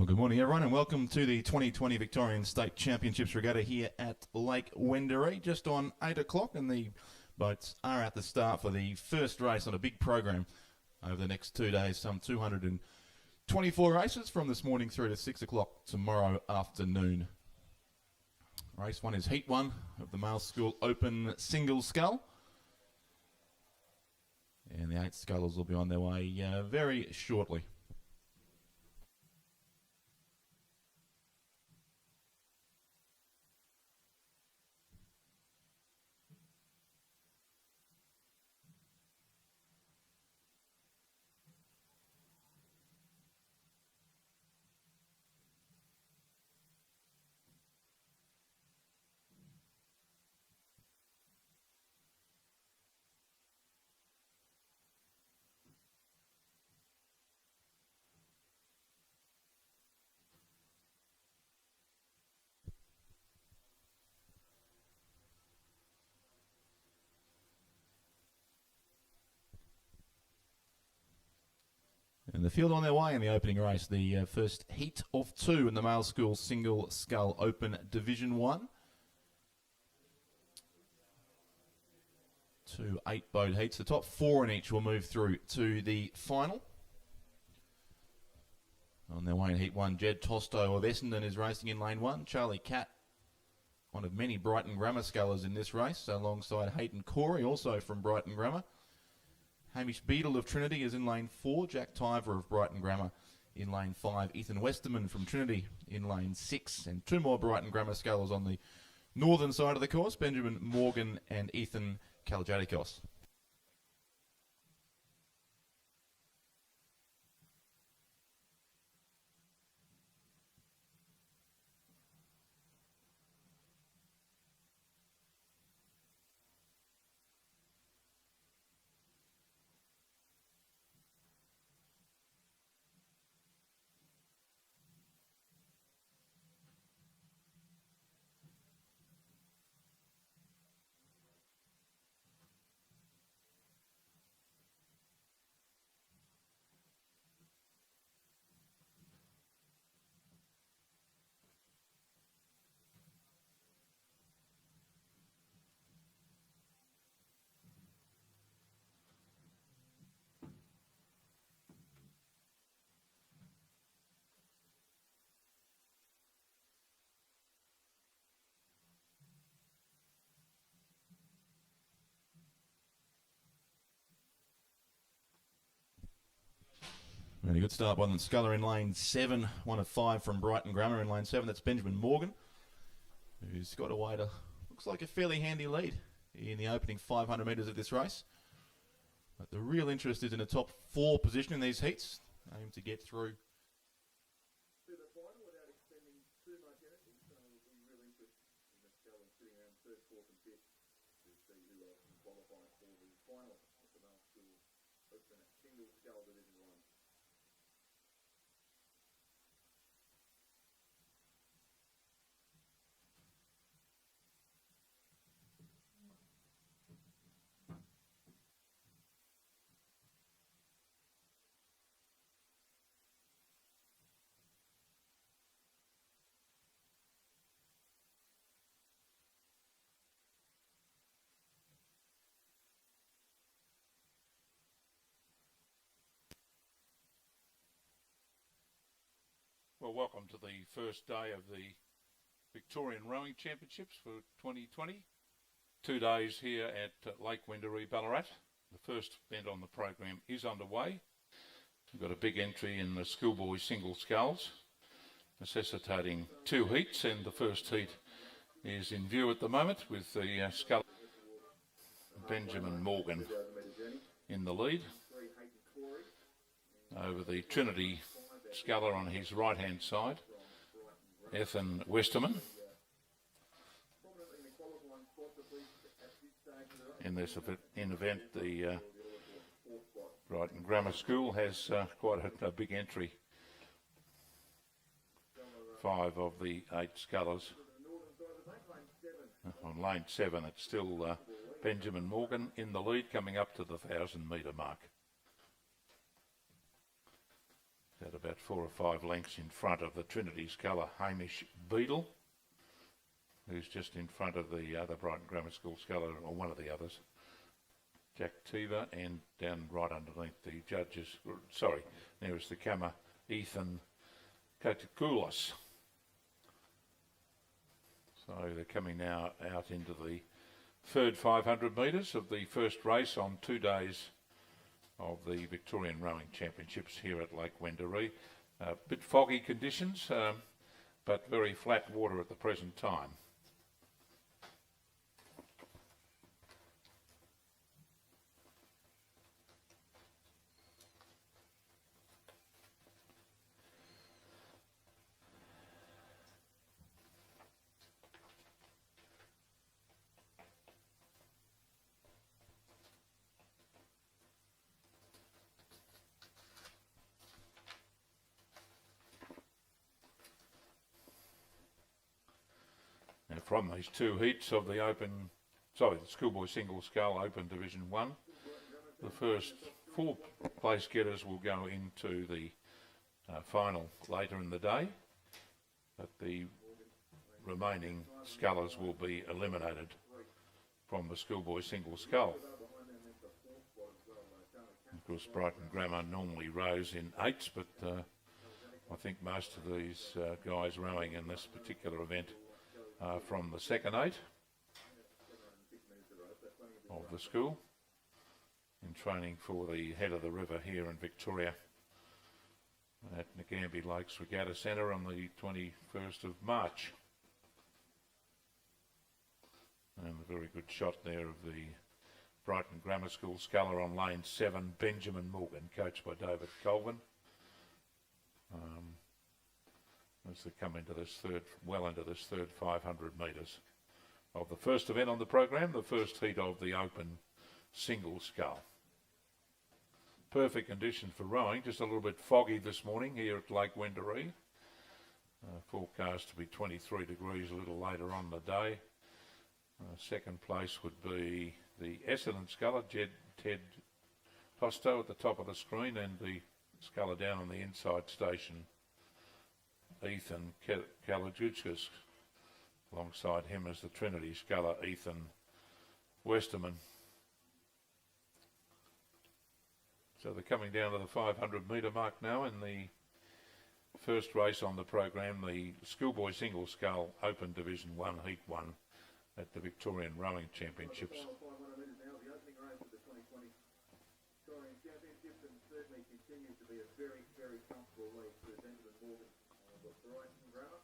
Well, good morning, everyone, and welcome to the 2020 Victorian State Championships Regatta here at Lake Wendouree, just on 8 o'clock, and the boats are at the start for the first race on a big program over the next 2 days, some 224 races from this morning through to 6 o'clock tomorrow afternoon. Race 1 is Heat 1 of the Male School Open Single Scull, and the 8 sculls will be on their way very shortly. And the field on their way in the opening race, the first heat of 2 in the Male School Single Scull Open Division 1. 2 8-boat heats. The top 4 in each will move through to the final. On their way in Heat 1, Jed Tosto of Essendon is racing in lane 1. Charlie Catt, one of many Brighton Grammar scullers in this race, alongside Hayden Corey, also from Brighton Grammar. Hamish Beadle of Trinity is in lane 4. Jack Tyver of Brighton Grammar in lane 5. Ethan Westerman from Trinity in lane 6. And 2 more Brighton Grammar scullers on the northern side of the course, Benjamin Morgan and Ethan Kaljatikos. Really good start by the sculler in lane 7. 1 of 5 from Brighton Grammar in lane 7. That's Benjamin Morgan, who's got away to, looks like a fairly handy lead in the opening 500 metres of this race. But the real interest is in the top 4 position in these heats. Aim to get through To the final without expending too much energy, so it'll be real interest in the scull and sitting around 3rd, 4th and 5th to see who else can qualify for the final of the Male School Open Single Scull Division 1. Well, welcome to the first day of the Victorian Rowing Championships for 2020. 2 days here at Lake Wendouree, Ballarat. The first event on the program is underway. We've got a big entry in the Schoolboy single sculls, necessitating 2 heats, and the first heat is in view at the moment with the scull Benjamin Morgan in the lead over the Trinity sculler on his right hand side, Ethan Westerman. In this event, the Brighton Grammar School has quite a big entry. 5 of the 8 scullers. On lane 7, it's still Benjamin Morgan in the lead, coming up to the 1,000 metre mark. At about 4 or 5 lengths in front of the Trinity sculler Hamish Beadle, who's just in front of the other Brighton Grammar School sculler, or one of the others, Jack Teaver, and down right underneath the judges, sorry, nearest the camera, Ethan Koxless. So they're coming now out into the third 500 metres of the first race on 2 days of the Victorian Rowing Championships here at Lake Wendouree. Bit foggy conditions, but very flat water at the present time. Now from these 2 heats of the the Schoolboy Single Scull Open Division 1, the first 4 place getters will go into the final later in the day, but the remaining scullers will be eliminated from the Schoolboy Single Scull. Of course, Brighton Grammar normally rows in 8s, but I think most of these guys rowing in this particular event from the second 8 of the school, in training for the head of the river here in Victoria at Ngambie Lakes Regatta Centre on the 21st of March. And a very good shot there of the Brighton Grammar School sculler on lane 7, Benjamin Morgan, coached by David Colvin. As they come into this third 500 metres of the first event on the program, the first heat of the Open Single Scull. Perfect conditions for rowing, just a little bit foggy this morning here at Lake Wendouree. Forecast to be 23 degrees a little later on in the day. Second place would be the Essendon sculler, Ted Tosto at the top of the screen, and the sculler down on the inside station, Ethan Kalajutskas. Alongside him is the Trinity sculler, Ethan Westerman. So they're coming down to the 500 metre mark now in the first race on the program, the Schoolboy Single Scull Open Division 1 Heat 1 at the Victorian Rowing Championships. Continues to be a very, very comfortable lead for Benjamin Morgan. Brighton Grammar,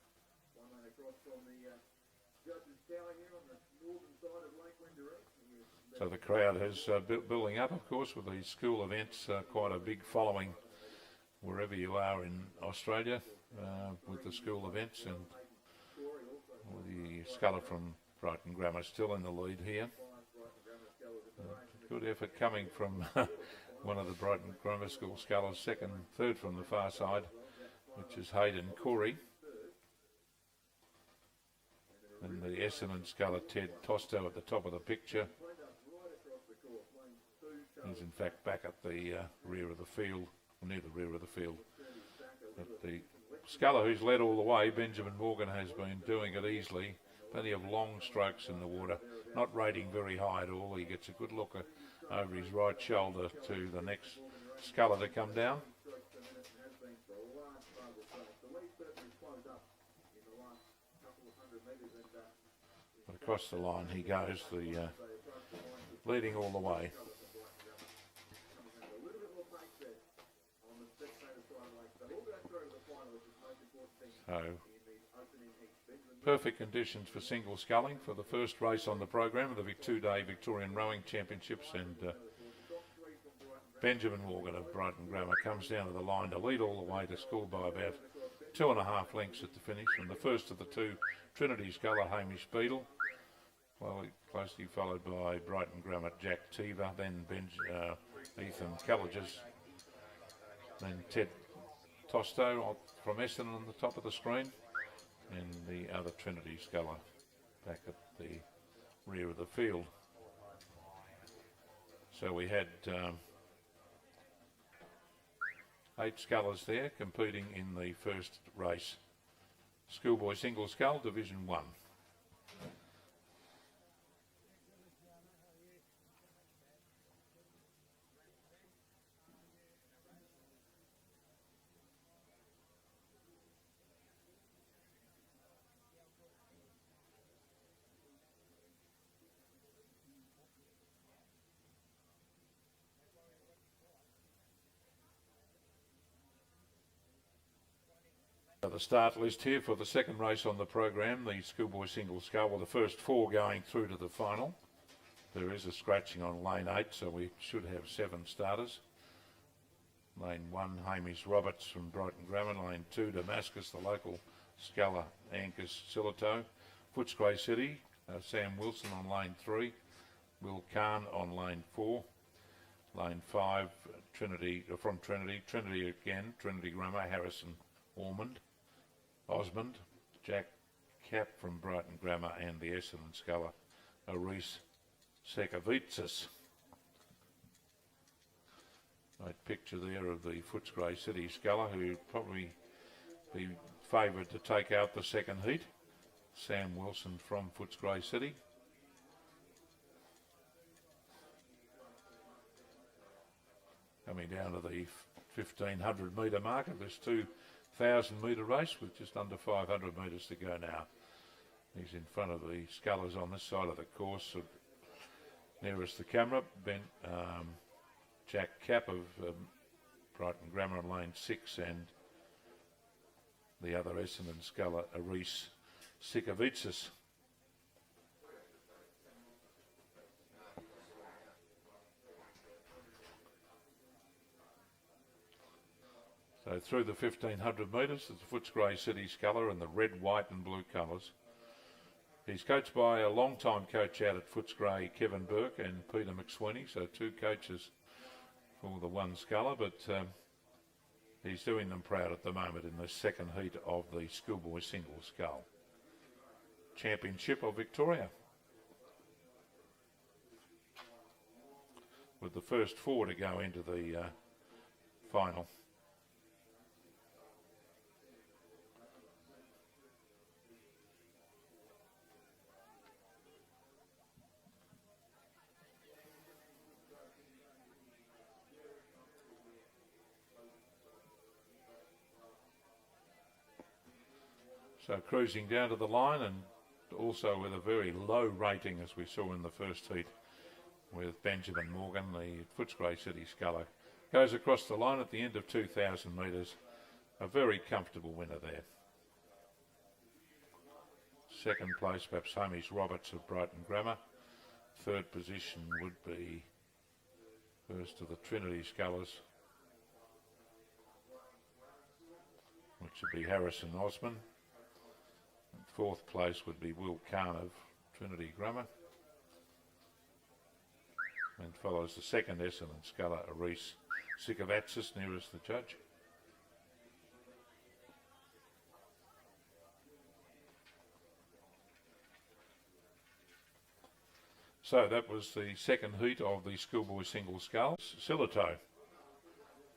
one lane across from the judges' tower here on the northern side of Lake Wendouree. So the crowd has building up, of course, with these school events, quite a big following wherever you are in Australia with the school events, and the sculler from Brighton Grammar still in the lead here. Good effort coming from one of the Brighton Grammar School scullers, third from the far side, which is Hayden Corey. And the Essendon sculler Ted Tosto at the top of the picture. He's in fact back at the rear of the field, near the rear of the field. But the sculler who's led all the way, Benjamin Morgan, has been doing it easily. Plenty of long strokes in the water, not rating very high at all. He gets a good look over his right shoulder to the next sculler to come down. But across the line he goes, the leading all the way. So, perfect conditions for single sculling for the first race on the program of the 2-day Victorian Rowing Championships, and Benjamin Morgan of Brighton Grammar comes down to the line to lead all the way to score by about 2.5 lengths at the finish. And the first of the 2, Trinity sculler Hamish Beadle, closely followed by Brighton Grammar Jack Teaver, then Ethan Callages, then Ted Tosto from Essendon on the top of the screen, and the other Trinity sculler back at the rear of the field. So we had 8 scullers there competing in the first race. Schoolboy Single Scull, Division 1. The start list here for the second race on the program, the Schoolboy Single Scull, with the first 4 going through to the final. There is a scratching on lane 8, so we should have 7 starters. Lane 1, Hamish Roberts from Brighton Grammar. Lane 2, Damascus, the local sculler, Angus Silito. Footscray City, Sam Wilson on lane 3. Will Khan on lane 4. Lane 5, Trinity again, Trinity Grammar, Harrison Ormond. Osmond, Jack Cap from Brighton Grammar, and the Essendon sculler, Reese Sekavitsis. Right picture there of the Footscray City sculler, who would probably be favoured to take out the second heat. Sam Wilson from Footscray City. Coming down to the 1500 metre mark of this 2,000 metre race with just under 500 metres to go now. He's in front of the scullers on this side of the course, nearest the camera. Jack Cap of Brighton Grammar on lane 6, and the other Essendon sculler, Reese Sikavitsis. So through the 1500 metres, it's the Footscray City sculler in the red, white and blue colours. He's coached by a long-time coach out at Footscray, Kevin Burke, and Peter McSweeney, so 2 coaches for the one sculler, but he's doing them proud at the moment in the second heat of the Schoolboy Single Scull Championship of Victoria, with the first 4 to go into the final. So cruising down to the line, and also with a very low rating as we saw in the first heat with Benjamin Morgan, the Footscray City sculler, goes across the line at the end of 2,000 metres. A very comfortable winner there. Second place perhaps Hamish Roberts of Brighton Grammar. Third position would be first of the Trinity scullers, which would be Harrison Osman. Fourth place would be Will Khan of Trinity Grammar, and follows the second Essendon sculler, Reese Sikavatsis, nearest the judge. So that was the second heat of the Schoolboy Single Scull. Silito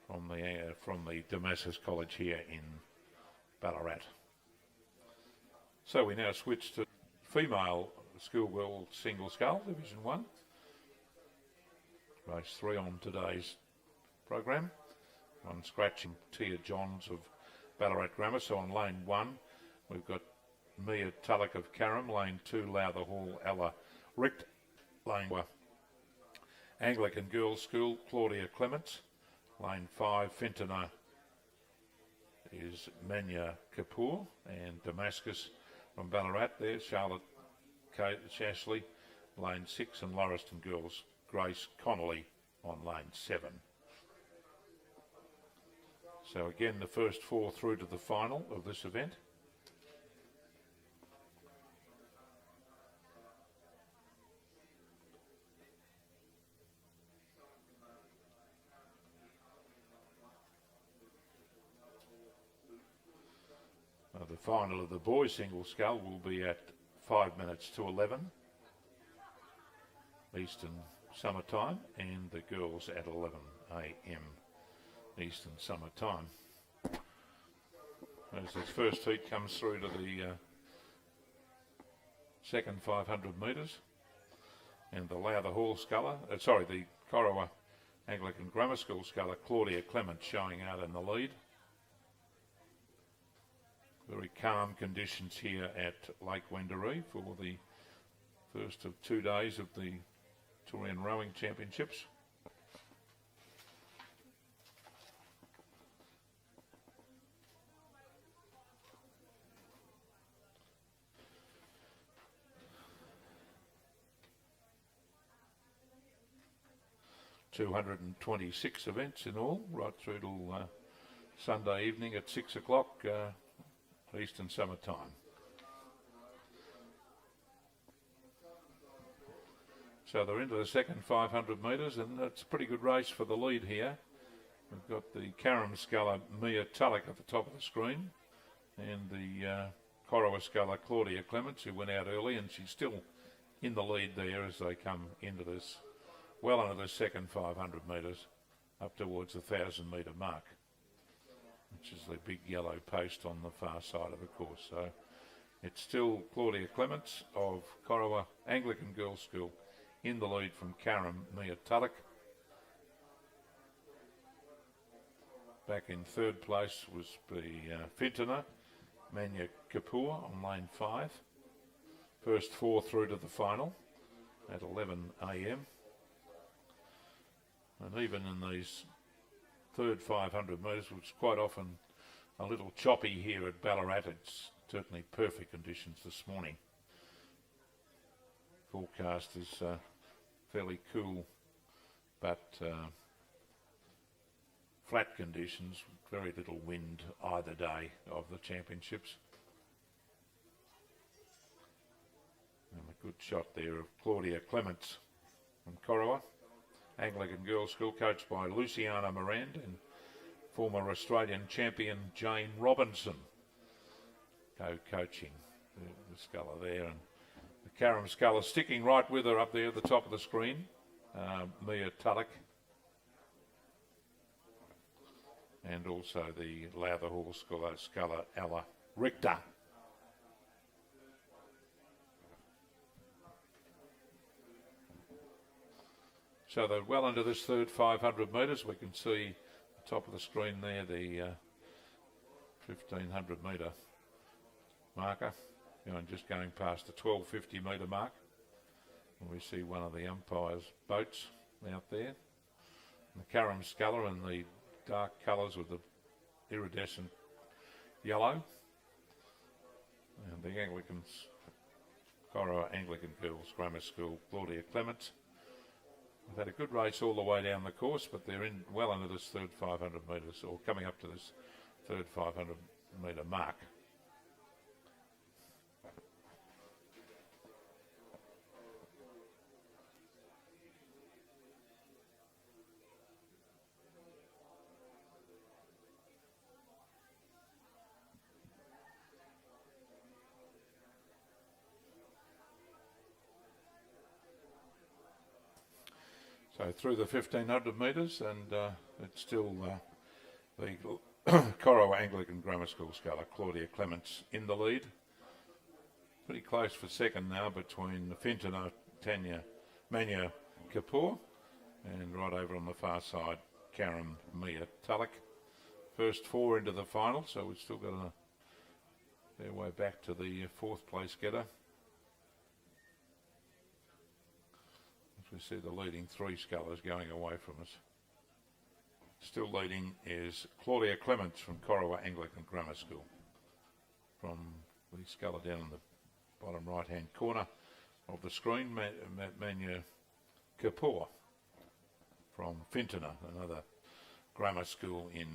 from the Damascus College here in Ballarat. So we now switch to female Schoolgirl Single Scull, Division 1. Race 3 on today's program. One scratching Tia Johns of Ballarat Grammar. So on lane 1, we've got Mia Tulloch of Carrum. Lane 2, Lowther Hall, Ella Richt. Lane 1, Anglican Girls School, Claudia Clements. Lane 5, Fintona is Manya Kapoor, and Damascus from Ballarat there, Charlotte Shashley. Lane 6, and Lauriston Girls, Grace Connolly on lane 7. So again, the first 4 through to the final of this event. The final of the boys single scull will be at 5 minutes to 11 Eastern Summer Time, and the girls at 11 a.m. eastern summertime. As this first heat comes through to the second 500 metres, and the Lowther Hall sculler, the Corowa Anglican Grammar School sculler Claudia Clement showing out in the lead. Very calm conditions here at Lake Wendouree for the first of 2 days of the Victorian Rowing Championships. $226 events in all, right through till Sunday evening at 6 o'clock Eastern Summer Time. So they're into the second 500 metres, and it's a pretty good race for the lead here. We've got the Carrum sculler Mia Tulloch at the top of the screen, and the Corowa sculler Claudia Clements, who went out early, and she's still in the lead there as they come into this, well into the second 500 metres, up towards the 1,000 metre mark, which is the big yellow post on the far side of the course. So it's still Claudia Clements of Corowa Anglican Girls' School in the lead from Carrum Mia Tulloch. Back in third place was the Fintona Manya Kapoor on lane 5. First 4 through to the final at 11 a.m. And even in these third 500 metres, which is quite often a little choppy here at Ballarat, it's certainly perfect conditions this morning. Forecast is fairly cool, but flat conditions, very little wind either day of the championships. And a good shot there of Claudia Clements from Corowa Anglican Girls' School, coached by Luciana Morand and former Australian champion Jane Robinson, co-coaching the sculler there. And the Carrum sculler sticking right with her up there at the top of the screen, Mia Tulloch. And also the Lowther Hall sculler Ella Richter. So they're well into this third 500 metres. We can see the top of the screen there, the 1,500 metre marker, just going past the 1,250 metre mark. And we see one of the umpires' boats out there. And the Carrum sculler in the dark colours with the iridescent yellow. And the Corowa Anglican Girls Grammar School, Claudia Clements. We've had a good race all the way down the course, but they're in well into this third 500 metres, or coming up to this third 500 metre mark. So through the 1,500 metres, and it's still the Corowa Anglican Grammar School sculler Claudia Clements in the lead. Pretty close for second now between the Fintona Manya Kapoor and right over on the far side Carrum Mia Tulloch. First 4 into the final, so we've still got a fair way back to the fourth place getter. We see the leading 3 scullers going away from us. Still leading is Claudia Clements from Corowa Anglican Grammar School. From the sculler down in the bottom right hand corner of the screen, Manya Kapoor from Fintona, another grammar school in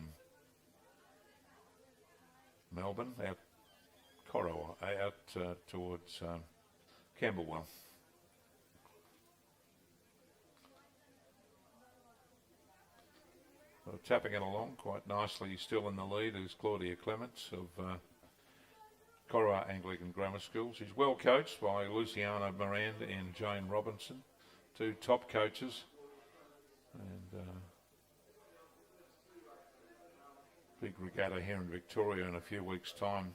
Melbourne, out Corowa, out towards Camberwell. So tapping it along quite nicely, still in the lead is Claudia Clements of Corowa Anglican Grammar School. She's well coached by Luciana Morand and Jane Robinson, 2 top coaches. And big regatta here in Victoria in a few weeks' time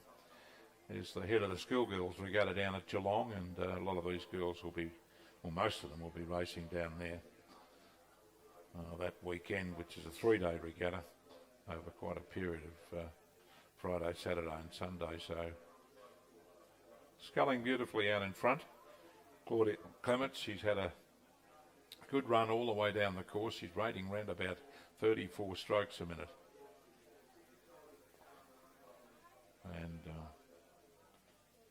is the head of the Schoolgirls regatta down at Geelong, and a lot of these girls will be, well, most of them will be racing down there that weekend, which is a 3-day regatta over quite a period of Friday, Saturday and Sunday. So sculling beautifully out in front. Claudia Clements, she's had a good run all the way down the course. She's rating around about 34 strokes a minute. And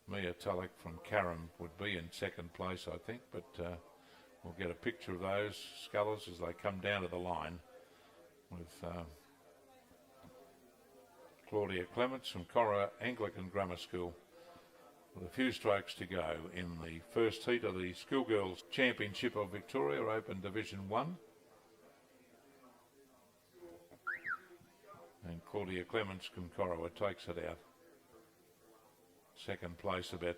Mia Tulloch from Carrum would be in second place, I think, but we'll get a picture of those scullers as they come down to the line with Claudia Clements from Cora Anglican Grammar School with a few strokes to go in the first heat of the Schoolgirls Championship of Victoria Open Division 1. And Claudia Clements from Corowa takes it out. Second place about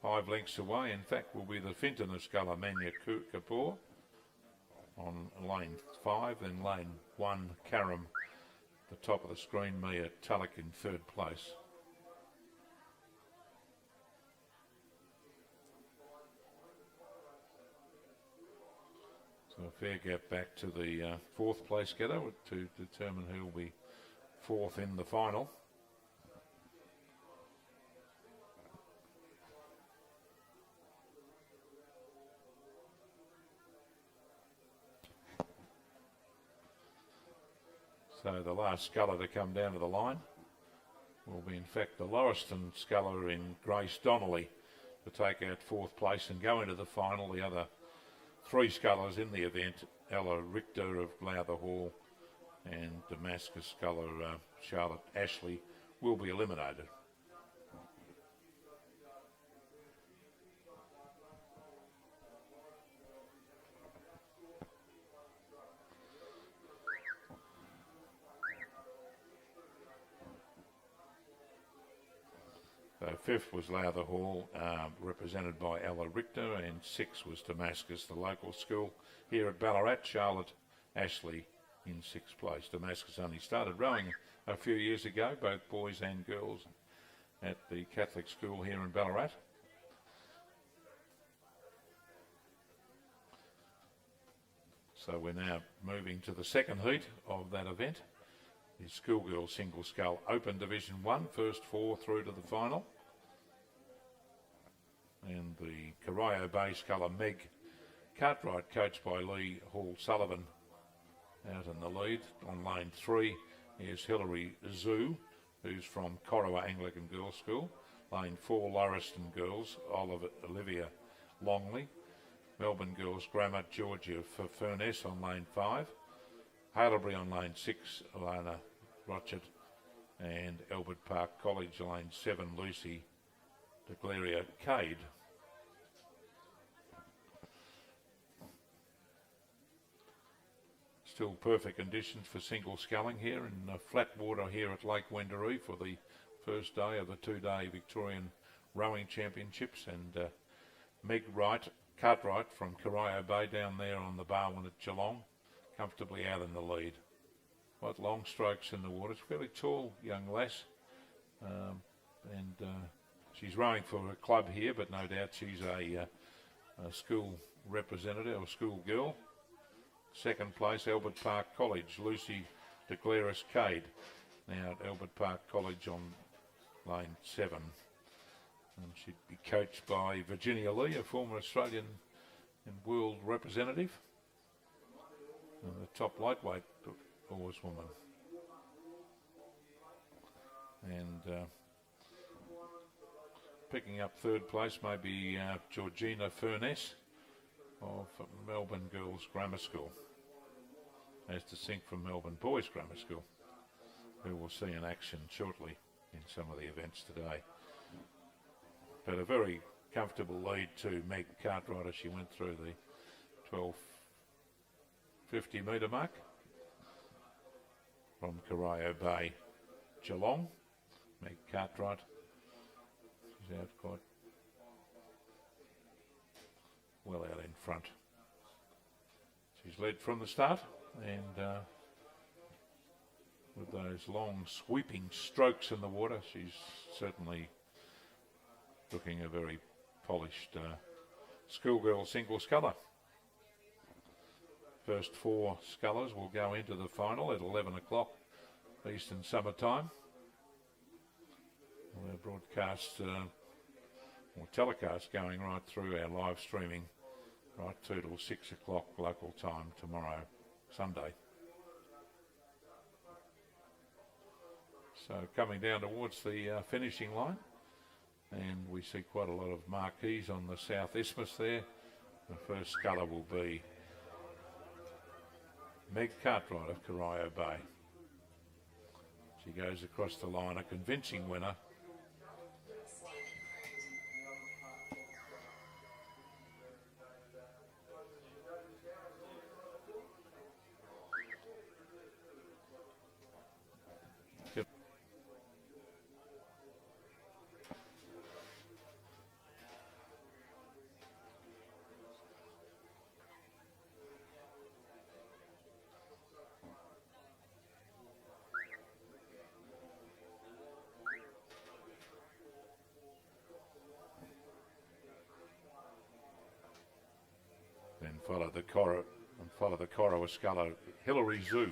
5 lengths away. In fact, will be the Finton of sculler Manya Kapoor on lane 5, then lane 1, Carrum, the top of the screen, Mia Tulloch in third place. So a fair gap back to the fourth place getter to determine who will be fourth in the final. So the last sculler to come down to the line will be in fact the Lauriston sculler in Grace Donnelly to take out fourth place and go into the final. The other 3 scullers in the event, Ella Richter of Lowther Hall and Damascus sculler Charlotte Ashley, will be eliminated. So 5th was Lowther Hall, represented by Ella Richter, and 6th was Damascus, the local school here at Ballarat. Charlotte Ashley in 6th place. Damascus only started rowing a few years ago, both boys and girls, at the Catholic school here in Ballarat. So we're now moving to the second heat of that event. The Schoolgirl Single Scull Open Division 1, first 4 through to the final. And the Corio Bay sculler Meg Cartwright, coached by Lee Hall Sullivan, out in the lead. On lane 3 is Hilary Zhu, who's from Corowa Anglican Girls' School. Lane 4, Lauriston Girls, Olivia Longley. Melbourne Girls Grammar, Georgia Furness on lane 5. Haileybury on lane 6, Alana Rochett, and Albert Park College lane 7, Lucy DeGleria Cade. Still perfect conditions for single sculling here in flat water here at Lake Wendouree for the first day of the 2-day Victorian Rowing Championships, and Meg Cartwright from Corio Bay down there on the Barwon at Geelong, comfortably out in the lead. Quite long strokes in the water. It's a fairly tall young lass, and she's rowing for a club here, but no doubt she's a school representative or school girl. Second place, Albert Park College, Lucy DeGleris Cade, now at Albert Park College on lane 7. And she'd be coached by Virginia Lee, a former Australian and world representative, and the top lightweight oarswoman. And picking up third place may be Georgina Furness of Melbourne Girls Grammar School, as distinct from Melbourne Boys Grammar School, who we'll see in action shortly in some of the events today. But a very comfortable lead to Meg Cartwright as she went through the 1250 metre mark from Corio Bay, Geelong. Meg Cartwright, she's out quite well out in front. She's led from the start and with those long sweeping strokes in the water. She's certainly looking a very polished schoolgirl single sculler. First 4 scullers will go into the final at 11 o'clock Eastern Summer Time. We'll have broadcast or telecast going right through our live streaming right through till 6 o'clock local time tomorrow, Sunday. So coming down towards the finishing line, and we see quite a lot of marquees on the South Isthmus there. The first sculler will be Meg Cartwright of Corio Bay. She goes across the line, a convincing winner. Then follow the Corowa sculler, Hillary Zoo.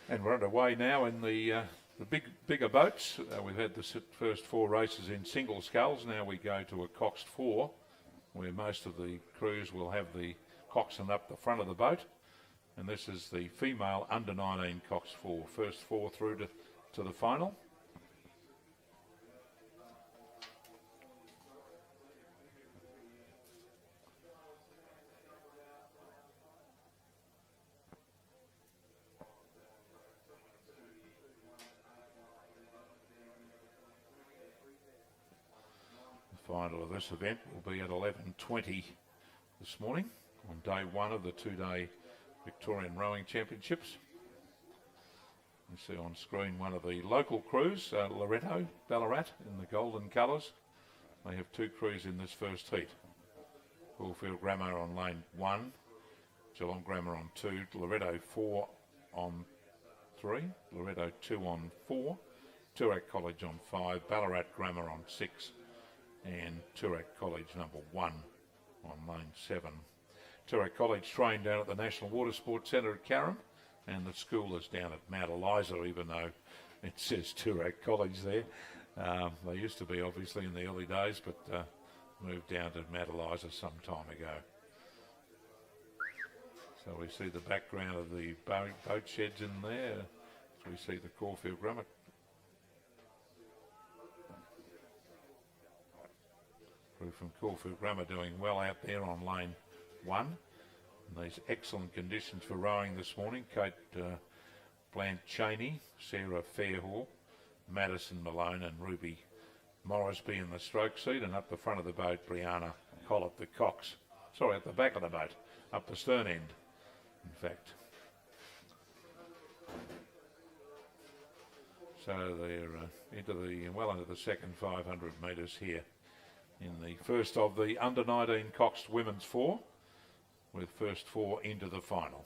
And we're underway now in the bigger boats. We've had the first 4 races in single sculls. Now we go to a coxed 4, where most of the crews will have the coxswain up the front of the boat. And this is the female under 19 coxed 4. First 4 through to the final. Final of this event will be at 11:20 this morning on day 1 of the 2-day Victorian Rowing Championships. You see on screen one of the local crews, Loretto, Ballarat, in the golden colours. They have 2 crews in this first heat. Caulfield Grammar on lane 1, Geelong Grammar on 2, Loretto 4 on 3, Loretto 2 on 4, Toorak College on 5, Ballarat Grammar on 6, and Toorak College number 1 on lane 7. Toorak College trained down at the National Water Sports Centre at Carrum, and the school is down at Mount Eliza, even though it says Toorak College there. They used to be obviously in the early days, but moved down to Mount Eliza some time ago. So we see the background of the boat sheds in there. So we see the Caulfield Grammar. Crew from Caulfield Grammar doing well out there on lane 1. And these excellent conditions for rowing this morning. Kate Blanch-Cheney, Sarah Fairhall, Madison Malone and Ruby Morrisby in the stroke seat, and up the front of the boat, Brianna Collett, the cox. Sorry, at the back of the boat, up the stern end, in fact. So they're well into the second 500 metres here in the first of the under 19 coxed women's 4, with first 4 into the final.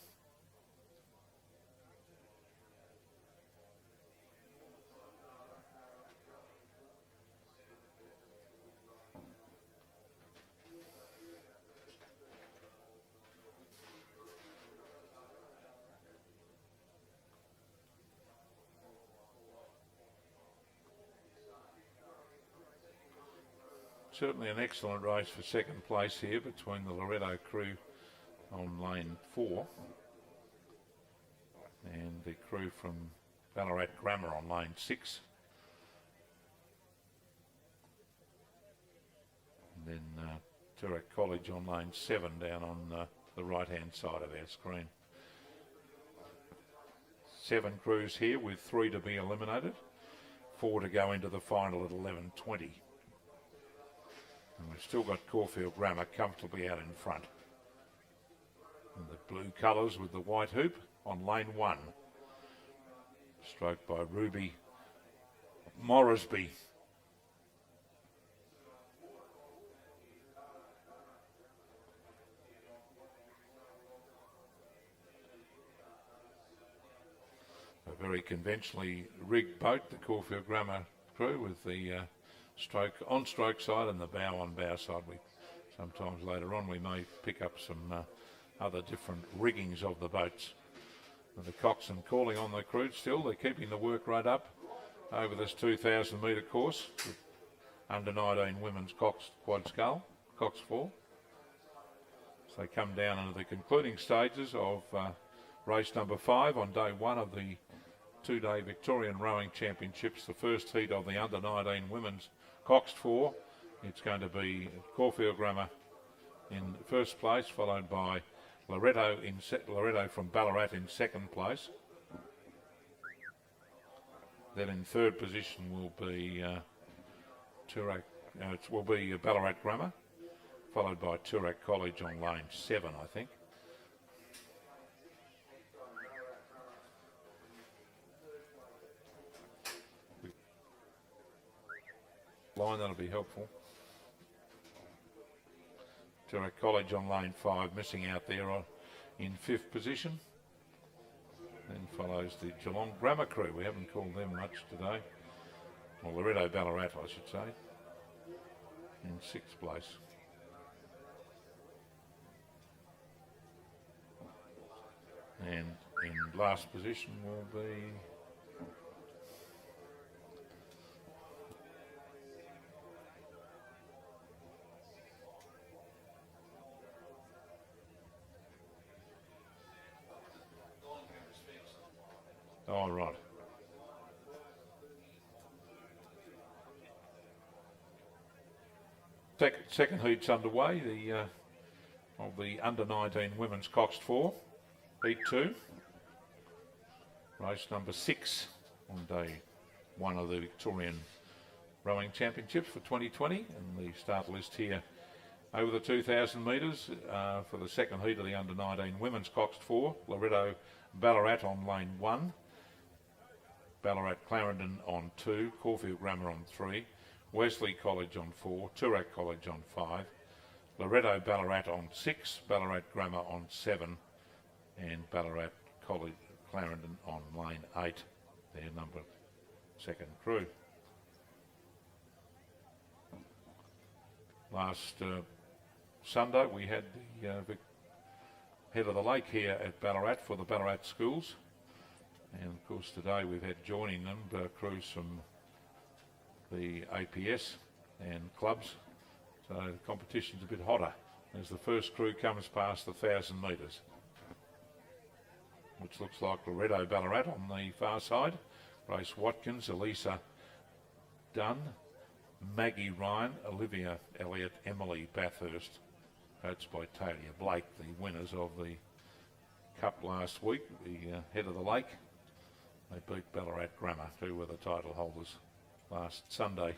Certainly an excellent race for second place here between the Loretto crew on lane 4 and the crew from Ballarat Grammar on lane 6. And then Toorak College on lane 7 down on the right hand side of our screen. 7 crews here with 3 to be eliminated, 4 to go into the final at 11:20. And we've still got Caulfield Grammar comfortably out in front. And the blue colours with the white hoop on lane 1. Stroked by Ruby Morrisby. very conventionally rigged boat, the Caulfield Grammar crew, with the on-stroke side and the bow-on-bow side. Sometimes later on we may pick up some other different riggings of the boats. And the coxswain calling on the crew still. They're keeping the work rate up over this 2,000 metre course with under 19 women's coxed quad scull, cox 4. So they come down into the concluding stages of race number 5 on day 1 of the 2-day Victorian Rowing Championships, the first heat of the under 19 women's coxed 4. It's going to be Caulfield Grammar in first place, followed by Loretto from Ballarat in second place. Then in third position will be Ballarat Grammar, followed by Toorak College on lane 7, I think. Line, that'll be helpful. Toorak College on lane 5, missing out there in 5th position. Then follows the Geelong Grammar crew. We haven't called them much today. Or Loretto Ballarat, I should say, in 6th place. And in last position will be oh, right. Second heat's underway, of the under 19 women's coxed 4, heat 2, race number 6 on day 1 of the Victorian Rowing Championships for 2020, and the start list here over the 2,000 metres for the second heat of the under 19 women's coxed 4, Loretto Ballarat on lane 1, Ballarat Clarendon on 2, Caulfield Grammar on 3, Wesley College on 4, Toorak College on 5, Loretto Ballarat on 6, Ballarat Grammar on 7, and Ballarat College Clarendon on lane 8, their number 2nd crew. Last Sunday we had the head of the lake here at Ballarat for the Ballarat schools. And of course today we've had joining them crews from the APS and clubs, so the competition's a bit hotter as the first crew comes past the 1,000 metres, which looks like Loretto Ballarat on the far side, Grace Watkins, Elisa Dunn, Maggie Ryan, Olivia Elliott, Emily Bathurst, coached by Talia Blake, the winners of the Cup last week, the head of the lake. They beat Ballarat Grammar, who were the title holders last Sunday.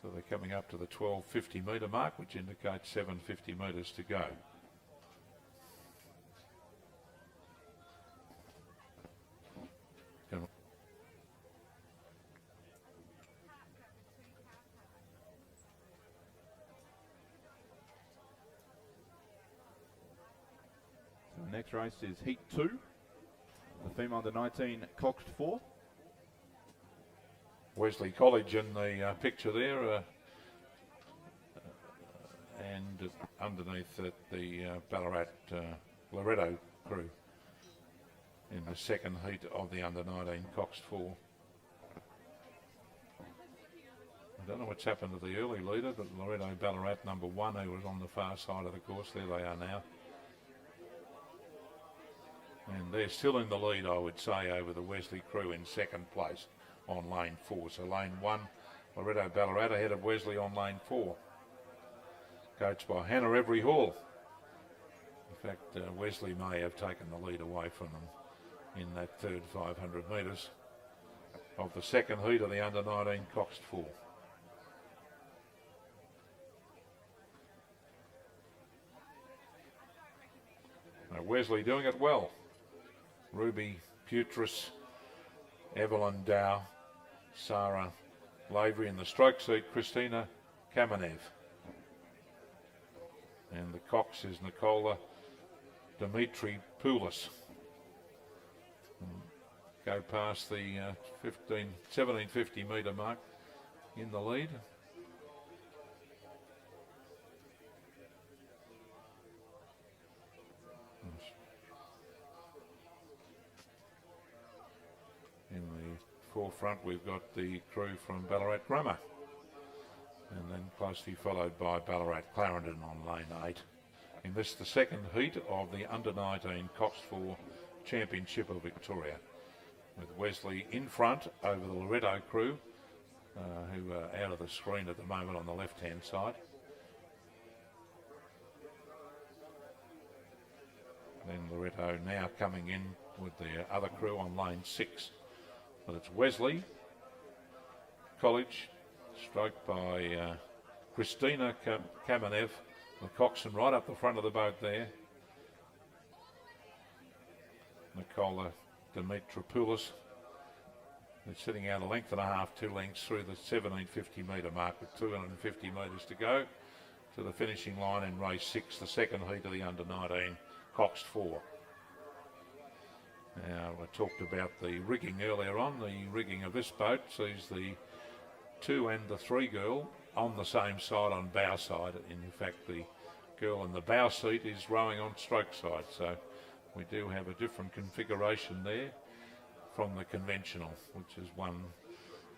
So they're coming up to the 1250 metre mark, which indicates 750 metres to go. The next race is Heat 2, the female under 19 coxed 4. Wesley College in the picture there, and underneath it the Ballarat Loretto crew in the second heat of the under 19 coxed 4. I don't know what's happened to the early leader, but Loretto Ballarat number 1, who was on the far side of the course, there they are now. And they're still in the lead, I would say, over the Wesley crew in second place on lane 4. So lane 1, Loretto Ballarat ahead of Wesley on lane 4. Coached by Hannah Every Hall. In fact, Wesley may have taken the lead away from them in that third 500 metres of the second heat of the under 19 coxed 4. Now Wesley doing it well. Ruby Putris, Evelyn Dow, Sarah Lavery in the stroke seat, Christina Kamenev. And the cox is Nicola Dimitri Trapulis. Go past the 1750 metre mark in the lead. In the forefront we've got the crew from Ballarat Grammar, and then closely followed by Ballarat Clarendon on lane 8. In this, the second heat of the under-19 Coxed 4 Championship of Victoria, with Wesley in front over the Loretto crew, who are out of the screen at the moment on the left-hand side. Then Loretto now coming in with the other crew on lane 6. But it's Wesley College, stroked by Christina Kamenev, the coxswain right up the front of the boat there. Nicola Dimitropoulos. They're sitting out a length and a half, 2 lengths through the 1750 metre mark with 250 metres to go to the finishing line in race 6, the second heat of the under-19 Coxed 4. Now, I talked about the rigging earlier on. The rigging of this boat sees the 2 and the 3 girl on the same side on bow side. In fact, the girl in the bow seat is rowing on stroke side, so we do have a different configuration there from the conventional, which is one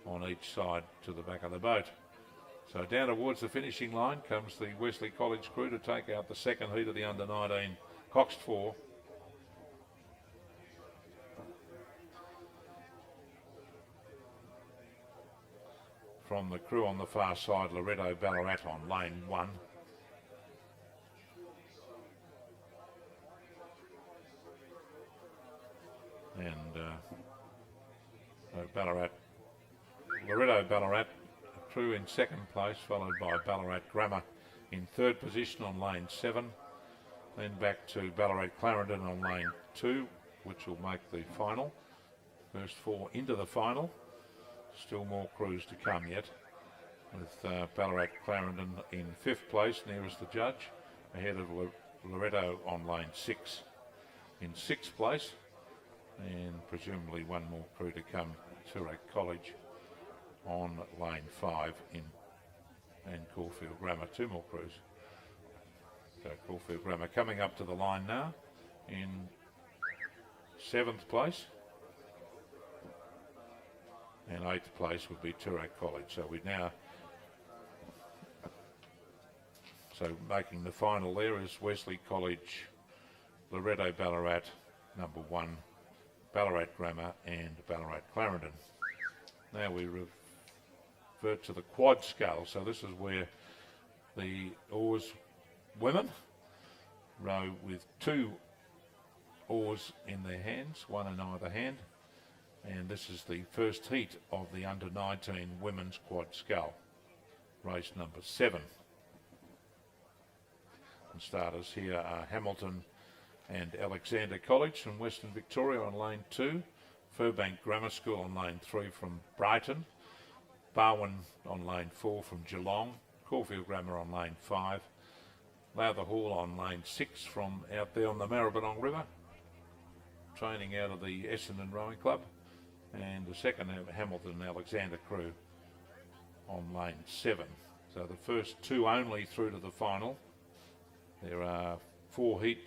on each side to the back of the boat. So down towards the finishing line comes the Wesley College crew to take out the second heat of the under-19 Coxed 4. From the crew on the far side, Loretto Ballarat on lane 1. And Loretto Ballarat crew in second place, followed by Ballarat Grammar in third position on lane 7. Then back to Ballarat Clarendon on lane 2, which will make the final. First 4 into the final. Still more crews to come yet, with Ballarat Clarendon in 5th place, nearest the judge, ahead of Loretto on lane 6 in 6th place, and presumably one more crew to come, Turak College on lane 5 and Caulfield Grammar, 2 more crews. So Caulfield Grammar coming up to the line now in 7th place. And 8th place would be Turak College. So making the final there is Wesley College, Loretto Ballarat, number 1, Ballarat Grammar and Ballarat Clarendon. Now we revert to the quad scull. So this is where the oars women row with 2 oars in their hands, 1 in either hand. And this is the first heat of the under-19 women's quad scull, race number 7. And starters here are Hamilton and Alexander College from Western Victoria on lane 2, Furbank Grammar School on lane 3 from Brighton, Barwon on lane 4 from Geelong, Caulfield Grammar on lane 5, Lowther Hall on lane 6 from out there on the Maribyrnong River, training out of the Essendon Rowing Club, and the second Hamilton and Alexander crew on lane 7. So the first 2 only through to the final. There are 3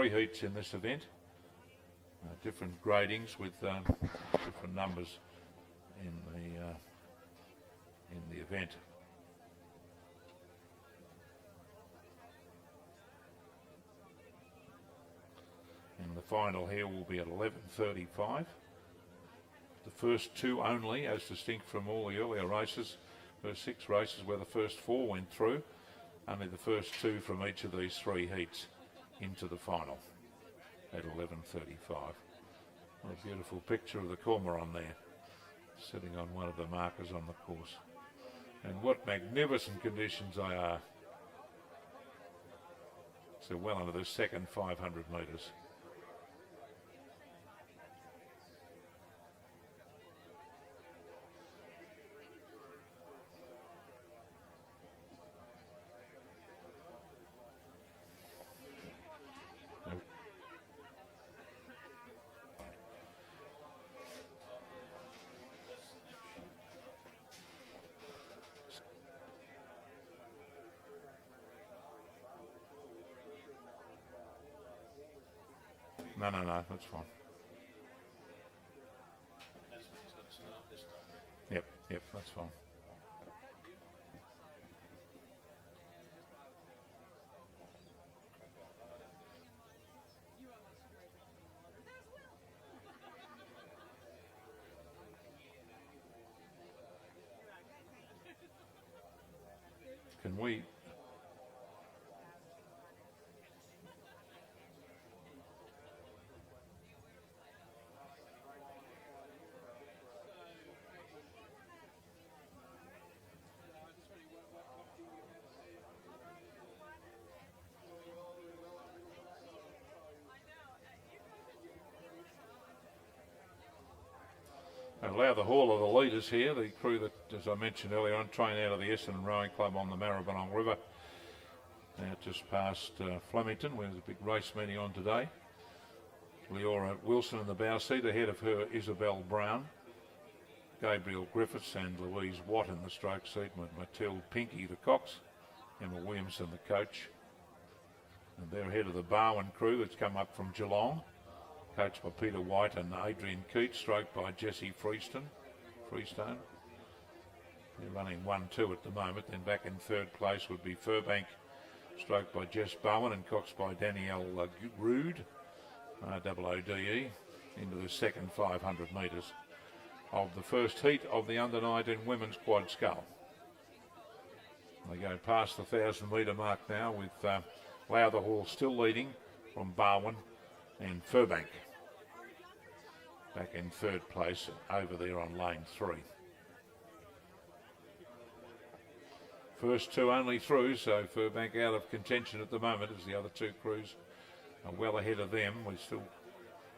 heats in this event, different gradings with different numbers in the event. And the final here will be at 11:35. The first 2 only, as distinct from all the earlier races. First 6 races where the first 4 went through. Only the first 2 from each of these 3 heats into the final at 11:35. What a beautiful picture of the cormorant there, sitting on one of the markers on the course. And what magnificent conditions they are. So well into the second 500 metres. No, that's fine. Yep, that's fine. Can we? Allow the Hall of the leaders here, the crew that, as I mentioned earlier on, train out of the Essendon Rowing Club on the Maribyrnong River. Now just past Flemington, where there's a big race meeting on today. Leora Wilson in the bow seat, ahead of her Isabel Brown, Gabriel Griffiths and Louise Watt in the stroke seat, with Matilde Pinky the cox, Emma Williamson the coach. And they're ahead of the Barwon crew that's come up from Geelong, coached by Peter White and Adrian Keats, stroked by Jessie Freestone. They're running 1-2 at the moment. Then back in third place would be Furbank, stroked by Jess Bowen and coxed by Danielle Roode, ROODE, into the second 500 metres of the first heat of the under-19 women's quad scull. They go past the 1,000 metre mark now with Lowther Hall still leading from Barwon and Furbank back in third place over there on lane 3. First two only through, so Furbank out of contention at the moment as the other two crews are well ahead of them. We're still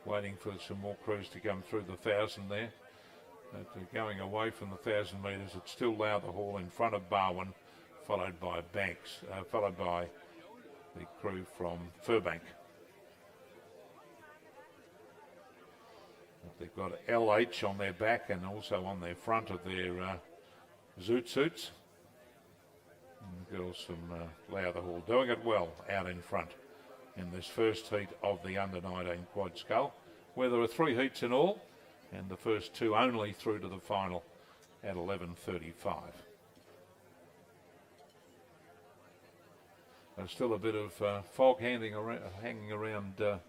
waiting for some more crews to come through the 1,000 there. But going away from the 1,000 metres, it's still Lowther Hall in front of Barwon, followed by followed by the crew from Furbank. They've got LH on their back and also on their front of their zoot suits. And the girls from Lowther Hall doing it well out in front in this first heat of the under-19 quad scull, where there are 3 heats in all, and the first 2 only through to the final at 11:35. There's still a bit of fog hanging around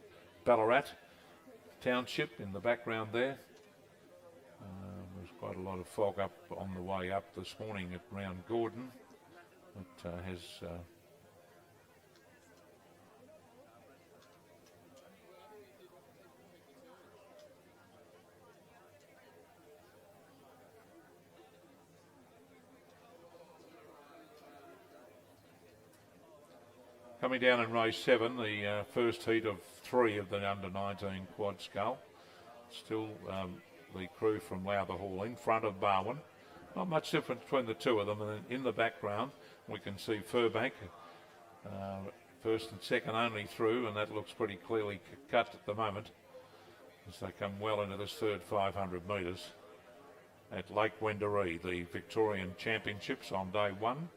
Ballarat Township in the background there. There's quite a lot of fog up on the way up this morning at Round Gordon. It has coming down in race 7, the first heat of 3 of the under-19 quad scull. Still the crew from Lowther Hall in front of Barwon. Not much difference between the two of them, and then in the background we can see Furbank, first and second only through, and that looks pretty clearly cut at the moment as they come well into this third 500 metres at Lake Wendouree, the Victorian Championships on day 1.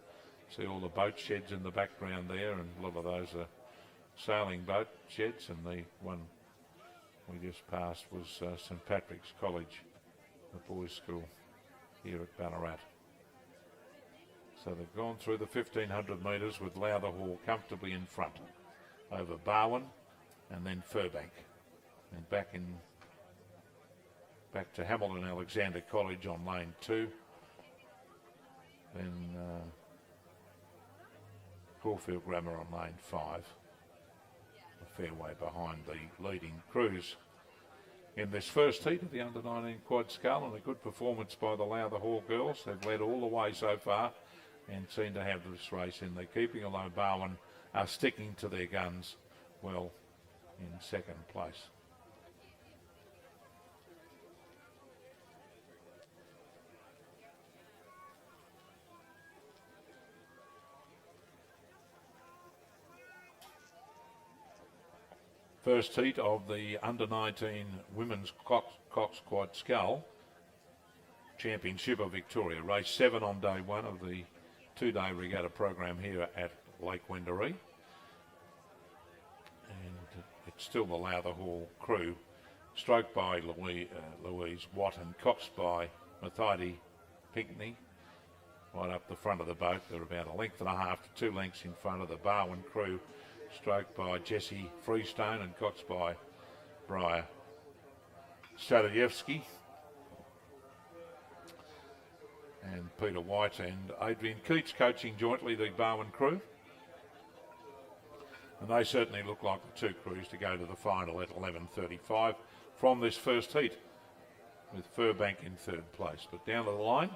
See all the boat sheds in the background there, and a lot of those are sailing boat sheds, and the one we just passed was St Patrick's College, the boys' school here at Ballarat. So they've gone through the 1,500 metres with Lowther Hall comfortably in front over Barwon and then Furbank, and back to Hamilton Alexander College on lane 2, then Caulfield Grammar on lane 5, a fair way behind the leading crews in this first heat of the under-19 quad scull, and a good performance by the Lowther Hall girls. They've led all the way so far and seem to have this race in their keeping, although Barwon are sticking to their guns well in second place. First heat of the under-19 women's cox quad scull championship of Victoria. Race 7 on day 1 of the 2-day regatta program here at Lake Wendouree. And it still the Lowther Hall crew, stroked by Louise Watt and coxed by Mathide Pinckney, right up the front of the boat. They're about a length and a half to 2 lengths in front of the Barwon crew, stroked by Jessie Freestone and coxed by Briar Stadojewski and Peter White and Adrian Keats coaching jointly the Barwon crew. And they certainly look like the two crews to go to the final at 11:35 from this first heat, with Furbank in third place. But down to the line,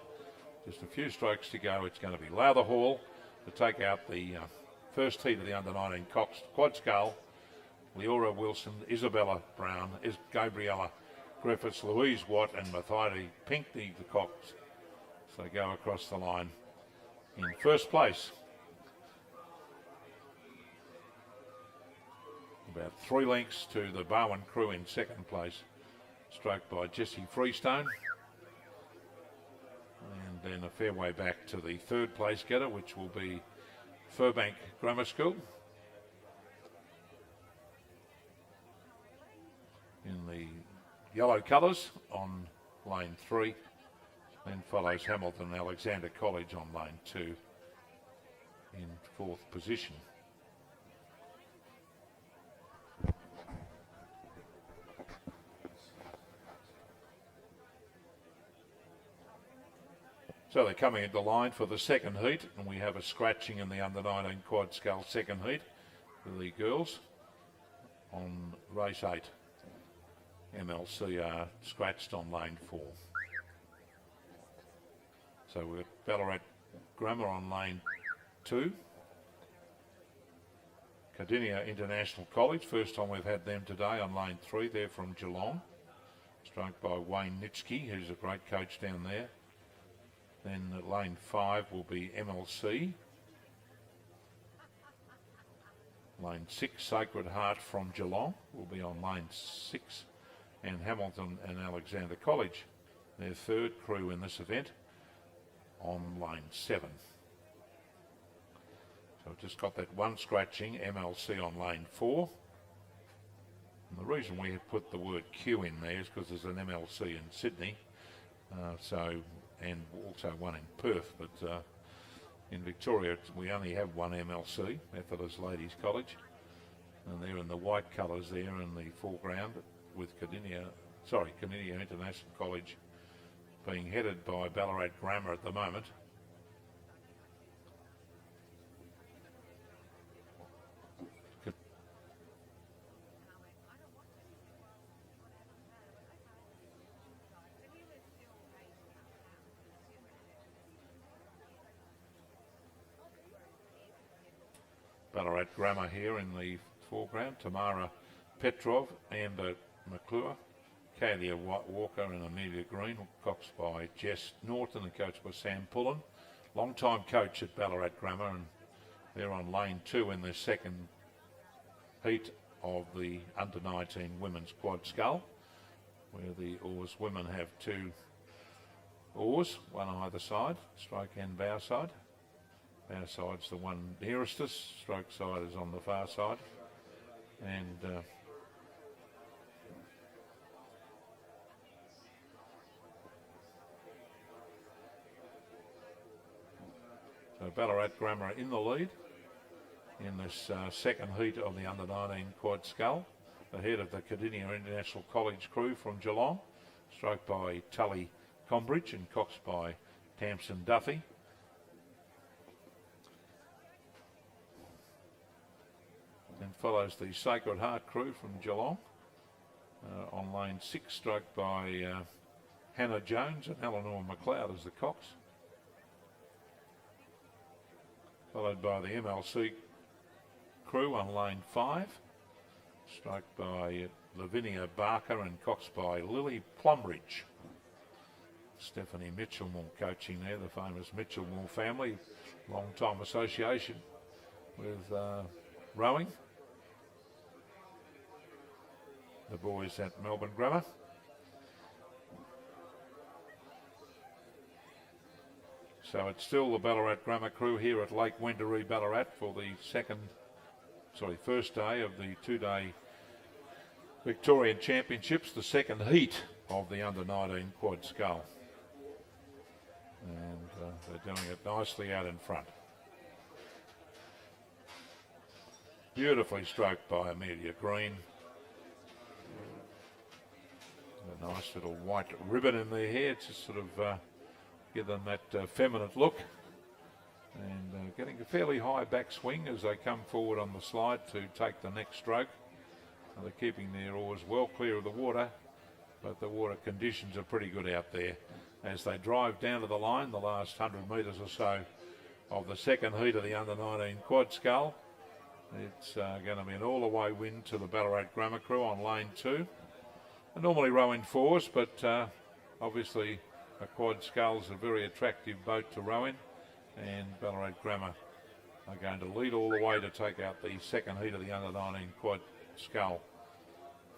just a few strokes to go. It's going to be Lowther Hall to take out the first heat of the under-19 coxed quad scull. Leora Wilson, Isabella Brown, Gabriella Griffiths, Louise Watt and Mathide Pinckney, the cox. So go across the line in first place. About 3 lengths to the Barwon crew in second place, stroked by Jessie Freestone. And then a fair way back to the third place getter, which will be Furbank Grammar School. In the yellow colours on lane 3. Then follows Hamilton Alexander College on lane 2 in fourth position. So they're coming into line for the second heat, and we have a scratching in the under-19 quad scull second heat for the girls on race 8. MLC are scratched on lane 4. So we've got Ballarat Grammar on lane 2. Cardinia International College, first time we've had them today on lane 3. They're from Geelong, stroked by Wayne Nitsky, who's a great coach down there. Then at lane 5 will be MLC. Lane 6, Sacred Heart from Geelong, will be on lane 6. And Hamilton and Alexander College, their third crew in this event, on lane 7. So we've just got that one scratching, MLC on lane 4. And the reason we have put the word Q in there is because there's an MLC in Sydney. And also one in Perth, but in Victoria we only have one MLC, Methodist Ladies College, and they're in the white colours there in the foreground, with Cardinia International College being headed by Ballarat Grammar at the moment. Ballarat Grammar here in the foreground. Tamara Petrov, Amber McClure, Kalia Walker and Amelia Green, coxed by Jess Norton and coached by Sam Pullen. Long-time coach at Ballarat Grammar, and they're on lane 2 in the second heat of the under-19 women's quad scull, where the oars women have 2 oars, one on either side, stroke and bow side. Bow side's the one nearest us, stroke side is on the far side. And so Ballarat Grammar in the lead in this second heat of the under-19 quad scull, ahead of the Cardinia International College crew from Geelong, stroked by Tully Combridge and coxed by Tamsin Duffy. Then follows the Sacred Heart crew from Geelong on lane 6, stroked by Hannah Jones and Eleanor McLeod as the cox. Followed by the MLC crew on lane 5, stroked by Lavinia Barker and coxed by Lily Plumbridge. Stephanie Mitchellmore coaching there, the famous Mitchellmore family, long-time association with rowing. The boys at Melbourne Grammar. So it's still the Ballarat Grammar crew here at Lake Wendouree, Ballarat for the first day of the 2-day Victorian Championships, the second heat of the under-19 quad scull. And they're doing it nicely out in front. Beautifully stroked by Amelia Green. A nice little white ribbon in their hair to sort of give them that feminine look. And getting a fairly high backswing as they come forward on the slide to take the next stroke. And they're keeping their oars well clear of the water, but the water conditions are pretty good out there. As they drive down to the line, the last 100 metres or so of the second heat of the under-19 quad scull. It's going to be an all-the-way win to the Ballarat Grammar crew on lane 2. They normally row in 4s, but obviously a quad scull is a very attractive boat to row in, and Ballarat Grammar are going to lead all the way to take out the second heat of the under-19 quad scull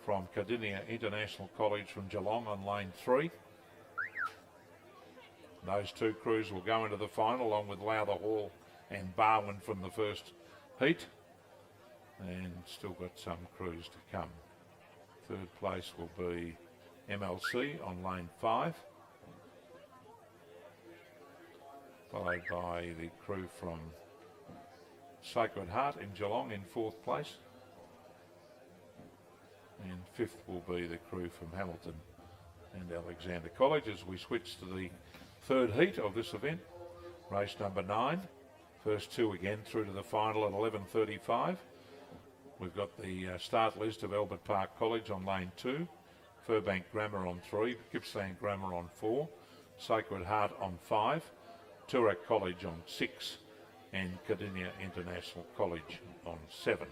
from Cardinia International College from Geelong on lane 3. Those two crews will go into the final along with Lowther Hall and Barwin from the first heat, and still got some crews to come. Third place will be MLC on lane 5, followed by the crew from Sacred Heart in Geelong in 4th place, and 5th will be the crew from Hamilton and Alexander College as we switch to the third heat of this event, race number 9. First two again through to the final at 11:35. We've got the start list of Albert Park College on lane 2, Furbank Grammar on 3, Gippsland Grammar on 4, Sacred Heart on 5, Toorak College on 6, and Cardinia International College on 7.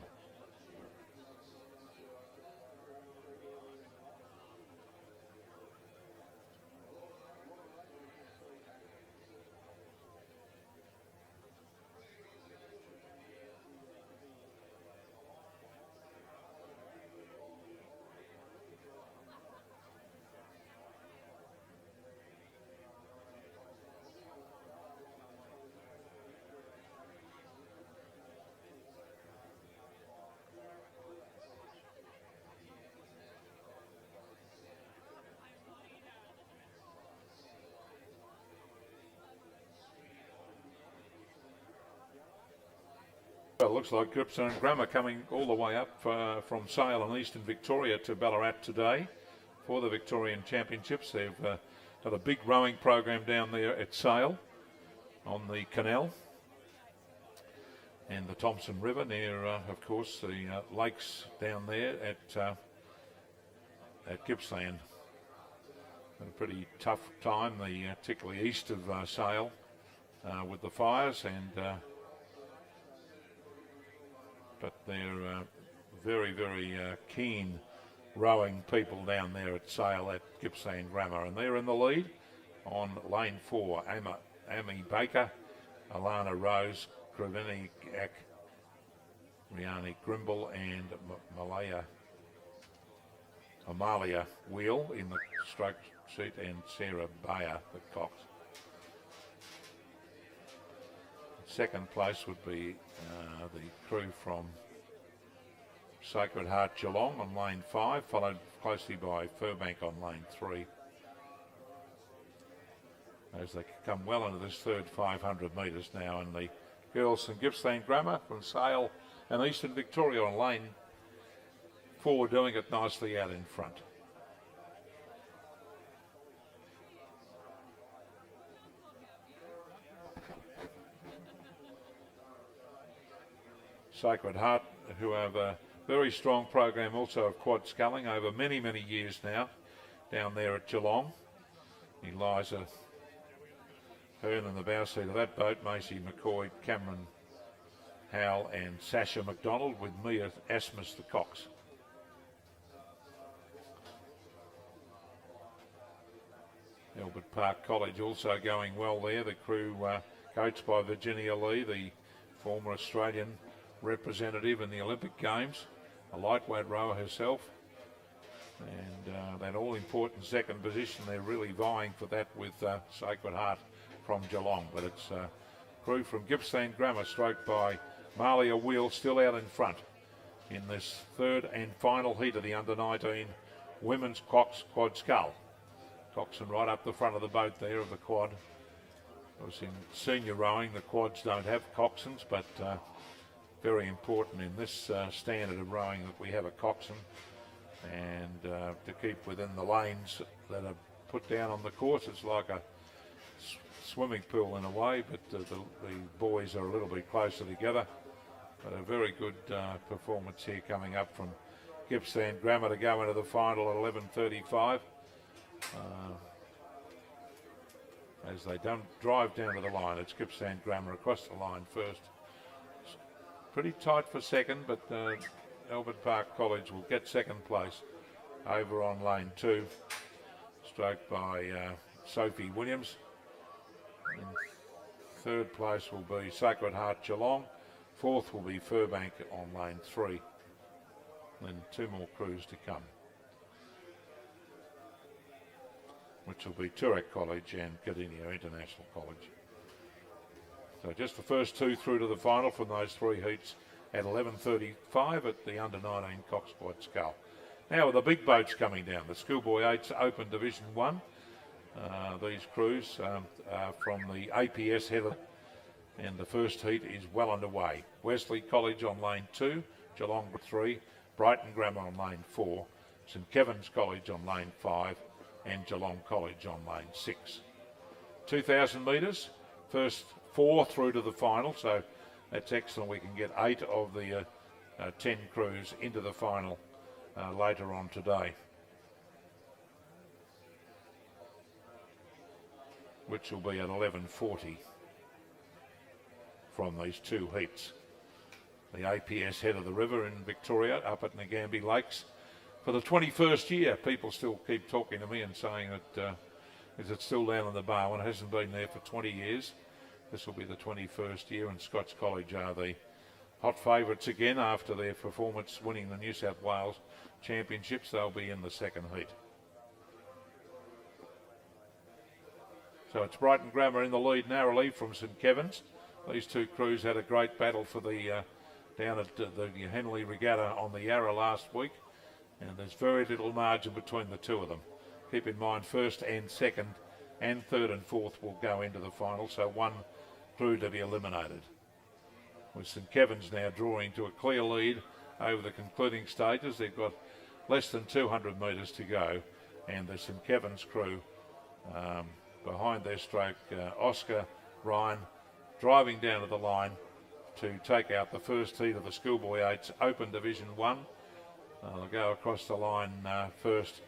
Well, it looks like Gippsland Grammar coming all the way up from Sale and Eastern Victoria to Ballarat today for the Victorian Championships. They've got a big rowing program down there at Sale on the canal and the Thompson River near, of course, the lakes down there at Gippsland. A pretty tough time, particularly east of Sale with the fires, and but they're very, very keen rowing people down there at Sale at Gippsland Grammar, and they're in the lead on lane 4. Amy Baker, Alana Rose, Kriveni Ak, Riani Grimble, and Amalia Wheel in the stroke seat, and Sarah Bayer, the cox. Second place would be the crew from Sacred Heart Geelong on lane 5, followed closely by Furbank on lane 3. As they come well into this third 500 metres now, and the girls from Gippsland Grammar from Sale and Eastern Victoria on lane 4 doing it nicely out in front. Sacred Heart, who have a very strong program also of quad sculling over many, many years now down there at Geelong. Eliza Hearn in the bow seat of that boat, Macy McCoy, Cameron Howell and Sasha McDonald, with Mia Asmus the cox. Albert Park College also going well there. The crew coached by Virginia Lee, the former Australian representative in the Olympic Games, a lightweight rower herself, and that all-important second position. They're really vying for that with Sacred Heart from Geelong, but it's crew from Gippsland Grammar, stroked by Malia Wheel, still out in front, in this third and final heat of the under-19 women's cox quad scull. Coxon right up the front of the boat there of the quad. Of course, in senior rowing, the quads don't have coxswains, but very important in this standard of rowing that we have a coxswain, and to keep within the lanes that are put down on the course. It's like a swimming pool in a way, but the boys are a little bit closer together. But a very good performance here coming up from Gippsland Grammar to go into the final at 11:35. As they don't drive down to the line, it's Gippsland Grammar across the line first. It's pretty tight for second, but Albert Park College will get second place over on lane 2, stroked by Sophie Williams. In third place will be Sacred Heart Geelong. Fourth will be Furbank on lane 3. Then 2 more crews to come, which will be Turek College and Cardinia International College. So just the first 2 through to the final from those 3 heats at 11:35 at the under-19 Cox Quad Scull. Now with the big boats coming down, the Schoolboy 8's Open Division 1. These crews are from the APS header, and the first heat is well underway. Wesley College on lane 2, Geelong 3, Brighton Grammar on lane 4, St Kevin's College on lane 5, and Geelong College on lane 6. 2,000 metres, first 4 through to the final, so that's excellent. We can get 8 of the 10 crews into the final later on today, which will be at 11:40 from these 2 heats. The APS head of the river in Victoria, up at Ngambie Lakes, for the 21st year. People still keep talking to me and saying that is it still down in the bar when it hasn't been there for 20 years. This will be the 21st year, and Scots College are the hot favourites again after their performance winning the New South Wales Championships. They'll be in the second heat. So it's Brighton Grammar in the lead narrowly from St Kevin's. These 2 crews had a great battle for the down at the Henley Regatta on the Yarra last week, and there's very little margin between the 2 of them. Keep in mind, first and second and third and fourth will go into the final, so 1 crew to be eliminated. With St Kevin's now drawing to a clear lead over the concluding stages. They've got less than 200 metres to go, and the St Kevin's crew behind their stroke, Oscar Ryan, driving down to the line to take out the first heat of the Schoolboy 8's Open Division 1. They'll go across the line first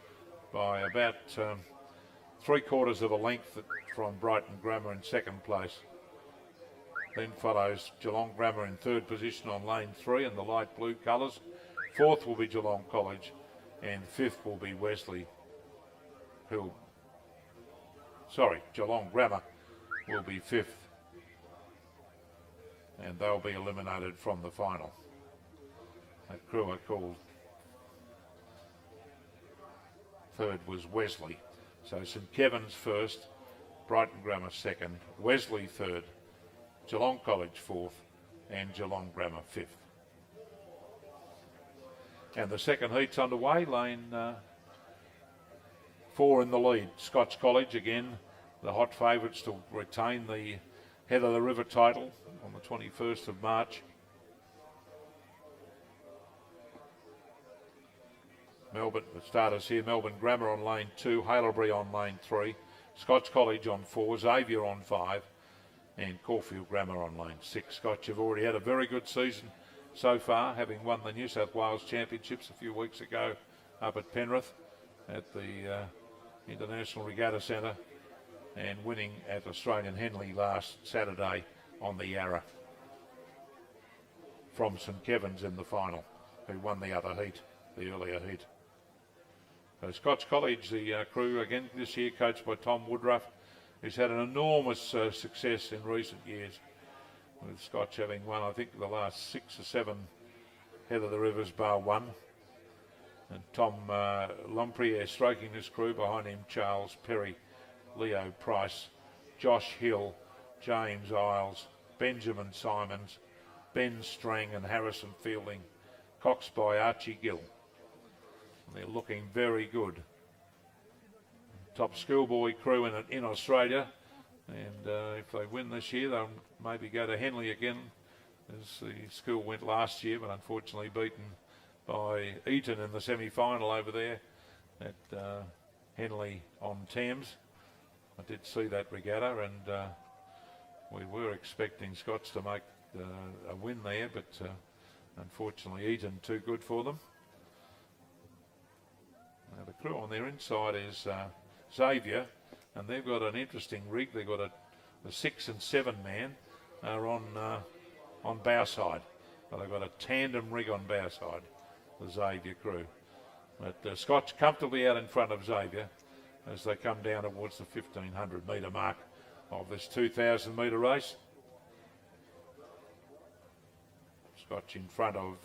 by about 3/4 of a length from Brighton Grammar in second place. Then follows Geelong Grammar in third position on lane 3 in the light blue colours. Fourth will be Geelong College, and fifth will be Geelong Grammar will be fifth, and they'll be eliminated from the final. That crew are called, third was Wesley. So St Kevin's first, Brighton Grammar second, Wesley third, Geelong College fourth, and Geelong Grammar fifth. And the second heat's underway. Lane 4 in the lead. Scots College again, the hot favourites to retain the head of the river title on the 21st of March. Melbourne, the starters here, Melbourne Grammar on lane 2, Haileybury on lane 3, Scots College on 4, Xavier on 5, and Caulfield Grammar on lane 6. Scots have already had a very good season so far, having won the New South Wales Championships a few weeks ago up at Penrith at the International Regatta Centre, and winning at Australian Henley last Saturday on the Yarra from St Kevin's in the final, who won the other heat, the earlier heat. So Scots College, the crew again this year, coached by Tom Woodruff, who's had an enormous success in recent years, with Scots having won, I think, the last 6 or 7 head of the rivers bar 1. And Tom Lompriere stroking this crew, behind him Charles Perry, Leo Price, Josh Hill, James Isles, Benjamin Simons, Ben Strang and Harrison Fielding, coxed by Archie Gill. They're looking very good. Top Schoolboy crew in Australia, and if they win this year, they'll maybe go to Henley again, as the school went last year, but unfortunately beaten by Eton in the semi-final over there at Henley on Thames. I did see that regatta, and we were expecting Scots to make a win there, but unfortunately Eton too good for them. Now the crew on their inside is Xavier, and they've got an interesting rig. They've got the 6 and 7 man are on bow side. So they've got a tandem rig on bow side, the Xavier crew. But Scots comfortably out in front of Xavier as they come down towards the 1500 metre mark of this 2000 metre race. Scotch in front of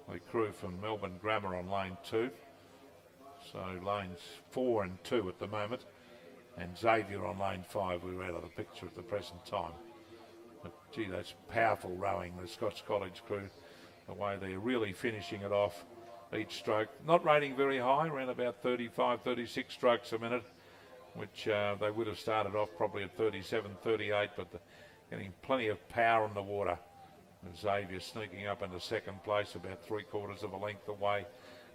the crew from Melbourne Grammar on lane 2. So lanes 4 and 2 at the moment, and Xavier on lane 5. We're out of the picture at the present time. But gee, that's powerful rowing, the Scots College crew, the way they're really finishing it off each stroke. Not rating very high, around about 35, 36 strokes a minute, which they would have started off probably at 37, 38, but getting plenty of power on the water. And Xavier sneaking up into second place, about 3/4 of a length away.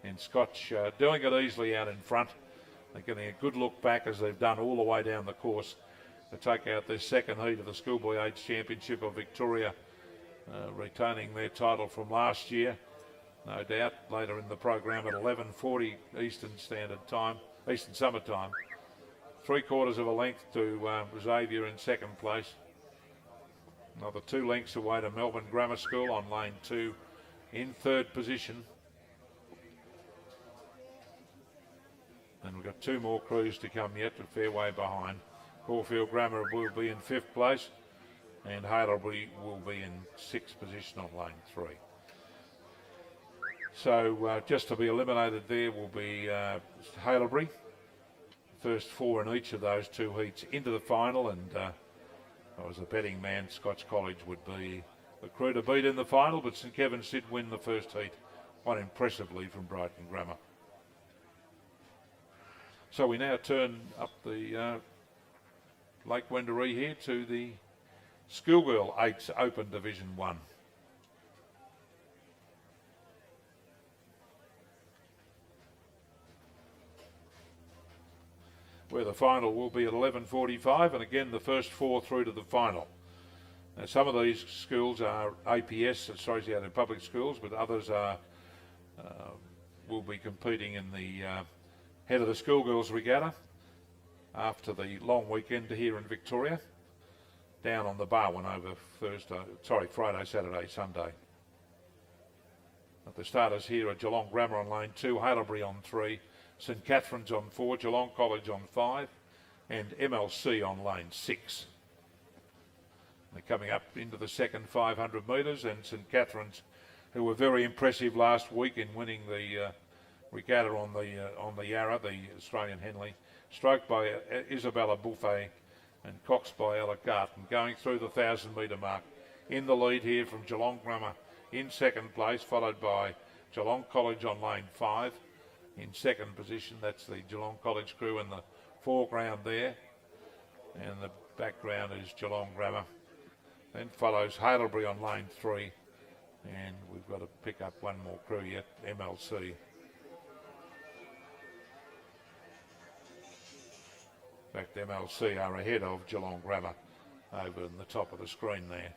And Scotch doing it easily out in front. They're getting a good look back, as they've done all the way down the course, to take out this second heat of the Schoolboy Age Championship of Victoria, retaining their title from last year. No doubt later in the program at 11:40 Eastern Standard Time, Eastern Summer Time. 3/4 of a length to Xavier in second place. Another 2 lengths away to Melbourne Grammar School on lane 2 in third position. And we've got 2 more crews to come yet, a fair way behind. Caulfield Grammar will be in 5th place, and Haileybury will be in 6th position on lane 3. So just to be eliminated there will be Haileybury. First 4 in each of those 2 heats into the final, and I was a betting man, Scots College would be the crew to beat in the final, but St Kevin's did win the first heat quite impressively from Brighton Grammar. So we now turn up the Lake Wendouree here to the Schoolgirl 8's Open Division 1. Where the final will be at 11:45, and again the first 4 through to the final. Now, some of these schools are APS, Associated Public Schools, but others are will be competing in the head of the Schoolgirls Regatta after the long weekend here in Victoria, down on the Barwon over Friday, Saturday, Sunday. But the starters here are Geelong Grammar on lane 2, Haileybury on 3, St Catherine's on 4, Geelong College on 5, and MLC on lane 6. They're coming up into the second 500 metres, and St Catherine's, who were very impressive last week in winning the regatta on the Yarra, the Australian Henley, stroked by Isabella Buffet and coxed by Ella Garton, going through the 1,000 metre mark. In the lead here from Geelong Grammar in second place, followed by Geelong College on lane 5. In second position, that's the Geelong College crew in the foreground there, and the background is Geelong Grammar. Then follows Haileybury on lane 3, and we've got to pick up one more crew yet, MLC. In fact, MLC are ahead of Geelong Grammar over in the top of the screen there.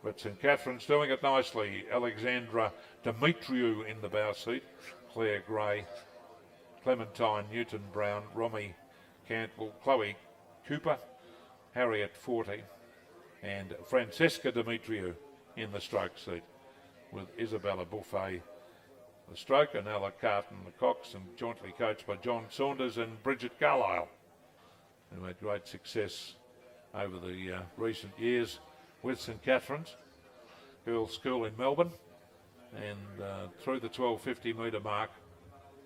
But St Catherine's doing it nicely. Alexandra Demetriou in the bow seat, Claire Gray, Clementine Newton-Brown, Romy Cantwell, Chloe Cooper, Harriet Forte, and Francesca Demetriou in the stroke seat, with Isabella Buffet the stroke and Ella Carton the cox, and jointly coached by John Saunders and Bridget Carlisle, who had great success over the recent years with St Catherine's Girls' School in Melbourne, and through the 1250 metre mark.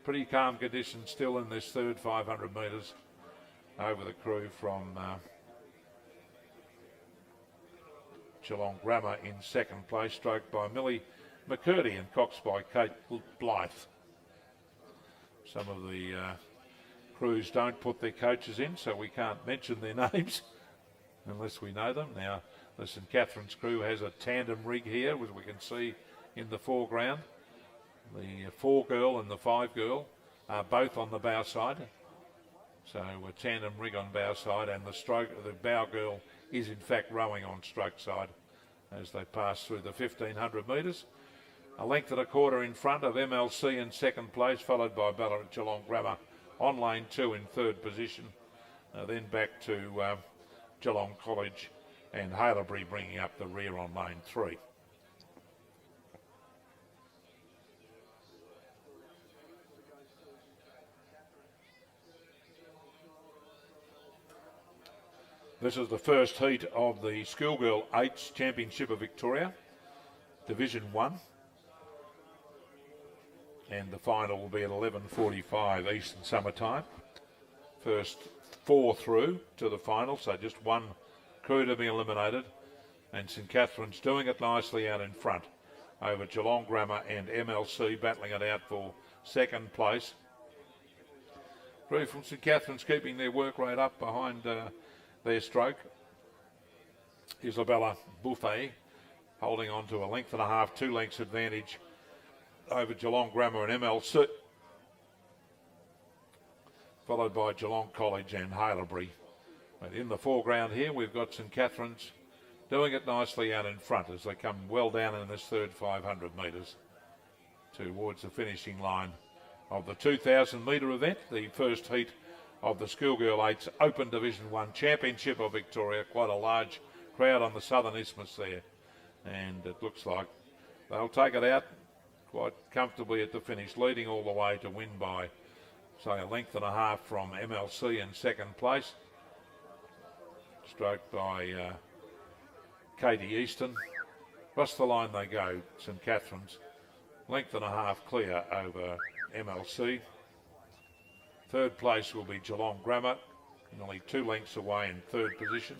Pretty calm conditions still in this third 500 metres over the crew from Geelong Grammar in second place, stroked by Millie McCurdy and coxed by Kate Blythe. Some of the crews don't put their coaches in, so we can't mention their names unless we know them. Now, the St Catherine's crew has a tandem rig here, as we can see in the foreground. The 4-girl and the 5-girl are both on the bow side. So a tandem rig on bow side, and the bow girl is in fact rowing on stroke side as they pass through the 1500 metres. A length and a quarter in front of MLC in second place, followed by Ballarat Geelong Grammar on lane 2 in third position. Then back to Geelong College and Haileybury bringing up the rear on lane 3. This is the first heat of the Schoolgirl 8s Championship of Victoria, Division 1. And the final will be at 11:45 Eastern Summer Time. First 4 through to the final, so just one crew to be eliminated. And St Catherine's doing it nicely out in front over Geelong Grammar and MLC battling it out for second place. Crew from St Catherine's keeping their work rate up behind their stroke. Isabella Buffet holding on to a length and a half, 2 lengths advantage over Geelong Grammar and MLC, followed by Geelong College and Haileybury. But in the foreground here, we've got St Catherine's doing it nicely out in front as they come well down in this third 500 metres towards the finishing line of the 2,000 metre event, the first heat of the Schoolgirl 8's Open Division 1 Championship of Victoria. Quite a large crowd on the Southern Isthmus there, and it looks like they'll take it out quite comfortably at the finish, leading all the way to win by, say, a length and a half from MLC in second place, stroked by Katie Easton. Across the line they go, St Catherine's, length and a half clear over MLC. Third place will be Geelong Grammar, nearly 2 lengths away in third position.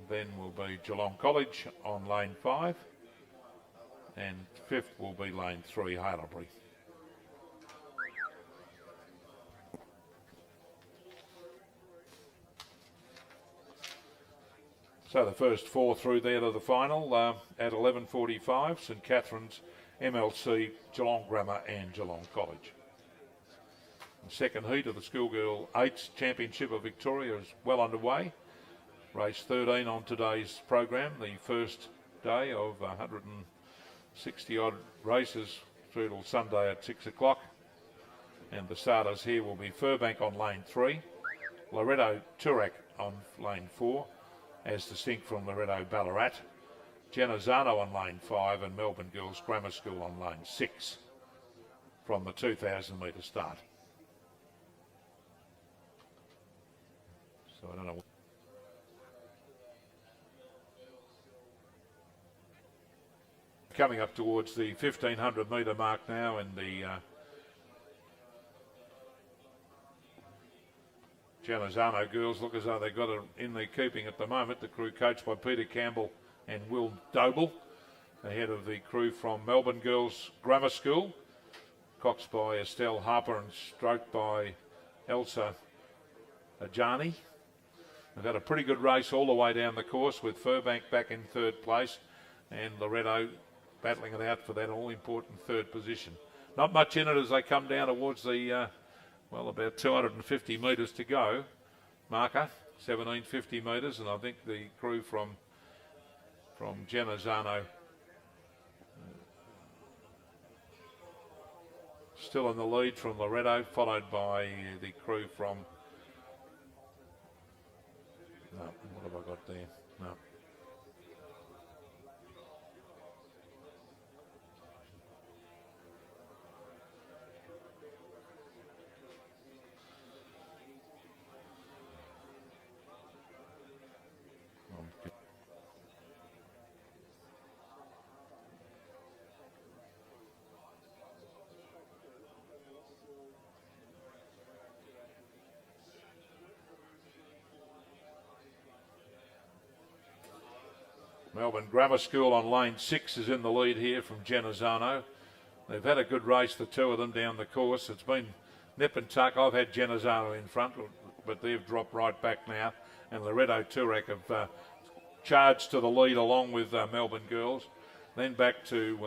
Then will be Geelong College on lane 5, and fifth will be lane 3, Haileybury. So the first 4 through there to the final at 11:45, St Catherine's, MLC, Geelong Grammar and Geelong College. The second heat of the Schoolgirl 8's Championship of Victoria is well underway. Race 13 on today's program, the first day of 160 odd races through till Sunday at 6 o'clock. And the starters here will be Furbank on lane 3, Loretto Turak on lane 4, as distinct from Loretto Ballarat, Genazzano on lane 5, and Melbourne Girls Grammar School on lane 6 from the 2,000 metre start. So I don't know. Coming up towards the 1,500 metre mark now, and the Genazzano girls look as though they've got it in their keeping at the moment. The crew coached by Peter Campbell and Will Doble, ahead of the crew from Melbourne Girls Grammar School, coxed by Estelle Harper and stroked by Elsa Ajani. They've had a pretty good race all the way down the course, with Furbank back in third place and Loretto battling it out for that all-important third position. Not much in it as they come down towards the, about 250 metres to go marker, 1750 metres, and I think the crew from Genazzano still in the lead from Loretto, followed by the crew from, what have I got there? No. Melbourne Grammar School on lane 6 is in the lead here from Genazzano. They've had a good race, the two of them, down the course. It's been nip and tuck. I've had Genazzano in front, but they've dropped right back now. And Loretto Turek have charged to the lead along with Melbourne Girls. Then back to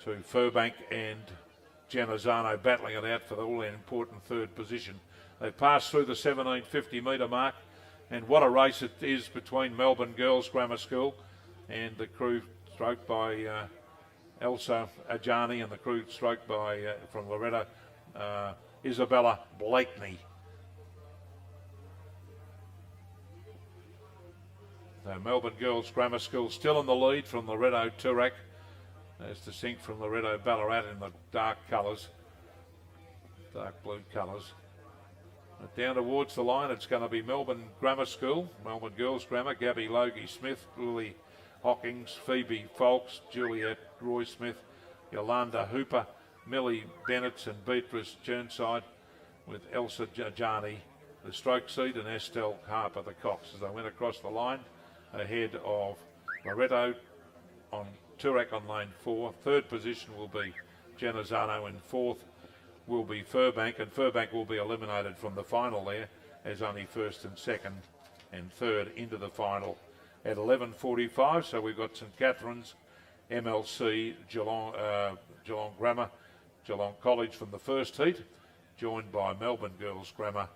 Furbank and Genazzano battling it out for the all-important third position. They passed through the 1750 metre mark, and what a race it is between Melbourne Girls Grammar School and the crew stroked by Elsa Ajani and the crew stroked by, from Loretto, Isabella Blakeney. So Melbourne Girls Grammar School still in the lead from Loretto Turek, as distinct from Loretto Ballarat in the dark colours, dark blue colours. But down towards the line, it's going to be Melbourne Grammar School, Melbourne Girls Grammar, Gabby Logie Smith, Lily Hawkins, Phoebe Folks, Juliet Roy Smith, Yolanda Hooper, Millie Bennett and Beatrice Churnside, with Elsa Jajani, the stroke seat, and Estelle Harper, the cox, as they went across the line ahead of Loretto on Turek on lane 4. Third position will be Genazzano, and fourth will be Furbank, and Furbank will be eliminated from the final there, as only first and second and third into the final at 11:45. So we've got St Catherine's, MLC, Geelong Grammar, Geelong College from the first heat, joined by Melbourne Girls Grammar,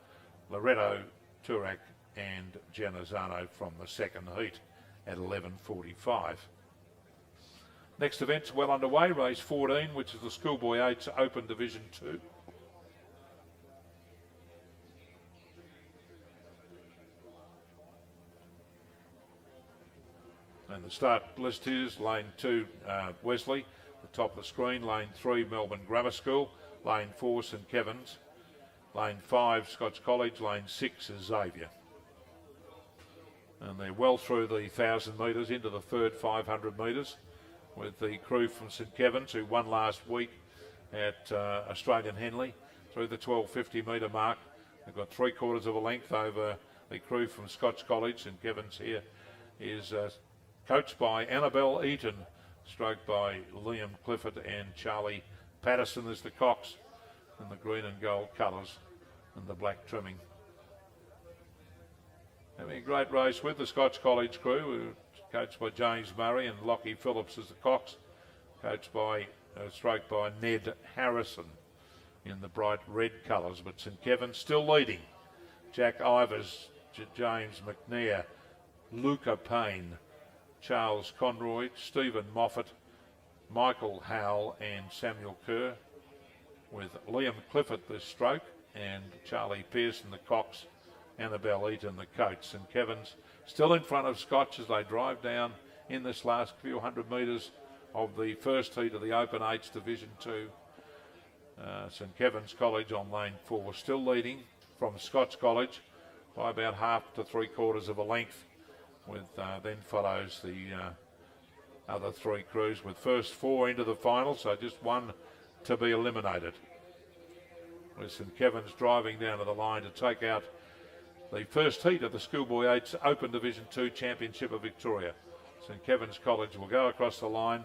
Loretto Turek and Genazzano from the second heat at 11:45. Next event's well underway, race 14, which is the Schoolboy 8's Open Division 2. And the start list is lane 2, Wesley, the top of the screen, lane 3, Melbourne Grammar School, lane 4, St Kevin's, lane 5, Scots College, lane 6 is Xavier. And they're well through the 1,000 metres into the third 500 metres, with the crew from St Kevin's, who won last week at Australian Henley, through the 1250 metre mark. They've got 3/4 of a length over the crew from Scots College. St Kevin's here is coached by Annabelle Eaton, stroked by Liam Clifford, and Charlie Patterson is the cox in the green and gold colours and the black trimming. Having a great race with the Scots College crew, coached by James Murray, and Lockie Phillips is the cox, coached by, stroked by Ned Harrison in the bright red colours. But St Kevin's still leading. Jack Ivers, James McNair, Luca Payne, Charles Conroy, Stephen Moffat, Michael Howell and Samuel Kerr, with Liam Clifford the stroke and Charlie Pearson the cox, Annabelle Eaton the coach. St Kevin's still in front of Scotch as they drive down in this last few hundred metres of the first heat of the Open 8's Division 2. St Kevin's College on lane 4 still leading from Scots College by about half to 3/4 of a length, with then follows the other three crews, with first 4 into the final, so just one to be eliminated. With St Kevin's driving down to the line to take out the first heat of the Schoolboy 8's Open Division 2 Championship of Victoria. St Kevin's College will go across the line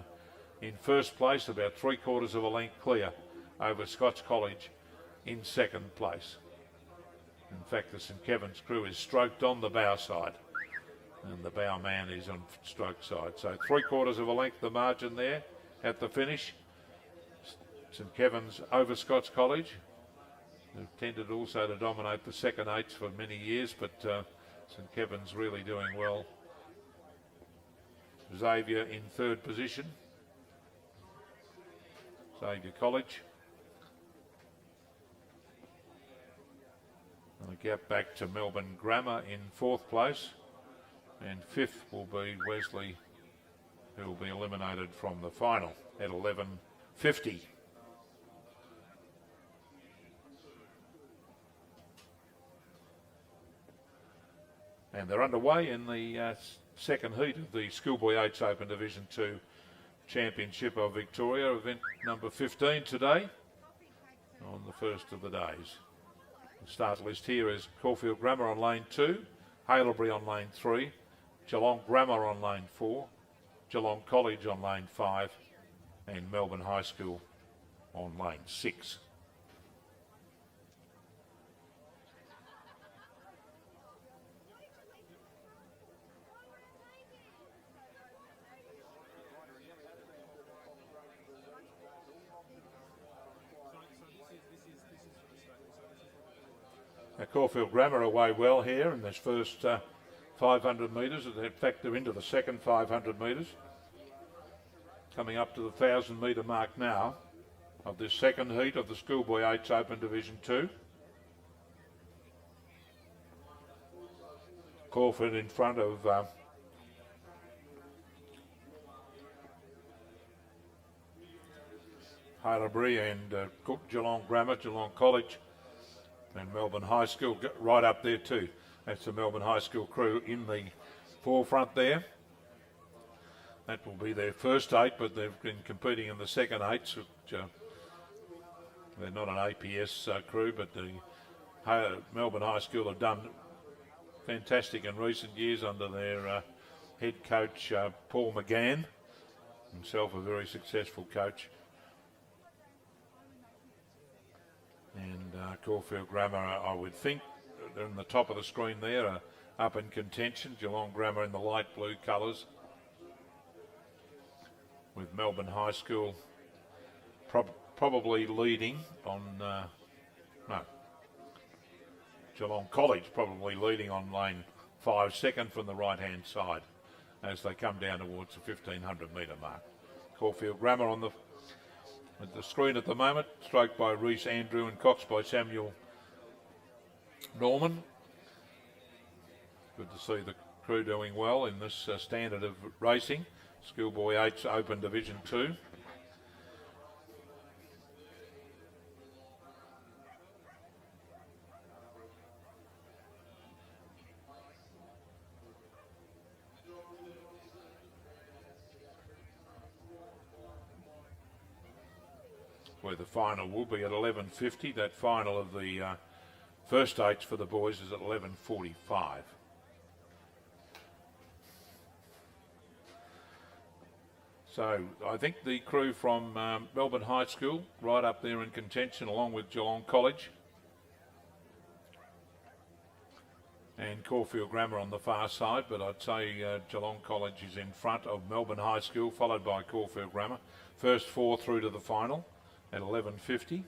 in first place, about 3/4 of a length clear over Scots College in second place. In fact, the St Kevin's crew is stroked on the bow side, and the bow man is on stroke side. So 3/4 of a length the margin there at the finish. St Kevin's over Scots College, who tended also to dominate the second eights for many years, but St Kevin's really doing well. Xavier in third position. Xavier College. And a gap back to Melbourne Grammar in fourth place. And fifth will be Wesley, who will be eliminated from the final at 11:50. And they're underway in the second heat of the Schoolboy 8's Open Division 2 Championship of Victoria, event number 15 today, on the first of the days. The start list here is Caulfield Grammar on lane 2, Haileybury on lane 3, Geelong Grammar on lane 4, Geelong College on lane 5, and Melbourne High School on lane 6. Now, Caulfield Grammar away well here in this first 500 metres. In fact, they're into the second 500 metres. Coming up to the 1,000 metre mark now of this second heat of the Schoolboy 8's Open Division 2. Caulfield in front of Haileybury and Geelong Grammar, Geelong College and Melbourne High School right up there too. That's the Melbourne High School crew in the forefront there. That will be their first 8, but they've been competing in the second 8s. Which, they're not an APS crew, but the Melbourne High School have done fantastic in recent years under their head coach Paul McGann, himself a very successful coach. And Caulfield Grammar, I would think, they're in the top of the screen there, up in contention. Geelong Grammar in the light blue colours, with Melbourne High School probably leading on, Geelong College probably leading on lane 5, second from the right-hand side as they come down towards the 1,500 metre mark. Caulfield Grammar on the screen at the moment, stroked by Reese Andrew and coxed by Samuel Norman. Good to see the crew doing well in this standard of racing. Schoolboy 8's Open Division 2. Where the final will be at 11:50. That final of the first 8s for the boys is at 11:45. So I think the crew from Melbourne High School right up there in contention, along with Geelong College and Caulfield Grammar on the far side, but I'd say Geelong College is in front of Melbourne High School, followed by Caulfield Grammar. First 4 through to the final at 11:50.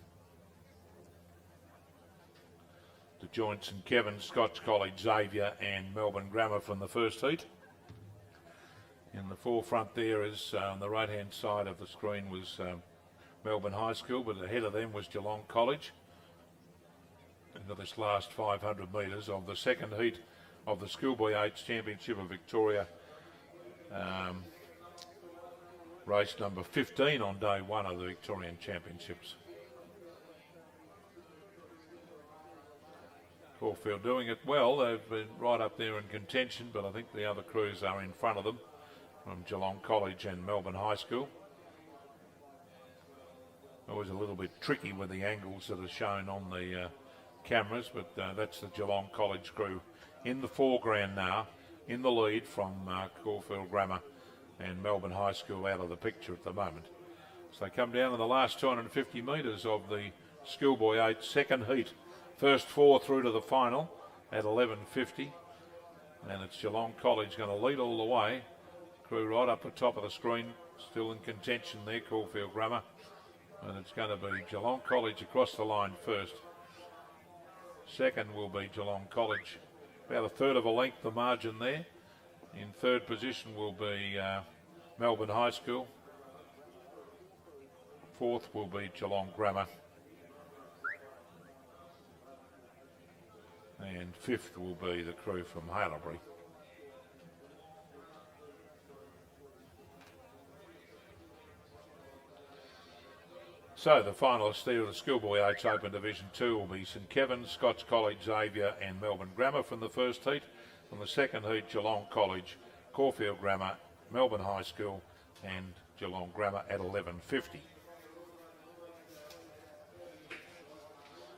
The joint St Kevin's, Scotch College, Xavier and Melbourne Grammar from the first heat. In the forefront there is, on the right-hand side of the screen was Melbourne High School, but ahead of them was Geelong College. Into this last 500 metres of the second heat of the Schoolboy 8's Championship of Victoria. Race number 15 on day 1 of the Victorian Championships. Caulfield doing it well. They've been right up there in contention, but I think the other crews are in front of them from Geelong College and Melbourne High School. Always a little bit tricky with the angles that are shown on the cameras, but that's the Geelong College crew in the foreground now, in the lead from Caulfield Grammar and Melbourne High School out of the picture at the moment. So they come down in the last 250 metres of the Schoolboy 8 second heat. First 4 through to the final at 11:50. And it's Geelong College going to lead all the way. Crew right up the top of the screen, still in contention there, Caulfield Grammar. And it's going to be Geelong College across the line first. Second will be Geelong College. About a third of a length, the margin there. In third position will be Melbourne High School. Fourth will be Geelong Grammar. And fifth will be the crew from Haileybury. So the finalists there of the Schoolboy 8's Open Division 2 will be St Kevin's, Scotch College, Xavier and Melbourne Grammar from the first heat. From the second heat, Geelong College, Caulfield Grammar, Melbourne High School and Geelong Grammar at 11:50.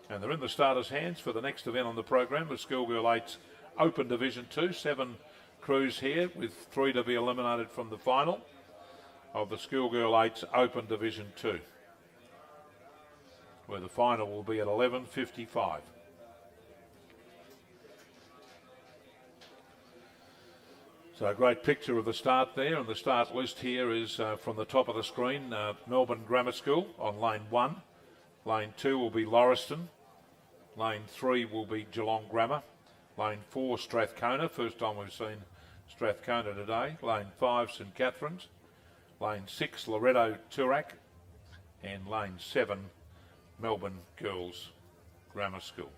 And they're in the starters' hands for the next event on the program, the Schoolgirl 8's Open Division 2. 7 crews here, with 3 to be eliminated from the final of the Schoolgirl 8's Open Division 2, where the final will be at 11:55. So a great picture of the start there, and the start list here is from the top of the screen, Melbourne Grammar School on lane 1. Lane 2 will be Lauriston. Lane 3 will be Geelong Grammar. Lane 4 Strathcona, first time we've seen Strathcona today. Lane 5 St Catherine's. Lane 6 Loretto Toorak. And lane 7 Melbourne Girls Grammar School.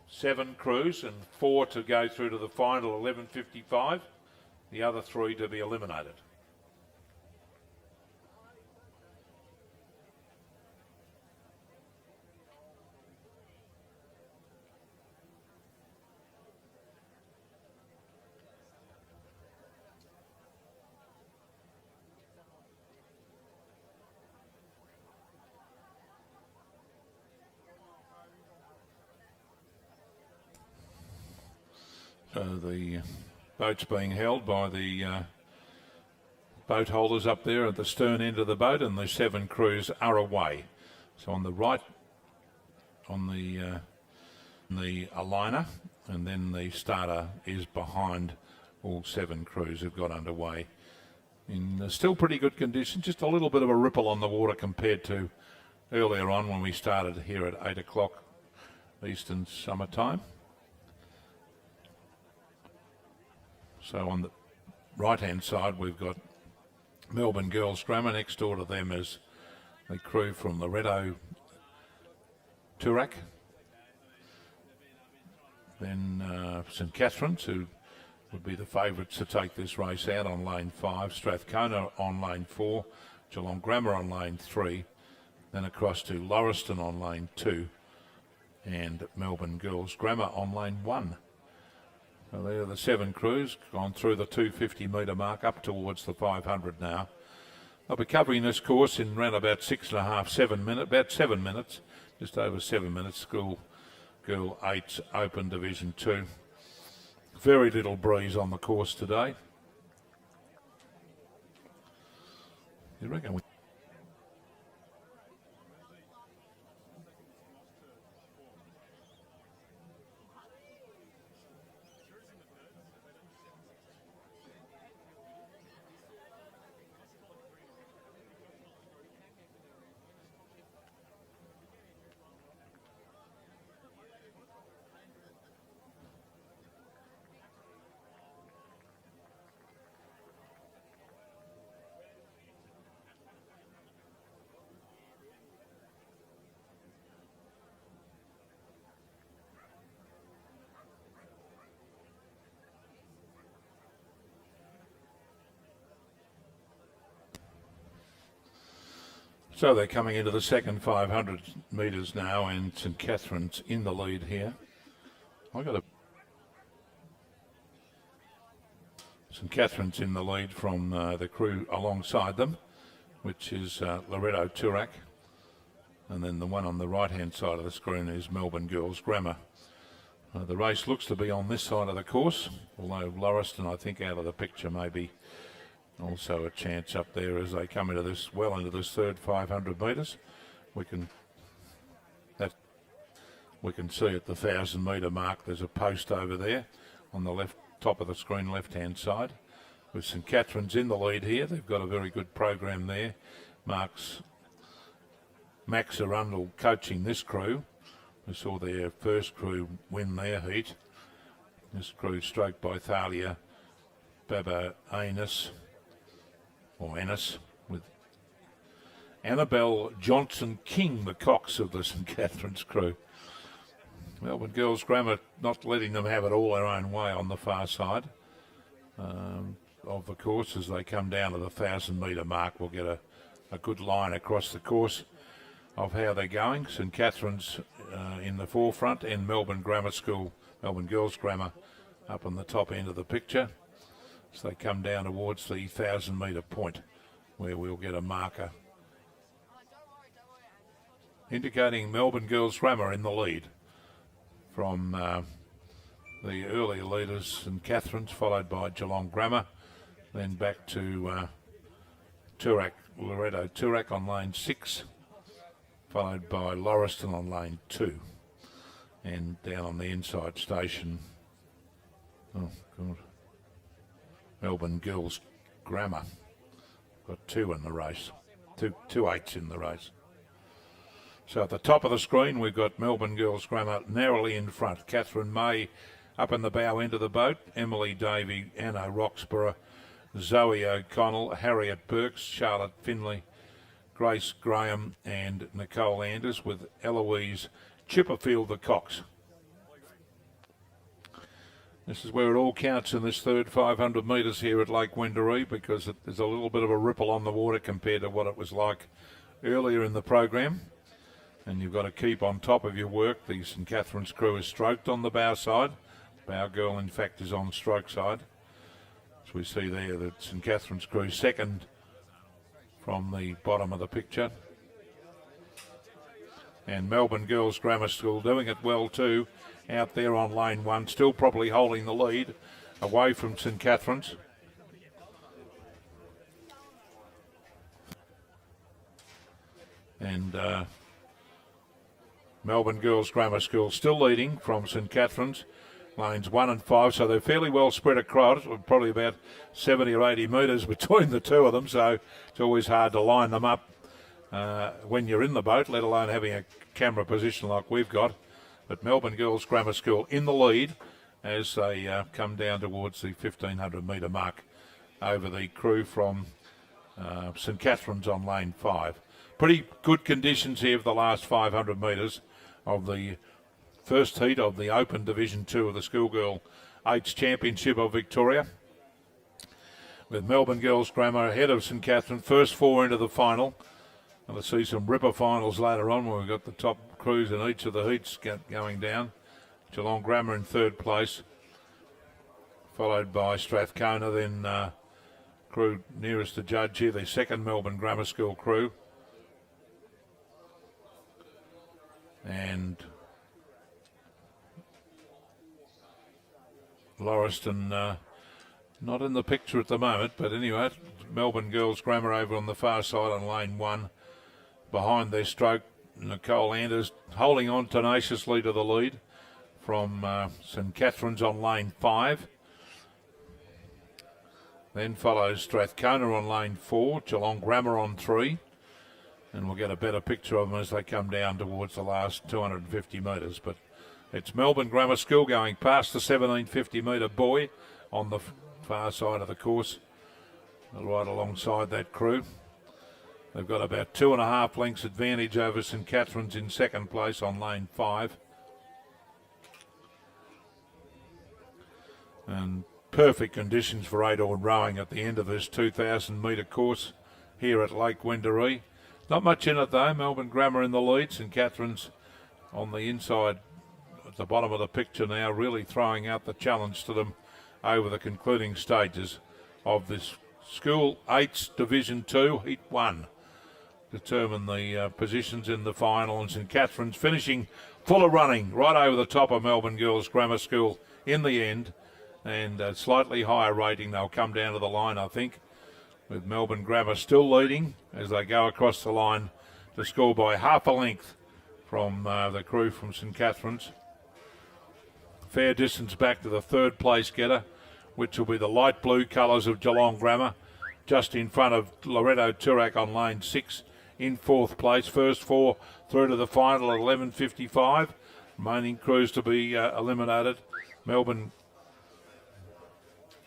7 crews and 4 to go through to the final 11:55. The other 3 to be eliminated. So the boat's being held by the boat holders up there at the stern end of the boat, and the 7 crews are away. So on the right, on the liner, and then the starter is behind all 7 crews who've got underway. In still pretty good condition, just a little bit of a ripple on the water compared to earlier on when we started here at 8 o'clock Eastern summertime. So on the right-hand side, we've got Melbourne Girls Grammar. Next door to them is the crew from Loretto Toorak. Then St Catherine's, who would be the favourites to take this race out on lane 5. Strathcona on lane 4. Geelong Grammar on lane 3. Then across to Lauriston on lane 2. And Melbourne Girls Grammar on lane 1. So there are the 7 crews, gone through the 250 metre mark up towards the 500 now. I'll be covering this course in around about 6.5, 7 minutes, about 7 minutes, just over 7 minutes. Schoolgirl 8's Open Division 2. Very little breeze on the course today. You reckon? So they're coming into the second 500 metres now, and St Catherine's in the lead here. St Catherine's in the lead from the crew alongside them, which is Loretto Toorak. And then the one on the right-hand side of the screen is Melbourne Girls Grammar. The race looks to be on this side of the course, although Lauriston, I think, out of the picture maybe. Also a chance up there as they come into this, well into this third 500 metres. We can see at the 1,000 metre mark there's a post over there on the left top of the screen, left-hand side. With St Catherine's in the lead here, they've got a very good program there. Max Arundel coaching this crew. We saw their first crew win their heat. This crew stroked by Thalia Baba Ennis, with Annabelle Johnson King, the cox of the St Catherine's crew. Melbourne Girls Grammar not letting them have it all their own way on the far side of the course. As they come down to the 1,000 metre mark, we'll get a good line across the course of how they're going. St Catherine's in the forefront, and Melbourne Grammar School, Melbourne Girls Grammar, up on the top end of the picture. So they come down towards the 1,000 metre point, where we'll get a marker indicating Melbourne Girls Grammar in the lead from the early leaders, St Catherine's, followed by Geelong Grammar, then back to Loretto Toorak on lane 6, followed by Lauriston on lane 2, and down on the inside station, oh God, Melbourne Girls Grammar. Got 2 in the race, two eights in the race. So at the top of the screen, we've got Melbourne Girls Grammar narrowly in front. Catherine May up in the bow end of the boat. Emily Davey, Anna Roxburgh, Zoe O'Connell, Harriet Burks, Charlotte Finley, Grace Graham and Nicole Anders, with Eloise Chipperfield the Cox. This is where it all counts in this third 500 metres here at Lake Wendouree, because there's a little bit of a ripple on the water compared to what it was like earlier in the program. And you've got to keep on top of your work. The St Catherine's crew is stroked on the bow side. Bow girl, in fact, is on stroke side. As we see there, that St Catherine's crew second from the bottom of the picture. And Melbourne Girls Grammar School doing it well too, out there on lane 1, still probably holding the lead away from St Catherine's. And Melbourne Girls Grammar School still leading from St Catherine's, lanes 1 and 5, so they're fairly well spread across, probably about 70 or 80 metres between the two of them, so it's always hard to line them up when you're in the boat, let alone having a camera position like we've got. But Melbourne Girls Grammar School in the lead as they come down towards the 1500 metre mark over the crew from St Catherine's on lane 5. Pretty good conditions here for the last 500 metres of the first heat of the Open Division 2 of the Schoolgirl 8s Championship of Victoria, with Melbourne Girls Grammar ahead of St Catherine, first 4 into the final. And we'll see some ripper finals later on where we've got the top crews in each of the heats going down. Geelong Grammar in third place, followed by Strathcona, then crew nearest the judge here, the second Melbourne Grammar School crew. And Lauriston not in the picture at the moment, but anyway, Melbourne Girls Grammar over on the far side on lane 1. Behind their stroke, Nicole Anders holding on tenaciously to the lead from St Catherine's on lane 5. Then follows Strathcona on lane 4, Geelong Grammar on 3. And we'll get a better picture of them as they come down towards the last 250 metres. But it's Melbourne Grammar School going past the 1750 metre buoy on the far side of the course, right alongside that crew. They've got about 2.5 lengths advantage over St Catherine's in second place on lane 5. And perfect conditions for 8-oar rowing at the end of this 2,000 metre course here at Lake Wendouree. Not much in it though. Melbourne Grammar in the lead. St Catherine's on the inside at the bottom of the picture now, really throwing out the challenge to them over the concluding stages of this School 8's Division 2 Heat 1. Determine the positions in the final, and St Catherine's finishing full of running right over the top of Melbourne Girls Grammar School in the end, and a slightly higher rating. They'll come down to the line, I think, with Melbourne Grammar still leading as they go across the line to Schoolboy, half a length from the crew from St Catherine's. Fair distance back to the third place getter, which will be the light blue colours of Geelong Grammar, just in front of Loretto Toorak on lane 6 in fourth place. First 4 through to the final at 11.55. Remaining crews to be eliminated. Melbourne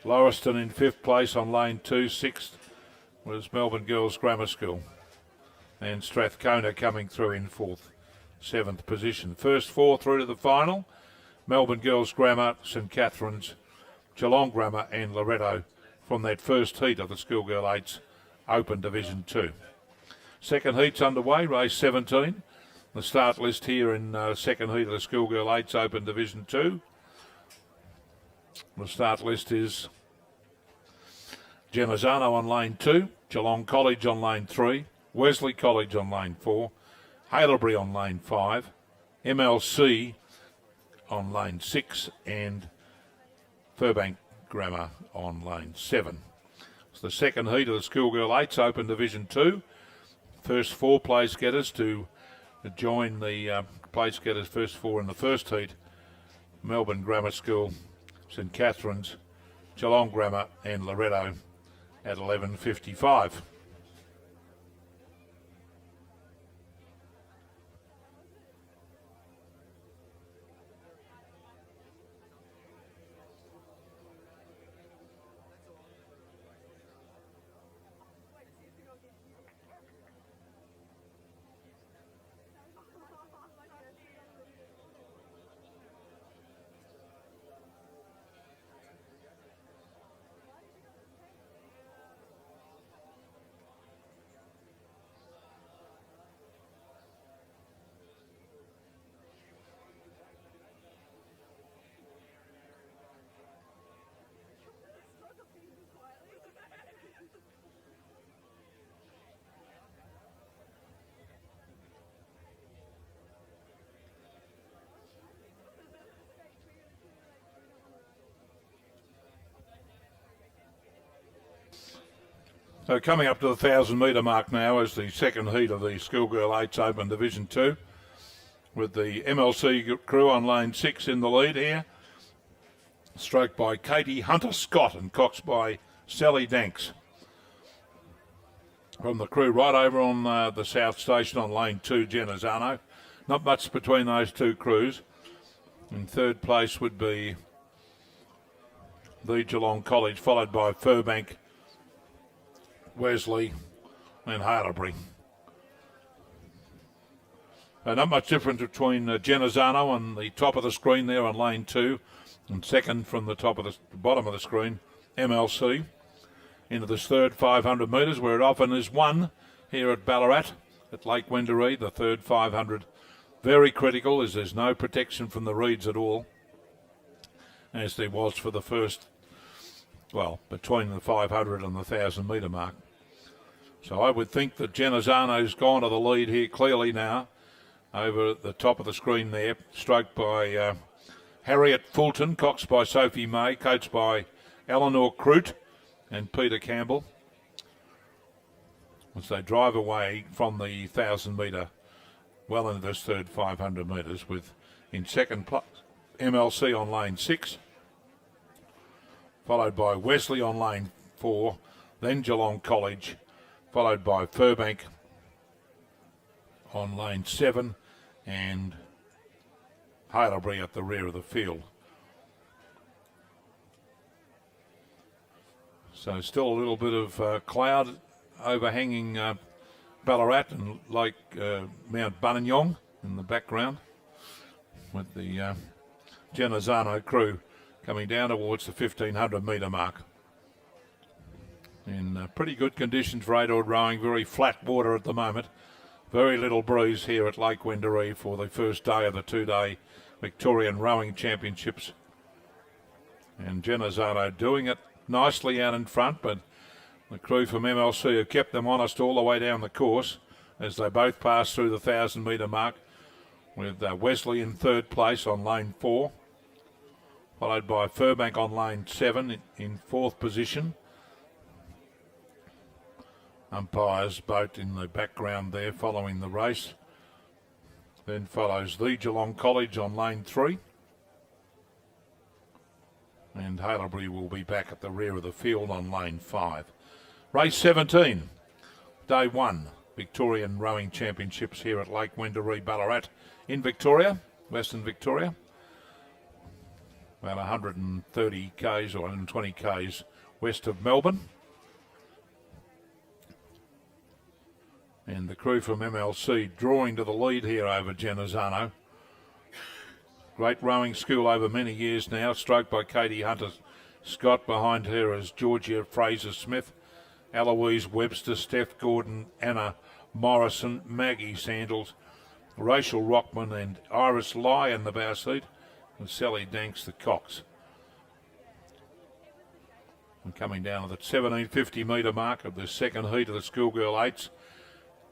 Lauriston in fifth place on lane 2. Sixth was Melbourne Girls Grammar School. And Strathcona coming through in fourth, 7th position. First 4 through to the final. Melbourne Girls Grammar, St Catherine's, Geelong Grammar and Loretto from that first heat of the Schoolgirl 8's Open Division 2. Second heat's underway, race 17. The start list here in second heat of the Schoolgirl 8's Open Division 2. The start list is Genazzano on lane 2, Geelong College on lane 3, Wesley College on lane 4, Haileybury on lane 5, MLC on lane 6, and Furbank Grammar on lane 7. It's the second heat of the Schoolgirl 8s Open Division 2. First 4 place getters to join the place getters, first 4 in the first heat. Melbourne Grammar School, St Catherine's, Geelong Grammar and Loretto at 11:55. So coming up to the 1,000 metre mark now is the second heat of the Schoolgirl 8s Open Division 2, with the MLC crew on lane 6 in the lead here, stroked by Katie Hunter-Scott and coxed by Sally Danks. From the crew right over on the South Station on lane 2, Genazzano. Not much between those two crews. In third place would be the Geelong College, followed by Furbank, Wesley and Hartlebury. Not much difference between Genazzano on the top of the screen there on lane 2, and second from the top of the bottom of the screen, MLC. Into this third 500 metres, where it often is won here at Ballarat at Lake Wendouree. The third 500 very critical, as there's no protection from the reeds at all, as there was for the first, well, between the 500 and the 1,000 metre mark. So I would think that Genazzano's gone to the lead here clearly now, over at the top of the screen there, stroked by Harriet Fulton, coxed by Sophie May, coached by Eleanor Crute and Peter Campbell, as they drive away from the 1,000 metre well into this third 500 metres, with in second place MLC on lane 6, followed by Wesley on lane 4, then Geelong College, followed by Furbank on lane 7 and Hartlebury at the rear of the field. So still a little bit of cloud overhanging Ballarat and Lake Mount Buninyong in the background, with the Genazzano crew coming down towards the 1,500 metre mark. In pretty good conditions for 8-oared rowing, very flat water at the moment. Very little breeze here at Lake Wendouree for the first day of the 2-day Victorian Rowing Championships. And Genazzano doing it nicely out in front, but the crew from MLC have kept them honest all the way down the course as they both pass through the 1,000 metre mark, with Wesley in third place on lane 4, followed by Furbank on lane 7 in fourth position. Umpires boat in the background there following the race. Then follows the Geelong College on lane 3. And Hartlebury will be back at the rear of the field on lane 5. Race 17, day 1, Victorian Rowing Championships here at Lake Wendouree, Ballarat in Victoria, Western Victoria. About 130 k's or 120 k's west of Melbourne. And the crew from MLC drawing to the lead here over Genazzano. Great rowing school over many years now, stroked by Katie Hunter-Scott. Behind her is Georgia Fraser-Smith, Eloise Webster, Steph Gordon, Anna Morrison, Maggie Sandals, Rachel Rockman and Iris Lai in the bow seat, and Sally Danks the cox. And coming down to the 1750 metre mark of the second heat of the Schoolgirl 8s.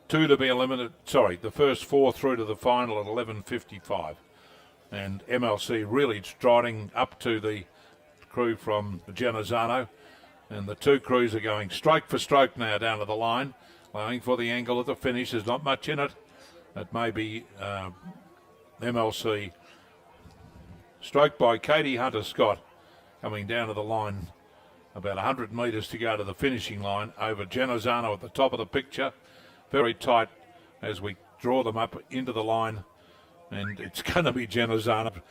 Two to be eliminated, the first 4 through to the final at 11:55. And MLC really striding up to the crew from Genazzano. And the two crews are going stroke for stroke now down to the line, allowing for the angle at the finish. There's not much in it. It may be MLC. Stroked by Katie Hunter-Scott, coming down to the line about 100 metres to go to the finishing line over Genazzano at the top of the picture. Very tight as we draw them up into the line, and it's going to be Genazzano.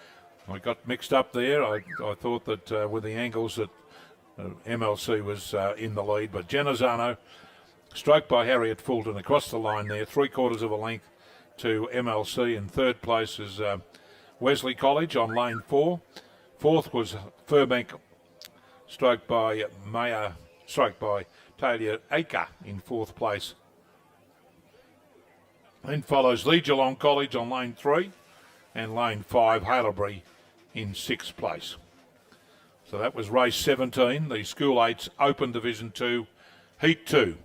I got mixed up there. I thought that with the angles that MLC was in the lead, but Genazzano, stroked by Harriet Fulton across the line there, 3/4 of a length to MLC. In third place is Wesley College on lane 4. Fourth was Furbank, stroked by Talia Aker in fourth place. Then follows Lee Geelong College on lane 3 and lane 5, Haileybury in sixth place. So that was race 17, the School 8's Open Division 2, Heat 2,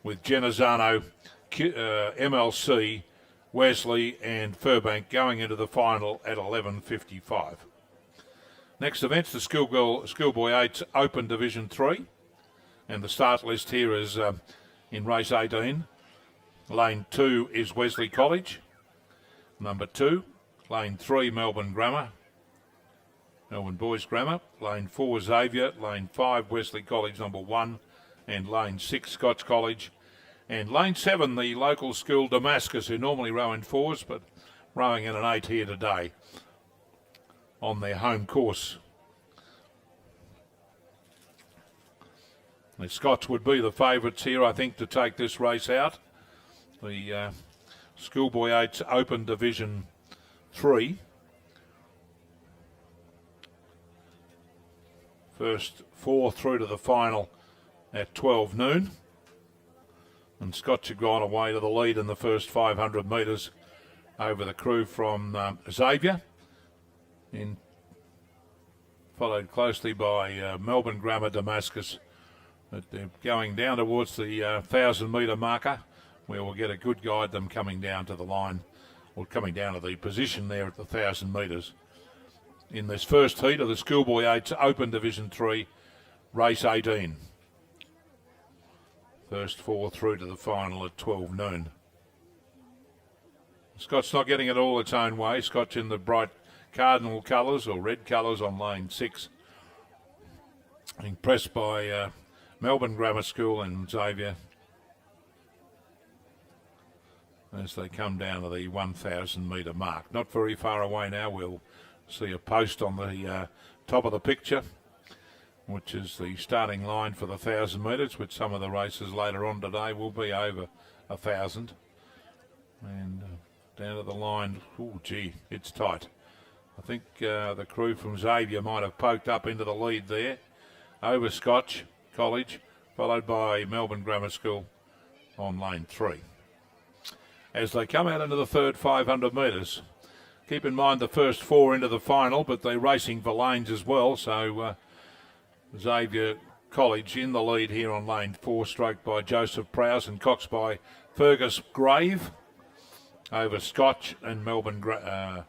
with Genazzano, MLC, Wesley and Furbank going into the final at 11:55. Next event's the Schoolboy 8's Open Division 3, and the start list here is in race 18. Lane 2 is Wesley College, number 2. Lane 3, Melbourne Boys Grammar. Lane 4, Xavier. Lane 5, Wesley College, number 1. And lane 6, Scotch College. And lane 7, the local school Damascus, who normally row in 4s, but rowing in an 8 here today on their home course. The Scots would be the favourites here, I think, to take this race out. The Schoolboy 8's Open Division 3. First 4 through to the final at 12 noon. And Scots have gone away to the lead in the first 500 metres over the crew from Xavier, followed closely by Melbourne Grammar Damascus. But they're going down towards the 1,000-metre marker, where we'll get a good guide them coming down to the line, or coming down to the position there at the 1,000 metres. In this first heat of the Schoolboy 8's Open Division 3, race 18. First 4 through to the final at 12 noon. Scott's not getting it all its own way. Scott's in the bright cardinal colours or red colours on lane 6. Impressed by Melbourne Grammar School and Xavier as they come down to the 1,000 metre mark. Not very far away now. We'll see a post on the top of the picture, which is the starting line for the 1,000 metres, which some of the races later on today will be over 1,000. And down to the line, oh gee, it's tight. I think the crew from Xavier might have poked up into the lead there, over Scotch College, followed by Melbourne Grammar School on lane 3. As they come out into the third 500 metres, keep in mind the first 4 into the final, but they're racing for lanes as well, so Xavier College in the lead here on lane 4, stroked by Joseph Prowse and coxed by Fergus Grave over Scotch and Melbourne Grammar.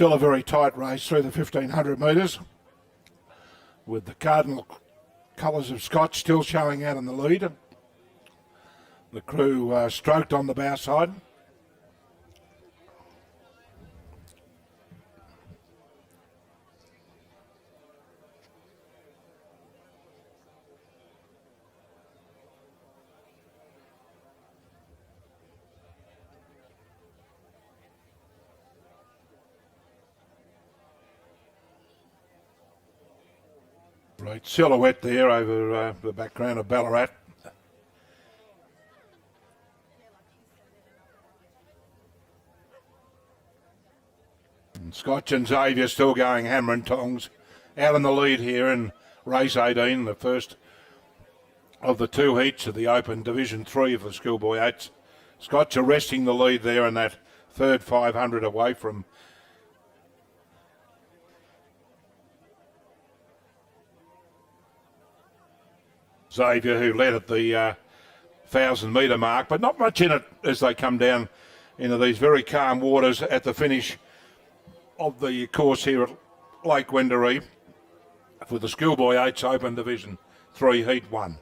Still a very tight race through the 1500 metres, with the cardinal colours of Scotch still showing out in the lead. The crew stroked on the bow side. Right silhouette there over the background of Ballarat. And Scotch and Xavier still going hammer and tongs. Out in the lead here in race 18, the first of the two heats of the Open Division 3 for the Schoolboy 8s. Scotch arresting the lead there in that third 500 away from Xavier, who led at the 1,000 metre mark, but not much in it as they come down into these very calm waters at the finish of the course here at Lake Wendouree for the Schoolboy 8s Open Division 3 Heat 1.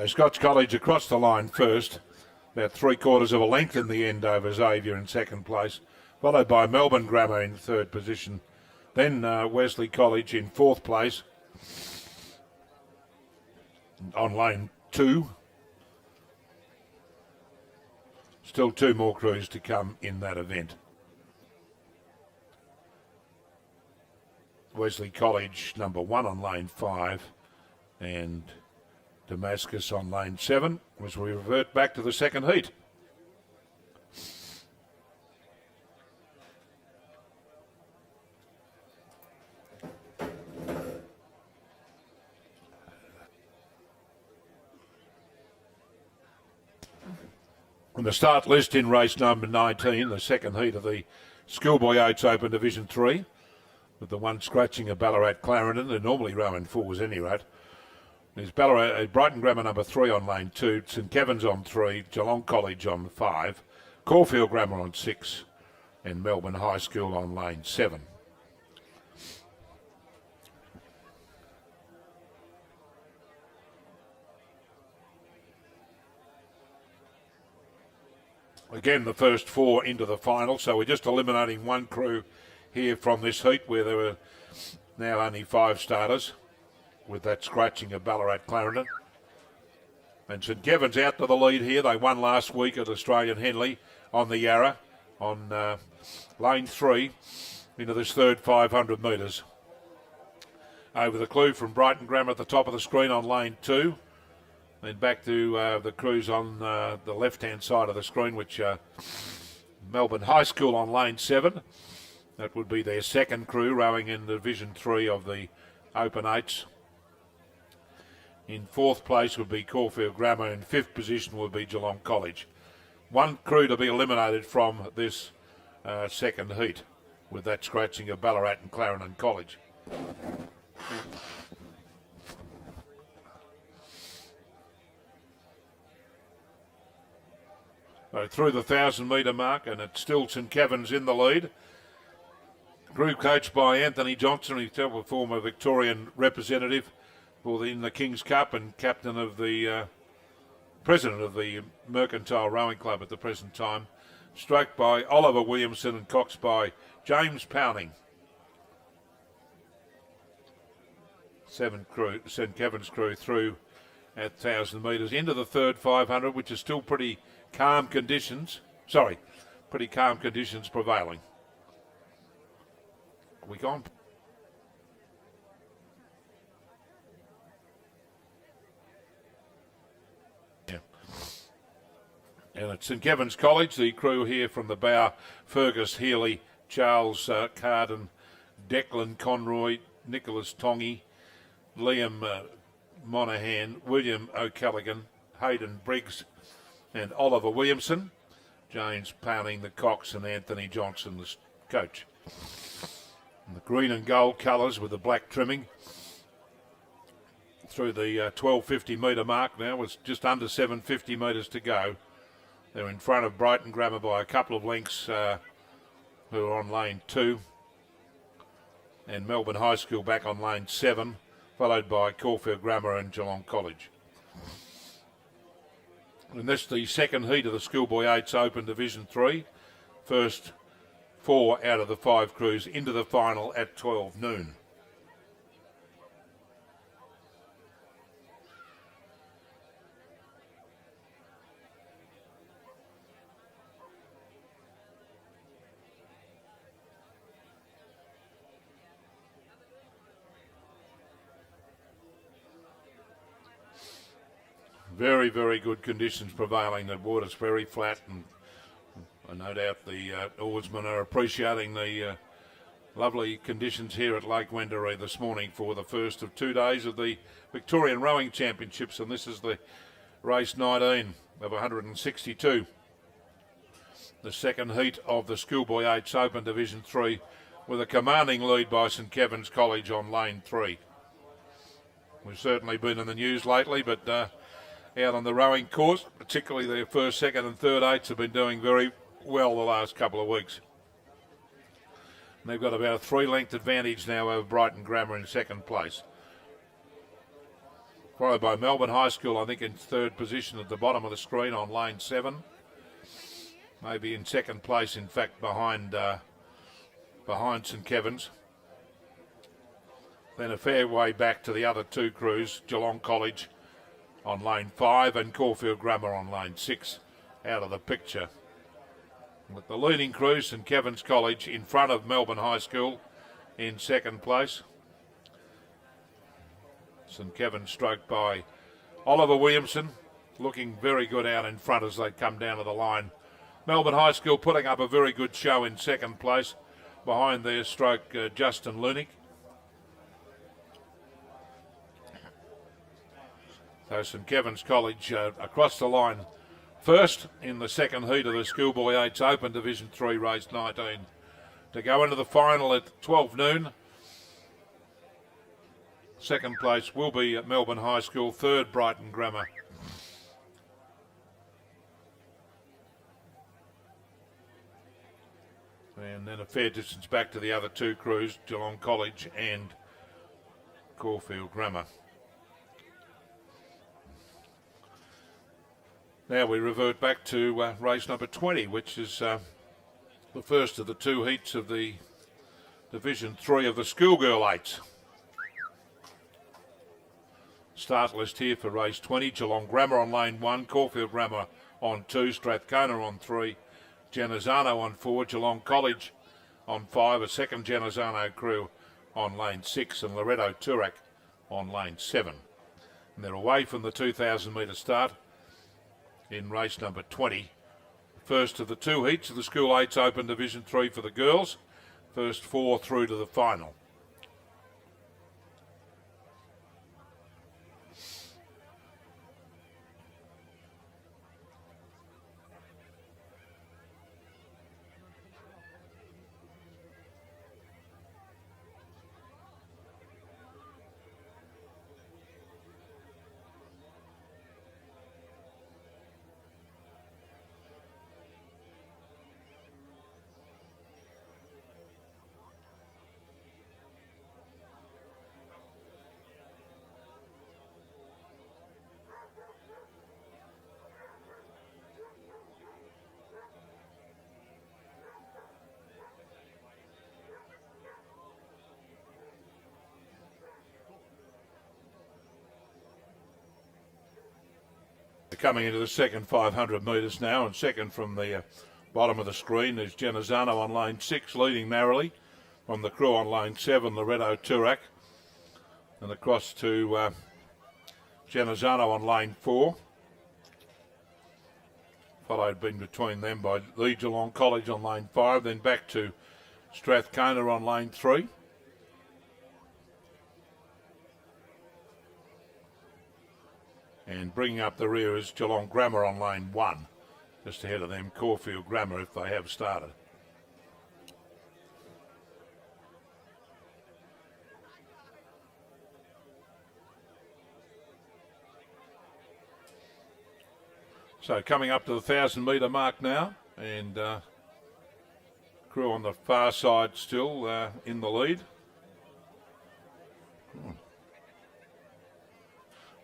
Scotch College across the line first, about 3/4 of a length in the end over Xavier in second place, followed by Melbourne Grammar in third position, then Wesley College in fourth place on lane 2. Still 2 more crews to come in that event. Wesley College number 1 on lane 5 and Damascus on lane 7 as we revert back to the second heat. From the start list in race number 19, the second heat of the Schoolboy 8s Open Division 3, with the one scratching of Ballarat Clarendon. They're normally rowing 4s any rate. There's Brighton Grammar number 3 on lane 2, St Kevin's on 3, Geelong College on 5, Caulfield Grammar on 6, and Melbourne High School on lane 7. Again, the first 4 into the final, so we're just eliminating one crew here from this heat where there were now only 5 starters, with that scratching of Ballarat Clarendon. And St Kevin's out to the lead here. They won last week at Australian Henley on the Yarra on lane 3 into this third 500 metres. Over the clue from Brighton Grammar at the top of the screen on lane 2. Then back to the crews on the left-hand side of the screen, which Melbourne High School on lane 7. That would be their second crew rowing in Division 3 of the Open 8s. In fourth place would be Caulfield Grammar. In fifth position would be Geelong College. One crew to be eliminated from this second heat, with that scratching of Ballarat and Clarendon College. So through the 1,000 metre mark, and it's still St Kevin's in the lead. Group coached by Anthony Johnson, he's a former Victorian representative in the King's Cup and captain of the president of the Mercantile Rowing Club at the present time. Stroked by Oliver Williamson and coxed by James Pounding. 7 crew, St Kevin's crew through at 1,000 metres into the third 500, which is still pretty calm conditions. Pretty calm conditions prevailing. Are we gone? Yeah. And at St Kevin's College, the crew here from the bow: Fergus Healy, Charles Carden, Declan Conroy, Nicholas Tongy, Liam Monaghan, William O'Callaghan, Hayden Briggs, and Oliver Williamson. James Pounding, the cox, and Anthony Johnson, the coach. And the green and gold colours with the black trimming. through the 1250 metre mark now, with just under 750 metres to go. They're in front of Brighton Grammar by a couple of lengths, who are on lane 2. And Melbourne High School back on lane 7, followed by Caulfield Grammar and Geelong College. And this is the second heat of the Schoolboy 8's Open Division 3. First 4 out of the 5 crews into the final at 12 noon. Very, very good conditions prevailing. The water's very flat, and no doubt the oarsmen are appreciating the lovely conditions here at Lake Wendouree this morning for the first of 2 days of the Victorian Rowing Championships, and this is the race 19 of 162. The second heat of the Schoolboy 8's Open Division 3, with a commanding lead by St Kevin's College on lane 3. We've certainly been in the news lately, but out on the rowing course, particularly their first, second and third 8s have been doing very well the last couple of weeks. And they've got about a 3-length advantage now over Brighton Grammar in second place. Followed by Melbourne High School, I think, in third position at the bottom of the screen on lane 7. Maybe in second place, in fact, behind St Kevin's. Then a fair way back to the other 2 crews, Geelong College on lane 5 and Caulfield Grammar on lane 6 out of the picture. With the leading crew, St Kevin's College, in front of Melbourne High School in second place. St Kevin's stroked by Oliver Williamson, looking very good out in front as they come down to the line. Melbourne High School putting up a very good show in second place, behind their stroke Justin Lunick. So St Kevin's College across the line first in the second heat of the Schoolboy 8's Open Division 3 race 19. To go into the final at 12 noon. Second place will be at Melbourne High School, third Brighton Grammar. And then a fair distance back to the other 2 crews, Geelong College and Caulfield Grammar. Now we revert back to race number 20, which is the first of the 2 heats of the Division 3 of the Schoolgirl 8s. Start list here for race 20. Geelong Grammar on lane 1, Caulfield Grammar on 2, Strathcona on 3, Genazzano on 4, Geelong College on 5, a second Genazzano crew on lane 6, and Loretto Turak on lane 7. And they're away from the 2,000 metre start in race number 20. First of the 2 heats of the School 8's Open Division 3 for the girls. First 4 through to the final. Coming into the second 500 metres now, and second from the bottom of the screen is Genazzano on lane 6, leading narrowly. From the crew on lane 7, Loretto Turak. And across to Genazzano on lane 4. Followed in between them by the Geelong College on lane 5, then back to Strathcona on lane 3. And bringing up the rear is Geelong Grammar on lane 1. Just ahead of them, Caulfield Grammar, if they have started. So coming up to the 1,000 metre mark now, and crew on the far side still in the lead.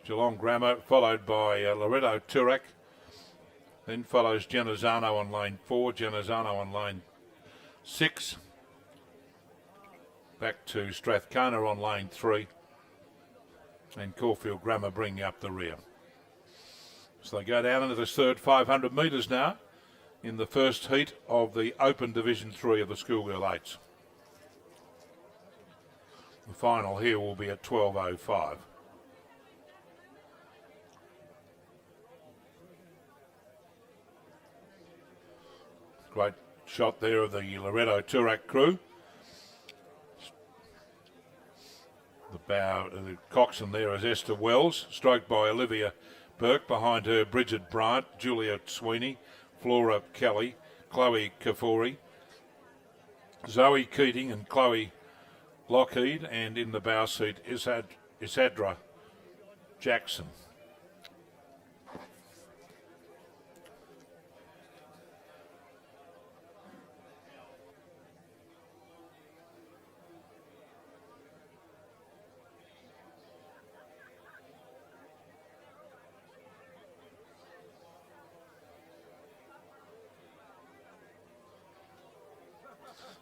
Geelong Grammar followed by Loretto Turak. Then follows Genazzano on lane 4, Genazzano on lane 6. Back to Strathcona on lane 3. And Caulfield Grammar bringing up the rear. So they go down into this third 500 metres now in the first heat of the Open Division 3 of the Schoolgirl 8s. The final here will be at 12:05. Great shot there of the Loretto Turak crew. The coxswain there is Esther Wells, stroked by Olivia Burke. Behind her, Bridget Bryant, Julia Sweeney, Flora Kelly, Chloe Kafori, Zoe Keating and Chloe Lockheed, and in the bow seat Isadra Jackson.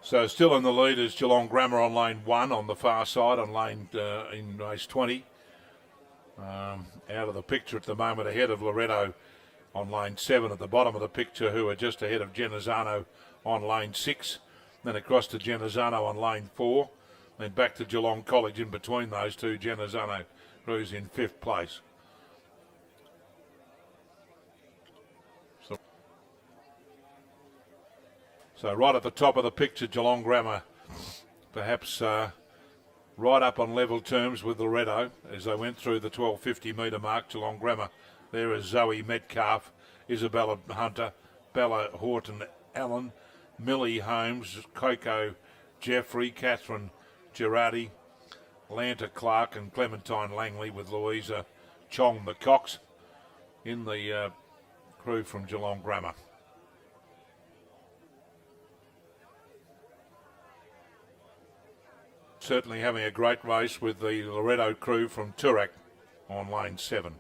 So still in the lead is Geelong Grammar on lane 1 on the far side on lane in race 20. Out of the picture at the moment, ahead of Loretto on lane 7 at the bottom of the picture, who are just ahead of Genazzano on lane 6. Then across to Genazzano on lane 4. Then back to Geelong College in between those two. Genazzano cruise in 5th place. So right at the top of the picture, Geelong Grammar, perhaps right up on level terms with Loretto as they went through the 1250 metre mark. Geelong Grammar, there is Zoe Metcalf, Isabella Hunter, Bella Horton Allen, Millie Holmes, Coco Jeffrey, Catherine Girardi, Lanta Clark and Clementine Langley, with Louisa Chong the Cox in the crew from Geelong Grammar. Certainly having a great race with the Loretto crew from Turak on lane 7.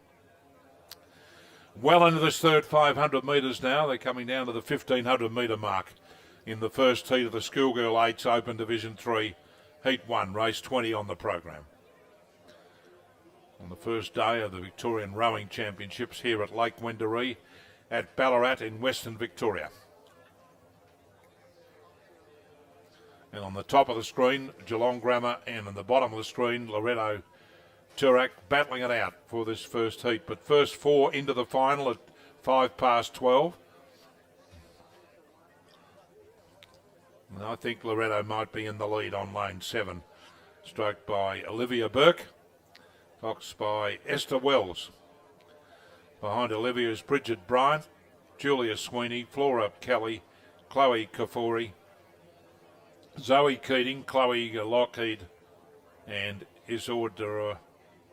Well into this third 500 metres now. They're coming down to the 1,500 metre mark in the first heat of the Schoolgirl 8s Open Division 3, Heat 1, race 20 on the program. On the first day of the Victorian Rowing Championships here at Lake Wendouree at Ballarat in Western Victoria. And on the top of the screen, Geelong Grammar, and on the bottom of the screen, Loretto Turak battling it out for this first heat. But first 4 into the final at 12:05. And I think Loretto might be in the lead on lane 7. Stroked by Olivia Burke, foxed by Esther Wells. Behind Olivia is Bridget Bryant, Julia Sweeney, Flora Kelly, Chloe Kafori, Zoe Keating, Chloe Lockheed, and Isadra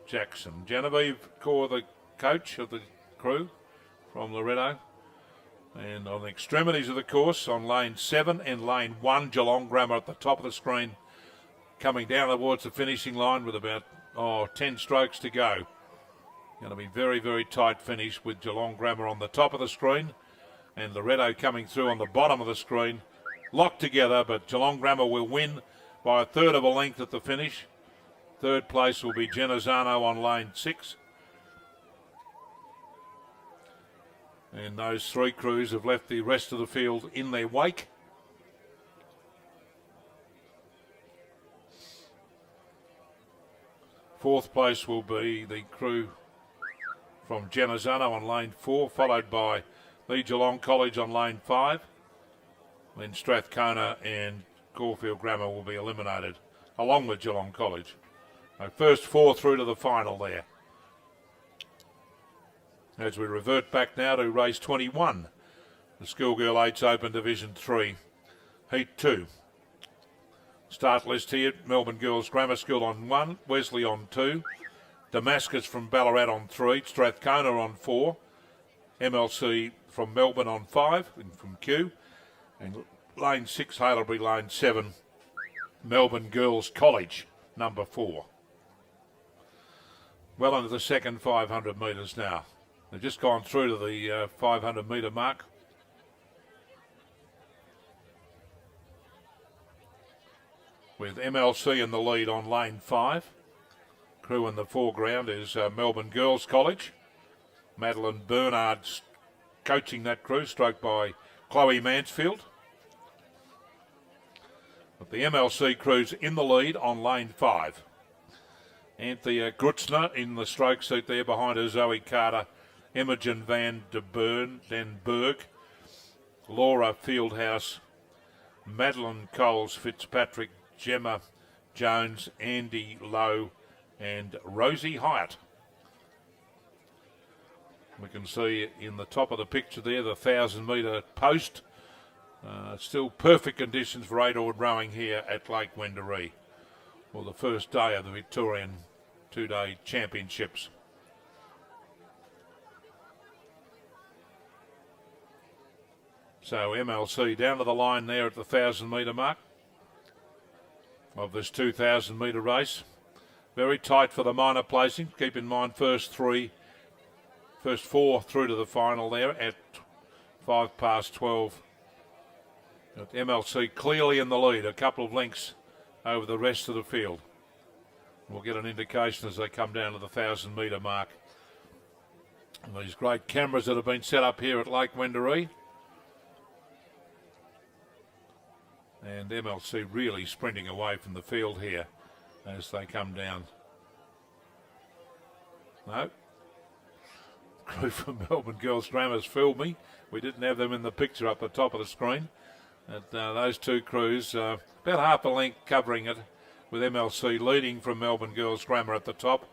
Jackson. Genevieve Kaur, the coach of the crew from Loretto. And on the extremities of the course, on lane 7 and lane 1, Geelong Grammar at the top of the screen, coming down towards the finishing line with about 10 strokes to go. Going to be very, very tight finish with Geelong Grammar on the top of the screen and Loretto coming through on the bottom of the screen. Locked together, but Geelong Grammar will win by 1/3 of a length at the finish. Third place will be Genazzano on lane 6. And those 3 crews have left the rest of the field in their wake. Fourth place will be the crew from Genazzano on lane 4, followed by the Geelong College on lane 5. Then Strathcona and Caulfield Grammar will be eliminated, along with Geelong College. So first 4 through to the final there. As we revert back now to race 21, the Schoolgirl 8s Open Division 3, Heat 2. Start list here, Melbourne Girls Grammar School on 1, Wesley on 2, Damascus from Ballarat on 3, Strathcona on 4, MLC from Melbourne on 5 and from Q. And lane 6, Haileybury, lane 7, Melbourne Girls College, number 4. Well into the second 500 metres now. They've just gone through to the 500 metre mark. With MLC in the lead on lane 5. Crew in the foreground is Melbourne Girls College. Madeline Bernard's coaching that crew, stroked by Chloe Mansfield. But the MLC crew's in the lead on lane 5. Anthea Grutzner in the stroke seat there behind her, Zoe Carter, Imogen van den Berg, Laura Fieldhouse, Madeline Coles Fitzpatrick, Gemma Jones, Andy Lowe and Rosie Hyatt. We can see in the top of the picture there the 1,000 metre post. Still perfect conditions for 8-oared rowing here at Lake Wendouree. Well, the first day of the Victorian 2-day championships. So MLC down to the line there at the 1,000 metre mark of this 2,000 metre race. Very tight for the minor placing. Keep in mind first 4 through to the final there at 12:05. But MLC clearly in the lead, a couple of lengths over the rest of the field. We'll get an indication as they come down to the 1,000 metre mark. And these great cameras that have been set up here at Lake Wendouree. And MLC really sprinting away from the field here as they come down. No. Crew from Melbourne Girls Grammar's fooled me. We didn't have them in the picture up the top of the screen. But, those two crews, about half a length covering it, with MLC leading from Melbourne Girls Grammar at the top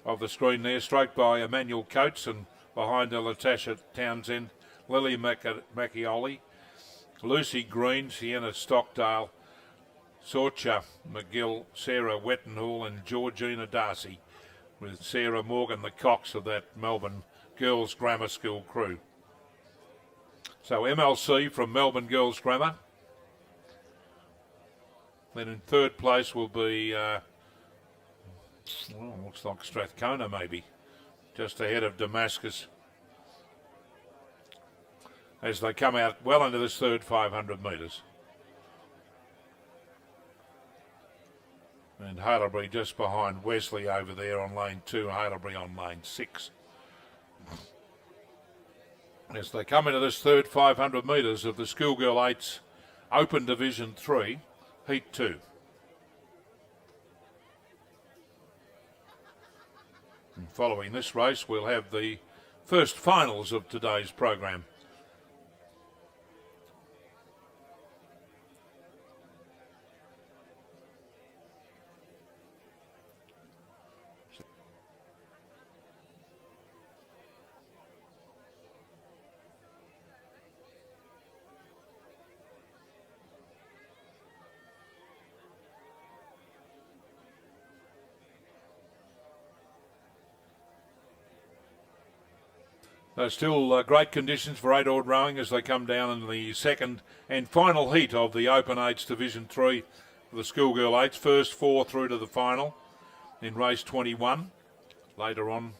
of the screen there, stroked by Emmanuel Coates, and behind her Latasha Townsend, Lily Macchioli, Lucy Green, Sienna Stockdale, Sorcha McGill, Sarah Wettenhall and Georgina Darcy, with Sarah Morgan the cox of that Melbourne Girls Grammar School crew. So MLC from Melbourne Girls Grammar. Then in third place will be, looks like Strathcona maybe, just ahead of Damascus, as they come out well into this third 500 metres. And Haileybury just behind Wesley over there on lane 2, Haileybury on lane 6. As they come into this third 500 metres of the Schoolgirl 8's Open Division 3, Heat 2. And following this race, we'll have the first finals of today's program. Still great conditions for 8-oared rowing as they come down in the second and final heat of the Open 8's Division 3 for the Schoolgirl 8's. First 4 through to the final in race 21, later on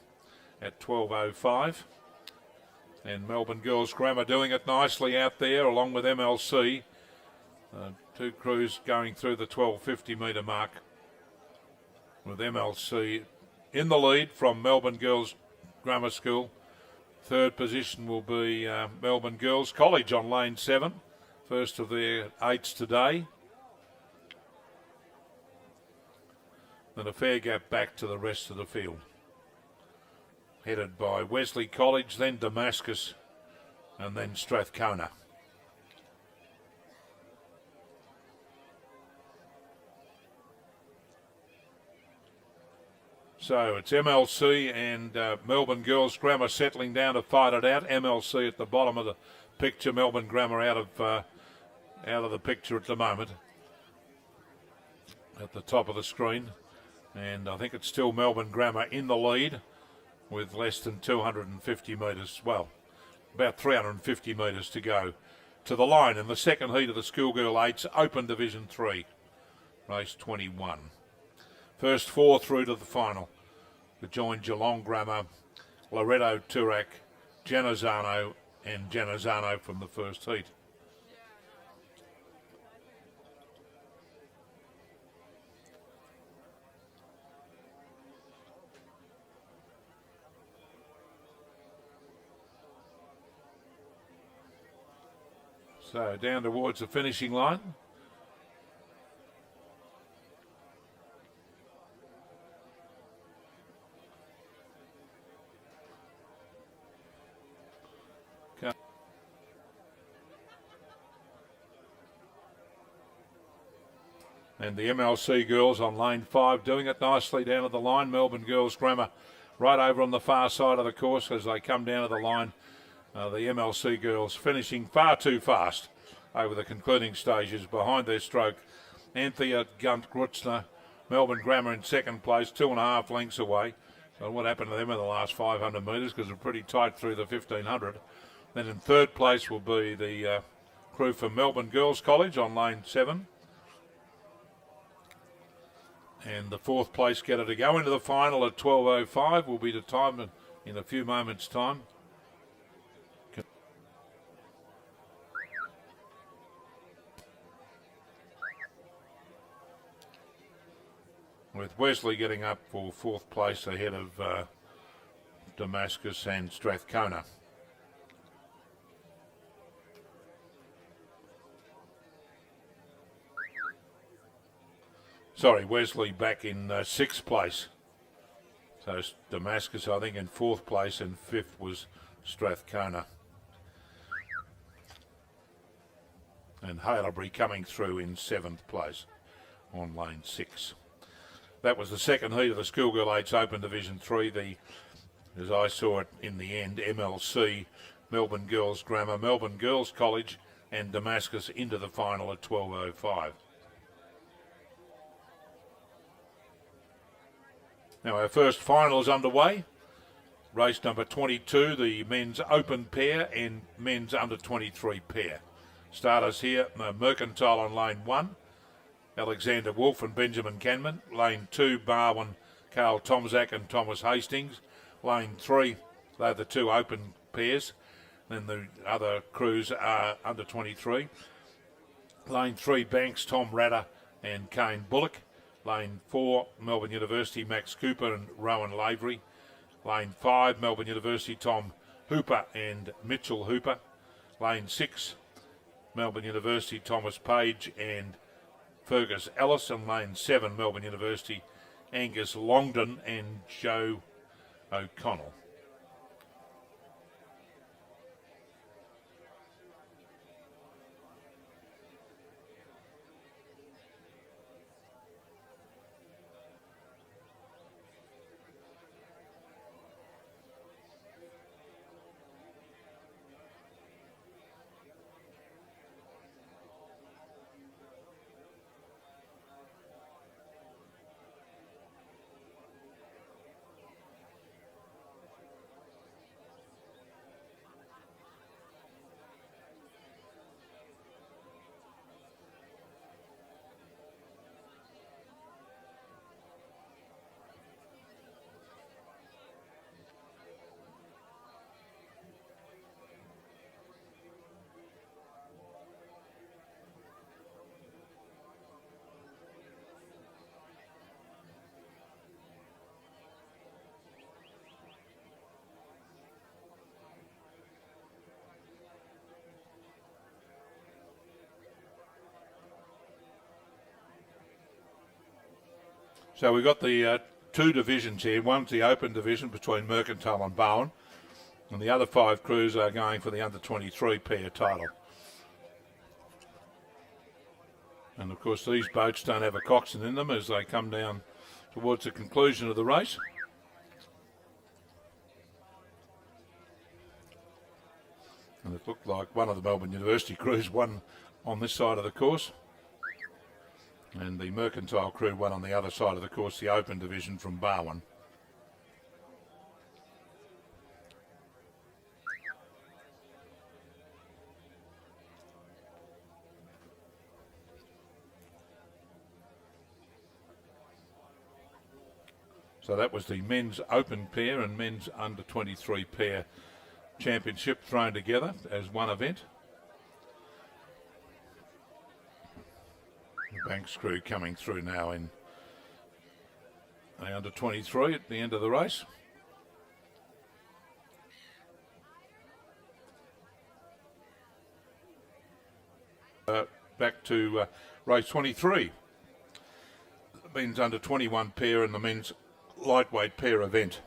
at 12:05. And Melbourne Girls Grammar doing it nicely out there along with MLC. Two crews going through the 1250 metre mark, with MLC in the lead from Melbourne Girls Grammar School. Third position will be Melbourne Girls College on lane 7, first of their 8s today. Then a fair gap back to the rest of the field, headed by Wesley College, then Damascus, and then Strathcona. So it's MLC and Melbourne Girls Grammar settling down to fight it out. MLC at the bottom of the picture, Melbourne Grammar out of the picture at the moment, at the top of the screen. And I think it's still Melbourne Grammar in the lead with less than 250 metres. Well, about 350 metres to go to the line in the second heat of the Schoolgirl 8's Open Division 3, race 21. First 4 through to the final. To join Geelong Grammar, Loretto Turak, Janazano and Janazano from the first heat. So down towards the finishing line. And the MLC girls on lane 5 doing it nicely down to the line. Melbourne Girls Grammar right over on the far side of the course as they come down to the line. The MLC girls finishing far too fast over the concluding stages behind their stroke. Anthea Gunt-Grutzner, Melbourne Grammar in second place, 2.5 lengths away. So what happened to them in the last 500 metres, because they're pretty tight through the 1500. Then in third place will be the crew from Melbourne Girls College on lane 7. And the fourth place getter to go into the final at 12.05 will be the time in a few moments' time. With Wesley getting up for fourth place ahead of Damascus and Strathcona. Sorry, Wesley back in sixth place. So Damascus, I think, in fourth place, and fifth was Strathcona. And Halebury coming through in seventh place on lane 6. That was the second heat of the Schoolgirl 8's Open Division 3. As I saw it in the end, MLC, Melbourne Girls Grammar, Melbourne Girls College, and Damascus into the final at 12.05. Now our first final is underway. Race number 22, the men's open pair and men's under 23 pair. Starters here, Mercantile on lane 1. Alexander Wolf and Benjamin Canman. Lane 2, Barwin, Carl Tomzak and Thomas Hastings. Lane 3, they're the two open pairs. Then the other crews are under 23. Lane 3, Banks, Tom Ratter and Kane Bullock. Lane 4, Melbourne University, Max Cooper and Rowan Lavery. Lane 5, Melbourne University, Tom Hooper and Mitchell Hooper. Lane 6, Melbourne University, Thomas Page and Fergus Ellis. And lane 7, Melbourne University, Angus Longdon and Joe O'Connell. So we've got the two divisions here. One's the open division between Mercantile and Bowen, and the other 5 crews are going for the under 23 pair title. And of course these boats don't have a coxswain in them as they come down towards the conclusion of the race. And it looked like one of the Melbourne University crews won on this side of the course. And the Mercantile crew won on the other side of the course, the open division from Barwon. So that was the men's open pair and men's under 23 pair championship thrown together as one event. The Banks crew coming through now in the under 23 at the end of the race. Back to race 23. The men's under 21 pair and the men's lightweight pair event.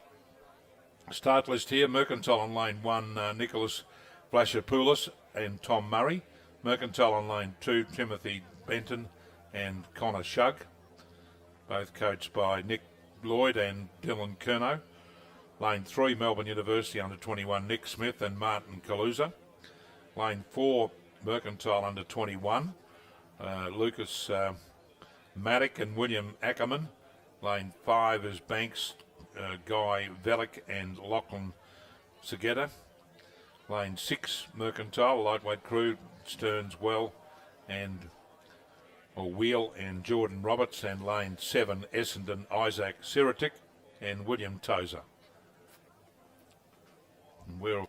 Start list here: Mercantile on lane 1, Nicholas Vlashopoulos and Tom Murray. Mercantile on lane 2, Timothy Benton and Connor Shug, both coached by Nick Lloyd and Dylan Kerno. Lane 3, Melbourne University under 21, Nick Smith and Martin Calusa. Lane 4, Mercantile under 21, Lucas Maddock and William Ackerman. Lane 5 is Banks, Guy Velick and Lachlan Segetta. Lane 6, Mercantile, lightweight crew, Stearns Well and Wheel and Jordan Roberts. And lane 7, Essendon, Isaac Siratic and William Tozer. And we're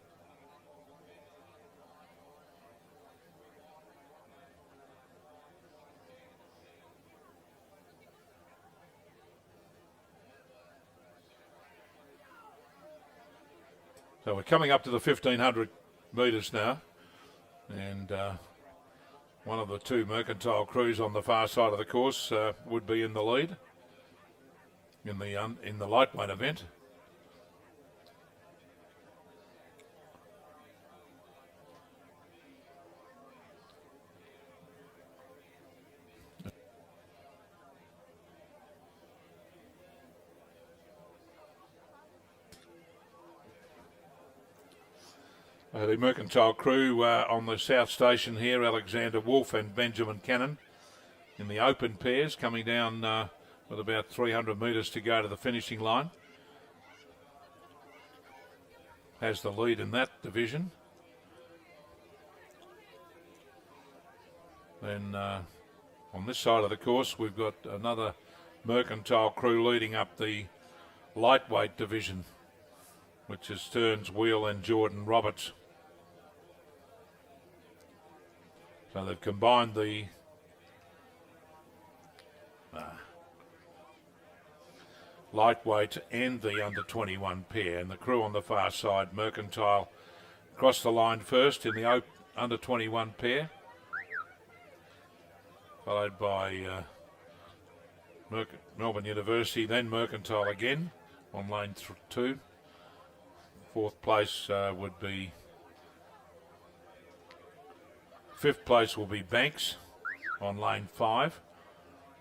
So we're coming up to the 1500 metres now, and one of the two Mercantile crews on the far side of the course would be in the lead in the lightweight event. The Mercantile crew on the south station here, Alexander Wolf and Benjamin Cannon in the open pairs, coming down with about 300 metres to go to the finishing line. Has the lead in that division. Then on this side of the course, we've got another Mercantile crew leading up the lightweight division, which is Stearns Wheel and Jordan Roberts. So they've combined the lightweight and the under 21 pair, and the crew on the far side, Mercantile, crossed the line first in the under 21 pair, followed by Melbourne University, then Mercantile again on lane 2. Fourth place would be, fifth place will be Banks on lane 5,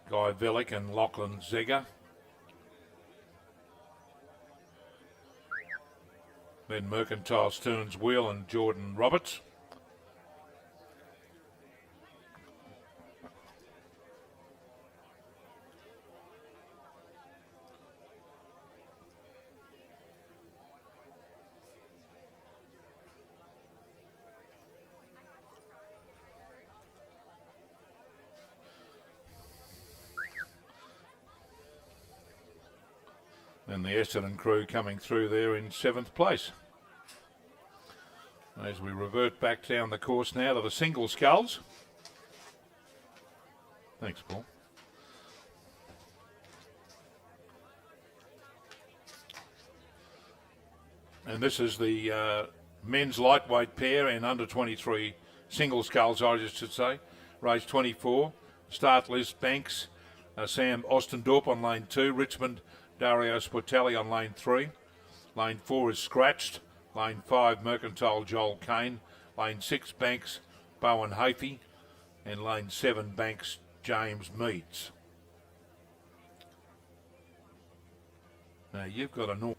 Guy Velick and Lachlan Zegger. Then Mercantile, Stearns Wheel and Jordan Roberts. And the Essendon crew coming through there in 7th place. As we revert back down the course now to the single sculls. Thanks, Paul. And this is the men's lightweight pair and under 23 single sculls, I should say. Race 24. Start list: Banks, Sam Ostendorp on lane 2, Richmond, Dario Sportelli on lane 3. Lane 4 is Scratched. Lane 5, Mercantile, Joel Kane. Lane 6, Banks, Bowen Hafey. And lane 7, Banks, James Meads. Now you've got a normal.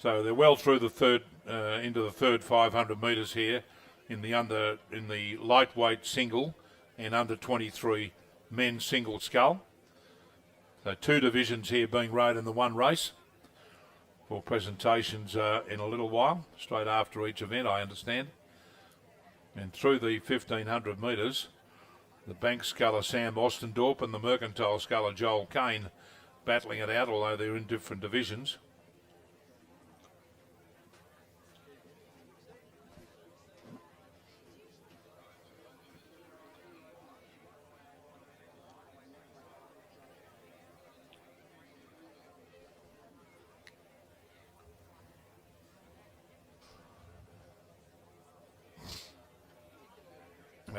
So they're well through the third, into the third 500 metres here in the lightweight single and under 23 men's single scull. So 2 divisions here being rowed in the one race for presentations in a little while, straight after each event, I understand. And through the 1500 metres, the bank sculler Sam Ostendorp and the mercantile sculler Joel Kane battling it out, although they're in different divisions.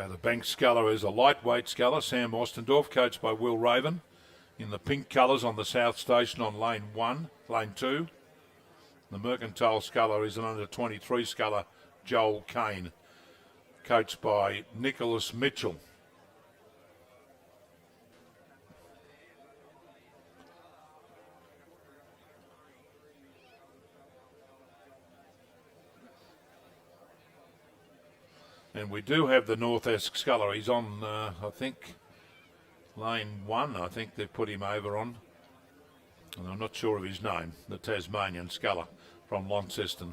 The bank sculler is a lightweight sculler, Sam Ostendorf, coached by Will Raven, in the pink colours on the South Station on lane 2. The mercantile sculler is an under 23 sculler, Joel Kane, coached by Nicholas Mitchell. And we do have the North-esque sculler. He's on, I think, lane 1. I think they've put him over on. And I'm not sure of his name. The Tasmanian sculler from Launceston.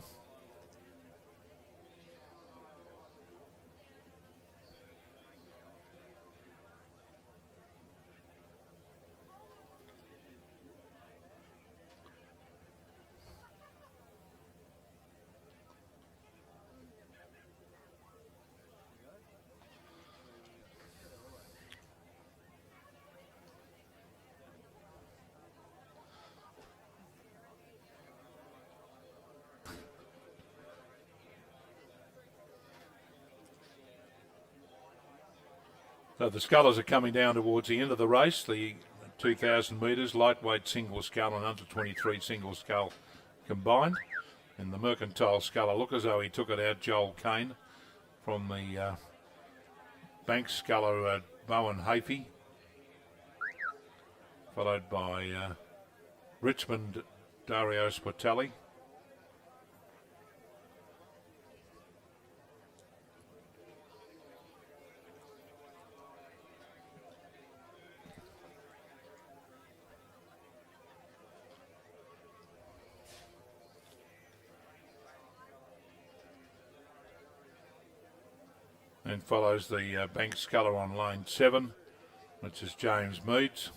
So the scullers are coming down towards the end of the race. The 2,000 metres, lightweight single scull and under 23 single scull combined. And the mercantile sculler, look as though he took it out, Joel Kane, from the bank sculler Bowen Hafey, followed by Richmond Dario Sportelli. And follows the bank sculler on lane 7, which is James Meads.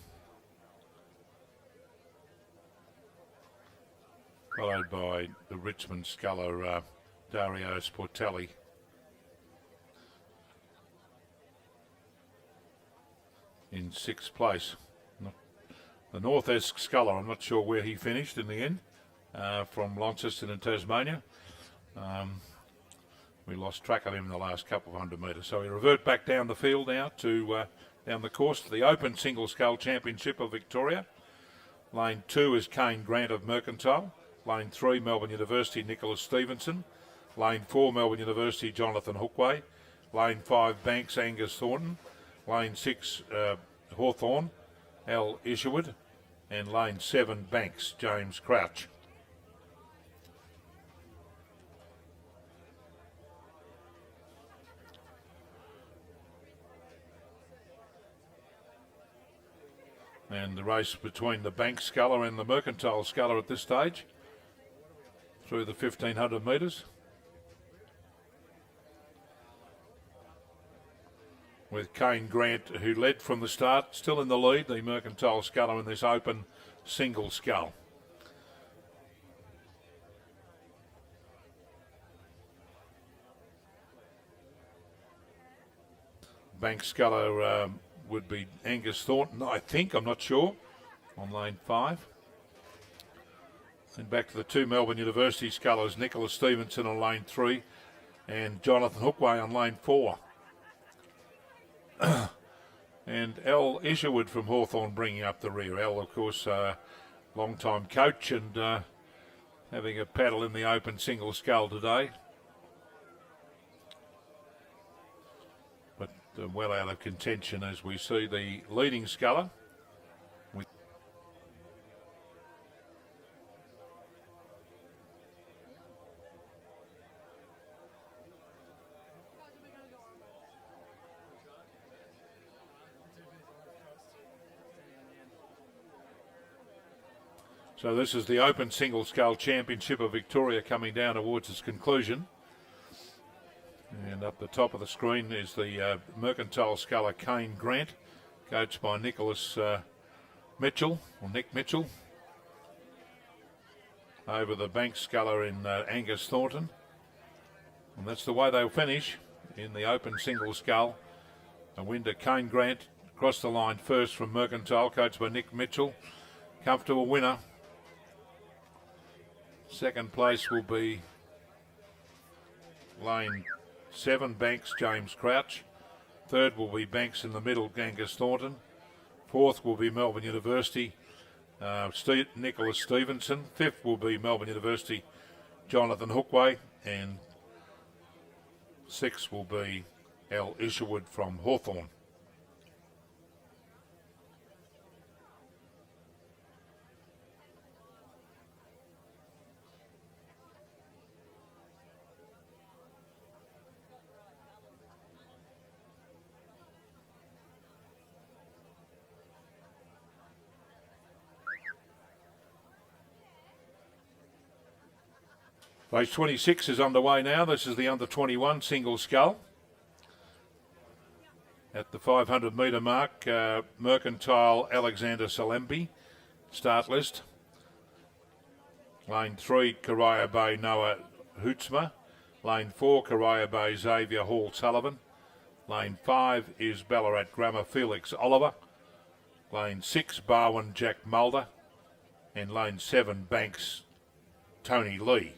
Followed by the Richmond sculler Dario Sportelli. In 6th place. The North-esque sculler, I'm not sure where he finished in the end, from Launceston in Tasmania. We lost track of him in the last couple of 100 metres. So we revert back down the field now to down the course to the Open Single Scull Championship of Victoria. Lane 2 is Kane Grant of Mercantile. Lane 3, Melbourne University, Nicholas Stevenson. Lane 4, Melbourne University, Jonathan Hookway. Lane 5, Banks, Angus Thornton. Lane 6, Hawthorn, Al Isherwood. And lane 7, Banks, James Crouch. And the race between the bank sculler and the mercantile sculler at this stage through the 1500 metres. With Kane Grant, who led from the start, still in the lead, the mercantile sculler in this open single scull. Bank sculler would be Angus Thornton, I think, I'm not sure, on lane 5. And back to the 2 Melbourne University scullers, Nicholas Stevenson on lane 3 and Jonathan Hookway on lane 4. And Al Isherwood from Hawthorn bringing up the rear. Al, of course, long-time coach and having a paddle in the open single scull today. But well out of contention as we see the leading sculler. So this is the Open Single Scull Championship of Victoria coming down towards its conclusion. And up the top of the screen is the Mercantile Sculler Kane Grant, coached by Nicholas Mitchell, or Nick Mitchell. Over the Bank Sculler in Angus Thornton. And that's the way they'll finish in the Open Single Scull. A win to Kane Grant, across the line first from Mercantile, coached by Nick Mitchell. Comfortable winner. Second place will be lane 7, Banks, James Crouch. Third will be Banks in the middle, Angus Thornton. Fourth will be Melbourne University, Nicholas Stevenson. Fifth will be Melbourne University, Jonathan Hookway. And sixth will be Al Isherwood from Hawthorn. Race 26 is underway now. This is the under 21 single scull. At the 500 metre mark, Mercantile Alexander Salembi, start list. Lane 3, Corio Bay Noah Hootsma. Lane 4, Corio Bay Xavier Hall Sullivan. Lane 5 is Ballarat Grammar Felix Oliver. Lane 6, Barwon Jack Mulder. And lane 7, Banks Tony Lee.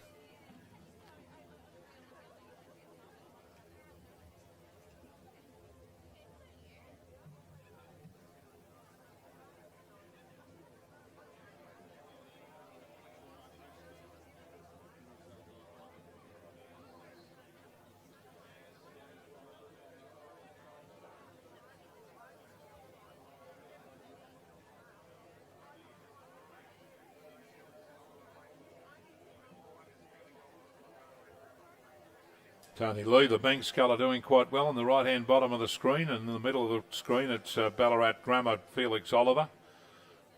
Tony Lee, the Bank Sculler, doing quite well on the right-hand bottom of the screen, and in the middle of the screen it's Ballarat Grammar Felix Oliver.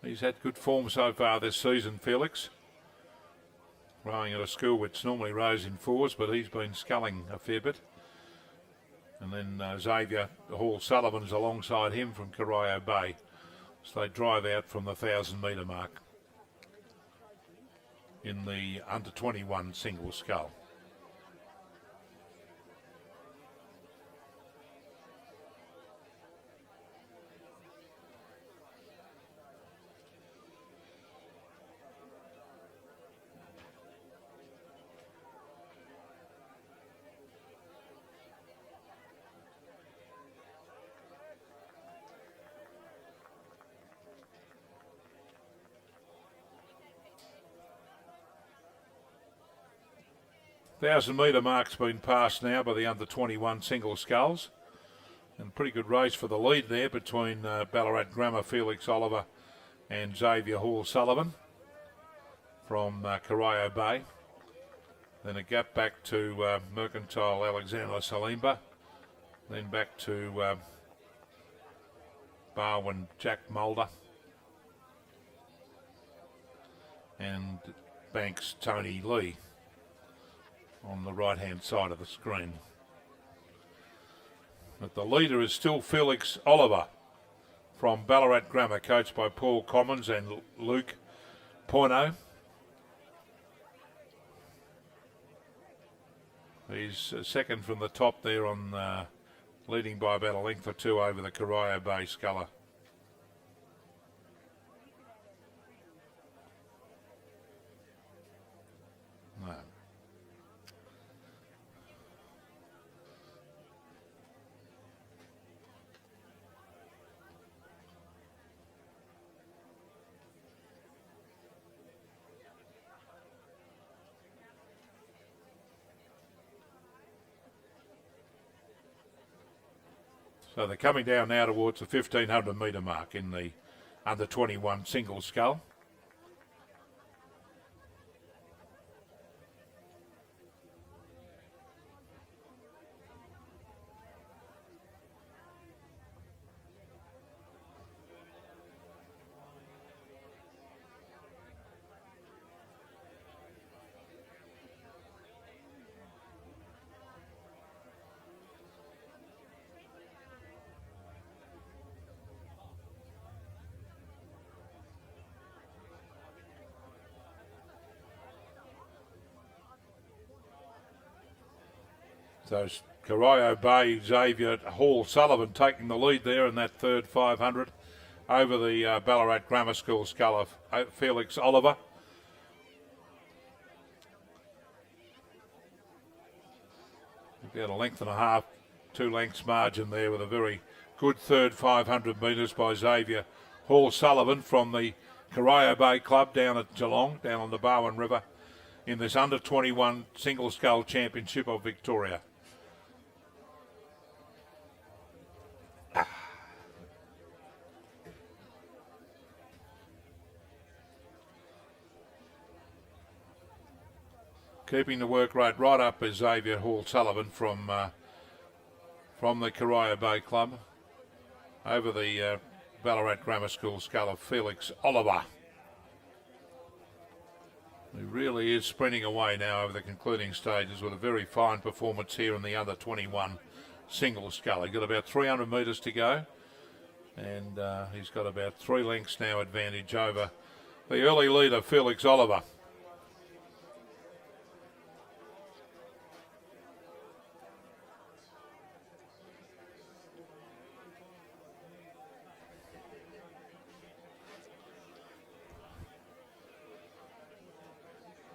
He's had good form so far this season, Felix. Rowing at a school which normally rows in 4s, but he's been sculling a fair bit. And then Xavier Hall Sullivan's alongside him from Corio Bay. So they drive out from the 1,000 metre mark in the under 21 single scull. Thousand metre mark's been passed now by the under 21 single sculls. And pretty good race for the lead there between Ballarat Grammar Felix Oliver and Xavier Hall Sullivan from Corio Bay. Then a gap back to Mercantile Alexander Salimba. Then back to Barwon Jack Mulder. And Banks Tony Lee on the right-hand side of the screen. But the leader is still Felix Oliver from Ballarat Grammar, coached by Paul Commons and Luke Porno. He's second from the top there on leading by about a length or two over the Corio Bay Sculler. No. So they're coming down now towards the 1,500 metre mark in the under 21 single scull. So Corio Bay, Xavier Hall Sullivan taking the lead there in that third 500 over the Ballarat Grammar School sculler Felix Oliver. About a length and a half, 2 lengths margin there with a very good third 500 metres by Xavier Hall Sullivan from the Corio Bay Club down at Geelong, down on the Barwon River in this under 21 single scull championship of Victoria. Keeping the work rate right up is Xavier Hall Sullivan from the Corio Bay Club over the Ballarat Grammar School sculler Felix Oliver. He really is sprinting away now over the concluding stages with a very fine performance here in the under 21 single scull. He's got about 300 metres to go, and he's got about 3 lengths now advantage over the early leader Felix Oliver.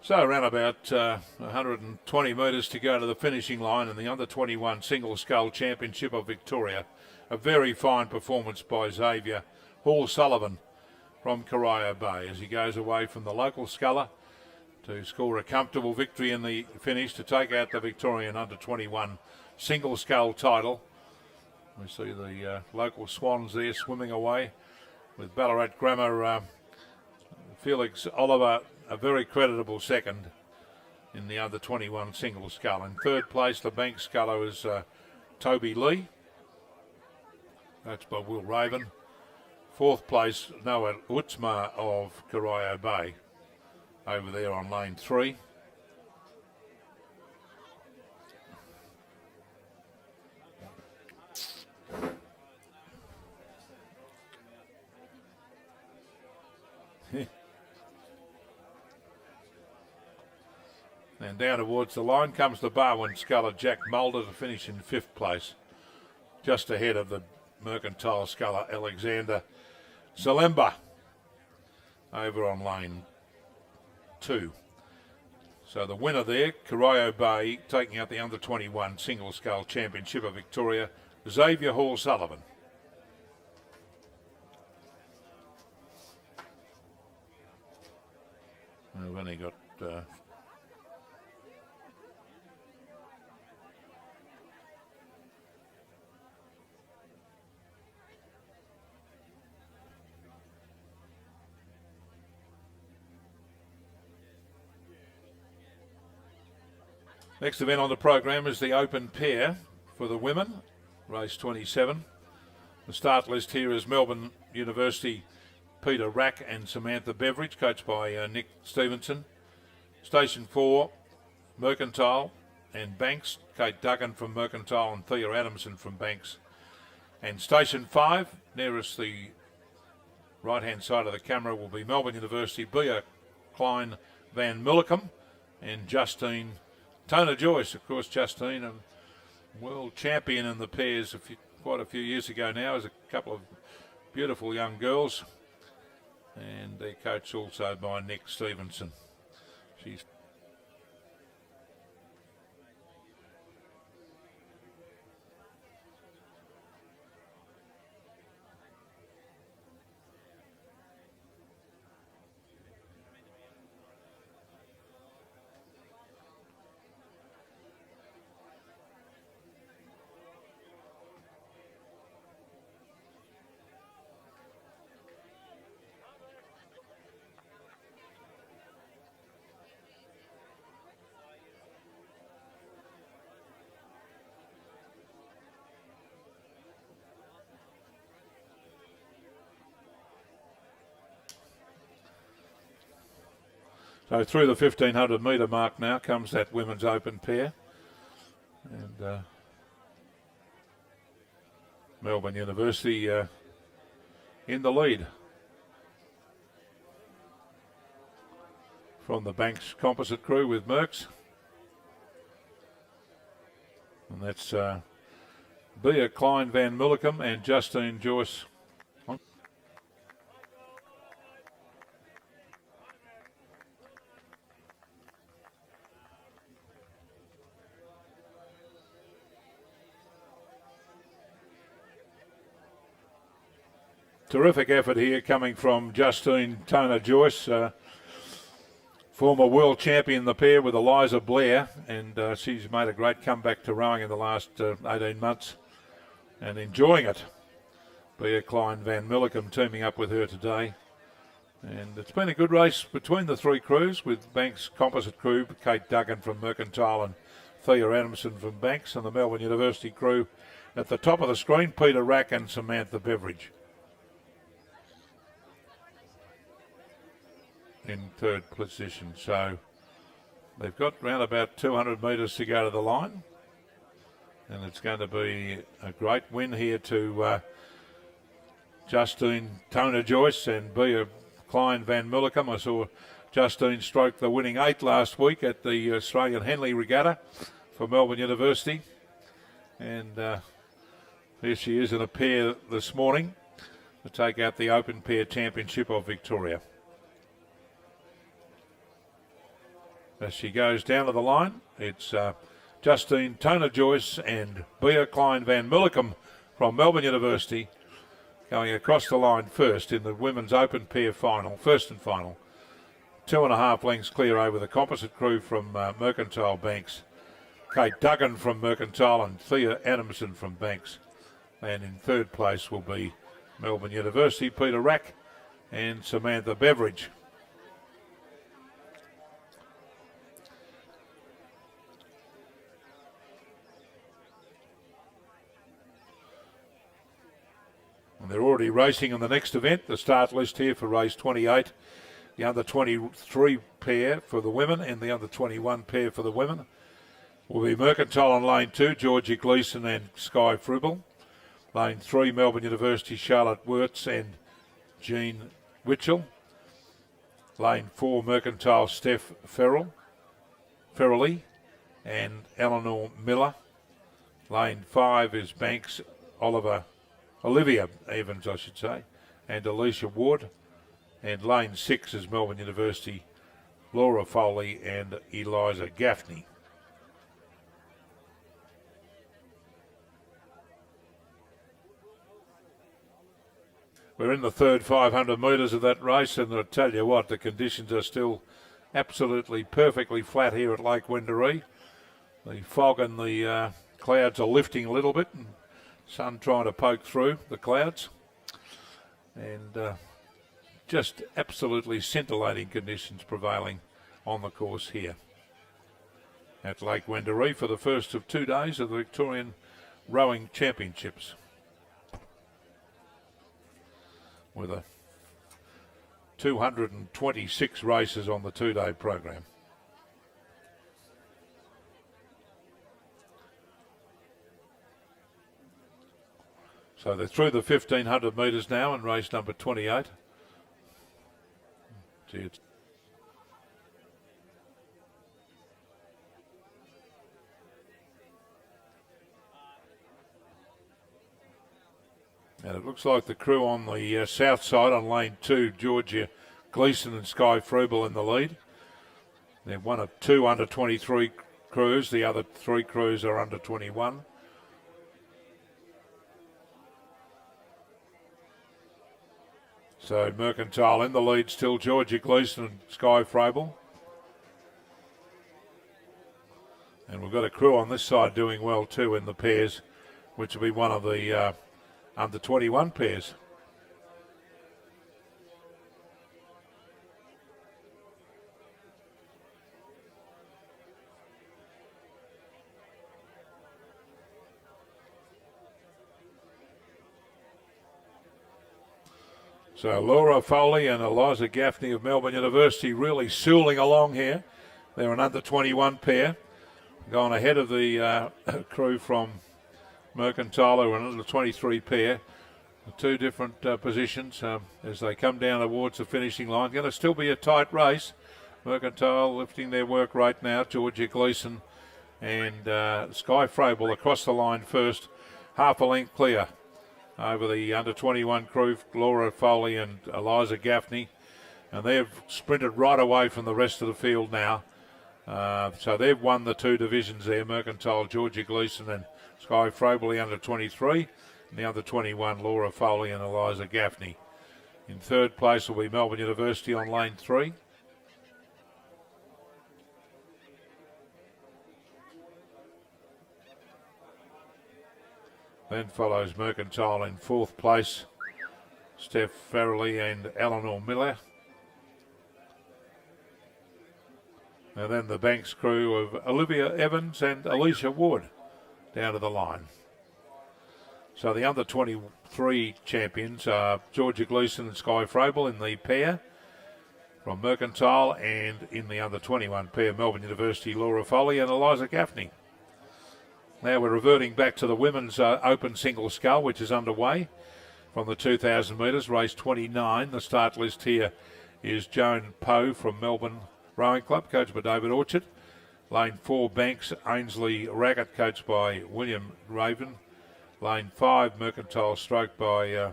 So around about 120 metres to go to the finishing line in the under 21 single scull championship of Victoria. A very fine performance by Xavier Hall Sullivan from Corio Bay as he goes away from the local sculler to score a comfortable victory in the finish to take out the Victorian under 21 single scull title. We see the local swans there swimming away with Ballarat Grammar Felix Oliver a very creditable second in the under 21 single scull. In third place, the bank sculler is Toby Lee. That's by Will Raven. Fourth place, Noah Utsma of Corio Bay over there on lane 3. And down towards the line comes the Barwon sculler Jack Mulder to finish in 5th place, just ahead of the mercantile sculler Alexander Zalemba over on lane 2. So the winner there, Corio Bay, taking out the under 21 single scull championship of Victoria, Xavier Hall Sullivan. We've only got next event on the program is the open pair for the women, race 27. The start list here is Melbourne University Peter Rack and Samantha Beveridge, coached by Nick Stevenson. Station 4, Mercantile and Banks, Kate Duggan from Mercantile and Thea Adamson from Banks. And Station 5, nearest the right-hand side of the camera, will be Melbourne University Bea Klein Van Mullicum and Justine Tona Joyce. Of course, Justine, a world champion in the pairs quite a few years ago now, as a couple of beautiful young girls. And they're coached also by Nick Stevenson. She's so through the 1500 metre mark now comes that women's open pair. And Melbourne University in the lead from the Banks composite crew with Merckx. And that's Bea Klein Van Mullicum and Justine Joyce. Terrific effort here coming from Justine Tona Joyce, former world champion in the pair with Eliza Blair, and she's made a great comeback to rowing in the last 18 months and enjoying it. Bea Klein Van Mullicum teaming up with her today. And it's been a good race between the three crews, with Banks Composite crew, Kate Duggan from Mercantile and Thea Adamson from Banks, and the Melbourne University crew at the top of the screen, Peter Rack and Samantha Beveridge in third position. So they've got round about 200 metres to go to the line, and it's going to be a great win here to Justine Tona Joyce and Bea Klein Van Mullicum. I saw Justine stroke the winning 8 last week at the Australian Henley Regatta for Melbourne University, and here she is in a pair this morning to take out the Open Pair Championship of Victoria. As she goes down to the line, it's Justine Tona Joyce and Bea Klein Van Mullicum from Melbourne University going across the line first in the women's open pair final, first and final. 2.5 lengths clear over the composite crew from Mercantile Banks. Kate Duggan from Mercantile and Thea Adamson from Banks. And in third place will be Melbourne University, Peter Rack and Samantha Beveridge. And they're already racing in the next event. The start list here for race 28. The under 23 pair for the women and the under 21 pair for the women will be Mercantile on lane 2, Georgie Gleeson and Sky Frubel. Lane 3, Melbourne University, Charlotte Wirtz and Jean Witchell. Lane 4, Mercantile, Steph Ferrelly and Eleanor Miller. Lane 5 is Banks, Olivia Evans, I should say, and Alicia Ward. And lane 6 is Melbourne University, Laura Foley and Eliza Gaffney. We're in the third 500 metres of that race, and I tell you what, the conditions are still absolutely perfectly flat here at Lake Wendouree. The fog and the clouds are lifting a little bit, and sun trying to poke through the clouds. And just absolutely scintillating conditions prevailing on the course here at Lake Wendouree for the first of 2 days of the Victorian Rowing Championships, with 226 races on the 2-day program. So they're through the 1,500 metres now in race number 28. And it looks like the crew on the south side on lane 2, Georgia Gleeson and Sky Frubel in the lead. They're one of 2 under 23 crews. The other 3 crews are under 21. So Mercantile in the lead still, Georgia Gleeson and Sky Frubel. And we've got a crew on this side doing well too in the pairs, which will be one of the under 21 pairs. So Laura Foley and Eliza Gaffney of Melbourne University really sooling along here. They're an under 21 pair, going ahead of the crew from Mercantile, who are an under 23 pair. 2 different positions as they come down towards the finishing line. Going to still be a tight race. Mercantile lifting their work rate now. Georgia Gleeson And Sky Frable across the line first, half a length clear over the under 21 crew, Laura Foley and Eliza Gaffney. And they've sprinted right away from the rest of the field now. So they've won the two divisions there, Mercantile, Georgia Gleeson and Sky Frable, the under 23. And the under 21, Laura Foley and Eliza Gaffney. In third place will be Melbourne University on lane 3. Then follows Mercantile in fourth place, Steph Farrelly and Eleanor Miller. And then the Banks crew of Olivia Evans and Alicia Wood down to the line. So the under 23 champions are Georgia Gleeson and Sky Frable in the pair from Mercantile, and in the under 21 pair, Melbourne University, Laura Foley and Eliza Gaffney. Now we're reverting back to the women's open single scull, which is underway from the 2,000 metres, race 29. The start list here is Joan Poe from Melbourne Rowing Club, coached by David Orchard. Lane 4, Banks, Ainsley Raggett, coached by William Raven. Lane 5, Mercantile, stroked by,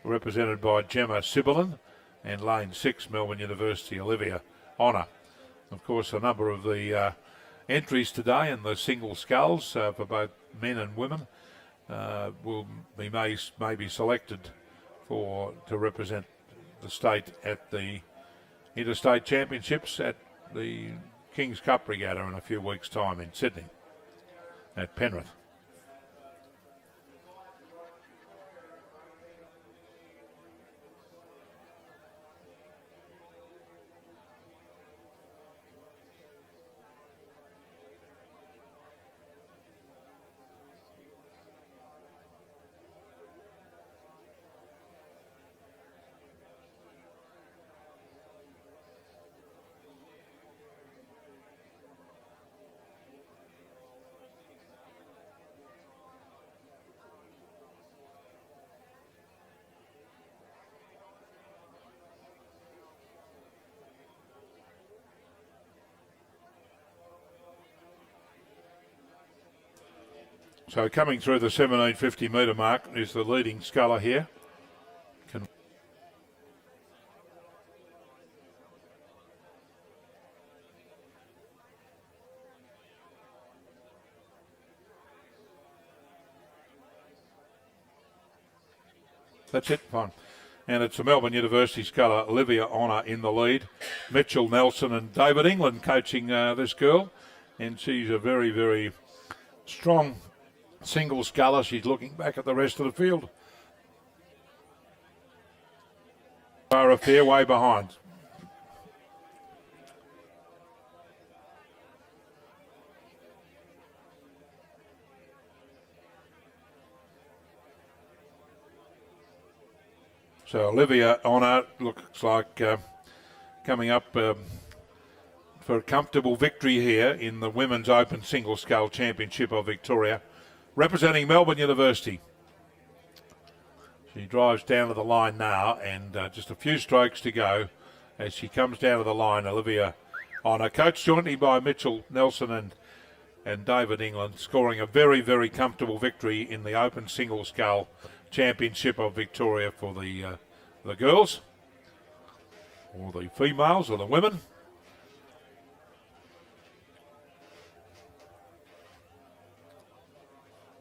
represented by Gemma Sibyllin. And lane 6, Melbourne University, Olivia Honour. Of course, a number of the entries today in the single sculls for both men and women will be maybe selected to represent the state at the Interstate Championships at the King's Cup Regatta in a few weeks' time in Sydney at Penrith. So coming through the 1750 metre mark is the leading sculler here. That's it, fine. And it's a Melbourne University sculler, Olivia Honour in the lead. Mitchell Nelson and David England coaching this girl. And she's a very, very strong single sculler. She's looking back at the rest of the field. Are a fair way behind. So Olivia Honour looks like coming up for a comfortable victory here in the Women's Open Single Scull Championship of Victoria, representing Melbourne University. She drives down to the line now, and just a few strokes to go as she comes down to the line. Olivia Honour, coached jointly by Mitchell Nelson and David England, scoring a very, very comfortable victory in the Open Single Scull Championship of Victoria for the girls, or the females, or the women.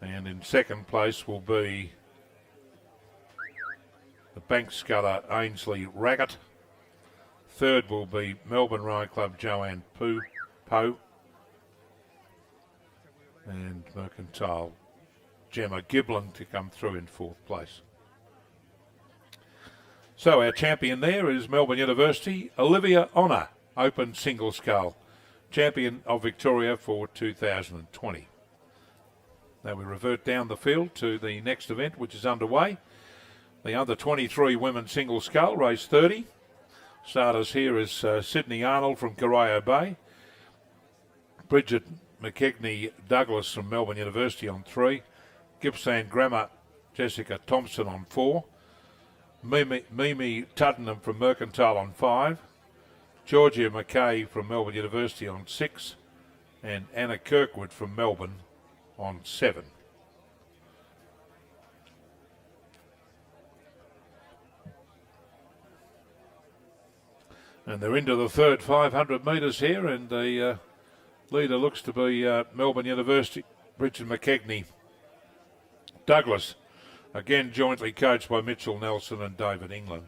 And in second place will be the Bank sculler Ainsley Raggett. Third will be Melbourne Rowing Club Joanne Poe. And Mercantile Gemma Giblin to come through in fourth place. So our champion there is Melbourne University, Olivia Honour, Open Single Scull, champion of Victoria for 2020. Now we revert down the field to the next event, which is underway. The under 23 women's single scull, race 30. Starters here is Sydney Arnold from Corio Bay, Bridget McKegney Douglas from Melbourne University on 3, Gippsland Grammar Jessica Thompson on 4, Mimi Tuttenham from Mercantile on 5, Georgia McKay from Melbourne University on 6, and Anna Kirkwood from Melbourne on 7. And they're into the third 500 metres here, and the leader looks to be Melbourne University, Bridget McKegney Douglas, again jointly coached by Mitchell Nelson and David England.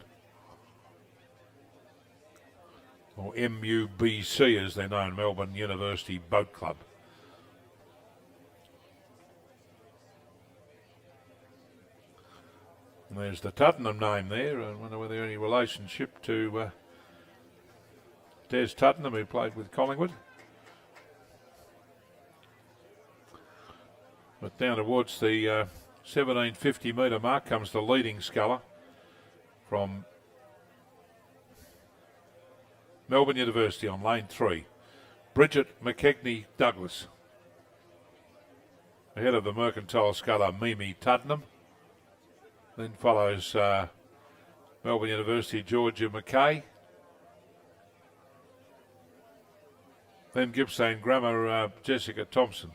Or MUBC as they're known, Melbourne University Boat Club. And there's the Tuttenham name there. I wonder whether any relationship to Des Tuttenham, who played with Collingwood. But down towards the 1750 metre mark comes the leading sculler from Melbourne University on lane 3. Bridget McKegney Douglas. Ahead of the mercantile sculler Mimi Tuddenham. Then follows Melbourne University Georgia McKay. Then Gippsland Grammar Jessica Thompson.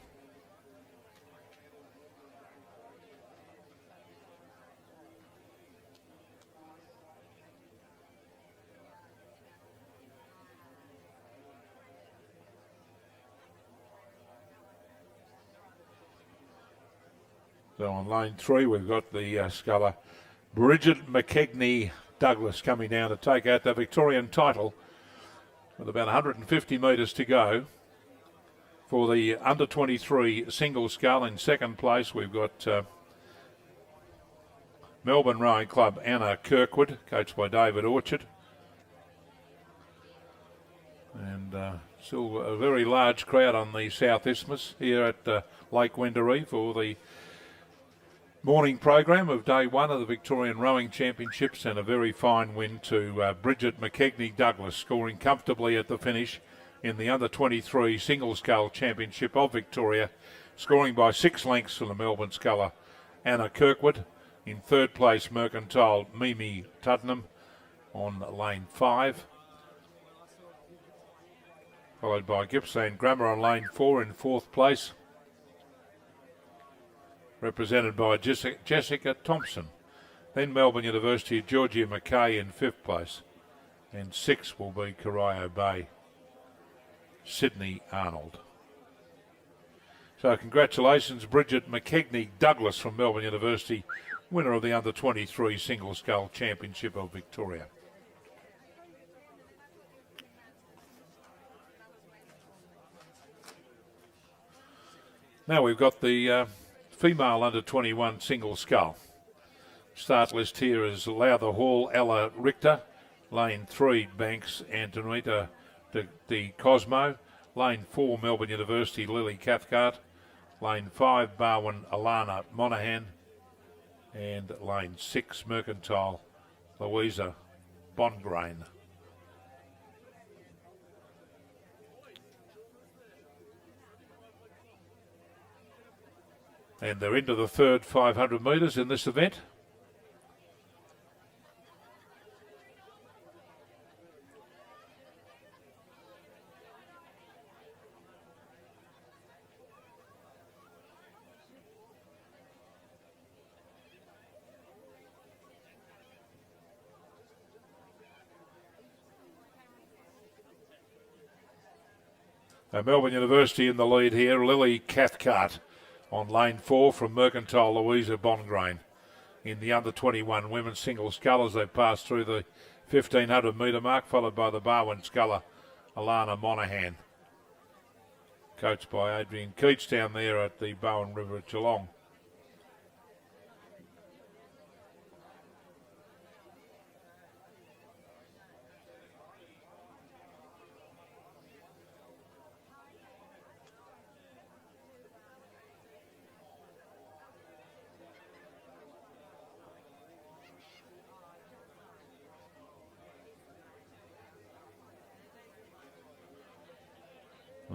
So on lane 3 we've got the sculler Bridget McKegney Douglas coming down to take out the Victorian title with about 150 metres to go. For the under 23 single scull in second place we've got Melbourne Rowing Club Anna Kirkwood, coached by David Orchard. And still a very large crowd on the South Isthmus here at Lake Wendouree for the morning program of day 1 of the Victorian Rowing Championships, and a very fine win to Bridget McKegney Douglas, scoring comfortably at the finish in the under 23 single scull championship of Victoria, scoring by 6 lengths from the Melbourne sculler Anna Kirkwood. In third place, mercantile Mimi Tuddenham on lane 5, followed by Gippsland Grammar on lane 4 in fourth place, represented by Jessica Thompson. Then Melbourne University Georgia McKay in fifth place, and 6th will be Corio Bay Sydney Arnold. So congratulations Bridget McKegney Douglas from Melbourne University, winner of the under 23 single scull championship of Victoria. Now we've got the female under 21 single scull. Start list here is Lowther Hall, Ella Richter. Lane 3, Banks Antonita de Cosmo. Lane 4, Melbourne University, Lily Cathcart. Lane 5, Barwon, Alana Monaghan. And lane 6, Mercantile, Louisa Bongrain. And they're into the third 500 metres in this event. Melbourne University in the lead here, Lily Cathcart on lane 4 from Mercantile Louisa Bongrain. In the under 21 women's single scullers, they pass through the 1500 metre mark, followed by the Barwon sculler Alana Monaghan, coached by Adrian Keats down there at the Bowen River at Geelong.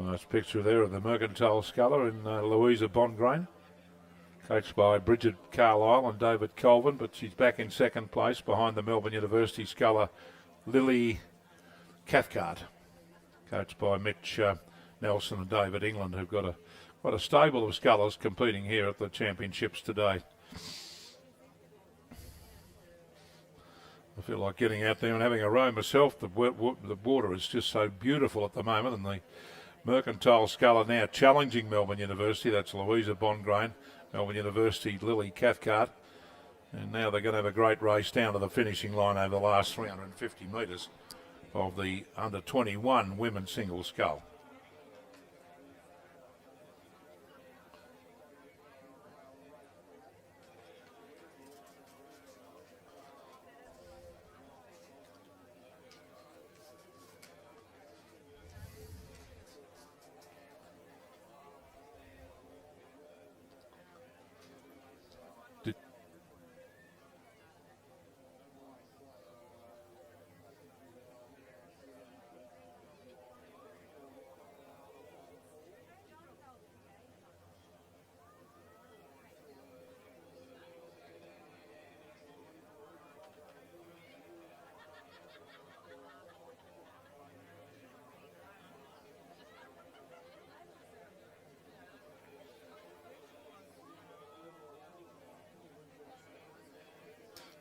Nice picture there of the Mercantile sculler in Louisa Bongrain, coached by Bridget Carlisle and David Colvin, but she's back in second place behind the Melbourne University sculler Lily Cathcart, coached by Mitch Nelson and David England, who've got quite a stable of scullers competing here at the championships today. I feel like getting out there and having a row myself. The water is just so beautiful at the moment, and the Mercantile sculler now challenging Melbourne University. That's Louisa Bongrain, Melbourne University Lily Cathcart. And now they're going to have a great race down to the finishing line over the last 350 metres of the under 21 women's single scull.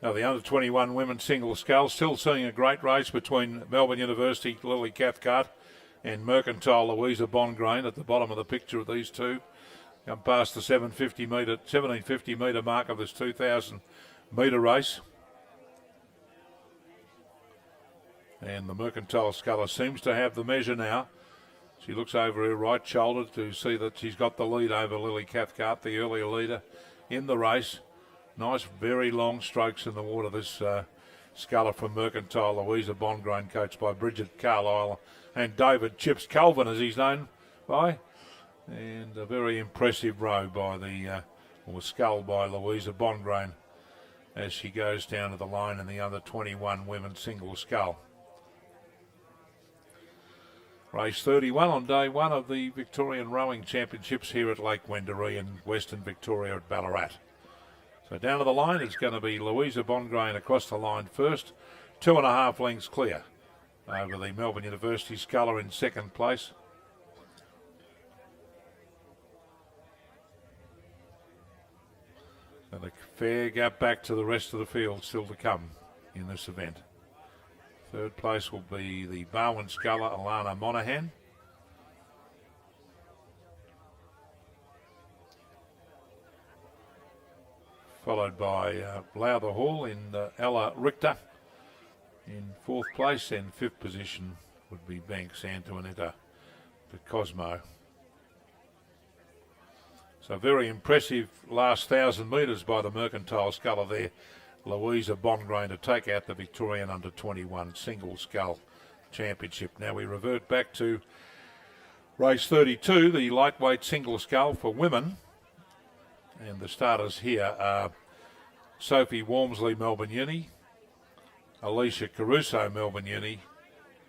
Now the under-21 women's single scull, still seeing a great race between Melbourne University Lily Cathcart and Mercantile Louisa Bongrain at the bottom of the picture of these two. Come past the 1750 metre mark of this 2,000 metre race. And the Mercantile sculler seems to have the measure now. She looks over her right shoulder to see that she's got the lead over Lily Cathcart, the earlier leader in the race. Nice, very long strokes in the water, this sculler from Mercantile, Louisa Bongrain, coached by Bridget Carlisle and David Chips Calvin, as he's known by. And a very impressive row by or scull by Louisa Bongrain as she goes down to the line in the under 21 women's single scull. Race 31 on day one of the Victorian Rowing Championships here at Lake Wendouree in Western Victoria at Ballarat. So down to the line, it's going to be Louisa Bongrain across the line first, 2.5 lengths clear over the Melbourne University sculler in second place. And a fair gap back to the rest of the field still to come in this event. Third place will be the Barwon sculler, Alana Monaghan. Followed by Lowther Hall in Ella Richter in fourth place, and fifth position would be Banks Antoinetta for Cosmo. So very impressive last 1,000 metres by the Mercantile sculler there, Louisa Bongrain, to take out the Victorian under 21 single scull championship. Now we revert back to race 32, the lightweight single scull for women. And the starters here are Sophie Walmsley, Melbourne Uni, Alicia Caruso, Melbourne Uni,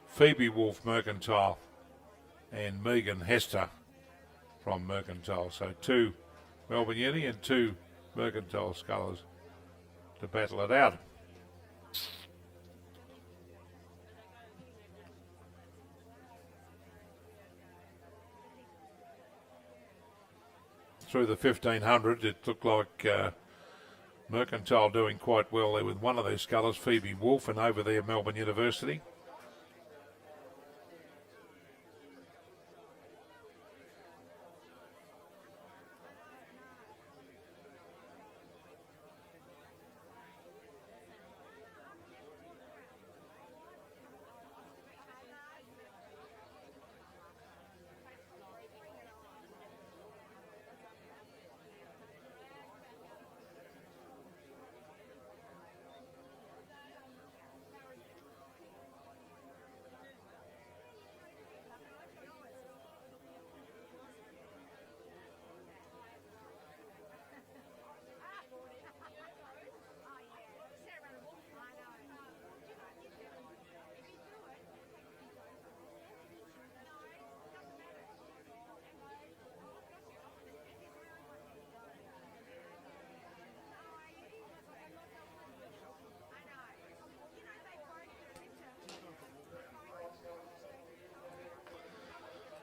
Phoebe Wolf, Mercantile, and Megan Hester from Mercantile. So 2 Melbourne Uni and 2 Mercantile scullers to battle it out. Through the 1,500, it looked like Mercantile doing quite well there with one of their scullers, Phoebe Wolf, and over there Melbourne University.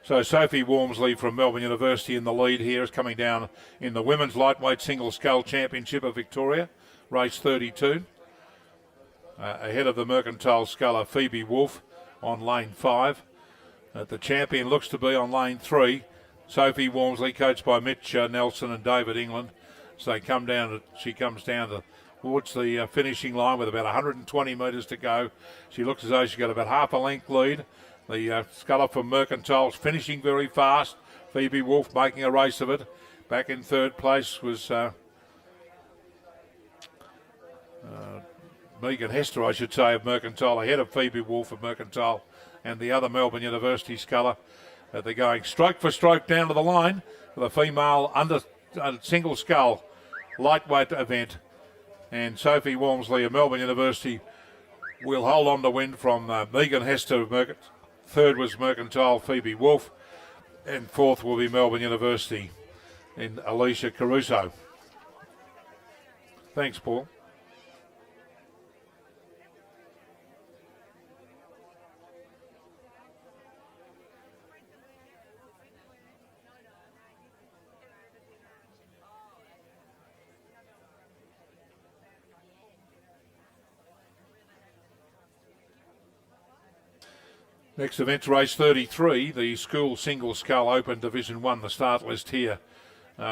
So Sophie Walmsley from Melbourne University in the lead here is coming down in the Women's Lightweight Single Scull Championship of Victoria, race 32. Ahead of the Mercantile sculler Phoebe Wolf on lane 5. The champion looks to be on lane 3. Sophie Walmsley, coached by Mitch Nelson and David England. So she comes down towards the finishing line with about 120 metres to go. She looks as though she's got about half a length lead. The sculler from Mercantile's finishing very fast. Phoebe Wolf making a race of it. Back in third place was Megan Hester, I should say, of Mercantile, ahead of Phoebe Wolf of Mercantile and the other Melbourne University sculler. They're going stroke for stroke down to the line for the female under single scull lightweight event. And Sophie Walmsley of Melbourne University will hold on to win from Megan Hester of Mercantile. Third was Mercantile Phoebe Wolf. And fourth will be Melbourne University in Alicia Caruso. Thanks, Paul. Next event's race 33, the School Single Scull Open Division 1. The start list here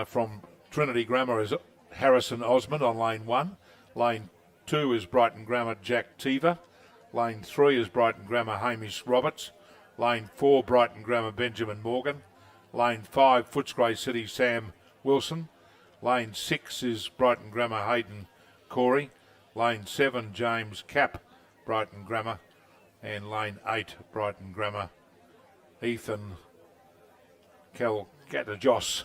from Trinity Grammar is Harrison Osmond on lane 1. Lane 2 is Brighton Grammar Jack Tiva. Lane 3 is Brighton Grammar Hamish Roberts. Lane 4 Brighton Grammar Benjamin Morgan. Lane 5 Footscray City Sam Wilson. Lane 6 is Brighton Grammar Hayden Corey. Lane 7 James Cap Brighton Grammar. And lane 8, Brighton Grammar, Ethan Calgatajos.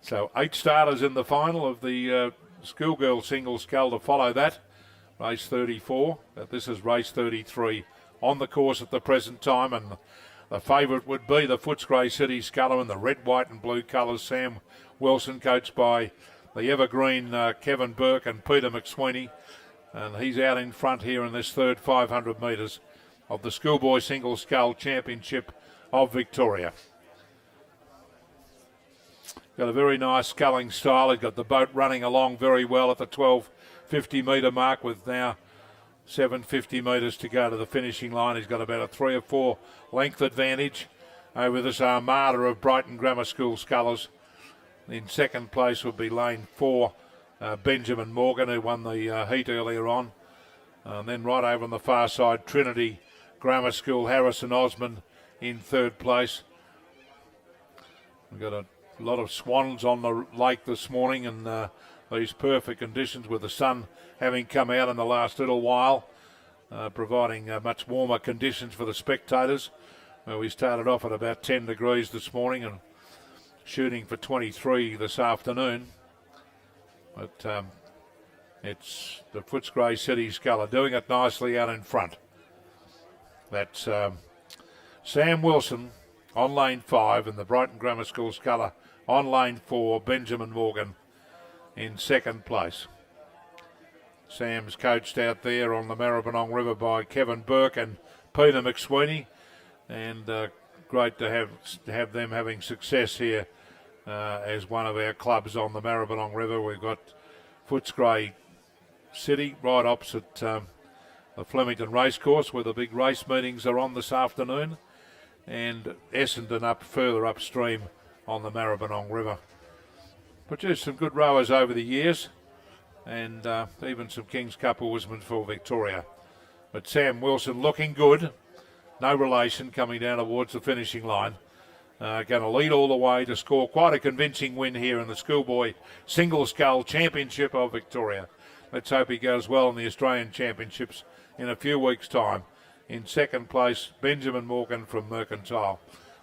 So 8 starters in the final of the Schoolgirl single scull to follow that. Race 34. This is race 33 on the course at the present time. And the favourite would be the Footscray City sculler in the red, white and blue colours. Sam Wilson, coached by the evergreen Kevin Burke and Peter McSweeney. And he's out in front here in this third 500 metres of the Schoolboy Single Scull Championship of Victoria. Got a very nice sculling style. He's got the boat running along very well at the 1250 metre mark with now 750 metres to go to the finishing line. He's got about a 3 or 4 length advantage over this armada of Brighton Grammar School scullers. In second place would be lane 4. Benjamin Morgan, who won the heat earlier on. And then right over on the far side, Trinity Grammar School, Harrison Osmond in third place. We've got a lot of swans on the lake this morning in these perfect conditions with the sun having come out in the last little while, providing much warmer conditions for the spectators. We started off at about 10 degrees this morning and shooting for 23 this afternoon. But it's the Footscray City sculler doing it nicely out in front. That's Sam Wilson on lane 5 and the Brighton Grammar School sculler on lane 4, Benjamin Morgan in second place. Sam's coached out there on the Maribyrnong River by Kevin Burke and Peter McSweeney, and great to have them having success here. As one of our clubs on the Maribyrnong River. We've got Footscray City right opposite the Flemington Racecourse where the big race meetings are on this afternoon, and Essendon up further upstream on the Maribyrnong River. Produced some good rowers over the years, and even some King's Cup oarsmen for Victoria. But Sam Wilson looking good, no relation, coming down towards the finishing line. Going to lead all the way to score quite a convincing win here in the Schoolboy Single Scull Championship of Victoria. Let's hope he goes well in the Australian Championships in a few weeks' time. In second place, Benjamin Morgan from Mercantile.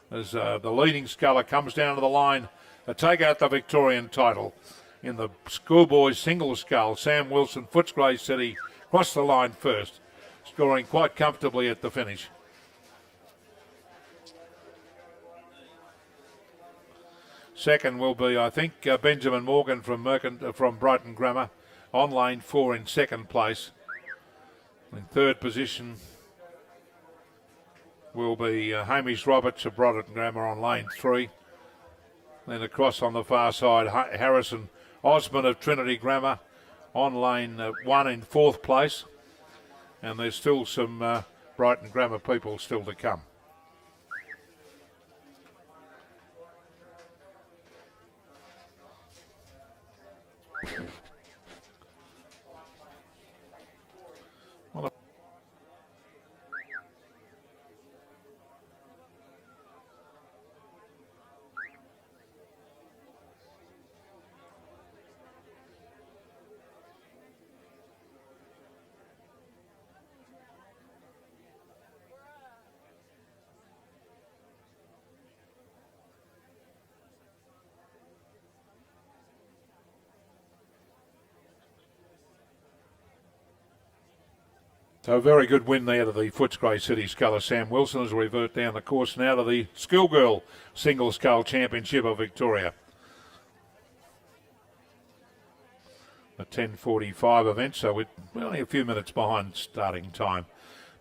As the leading sculler comes down to the line to take out the Victorian title in the Schoolboy Single Scull. Sam Wilson, Footscray City, crossed the line first, scoring quite comfortably at the finish. Second will be, I think, Benjamin Morgan from Brighton Grammar on lane 4 in second place. In third position, will be Hamish Roberts of Broderick Grammar on lane 3. Then across on the far side, Harrison Osmond of Trinity Grammar on lane 1 in 4th place. And there's still some Brighton Grammar people still to come. So a very good win there to the Footscray City sculler Sam Wilson as we revert down the course now to the Schoolgirl Single Scull Championship of Victoria. A 10:45 event, so we're only a few minutes behind starting time.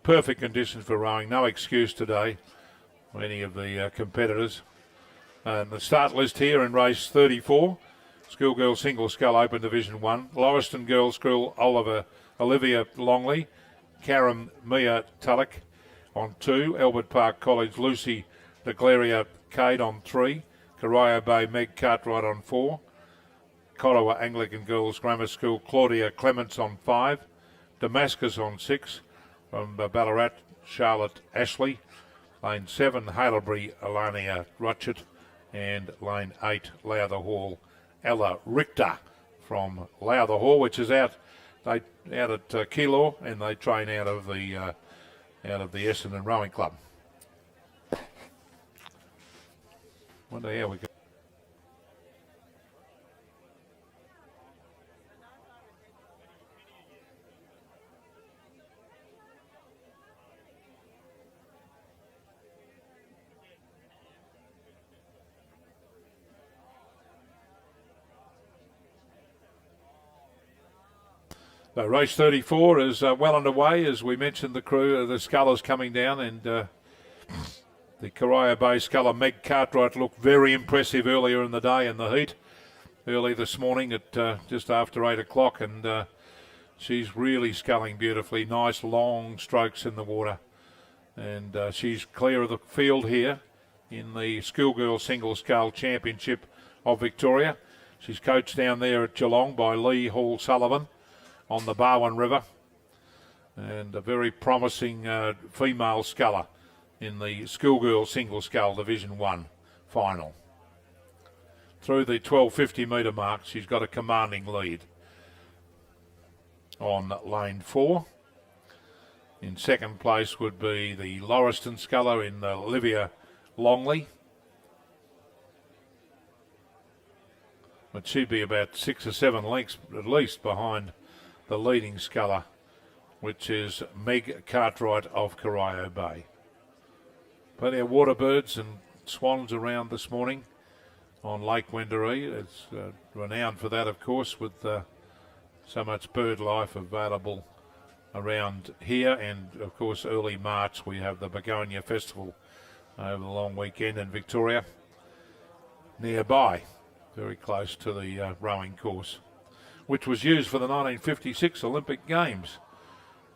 Perfect conditions for rowing, no excuse today for any of the competitors. And the start list here in race 34, Schoolgirl Single Scull Open Division 1, Lauriston Girls School Olivia Longley, Karen Mia Tullock on 2, Albert Park College Lucy DeClaria Cade on 3, Corio Bay Meg Cartwright on 4, Corowa Anglican Girls Grammar School Claudia Clements on 5, Damascus on 6, from Ballarat Charlotte Ashley, lane 7 Haileybury Alania Rutchett, and lane 8 Lowther Hall Ella Richter from Lowther Hall, which is out at Keilor, and they train out of the Essendon Rowing Club. Wonder how we go. So race 34 is well underway. As we mentioned, the crew, the scullers coming down, and the Corio Bay sculler Meg Cartwright looked very impressive earlier in the day in the heat, early this morning at just after 8 o'clock, and she's really sculling beautifully. Nice long strokes in the water, and she's clear of the field here in the Schoolgirl Single Scull Championship of Victoria. She's coached down there at Geelong by Lee Hall Sullivan on the Barwon River, and a very promising female sculler in the Schoolgirl Single Scull Division 1 final. Through the 1250 metre mark, she's got a commanding lead on lane 4. In second place would be the Lauriston sculler in Olivia Longley, but she'd be about 6 or 7 lengths at least behind the leading sculler, which is Meg Cartwright of Corio Bay. Plenty of waterbirds and swans around this morning on Lake Wendouree. It's renowned for that, of course, with so much bird life available around here. And, of course, early March we have the Begonia Festival over the long weekend in Victoria, nearby, very close to the rowing course, which was used for the 1956 Olympic Games,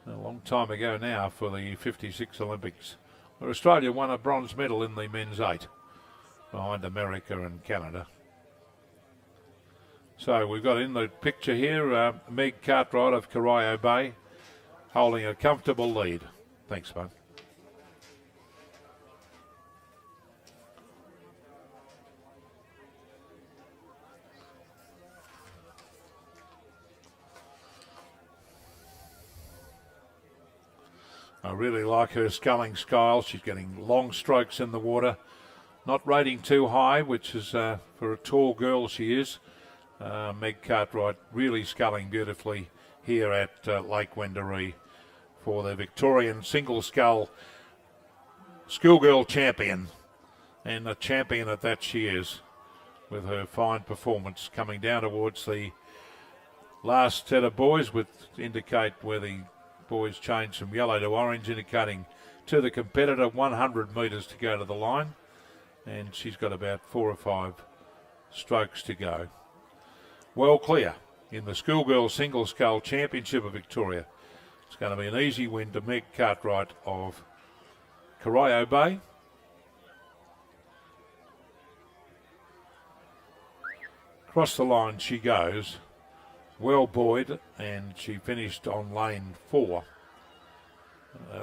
a long time ago now, for the 56 Olympics, where Australia won a bronze medal in the men's 8, behind America and Canada. So we've got in the picture here Meg Cartwright of Corio Bay holding a comfortable lead. Thanks, bud. I really like her sculling style. She's getting long strokes in the water, not rating too high, which is for a tall girl she is. Meg Cartwright really sculling beautifully here at Lake Wendouree for the Victorian Single Scull Schoolgirl champion, and a champion at that she is, with her fine performance coming down towards the last set of boys, which indicate where the boys changed from yellow to orange, indicating to the competitor. 100 metres to go to the line, and she's got about 4 or 5 strokes to go. Well clear in the Schoolgirl Single Scull Championship of Victoria. It's going to be an easy win to Meg Cartwright of Corio Bay. Across the line she goes, well buoyed, and she finished on lane 4.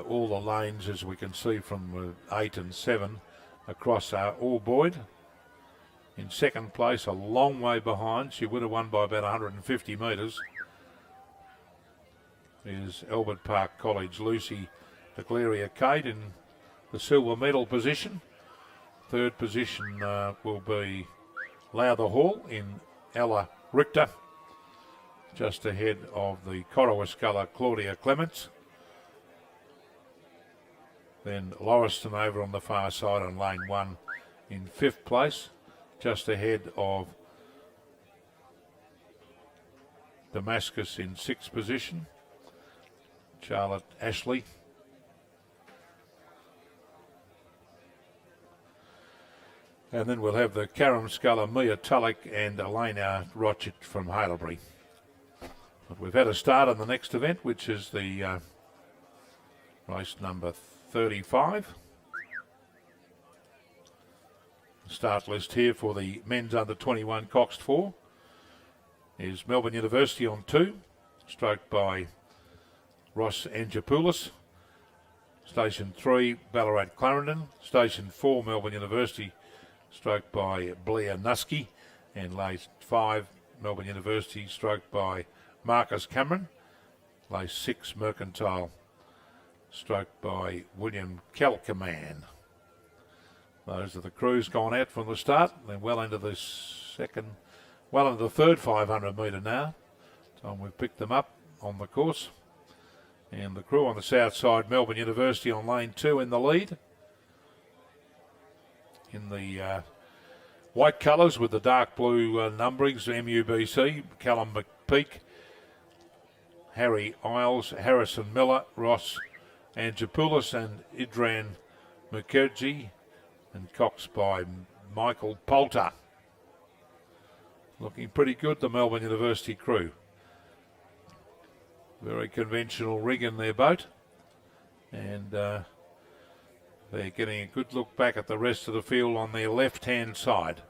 All the lanes, as we can see from 8 and 7 across, are all buoyed. In second place, a long way behind, she would have won by about 150 metres, is Albert Park College Lucy DeClaria Kate in the silver medal position. Third position will be Lowther Hall in Ella Richter, just ahead of the Corowa sculler Claudia Clements. Then Lauriston over on the far side on lane 1 in 5th place, just ahead of Damascus in 6th position, Charlotte Ashley. And then we'll have the Karam sculler Mia Tullock and Elena Rochett from Haileybury. But we've had a start on the next event, which is the race number 35. The start list here for the men's under 21 coxed 4 is Melbourne University on 2, stroked by Ross Angelopoulos. Station 3, Ballarat Clarendon. Station 4, Melbourne University, stroked by Blair Nusky. And race 5, Melbourne University, stroked by Marcus Cameron. Race 6, Mercantile, stroked by William Kelkerman. Those are the crews gone out from the start. They're well into the third 500 metre now. Time we've picked them up on the course. And the crew on the south side, Melbourne University on lane 2 in the lead. In the white colours with the dark blue numberings, MUBC, Callum McPeak, Harry Isles, Harrison Miller, Ross Angelopoulos and Idran Mukherjee, and coxed by Michael Poulter. Looking pretty good, the Melbourne University crew. Very conventional rig in their boat, and they're getting a good look back at the rest of the field on their left-hand side.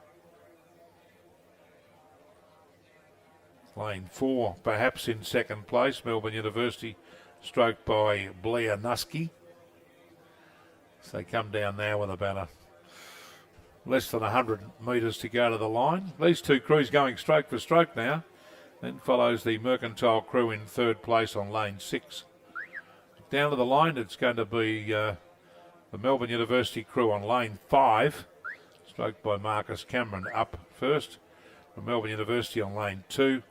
Lane 4, perhaps in second place, Melbourne University, stroked by Blair Nusky. So they come down now with about less than 100 metres to go to the line. These two crews going stroke for stroke now. Then follows the Mercantile crew in third place on lane 6. Down to the line, it's going to be the Melbourne University crew on lane 5, stroked by Marcus Cameron up first. The Melbourne University on lane 2,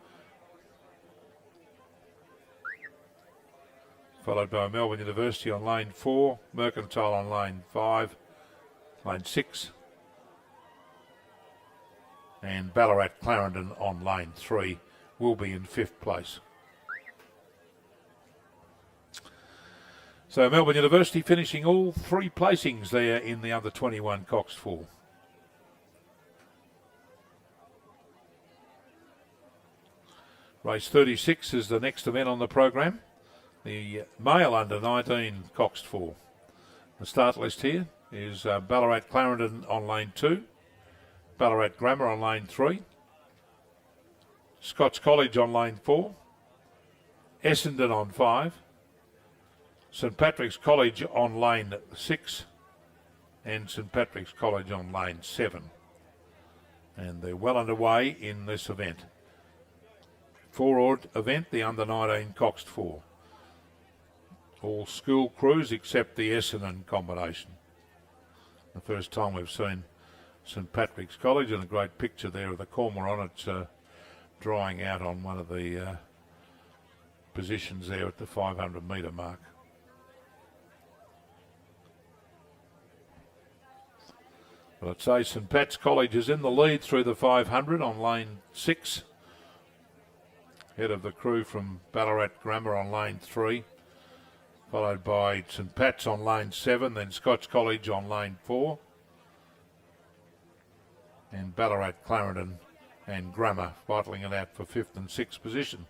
followed by Melbourne University on lane 4, Mercantile on lane 5, lane 6, and Ballarat Clarendon on lane 3 will be in 5th place. So Melbourne University finishing all 3 placings there in the under 21 coxed 4. Race 36 is the next event on the program. The male under 19 coxed 4. The start list here is Ballarat Clarendon on lane 2, Ballarat Grammar on lane 3, Scots College on lane 4, Essendon on 5, St Patrick's College on lane 6, and St Patrick's College on lane 7. And they're well underway in this event. 4-odd event, the under 19 coxed 4. All school crews except the Essendon combination. The first time we've seen St Patrick's College, and a great picture there of the cormorant drying out on one of the positions there at the 500 metre mark. But I'd say St Pat's College is in the lead through the 500 on lane 6. Head of the crew from Ballarat Grammar on lane 3. followed by St Pat's on lane 7, then Scotch College on lane 4, and Ballarat, Clarendon and Grammar battling it out for 5th and 6th position.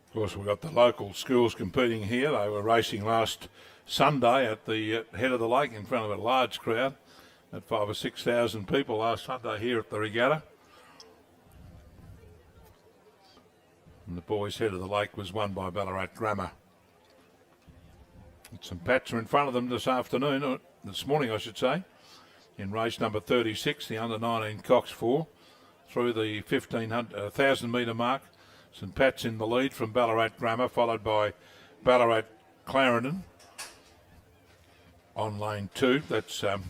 Of course, we've got the local schools competing here. They were racing last Sunday at the head of the lake in front of a large crowd. At 5,000 or 6,000 people last Sunday here at the Regatta. And the boys' head of the lake was won by Ballarat Grammar. And St Pat's are in front of them this afternoon, or this morning I should say, in race number 36, the under-19 Cox 4, through the 1,000 metre mark. St Pat's in the lead from Ballarat Grammar, followed by Ballarat Clarendon on lane 2. That's Jerry.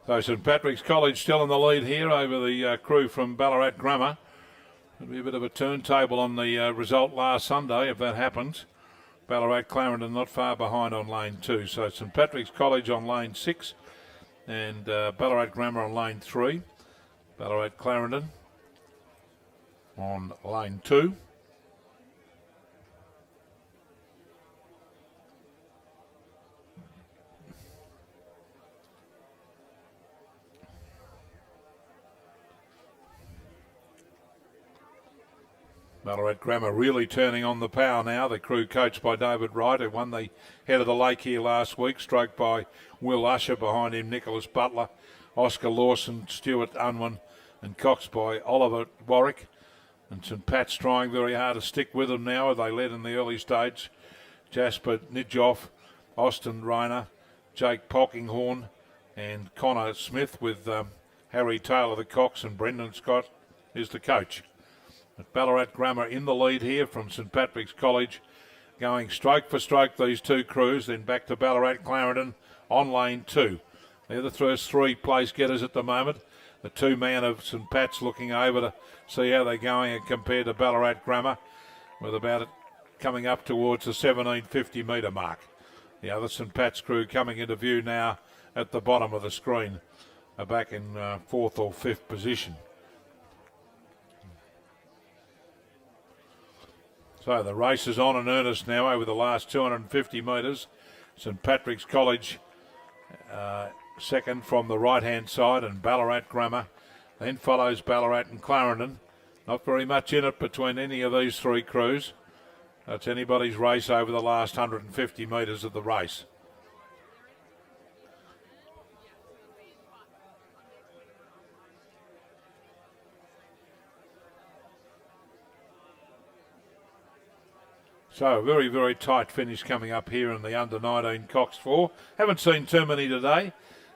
So St Patrick's College still in the lead here over the crew from Ballarat Grammar. It'll be a bit of a turntable on the result last Sunday if that happens. Ballarat Clarendon not far behind on lane 2. So St Patrick's College on lane 6 and Ballarat Grammar on lane 3. Ballarat Clarendon on lane 2. Ballarat Grammar really turning on the power now. The crew coached by David Wright, who won the head of the lake here last week, stroked by Will Usher, behind him Nicholas Butler, Oscar Lawson, Stuart Unwin and coxed by Oliver Warwick. And St Pat's trying very hard to stick with them now. They led in the early stage. Jasper Nidjoff, Austin Rayner, Jake Polkinghorn and Connor Smith with Harry Taylor the cox, and Brendan Scott is the coach. But Ballarat Grammar in the lead here from St Patrick's College, going stroke for stroke these two crews, then back to Ballarat Clarendon on lane 2. They're the first 3 place getters at the moment. The 2-man of St Pat's looking over to see how they're going and compared to Ballarat Grammar, with about it coming up towards the 1750 metre mark. The other St Pat's crew coming into view now at the bottom of the screen, are back in 4th or 5th position. So the race is on in earnest now over the last 250 metres. St Patrick's College second from the right-hand side, and Ballarat Grammar. Then follows Ballarat and Clarendon. Not very much in it between any of these 3 crews. That's anybody's race over the last 150 metres of the race. So a very, very tight finish coming up here in the under-19 Cox 4. Haven't seen too many today,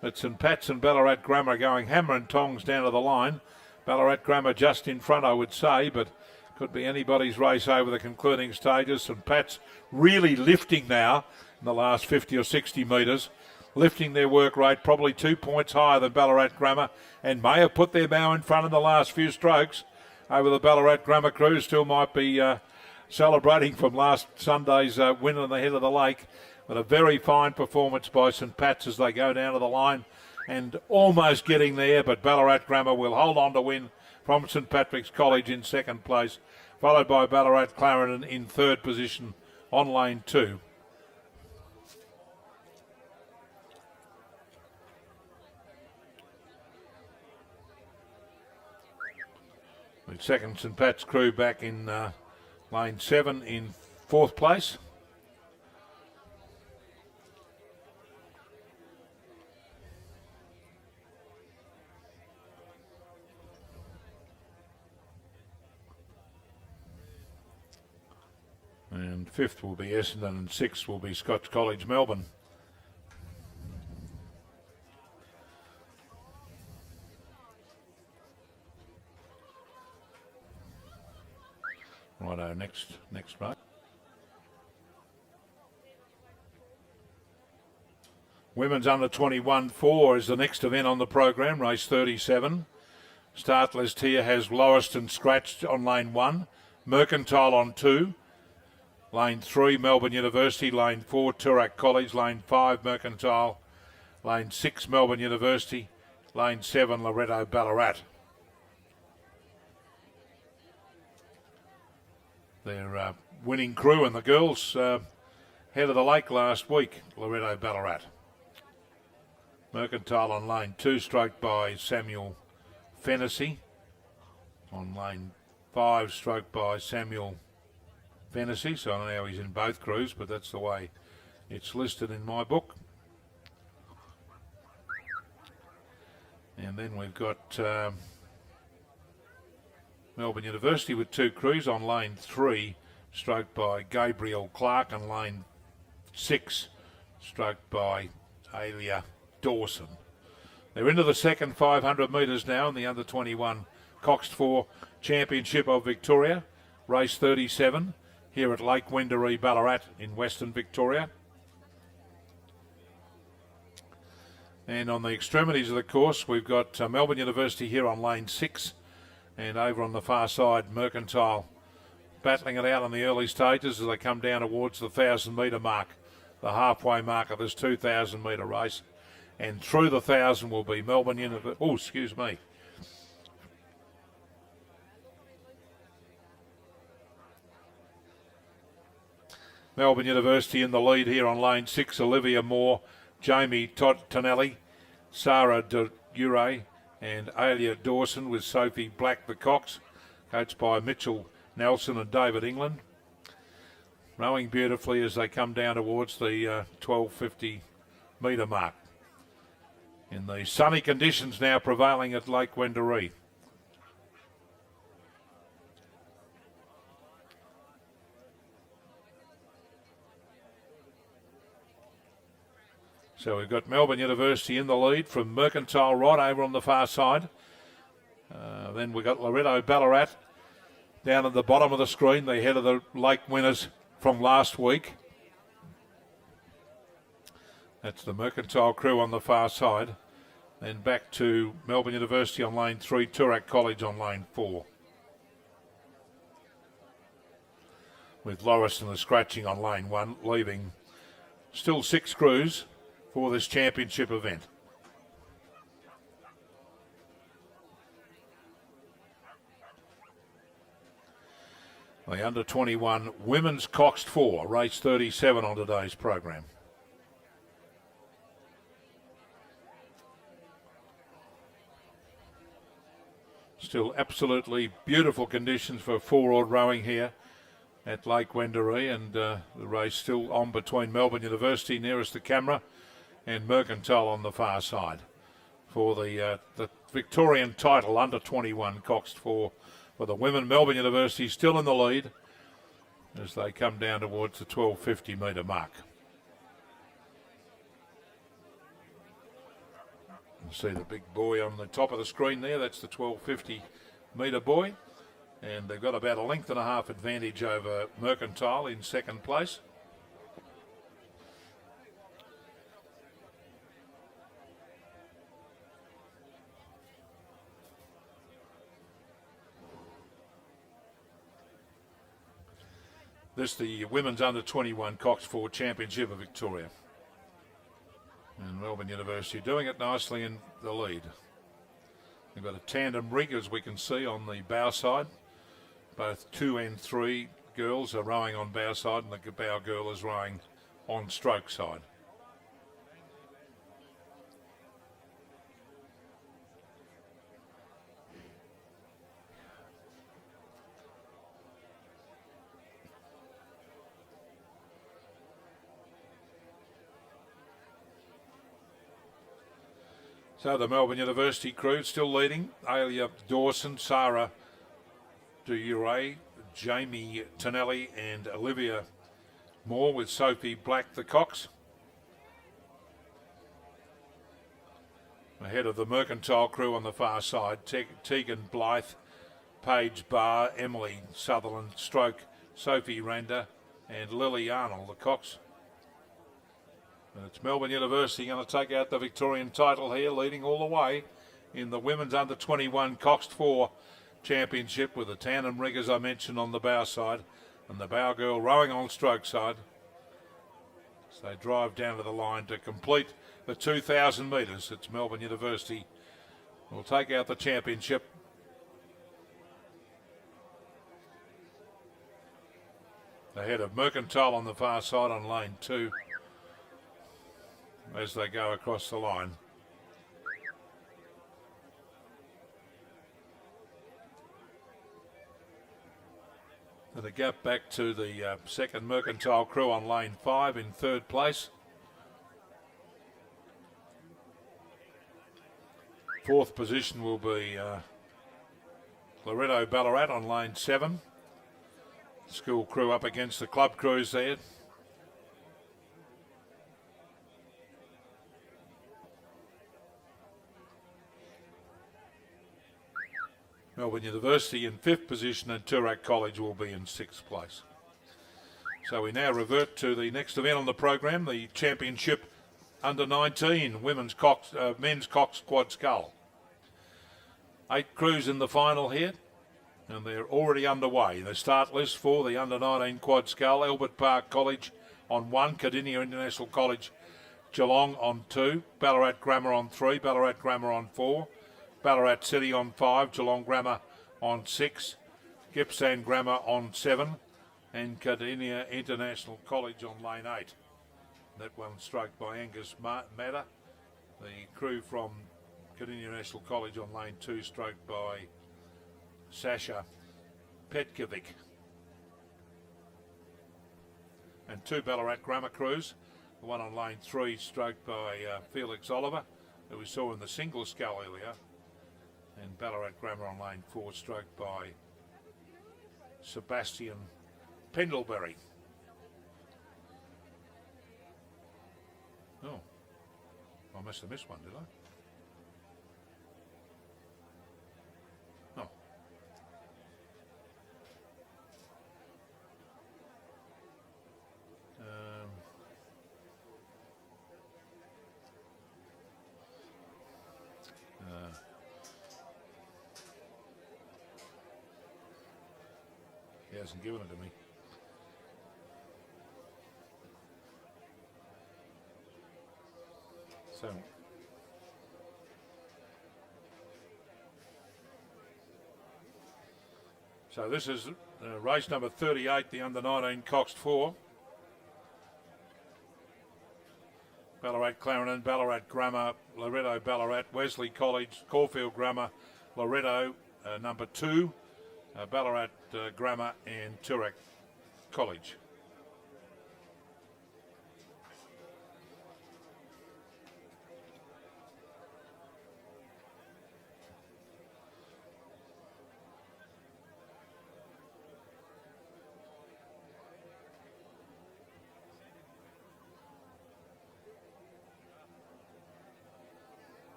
but St Pat's and Ballarat Grammar going hammer and tongs down to the line. Ballarat Grammar just in front, I would say, but could be anybody's race over the concluding stages. St Pat's really lifting now in the last 50 or 60 metres. lifting their work rate probably 2 points higher than Ballarat Grammar, and may have put their bow in front in the last few strokes over the Ballarat Grammar crew. Still might be celebrating from last Sunday's win on the head of the lake. But a very fine performance by St Pat's as they go down to the line and almost getting there, but Ballarat Grammar will hold on to win from St Patrick's College in second place, followed by Ballarat Clarendon in third position on lane 2. The second St Pat's crew back in lane 7 in fourth place. And fifth will be Essendon and sixth will be Scotch College Melbourne. Righto, next race. Women's under 21-4 is the next event on the program, race 37. Start list here has Lauriston scratched on lane 1, Mercantile on 2, lane 3 Melbourne University, lane 4 Toorak College, lane 5 Mercantile, lane 6 Melbourne University, lane 7 Loretto Ballarat. Their winning crew and the girls head of the lake last week, Loretto Ballarat. Mercantile on lane 2, stroked by Samuel Fennessy. On lane 5, stroked by Samuel Fennessy. So I don't know how he's in both crews, but that's the way it's listed in my book. And then we've got Melbourne University with 2 crews on lane 3, stroked by Gabriel Clark, and lane 6, stroked by Alia Dawson. They're into the second 500 metres now in the under 21 Coxed 4 Championship of Victoria, race 37 here at Lake Wendouree, Ballarat in Western Victoria. And on the extremities of the course, we've got Melbourne University here on lane 6, and over on the far side, Mercantile battling it out in the early stages as they come down towards the 1,000 metre mark, the halfway mark of this 2,000 metre race. And through the 1,000 will be Melbourne University. Oh, excuse me. Melbourne University in the lead here on lane 6, Olivia Moore, Jamie Tonelli, Sarah De Ure, and Alia Dawson with Sophie Black the Cox, coached by Mitchell Nelson and David England. Rowing beautifully as they come down towards the 1250 metre mark. In the sunny conditions now prevailing at Lake Wendouree. So we've got Melbourne University in the lead from Mercantile right over on the far side. Then we've got Loretto Ballarat down at the bottom of the screen, the head of the lake winners from last week. That's the Mercantile crew on the far side. Then back to Melbourne University on lane 3, Toorak College on lane 4. With Lauriston scratching on lane 1, leaving still 6 crews for this championship event. The under 21 women's Coxed 4, race 37 on today's program. Still absolutely beautiful conditions for 4-oared rowing here at Lake Wendouree, and the race still on between Melbourne University nearest the camera and Mercantile on the far side for the Victorian title under 21 Coxed 4 for the women. Melbourne University still in the lead as they come down towards the 1250 metre mark. You see the big buoy on the top of the screen there, that's the 1250 metre buoy, and they've got about a length and a half advantage over Mercantile in second place. This the Women's Under 21 Cox 4 Championship of Victoria. And Melbourne University doing it nicely in the lead. We've got a tandem rig, as we can see, on the bow side. Both 2 and 3 girls are rowing on bow side, and the bow girl is rowing on stroke side. So the Melbourne University crew still leading. Alia Dawson, Sarah Duray, Jamie Tonelli and Olivia Moore, with Sophie Black the Cox. Ahead of the Mercantile crew on the far side, Tegan Blythe, Paige Barr, Emily Sutherland, Stroke, Sophie Randa and Lily Arnold the Cox. And it's Melbourne University going to take out the Victorian title here, leading all the way in the Women's Under 21 Coxed 4 Championship, with the tandem rig, as I mentioned, on the bow side and the bow girl rowing on stroke side. So they drive down to the line to complete the 2,000 metres. It's Melbourne University will take out the championship. Ahead of Mercantile on the far side on lane 2 as they go across the line. And a gap back to the second Mercantile crew on lane 5 in 3rd place. 4th position will be Loretto Ballarat on lane 7. School crew up against the club crews there. Melbourne University in 5th position, and Toorak College will be in 6th place. So we now revert to the next event on the program, the Championship Under 19 Men's Cox Quad Scull. 8 crews in the final here, and they're already underway. The start list for the Under 19 Quad Scull: Albert Park College on 1, Cardinia International College Geelong on 2, Ballarat Grammar on 3, Ballarat Grammar on 4, Ballarat City on 5, Geelong Grammar on 6, Gippsland Grammar on 7, and Cardinia International College on lane 8. That one stroked by Angus Matter. The crew from Cardinia International College on lane 2 stroked by Sasha Petkovic. And 2 Ballarat Grammar crews, the one on lane 3 stroked by Felix Oliver, who we saw in the single scull earlier, and Ballarat Grammar on lane 4 stroked by Sebastian Pendlebury. Oh, I must have missed one, did I? Oh. He hasn't given it to me. So this is race number 38, the Under 19 Coxed 4. Ballarat Clarendon, Ballarat Grammar, Loretto Ballarat, Wesley College, Caulfield Grammar, Loretto number 2, Ballarat Grammar and Toorak College.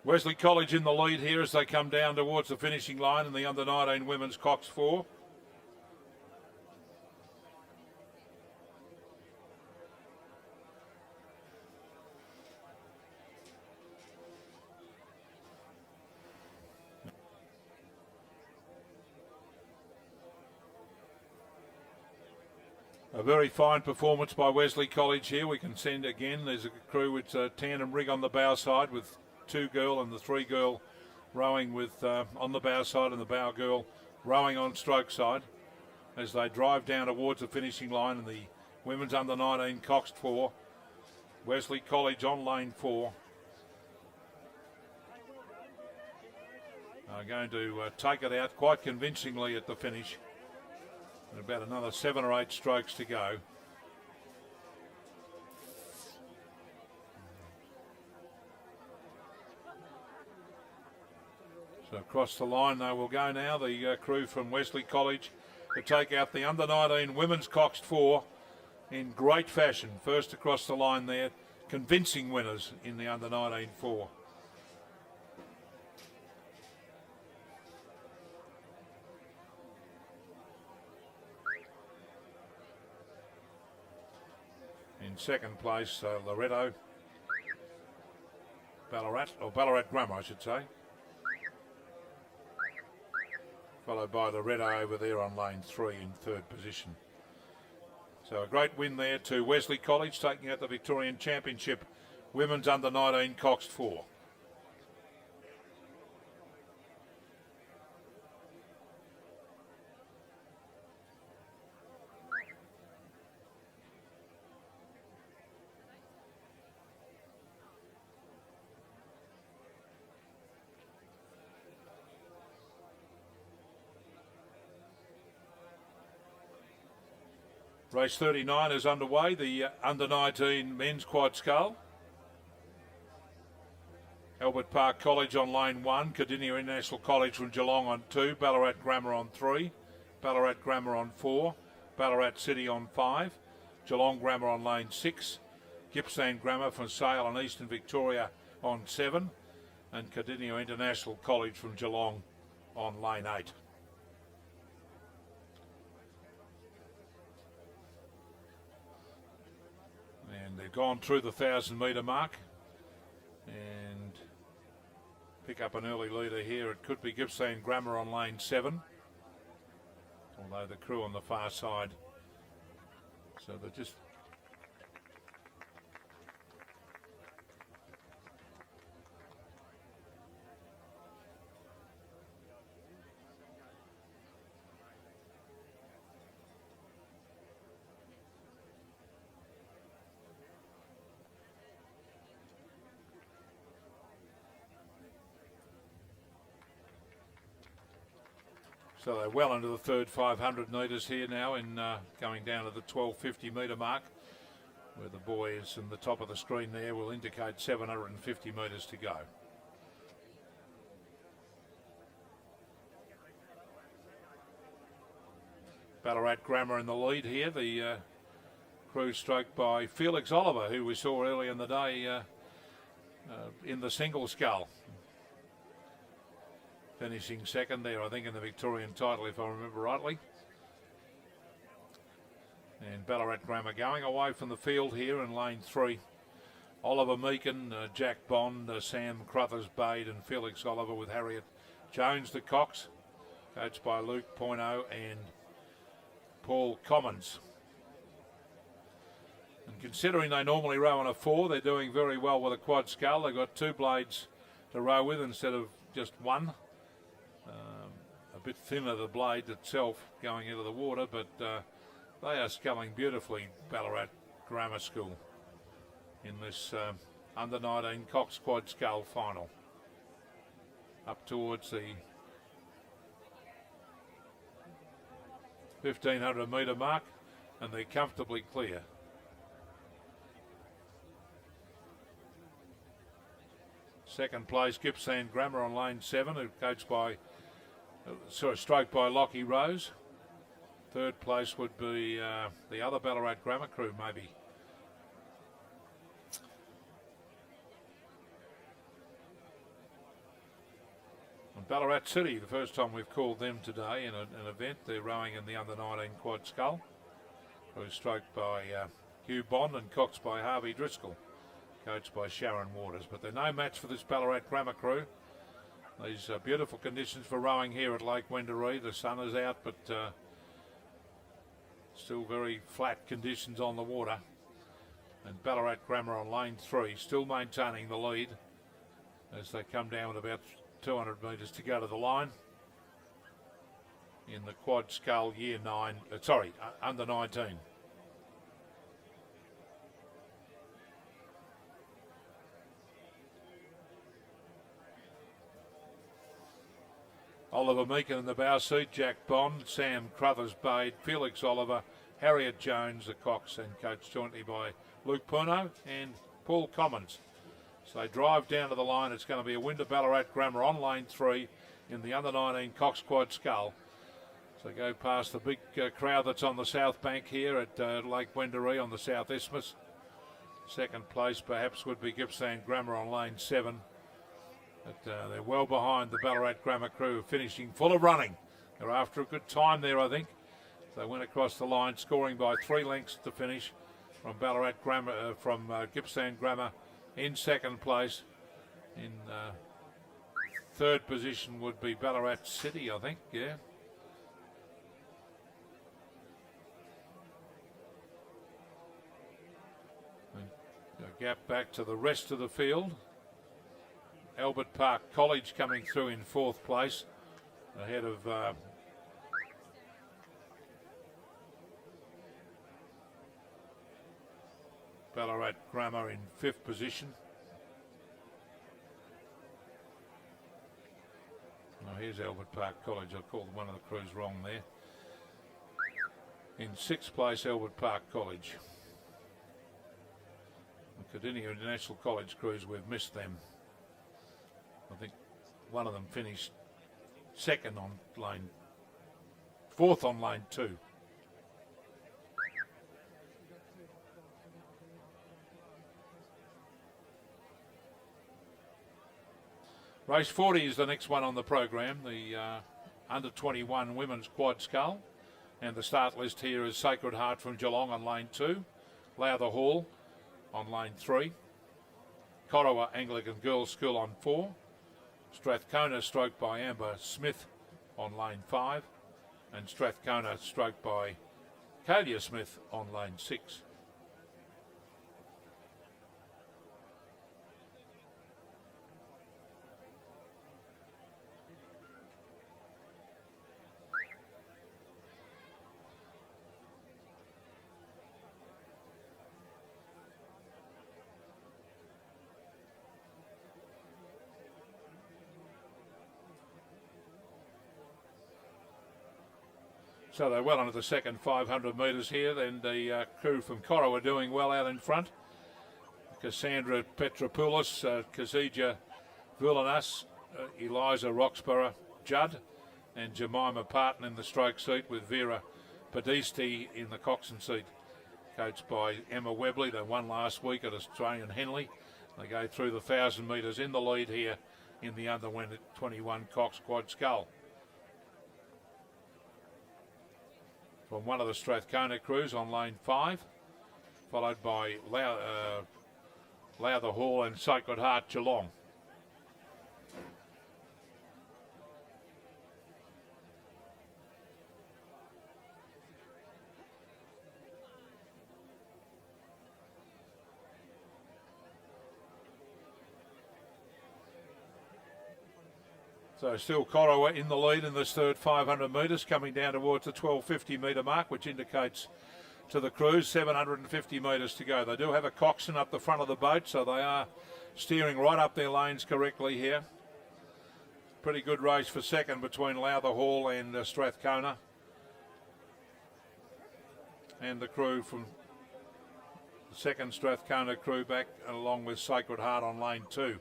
Wesley College in the lead here as they come down towards the finishing line in the Under 19 Women's Cox 4. A very fine performance by Wesley College here. We can send again. There's a crew with tandem rig on the bow side with 2 girl and the 3 girl rowing with on the bow side and the bow girl rowing on stroke side as they drive down towards the finishing line in the women's under 19 coxed 4. Wesley College on lane 4. Are going to take it out quite convincingly at the finish. And about another 7 or 8 strokes to go. So across the line they will go now, the crew from Wesley College, to take out the under 19 women's coxed 4 in great fashion. First across the line there, convincing winners in the under 19 4. In second place, Loretto, Ballarat Grammar, I should say. Followed by Loretto over there on lane 3 in third position. So a great win there to Wesley College, taking out the Victorian Championship women's under 19 coxed 4. Race 39 is underway, the under 19 men's quad scull. Albert Park College on lane 1, Cardinia International College from Geelong on 2, Ballarat Grammar on 3, Ballarat Grammar on 4, Ballarat City on 5, Geelong Grammar on lane 6, Gippsland Grammar from Sale and Eastern Victoria on 7, and Cardinia International College from Geelong on lane 8. And they've gone through the 1,000 metre mark and pick up an early leader here. It could be Gippsland Grammar on lane 7, although the crew on the far side. So they're just so they're well into the third 500 metres here now in going down to the 1250 metre mark, where the boys in the top of the screen there will indicate 750 metres to go. Ballarat Grammar in the lead here, the crew stroked by Felix Oliver, who we saw early in the day in the single scull. Finishing second there, I think, in the Victorian title, if I remember rightly. And Ballarat Grammar going away from the field here in lane 3. Oliver Meakin, Jack Bond, Sam Crothers-Bade and Felix Oliver with Harriet Jones, the cox, coached by Luke Poino and Paul Commons. And considering they normally row on a 4, they're doing very well with a quad scull. They've got 2 blades to row with instead of just one. A bit thinner the blade itself going into the water, but they are sculling beautifully, Ballarat Grammar School, in this under 19 cox quad scull final. Up towards the 1500 metre mark, and they're comfortably clear. Second place, Gippsland Grammar on lane 7, who coached by, stroked by Lockie Rose. Third place would be the other Ballarat Grammar crew, maybe. And Ballarat City, the first time we've called them today in an event. They're rowing in the under 19 quad scull. Crew stroked by Hugh Bond and coxed by Harvey Driscoll, coached by Sharon Waters. But they're no match for this Ballarat Grammar crew. These beautiful conditions for rowing here at Lake Wendouree. The sun is out, but Still very flat conditions on the water. And Ballarat Grammar on lane 3, still maintaining the lead as they come down with about 200 metres to go to the line. In the quad scull year 9, under 19. Oliver Meakin in the bow seat, Jack Bond, Sam Crothers-Bade, Felix Oliver, Harriet Jones, the cox, and coached jointly by Luke Puno and Paul Commons. So they drive down to the line. It's going to be a win to Ballarat Grammar on lane 3 in the under 19 Cox Quad Scull. So they go past the big crowd that's on the south bank here at Lake Wendouree on the South Isthmus. Second place perhaps would be Gippsland Grammar on lane 7. But they're well behind the Ballarat Grammar crew, finishing full of running. They're after a good time there, I think. They went across the line, scoring by 3 lengths to finish from Ballarat Grammar, from Gippsland Grammar in second place. In third position would be Ballarat City, I think, yeah. A gap back to the rest of the field. Albert Park College coming through in 4th place, ahead of Ballarat Grammar in 5th position. Oh, here's Albert Park College. I called one of the crews wrong there. In 6th place, Albert Park College. The Cardinia International College crews, we've missed them. I think one of them finished 4th on lane 2. Race 40 is the next one on the program, the under 21 women's quad scull. And the start list here is Sacred Heart from Geelong on lane 2, Lowther Hall on lane 3, Corowa Anglican Girls School on 4, Strathcona stroked by Amber Smith on lane 5, and Strathcona stroked by Kalia Smith on lane 6. So they're well into the second 500 metres here. Then the crew from Coro are doing well out in front. Cassandra Petropoulos, Kazija Vulanas, Eliza Roxborough Judd, and Jemima Parton in the stroke seat with Vera Padisti in the coxswain seat. Coached by Emma Webley. They won last week at Australian Henley. They go through the 1,000 metres in the lead here in the under 21 Cox Quad Scull. From one of the Strathcona crews on lane 5, followed by Lowther Hall and Sacred Heart Geelong. So still Corowa in the lead in this third 500 metres, coming down towards the 1250 metre mark, which indicates to the crews 750 metres to go. They do have a coxswain up the front of the boat, so they are steering right up their lanes correctly here. Pretty good race for second between Lowther Hall and Strathcona. And the crew from the second Strathcona crew back along with Sacred Heart on lane 2.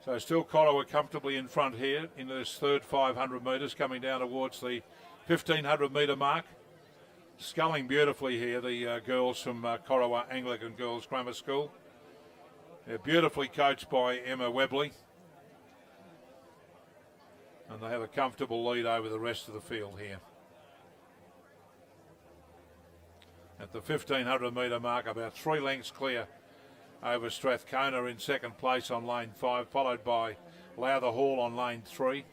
So still Corowa comfortably in front here into this third 500 metres, coming down towards the 1500 metre mark. Sculling beautifully here, the girls from Corowa Anglican Girls Grammar School. They're beautifully coached by Emma Webley. And they have a comfortable lead over the rest of the field here. At the 1500 metre mark, about 3 lengths clear over Strathcona in second place on lane 5, followed by Lowther Hall on lane 3.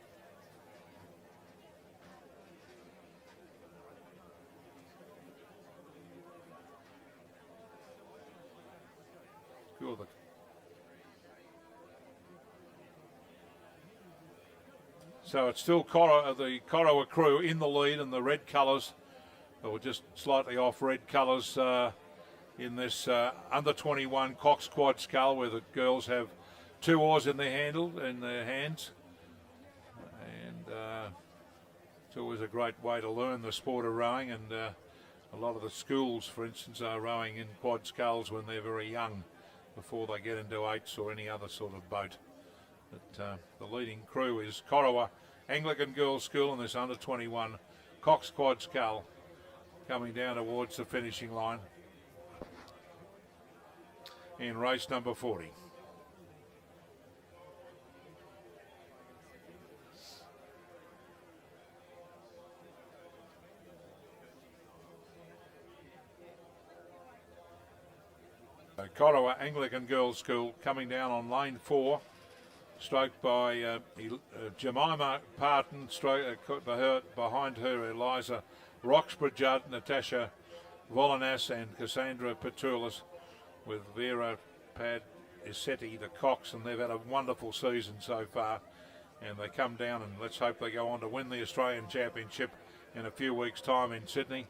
So it's still the Corowa crew in the lead, and the red colours, or just slightly off red colours, in this under 21 Cox quad scull, where the girls have 2 oars in their hands, and it's always a great way to learn the sport of rowing. And a lot of the schools, for instance, are rowing in quad sculls when they're very young, before they get into 8s or any other sort of boat. But the leading crew is Corowa Anglican Girls School in this under 21 Cox quad scull, coming down towards the finishing line in race number 40. Corowa Anglican Girls School coming down on lane 4, stroked by Jemima Parton, behind her Eliza Roxburgh, Natasha Volinas and Cassandra Petroulis, with Vera Pad Isetti, the Cox, and they've had a wonderful season so far. And they come down, and let's hope they go on to win the Australian Championship in a few weeks' time in Sydney.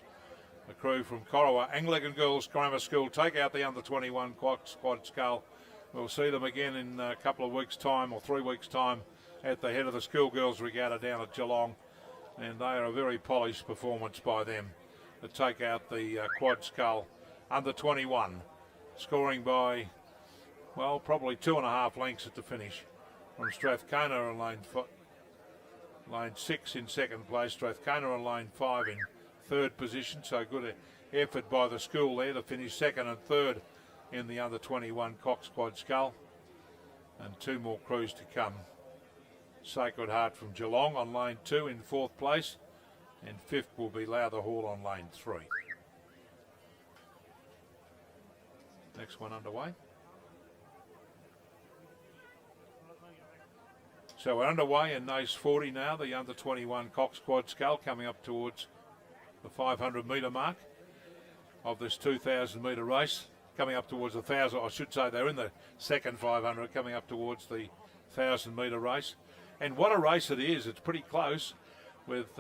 The crew from Corowa Anglican Girls Grammar School take out the under 21 Cox quad scull. We'll see them again in a couple of weeks' time, or 3 weeks' time, at the head of the Schoolgirls Regatta down at Geelong. And they are a very polished performance by them to take out the quad scull under 21, scoring by, well, probably 2.5 lengths at the finish. From Strathcona on lane 6 in second place, Strathcona on lane 5 in third position. So good effort by the school there to finish second and third in the under 21 Cox quad scull. And 2 more crews to come. Sacred Heart from Geelong on lane 2 in 4th place, and 5th will be Lowther Hall on lane 3. Next one underway. So we're underway in race 40 now, the under 21 Cox quad scull, coming up towards the 500 metre mark of this 2,000 metre race. Coming up towards 1,000, I should say they're in the second 500, coming up towards the 1,000 metre race. And what a race it is. It's pretty close, with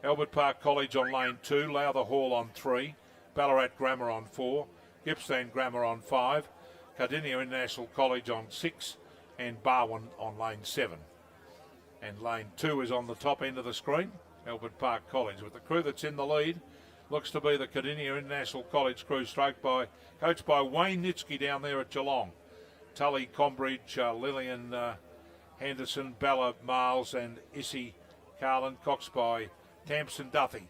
Albert Park College on lane 2, Lowther Hall on 3, Ballarat Grammar on 4, Gippsland Grammar on 5, Cardinia International College on 6, and Barwon on lane 7. And lane 2 is on the top end of the screen, Albert Park College, with the crew that's in the lead. Looks to be the Cardinia International College crew, coached by Wayne Nitsky down there at Geelong. Tully Combridge, Lillian Henderson, Bella Miles and Issy Carlin, coxed by Tamsin Duffy.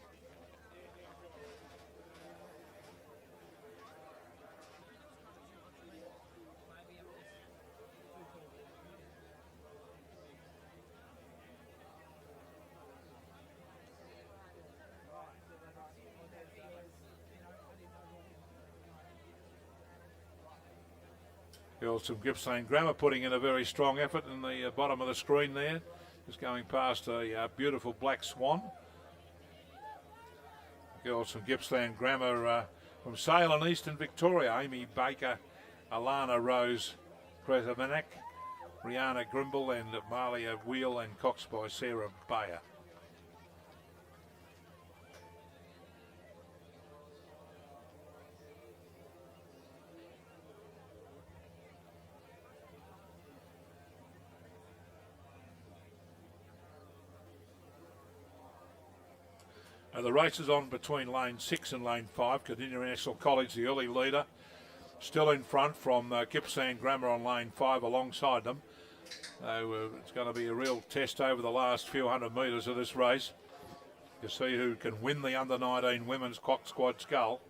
Girls from Gippsland Grammar putting in a very strong effort in the bottom of the screen there. Just going past a beautiful black swan. Girls from Gippsland Grammar from Sale and Eastern Victoria. Amy Baker, Alana Rose Krezamanek, Rihanna Grimble and Malia Wheel, and coxed by Sarah Bayer. The race is on between lane 6 and lane 5. Cardinia International College, the early leader. still in front from Gippsland Grammar on lane 5 alongside them. So it's going to be a real test over the last few hundred metres of this race to see who can win the under-19 women's cox squad scull.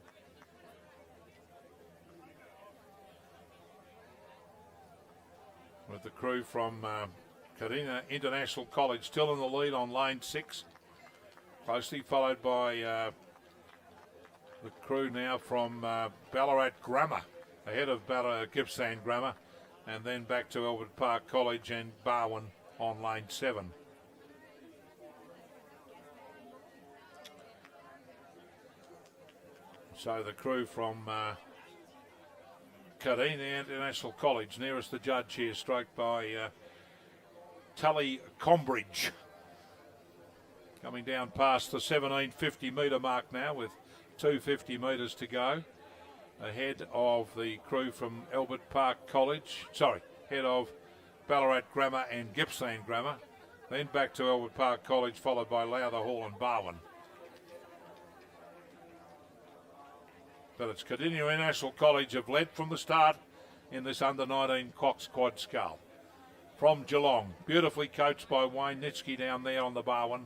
With the crew from Carina International College still in the lead on lane 6. Closely followed by the crew now from Ballarat Grammar, ahead of Gippsland Grammar, and then back to Albert Park College and Barwon on lane 7. So the crew from Carina International College, nearest the judge here, stroked by Tully Combridge. Coming down past the 1750 metre mark now with 250 metres to go. Ahead of the crew from Albert Park College, ahead of Ballarat Grammar and Gippsland Grammar. Then back to Albert Park College, followed by Lowther Hall and Barwon. But it's Carina International College have led from the start in this under-19 cox quad scull. From Geelong, beautifully coached by Wayne Nitsky down there on the Barwon.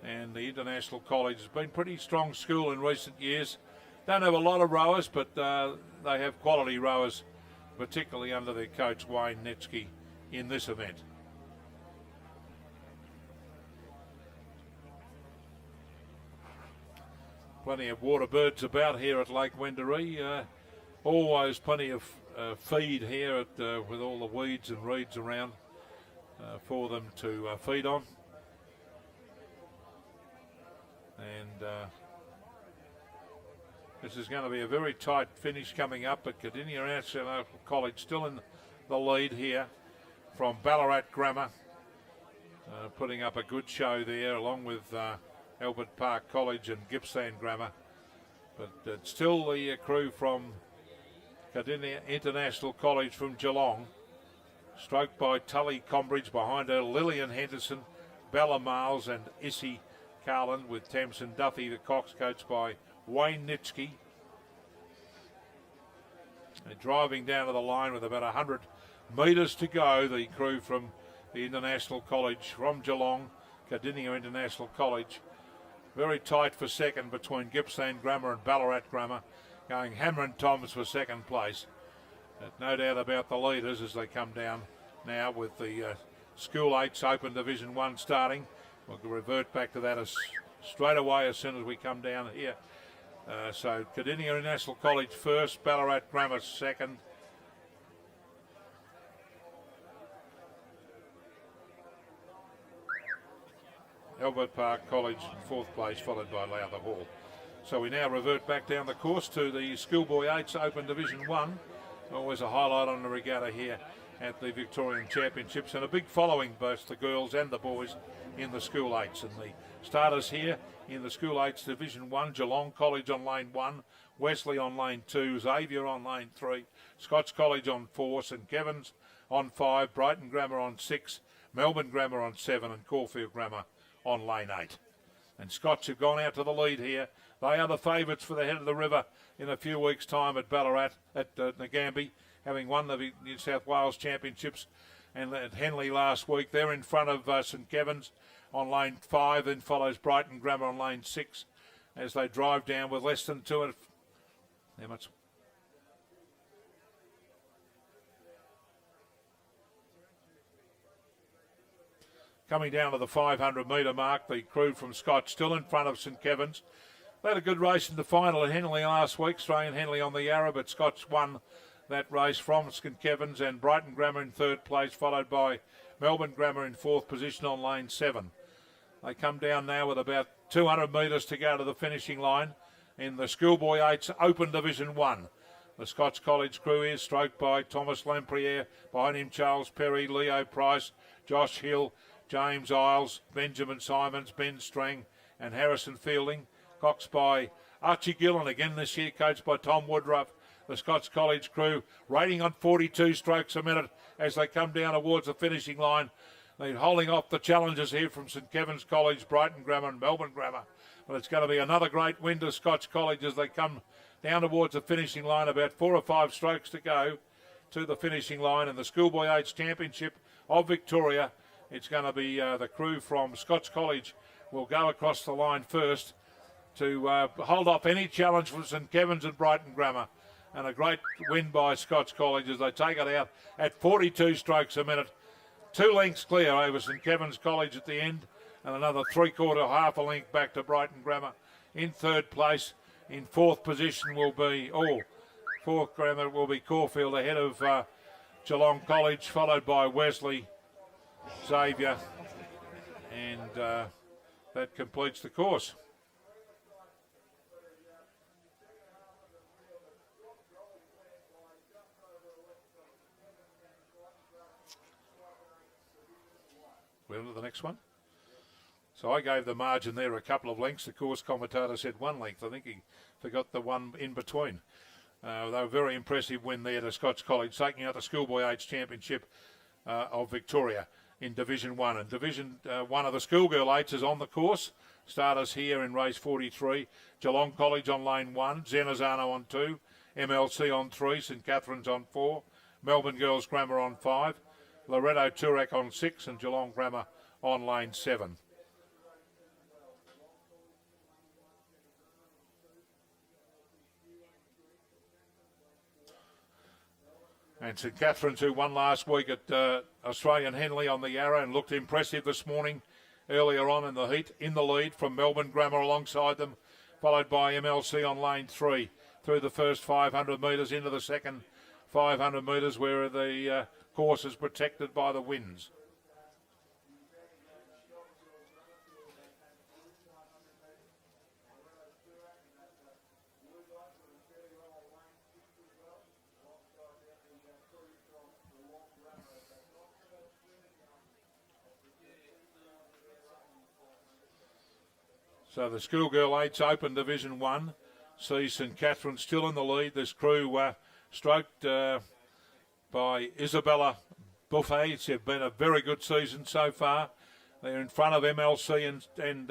And the International College has been pretty strong school in recent years. Don't have a lot of rowers, but they have quality rowers, particularly under their coach Wayne Nitsky in this event. Plenty of water birds about here at Lake Wendouree. Always plenty of feed here with all the weeds and reeds around for them to feed on. And this is going to be a very tight finish coming up, but Carina International College still in the lead here from Ballarat Grammar, putting up a good show there along with Albert Park College and Gippsland Grammar. But it's still the crew from Carina International College from Geelong, stroked by Tully Combridge, behind her Lillian Henderson, Bella Miles and Issy Carlin, with Tamsin Duffy, the cox, coached by Wayne Nitsky. They're driving down to the line with about 100 metres to go, the crew from the International College from Geelong, Carina International College. Very tight for second between Gippsland Grammar and Ballarat Grammar, going Hammer and Toms for second place. But no doubt about the leaders as they come down now with the School 8's Open Division 1 starting. We'll revert back to that straight away as soon as we come down here. So Carina International College first, Ballarat Grammar second. Albert Park College fourth place, followed by Lowther Hall. So we now revert back down the course to the Schoolboy 8's Open Division 1. Always a highlight on the regatta here at the Victorian Championships, and a big following, both the girls and the boys, in the School 8s. And the starters here in the School 8's Division 1, Geelong College on lane 1, Wesley on lane 2, Xavier on lane 3, Scots College on 4, St Kevin's on 5, Brighton Grammar on 6, Melbourne Grammar on 7, and Caulfield Grammar on lane 8. And Scots have gone out to the lead here. They are the favourites for the head of the river in a few weeks' time at Ballarat, at Nagambie, having won the New South Wales Championships and at Henley last week. They're in front of St Kevin's on lane 5, then follows Brighton Grammar on lane 6 as they drive down with less than 2. How much? Coming down to the 500 metre mark, the crew from Scott still in front of St Kevin's. They had a good race in the final at Henley last week, Australian Henley on the Yarra, but Scott's won that race from St Kevin's, and Brighton Grammar in third place, followed by Melbourne Grammar in fourth position on lane 7. They come down now with about 200 metres to go to the finishing line in the Schoolboy 8's Open Division 1. The Scots College crew is stroked by Thomas Lampriere, behind him Charles Perry, Leo Price, Josh Hill, James Isles, Benjamin Simons, Ben Strang and Harrison Fielding. Coxed by Archie Gillen, again this year coached by Tom Woodruff. The Scots College crew rating on 42 strokes a minute as they come down towards the finishing line. They're holding off the challengers here from St Kevin's College, Brighton Grammar and Melbourne Grammar. But it's going to be another great win to Scots College as they come down towards the finishing line, about 4 or 5 strokes to go to the finishing line. And the Schoolboy Age Championship of Victoria, it's going to be the crew from Scots College will go across the line first to hold off any challenge from St Kevin's and Brighton Grammar. And a great win by Scots College as they take it out at 42 strokes a minute. 2 lengths clear over St Kevin's College at the end, and another 3/4, half a length back to Brighton Grammar. In third place, in fourth position will be, fourth Grammar will be Caulfield ahead of Geelong College, followed by Wesley, Xavier, and that completes the course. We're on to the next one. So I gave the margin there a couple of lengths. The course commentator said 1 length. I think he forgot the one in between. They were very impressive win there to Scots College, taking out the Schoolboy Age Championship of Victoria in Division 1. And Division 1 of the Schoolgirl 8s is on the course. Starters here in race 43. Geelong College on lane 1, Zenazano on 2, MLC on 3, St Catherine's on 4, Melbourne Girls Grammar on 5, Loretto Toorak on 6, and Geelong Grammar on lane 7. And St Catherine's, who won last week at Australian Henley on the Yarra and looked impressive this morning earlier on in the heat, in the lead from Melbourne Grammar alongside them, followed by MLC on lane 3 through the first 500 metres into the second 500 metres where the course is protected by the winds. So the Schoolgirl 8's Open Division 1 sees St Catherine still in the lead. This crew stroked by Isabella Buffet. It's been a very good season so far. They're in front of MLC and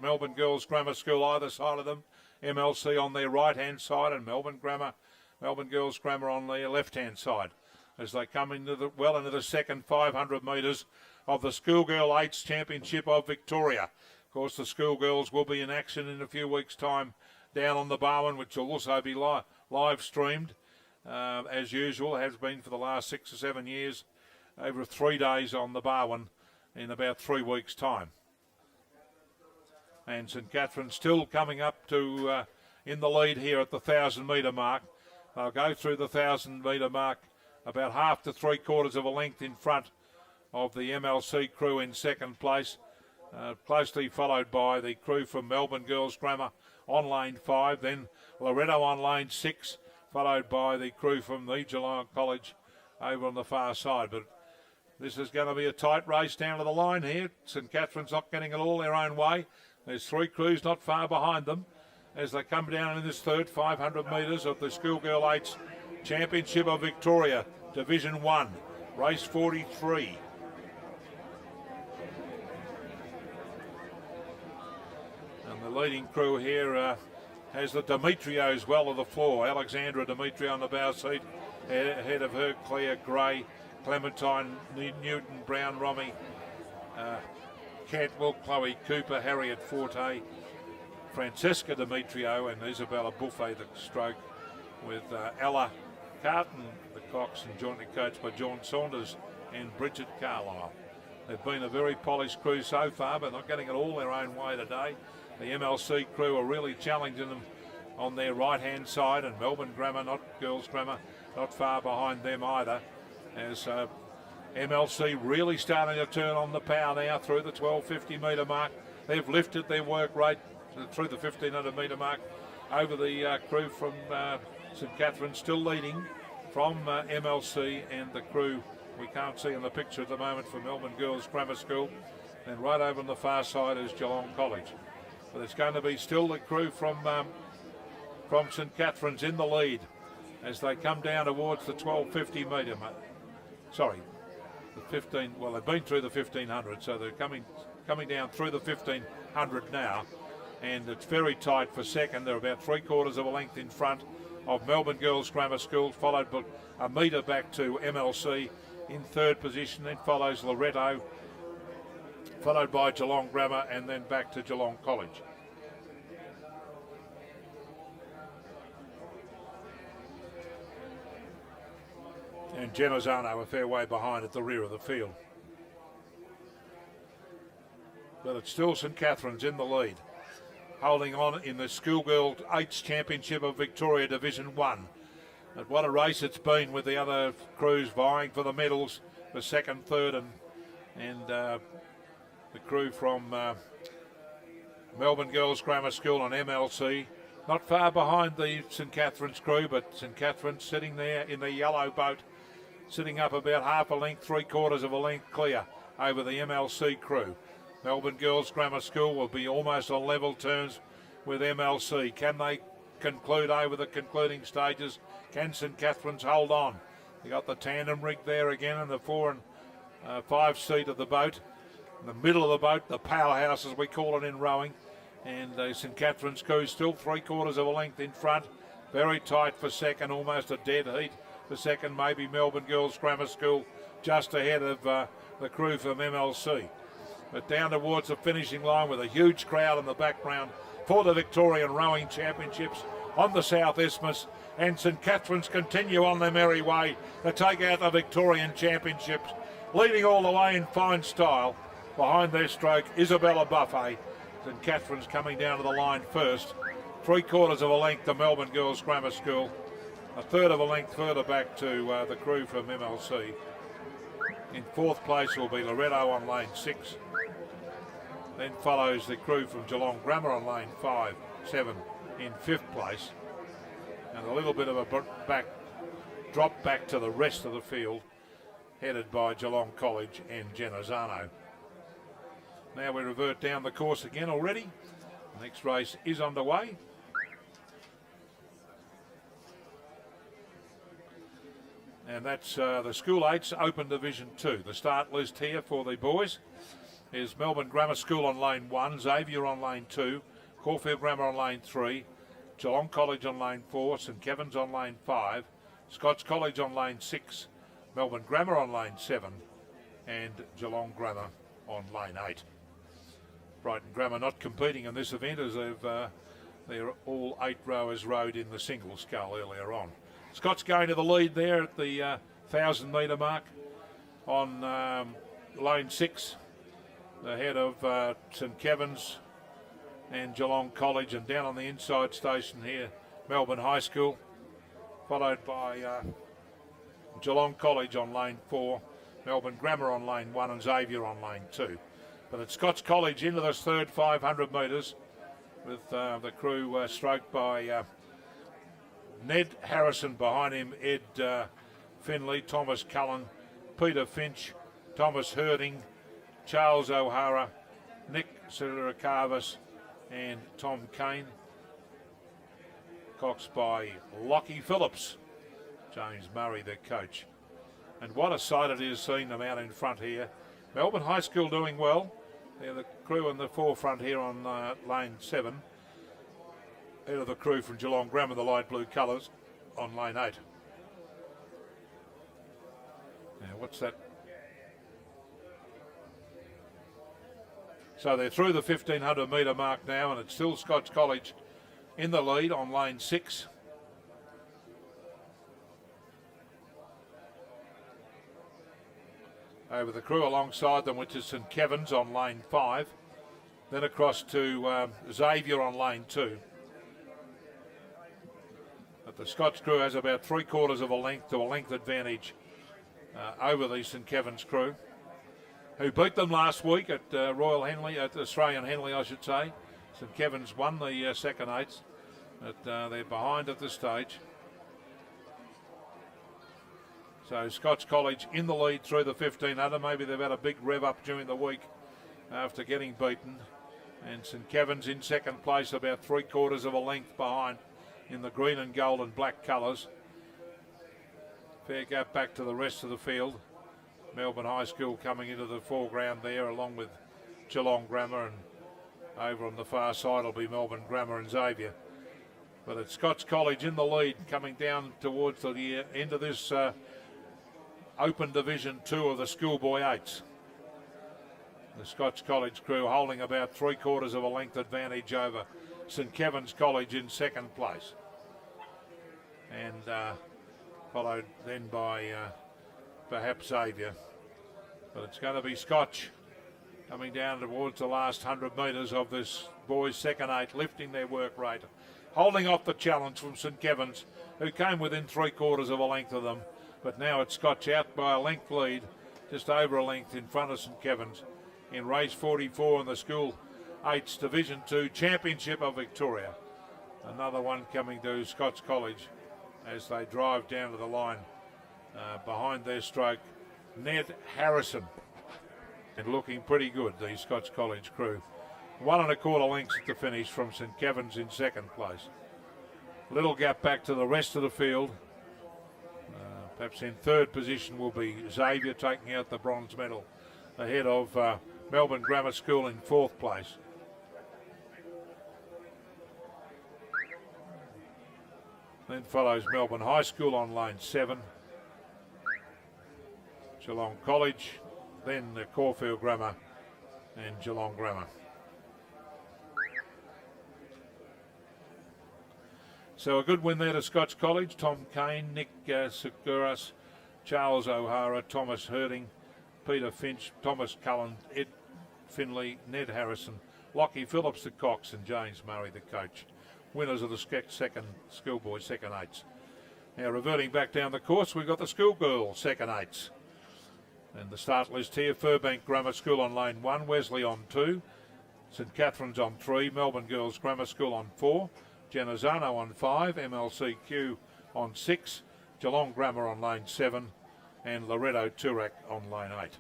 Melbourne Girls Grammar School either side of them. MLC on their right-hand side and Melbourne Girls Grammar on their left-hand side as they come into the second 500 metres of the Schoolgirl 8's Championship of Victoria. Of course, the Schoolgirls will be in action in a few weeks' time down on the Barwon, which will also be live streamed, as usual, has been for the last 6 or 7 years, over 3 days on the Barwon in about 3 weeks' time. And St Catherine still coming up to in the lead here at the 1,000 metre mark. They'll go through the 1,000 metre mark about half to 3/4 of a length in front of the MLC crew in second place. Closely followed by the crew from Melbourne Girls Grammar on lane 5, then Loretto on lane 6, followed by the crew from the Geelong College over on the far side. But this is going to be a tight race down to the line here. St Catherine's not getting it all their own way. There's 3 crews not far behind them as they come down in this third 500 metres of the Schoolgirl 8's Championship of Victoria, Division 1, race 43. The leading crew here has the Demetrios well of the floor. Alexandra Demetrio on the bow seat, ahead of her Claire Gray, Clementine Newton, Brown Romy, Cantwell, Chloe Cooper, Harriet Forte, Francesca Demetrio and Isabella Buffet the stroke, with Ella Carton, the cox, and jointly coached by John Saunders and Bridget Carlisle. They've been a very polished crew so far, but not getting it all their own way today. The MLC crew are really challenging them on their right-hand side, and Melbourne Grammar, not Girls Grammar, not far behind them either, as MLC really starting to turn on the power now through the 1250 metre mark. They've lifted their work rate through the 1500 metre mark over the crew from St Catherine, still leading from MLC and the crew we can't see in the picture at the moment for Melbourne Girls Grammar School. And right over on the far side is Geelong College. But it's going to be still the crew from St Catherine's in the lead as they come down towards the 1250 metre. Sorry, the 15. Well, they've been through the 1500, so they're coming down through the 1500 now. and it's very tight for second. They're about 3/4 of a length in front of Melbourne Girls Grammar School, followed by a metre back to MLC in third position. Then follows Loretto, followed by Geelong Grammar, and then back to Geelong College. And Genazzano a fair way behind at the rear of the field. But it's still St Catherine's in the lead, holding on in the Schoolgirl 8s Championship of Victoria Division 1. But what a race it's been, with the other crews vying for the medals for second, third, and the crew from Melbourne Girls Grammar School and MLC. Not far behind the St Catherine's crew, but St Catherine's sitting there in the yellow boat, sitting up about half a length, 3/4 of a length clear over the MLC crew. Melbourne Girls Grammar School will be almost on level terms with MLC. Can they conclude over the concluding stages? Can St Catherine's hold on? They got the tandem rig there again in the 4 and 5 seat of the boat. In the middle of the boat, the powerhouse as we call it in rowing. And St Catherine's crew still 3/4 of a length in front. Very tight for second, almost a dead heat for second. Maybe Melbourne Girls Grammar School just ahead of the crew from MLC. But down towards the finishing line with a huge crowd in the background for the Victorian Rowing Championships on the South Isthmus. And St Catherine's continue on their merry way to take out the Victorian Championships, leading all the way in fine style. Behind their stroke, Isabella Buffet. St Catherine's coming down to the line first. 3/4 of a length to Melbourne Girls Grammar School. A third of a length further back to the crew from MLC. In fourth place will be Loretto on lane 6. Then follows the crew from Geelong Grammar on lane 5, 7 in fifth place. And a little bit of a drop back to the rest of the field, headed by Geelong College and Genazzano. Now we revert down the course again already. The next race is underway. And that's the School 8's Open Division 2. The start list here for the boys is Melbourne Grammar School on lane 1, Xavier on lane 2, Caulfield Grammar on lane 3, Geelong College on lane 4, St Kevin's on lane 5, Scots College on lane 6, Melbourne Grammar on lane 7, and Geelong Grammar on lane 8. Brighton Grammar not competing in this event, as they're all 8 rowers rowed in the single scull earlier on. Scott's going to the lead there at the 1,000 metre mark on lane 6, ahead of St Kevin's and Geelong College, and down on the inside station here, Melbourne High School, followed by Geelong College on lane 4, Melbourne Grammar on lane 1, and Xavier on lane 2. But it's Scots College into this third 500 metres, with the crew stroked by Ned Harrison behind him, Ed Finley, Thomas Cullen, Peter Finch, Thomas Herding, Charles O'Hara, Nick Sirakavis, and Tom Kane. Coxed by Lockie Phillips, James Murray, the coach. And what a sight it is seeing them out in front here. Melbourne High School doing well. They're the crew in the forefront here on lane 7. Ahead of the crew from Geelong Grammar, the light blue colours, on lane 8. Now, what's that? So they're through the 1,500 metre mark now, and it's still Scots College in the lead on lane 6. Over the crew alongside them, which is St Kevin's on lane 5. Then across to Xavier on lane 2. But the Scots crew has about 3/4 of a length to a length advantage over the St Kevin's crew, who beat them last week at Royal Henley, at Australian Henley, I should say. St Kevin's won the second 8s, but they're behind at this stage. So Scots College in the lead through the 1,500. Maybe they've had a big rev up during the week after getting beaten. And St Kevin's in second place, about 3/4 of a length behind in the green and gold and black colours. Fair gap back to the rest of the field. Melbourne High School coming into the foreground there, along with Geelong Grammar and Over on the far side will be Melbourne Grammar and Xavier. But it's Scots College in the lead, coming down towards the end of this Open Division 2 of the Schoolboy 8s. The Scots College crew holding about 3/4 of a length advantage over St Kevin's College in second place. And followed then by perhaps Xavier. But it's going to be Scotch coming down towards the last 100 metres of this boys' second 8, lifting their work rate, holding off the challenge from St Kevin's, who came within 3/4 of a length of them. But now it's Scotch out by a length lead, just over a length in front of St Kevin's in race 44 in the School 8's Division 2 Championship of Victoria. Another one coming to Scots College as they drive down to the line behind their stroke, Ned Harrison. And looking pretty good, the Scots College crew. 1 1/4 lengths at the finish from St Kevin's in second place. Little gap back to the rest of the field. Perhaps in third position will be Xavier, taking out the bronze medal ahead of Melbourne Grammar School in fourth place. Then follows Melbourne High School on lane 7. Geelong College, then the Caulfield Grammar and Geelong Grammar. So a good win there to Scots College. Tom Kane, Nick Seguras, Charles O'Hara, Thomas Herding, Peter Finch, Thomas Cullen, Ed Finley, Ned Harrison, Lockie Phillips the Cox, and James Murray the coach. Winners of the second Schoolboy second 8s. Now reverting back down the course, we've got the Schoolgirl second 8s. And the start list here: Furbank Grammar School on lane 1, Wesley on 2, St Catherine's on 3, Melbourne Girls Grammar School on 4, Genazzano on 5, MLCQ on 6, Geelong Grammar on lane 7, and Loretto Turak on lane 8.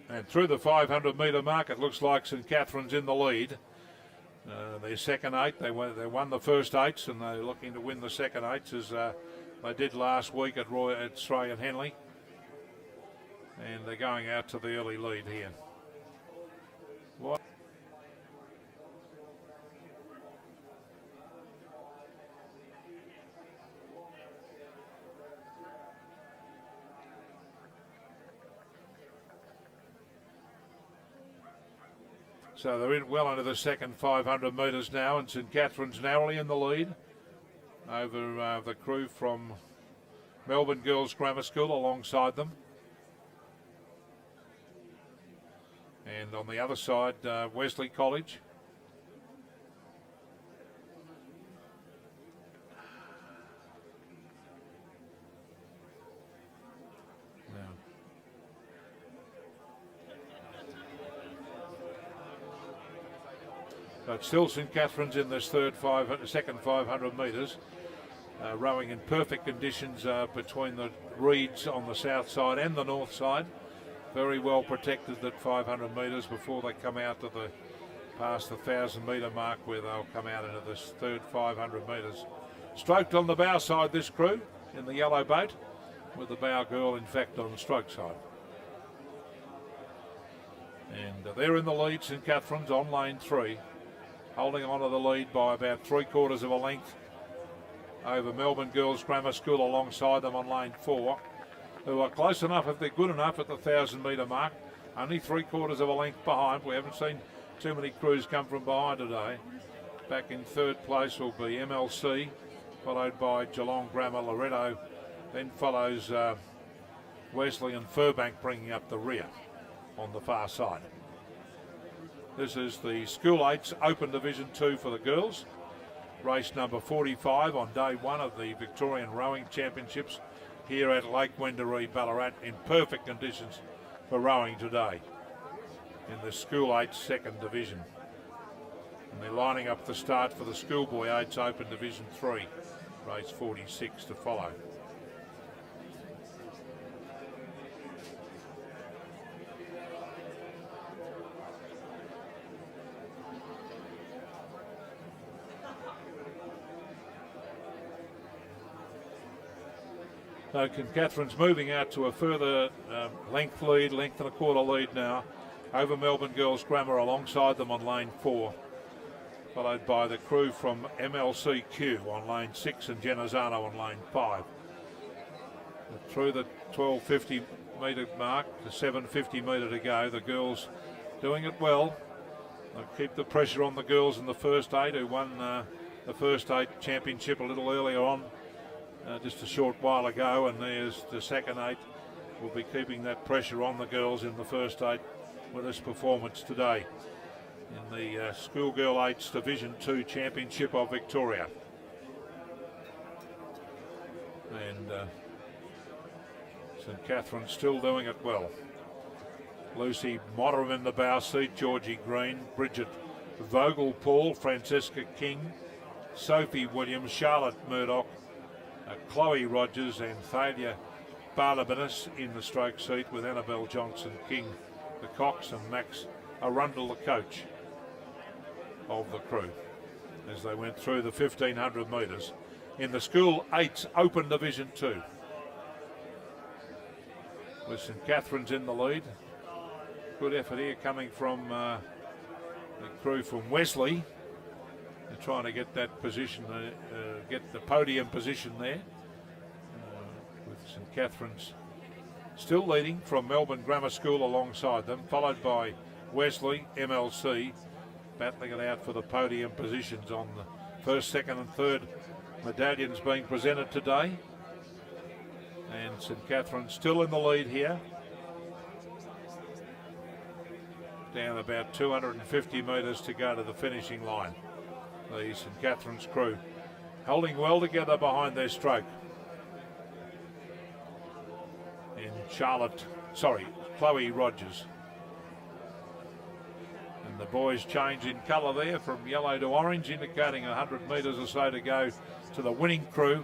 And through the 500 metre mark, it looks like St Catherine's in the lead. Their second 8, they won the first 8s, and they're looking to win the second 8s as they did last week at Australian Henley. And they're going out to the early lead here. What? So they're in well into the second 500 metres now, and St Catherine's narrowly in the lead over the crew from Melbourne Girls Grammar School alongside them. And on the other side, Wesley College. But still St Catherine's in this second 500 metres, rowing in perfect conditions between the reeds on the south side and the north side. Very well protected at 500 metres before they come out to the past the 1,000 metre mark, where they'll come out into this third 500 metres. Stroked on the bow side, this crew in the yellow boat, with the bow girl in fact on the stroke side. And they're in the lead, St Catherine's on lane 3. Holding on to the lead by about 3/4 of a length over Melbourne Girls Grammar School alongside them on lane 4, who are close enough if they're good enough at the 1,000 metre mark. Only 3/4 of a length behind. We haven't seen too many crews come from behind today. Back in third place will be MLC, followed by Geelong Grammar, Loretto. Then follows Wesley and Furbank bringing up the rear on the far side. This is the School 8's Open Division 2 for the girls. Race number 45 on day 1 of the Victorian Rowing Championships here at Lake Wendouree, Ballarat, in perfect conditions for rowing today in the School 8's second division. And they're lining up the start for the Schoolboy 8's Open Division 3, race 46 to follow. So St Catherine's moving out to a further length and a quarter lead now over Melbourne Girls Grammar alongside them on lane 4. Followed by the crew from MLCQ on lane 6 and Genazzano on lane 5. Through the 1250 metre mark, the 750 metre to go, the girls doing it well. They'll keep the pressure on the girls in the first 8 who won the first 8 championship a little earlier on, just a short while ago, and there's the second 8. Will be keeping that pressure on the girls in the first 8 with this performance today in the Schoolgirl 8's Division 2 Championship of Victoria. And St Catherine's still doing it well. Lucy Motteram in the bow seat, Georgie Green, Bridget Vogel-Paul, Francesca King, Sophie Williams, Charlotte Murdoch, Chloe Rogers and Thalia Barnabanis in the stroke seat, with Annabelle Johnson King, the cox, and Max Arundel, the coach of the crew, as they went through the 1500 metres in the School 8's Open Division 2. With St Catherine's in the lead. Good effort here coming from the crew from Wesley. They're trying to get that position, get the podium position there. With St Catherine's still leading from Melbourne Grammar School alongside them, followed by Wesley, MLC, battling it out for the podium positions on the first, second and third medallions being presented today. And St Catherine's still in the lead here. Down about 250 metres to go to the finishing line. The St Catherine's crew holding well together behind their stroke. In Chloe Rogers. And the boys change in colour there from yellow to orange, indicating 100 metres or so to go to the winning crew.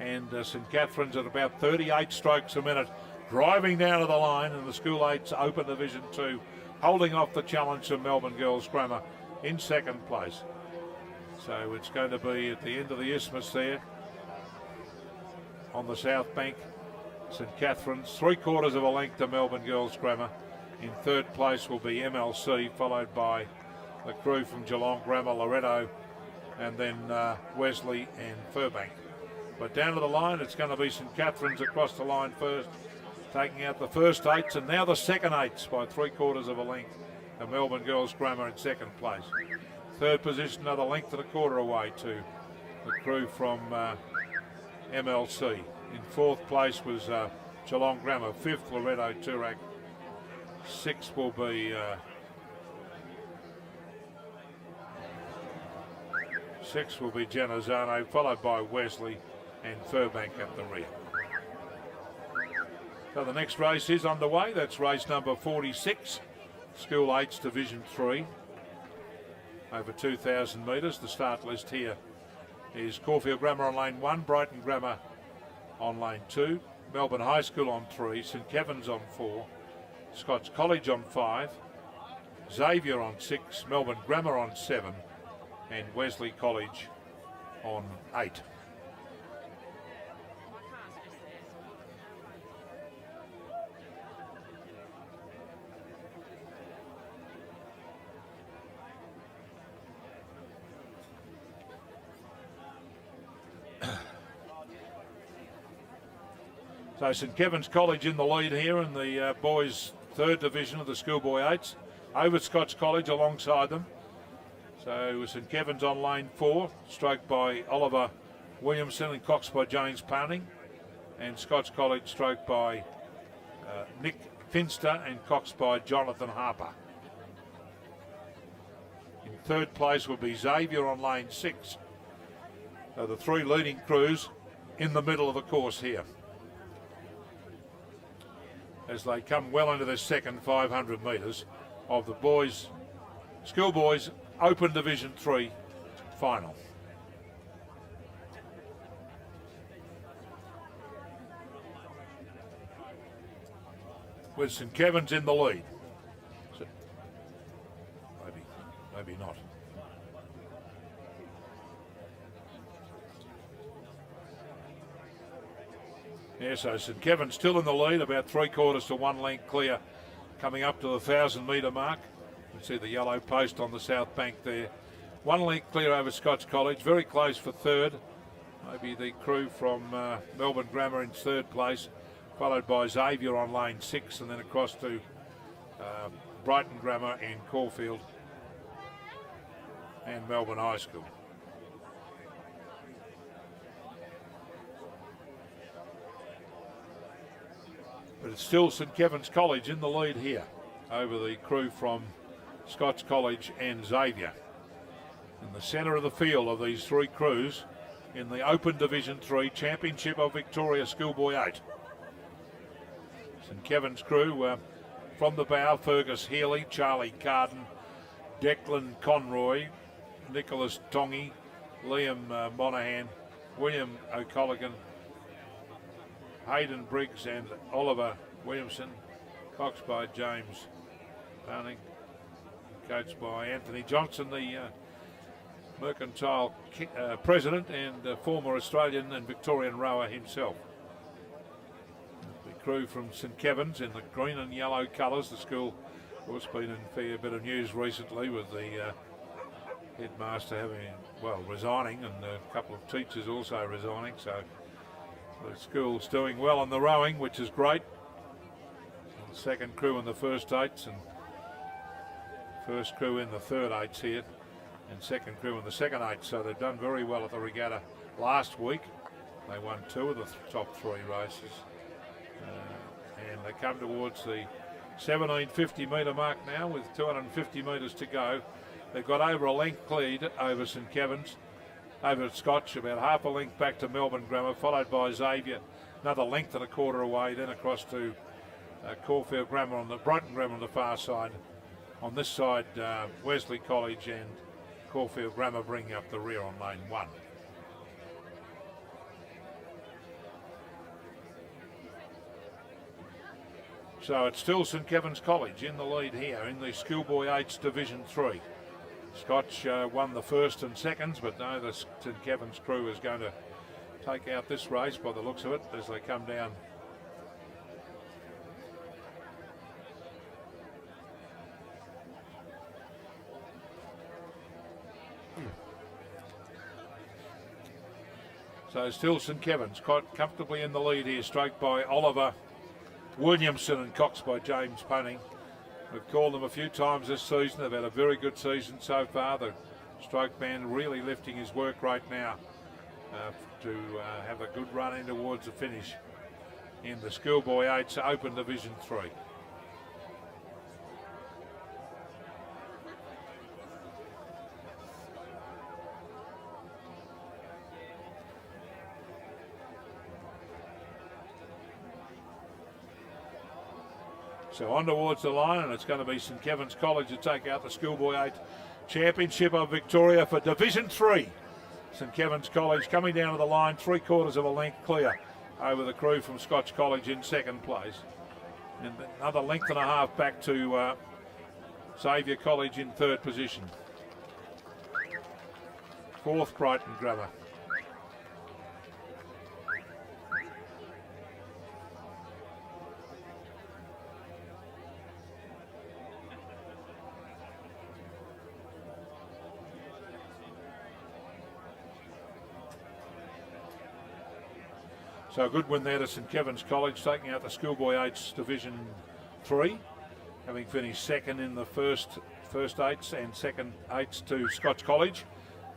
And St Catherine's at about 38 strokes a minute, driving down to the line in the School 8's Open Division 2, holding off the challenge of Melbourne Girls Grammar in second place. So it's going to be at the end of the isthmus there on the south bank. St Catherine's 3/4 of a length to Melbourne Girls Grammar. In third place will be MLC, followed by the crew from Geelong Grammar, Loretto, and then Wesley and Furbank. But down to the line, it's going to be St Catherine's across the line first, taking out the first 8s, and now the second 8s by 3/4 of a length. The Melbourne Girls Grammar in second place. Third position, another length and a quarter away to the crew from MLC. In fourth place was Geelong Grammar. Fifth, Loretto Turak. Sixth will be Genazzano, followed by Wesley and Furbank at the rear. So the next race is underway. That's race number 46, School 8's Division 3. Over 2,000 metres. The start list here is Caulfield Grammar on lane 1, Brighton Grammar on lane 2, Melbourne High School on 3, St Kevin's on 4, Scots College on 5, Xavier on 6, Melbourne Grammar on 7, and Wesley College on 8. So St Kevin's College in the lead here in the boys' third division of the Schoolboy 8s. Over Scots College alongside them. So St Kevin's on lane 4, stroked by Oliver Williamson and coxed by James Pounding. And Scots College stroked by Nick Finster and coxed by Jonathan Harper. In third place will be Xavier on lane 6. So the three leading crews in the middle of the course here, as they come well into their second 500 metres of the boys, Schoolboys Open Division 3 final. With St Kevin's in the lead. So, maybe not. Yeah, so St Kevin's still in the lead, about 3/4 to 1 length clear, coming up to the 1,000-metre mark. You can see the yellow post on the south bank there. 1 length clear over Scotch College, very close for third. Maybe the crew from Melbourne Grammar in third place, followed by Xavier on lane 6, and then across to Brighton Grammar and Caulfield and Melbourne High School. But it's still St Kevin's College in the lead here over the crew from Scotch College and Xavier. In the centre of the field of these three crews in the Open Division 3 Championship of Victoria Schoolboy 8. St Kevin's crew from the bow, Fergus Healy, Charlie Carden, Declan Conroy, Nicholas Tongi, Liam Monaghan, William O'Colligan, Hayden Briggs and Oliver Williamson, coxed by James Pounding, coached by Anthony Johnson, the Mercantile president and former Australian and Victorian rower himself. The crew from St Kevin's in the green and yellow colours. The school, of course, been in a fair bit of news recently with the headmaster resigning, and a couple of teachers also resigning, so the school's doing well in the rowing, which is great. The second crew in the first eights and first crew in the third eights here, and second crew in the second eight. So they've done very well at the regatta last week. They won 2 of the top 3 races. And they come towards the 1750 metre mark now with 250 metres to go. They've got over a length lead over St Kevin's, over Scotch, about half a length back to Melbourne Grammar, followed by Xavier, another length and a quarter away, then across to Caulfield Grammar on the Brighton Grammar on the far side. On this side, Wesley College and Caulfield Grammar bringing up the rear on lane 1. So it's still St Kevin's College in the lead here in the Schoolboy 8s Division 3. Scotch won the first and seconds, but no, the St Kevin's crew is going to take out this race by the looks of it as they come down. So still St Kevin's quite comfortably in the lead here, stroked by Oliver Williamson and coxed by James Punning. We've called them a few times this season. They've had a very good season so far. The stroke man really lifting his work rate now to have a good run in towards the finish in the Schoolboy 8's Open Division 3. So on towards the line, and it's going to be St Kevin's College to take out the Schoolboy 8 Championship of Victoria for Division 3. St Kevin's College coming down to the line, 3/4 of a length clear over the crew from Scotch College in second place. And another length and a half back to Xavier College in third position. Fourth, Brighton Grammar. So a good win there to St Kevin's College, taking out the Schoolboy 8's Division 3, having finished second in the first eights and second eights to Scotch College,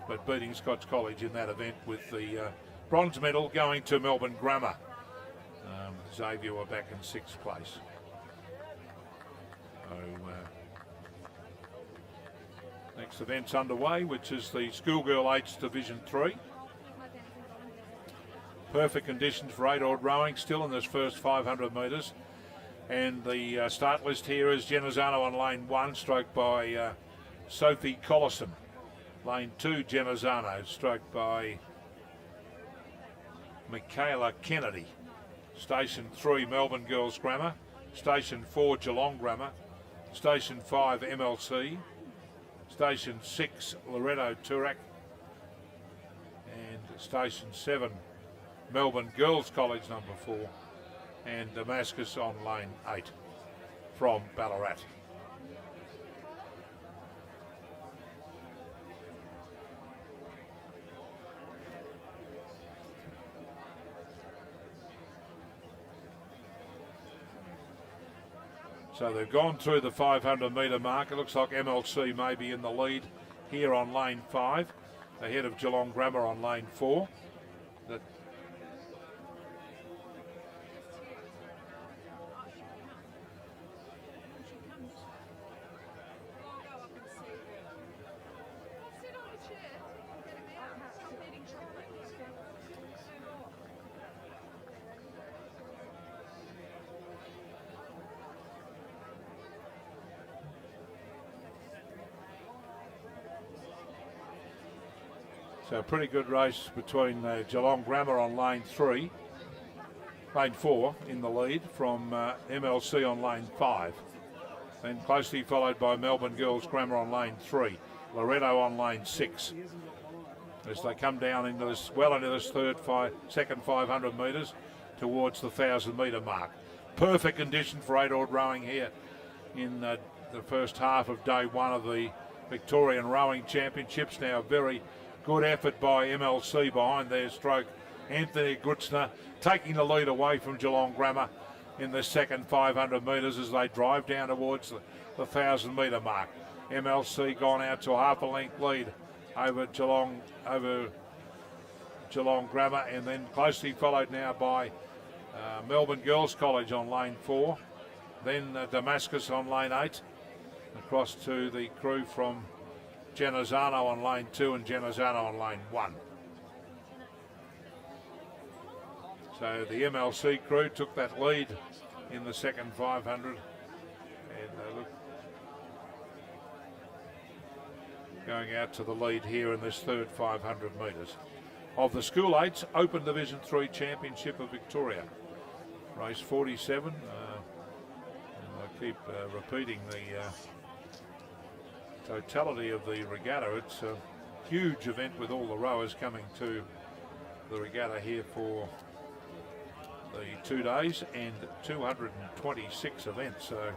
but beating Scotch College in that event with the bronze medal going to Melbourne Grammar. Xavier were back in 6th place. So, next event's underway, which is the Schoolgirl 8's Division 3. Perfect conditions for 8-odd rowing still in this first 500 metres. And the start list here is Genazzano on lane 1, stroked by Sophie Collison. Lane 2, Genazzano, stroked by Michaela Kennedy. Station 3, Melbourne Girls Grammar. Station 4, Geelong Grammar. Station 5, MLC. Station 6, Loretto Turak. And Station 7, Melbourne Girls College number 4, and Damascus on lane 8 from Ballarat. So they've gone through the 500 metre mark. It looks like MLC may be in the lead here on lane 5, ahead of Geelong Grammar on lane 4. That So a pretty good race between Geelong Grammar on lane 4 in the lead from MLC on lane 5. Then closely followed by Melbourne Girls Grammar on lane 3. Loretto on lane 6. As they come down into this, well into this second 500 metres towards the 1,000 metre mark. Perfect condition for 8-oared rowing here in the first half of day 1 of the Victorian Rowing Championships. Now a very good effort by MLC behind their stroke. Anthony Grutzner taking the lead away from Geelong Grammar in the second 500 metres as they drive down towards the 1,000 metre mark. MLC gone out to a half a length lead over Geelong Grammar, and then closely followed now by Melbourne Girls College on lane 4. Then Damascus on lane 8. Across to the crew from Genazzano on lane 2 and Genazzano on lane 1. So the MLC crew took that lead in the second 500, and look, going out to the lead here in this third 500 metres of the School 8's Open Division 3 Championship of Victoria. Race 47. And I keep repeating the totality of the regatta. It's a huge event with all the rowers coming to the regatta here for the 2 days and 226 events. So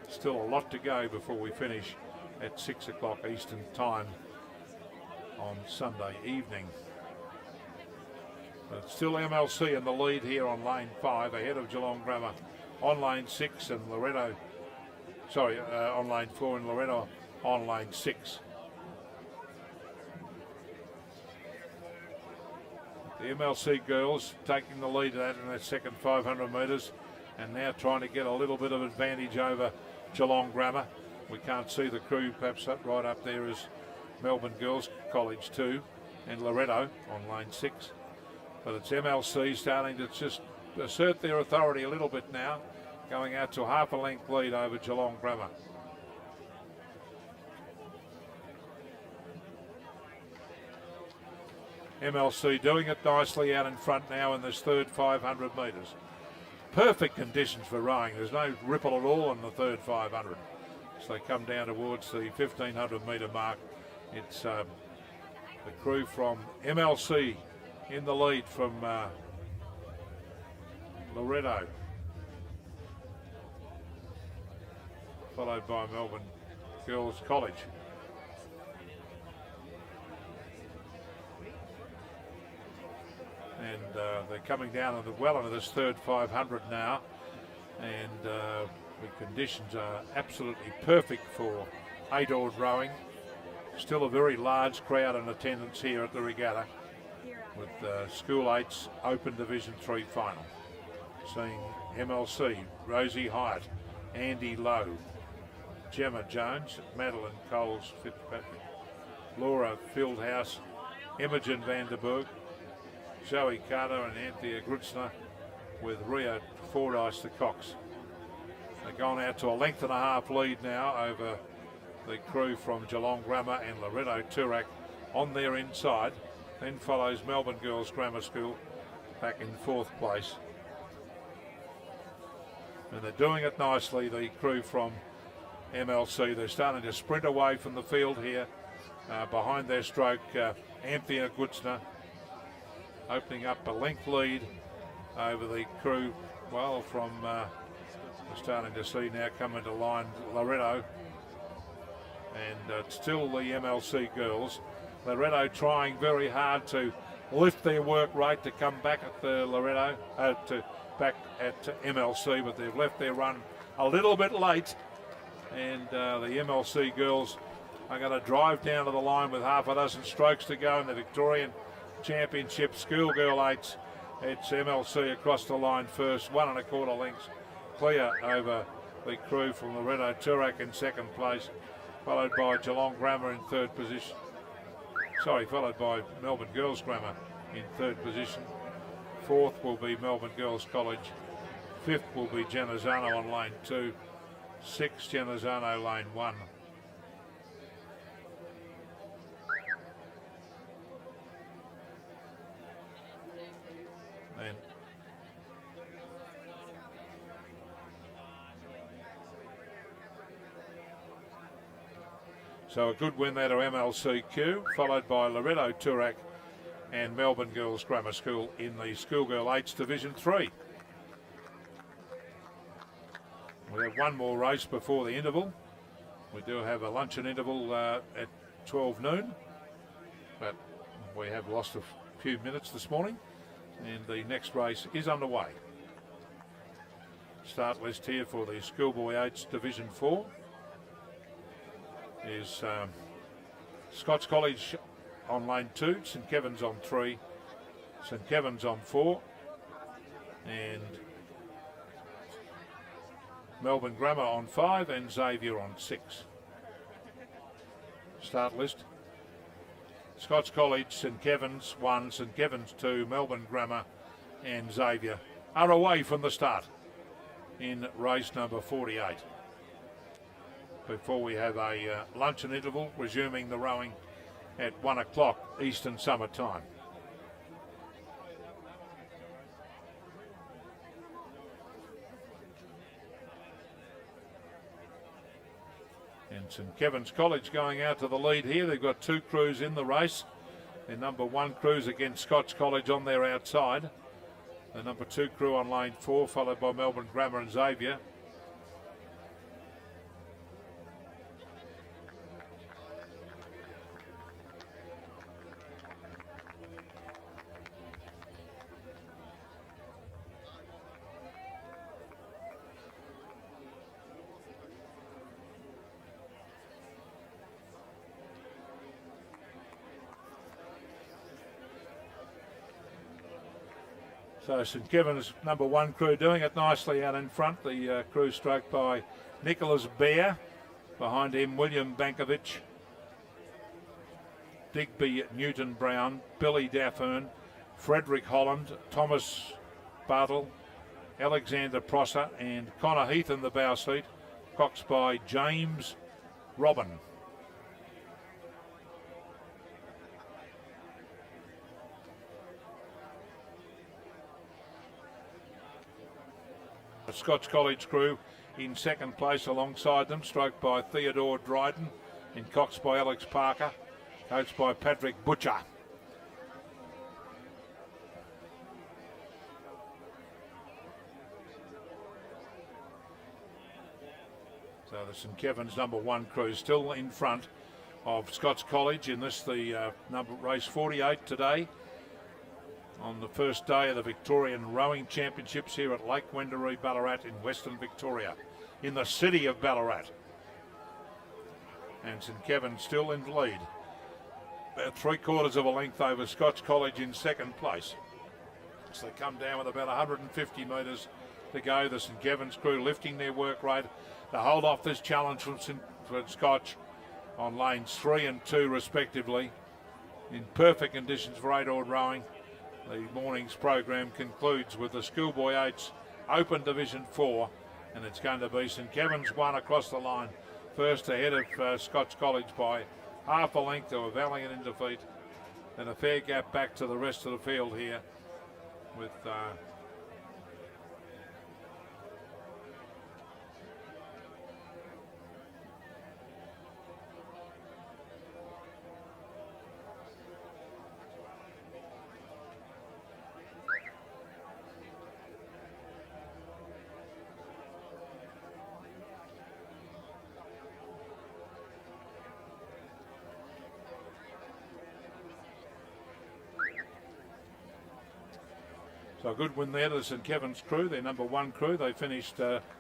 still a lot to go before we finish at 6 o'clock Eastern time on Sunday evening. But it's still MLC in the lead here on lane 5, ahead of Geelong Grammar on lane 6 and Loretto, on lane 4 and Loretto on lane 6. The MLC girls taking the lead in that second 500 metres, and now trying to get a little bit of advantage over Geelong Grammar. We can't see the crew, perhaps right up there is Melbourne Girls College 2 and Loretto on lane 6. But it's MLC starting to just assert their authority a little bit now, going out to half a length lead over Geelong Grammar. MLC doing it nicely out in front now in this third 500 metres. Perfect conditions for rowing. There's no ripple at all in the third 500. As they come down towards the 1,500 metre mark, it's the crew from MLC in the lead from Loretto, followed by Melbourne Girls College. And they're coming down well into this third 500 now, and the conditions are absolutely perfect for 8-oared rowing. Still a very large crowd in attendance here at the regatta, with School 8's Open Division 3 final. Seeing MLC, Rosie Hyatt, Andy Lowe, Gemma Jones, Madeline Coles Fitzpatrick, Laura Fieldhouse, Imogen Vanderberg, Zoe Carter and Anthea Grutzner, with Rio Fordyce the Cox. They've gone out to a length and a half lead now over the crew from Geelong Grammar and Loretto Turak on their inside. Then follows Melbourne Girls Grammar School back in 4th place. And they're doing it nicely, the crew from MLC. They're starting to sprint away from the field here. Behind their stroke, Anthea Grutzner opening up a length lead over the crew. Well, from we're starting to see now coming to line Loretto, and still the MLC girls. Loretto trying very hard to lift their work rate to come back at the Loretto, back at MLC, but they've left their run a little bit late, and the MLC girls are going to drive down to the line with half a dozen strokes to go in the Victorian Championship Schoolgirl 8s. It's MLC across the line first, 1 1/4 lengths clear over the crew from Loretto Turak in second place, followed by Geelong Grammar in third position. Followed by Melbourne Girls Grammar in third position. Fourth will be Melbourne Girls College. Fifth will be Genazzano on lane 2. Sixth, Genazzano lane 1. And so a good win there to MLCQ, followed by Loretto Turak and Melbourne Girls Grammar School in the Schoolgirl 8s Division 3. We have one more race before the interval. We do have a luncheon interval at 12 noon, but we have lost a few minutes this morning, and the next race is underway. Start list here for the Schoolboy 8s Division 4 is Scots College on lane 2, St Kevin's on 3, St Kevin's on 4, and Melbourne Grammar on 5, and Xavier on 6. Start list: Scots College, St Kevin's 1, St Kevin's 2, Melbourne Grammar and Xavier are away from the start in race number 48. Before we have a luncheon interval, resuming the rowing at 1 o'clock Eastern Summer Time. And St Kevin's College going out to the lead here. They've got 2 crews in the race. Their number 1 crew's against Scots College on their outside. The number 2 crew on lane 4, followed by Melbourne Grammar and Xavier. So St Kevin's number 1 crew doing it nicely out in front. The crew stroked by Nicholas Bear. Behind him, William Bankovich, Digby Newton Brown, Billy Daffern, Frederick Holland, Thomas Bartle, Alexander Prosser, and Connor Heath in the bow seat. Coxed by James Robin. The Scots College crew in second place alongside them, stroked by Theodore Dryden and coxed by Alex Parker, coached by Patrick Butcher. So the St Kevin's number 1 crew still in front of Scots College in this, the race 48 today, on the first day of the Victorian Rowing Championships here at Lake Wendouree, Ballarat in Western Victoria, in the city of Ballarat. And St Kevin still in the lead, about 3/4 of a length over Scots College in second place. So they come down with about 150 metres to go. The St Kevin's crew lifting their work rate to hold off this challenge from Scotch on lanes 3 and 2 respectively, in perfect conditions for 8-oared rowing. The morning's program concludes with the Schoolboy 8's Open Division 4, and it's going to be St Kevin's 1 across the line, first ahead of Scots College by half a length to a valiant in defeat, and a fair gap back to the rest of the field here with So a good win there to the St Kevin's crew, their number 1 crew. They finished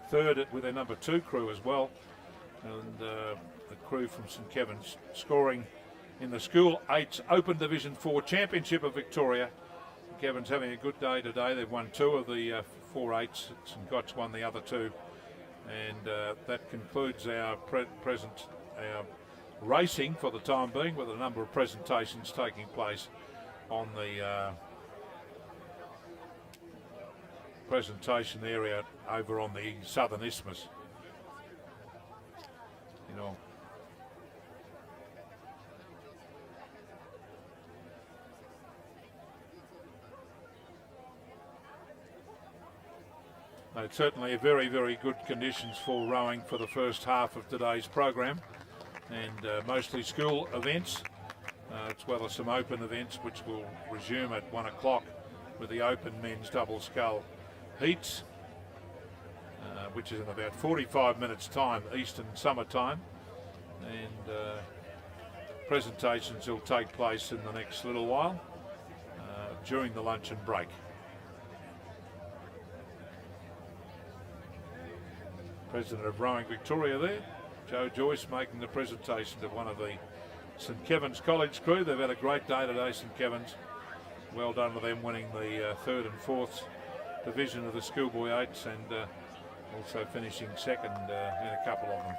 third with their number 2 crew as well. And the crew from St Kevin's scoring in the School 8's Open Division 4 Championship of Victoria. St Kevin's having a good day today. They've won 2 of the 4 8s. St Gott's won the other 2. And that concludes our our racing for the time being, with a number of presentations taking place on the presentation area over on the Southern Isthmus. You know, it's certainly very, very good conditions for rowing for the first half of today's program, and mostly school events, as well as some open events which will resume at 1 o'clock with the open men's double scull heats, which is in about 45 minutes time, Eastern Summer Time, and presentations will take place in the next little while during the luncheon break. President of Rowing Victoria there, Joe Joyce, making the presentation to one of the St Kevin's College crew. They've had a great day today, St Kevin's. Well done to them, winning the 3rd and 4th division of the Schoolboy 8s, and also finishing second in a couple of them.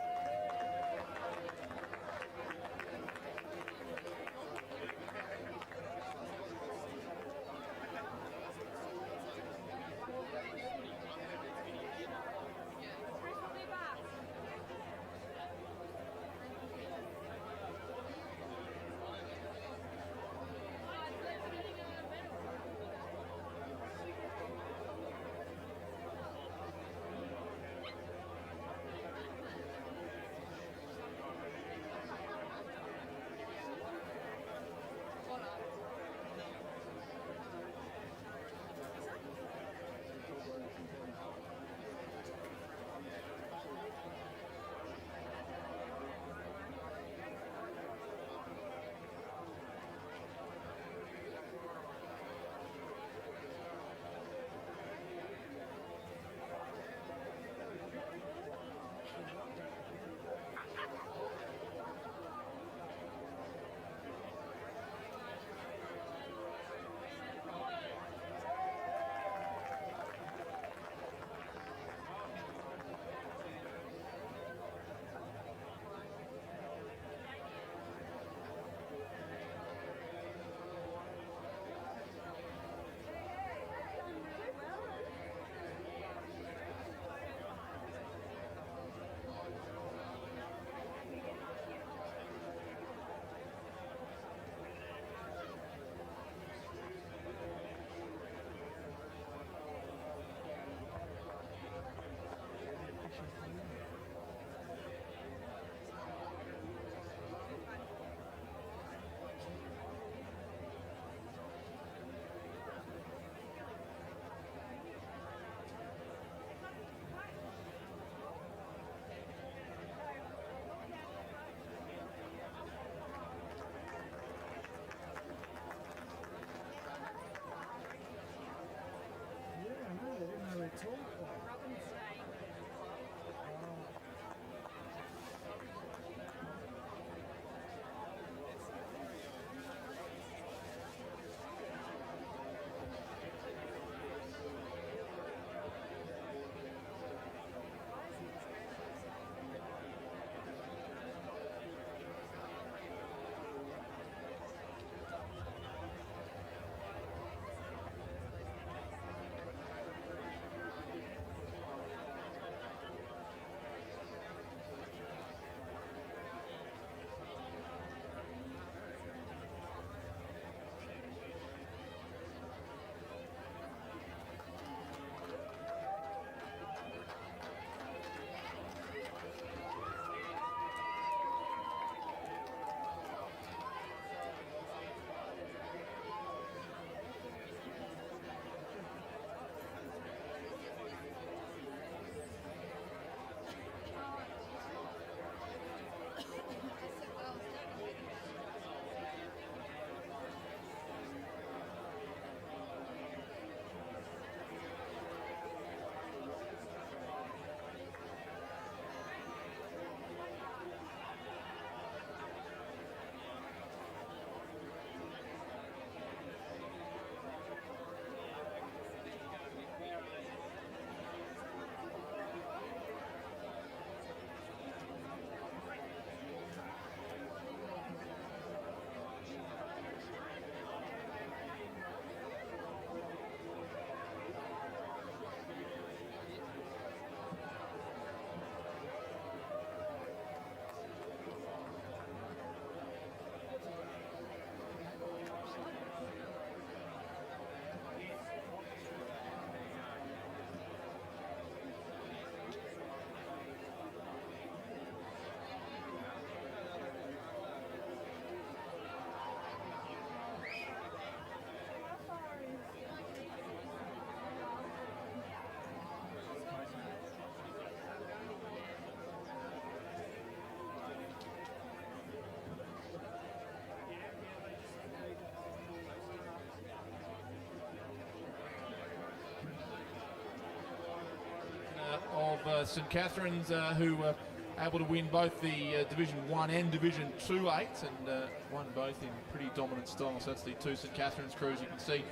St Catherine's, who were able to win both the Division 1 and Division 2 8s, and won both in pretty dominant style. So that's the two St Catherine's crews you can see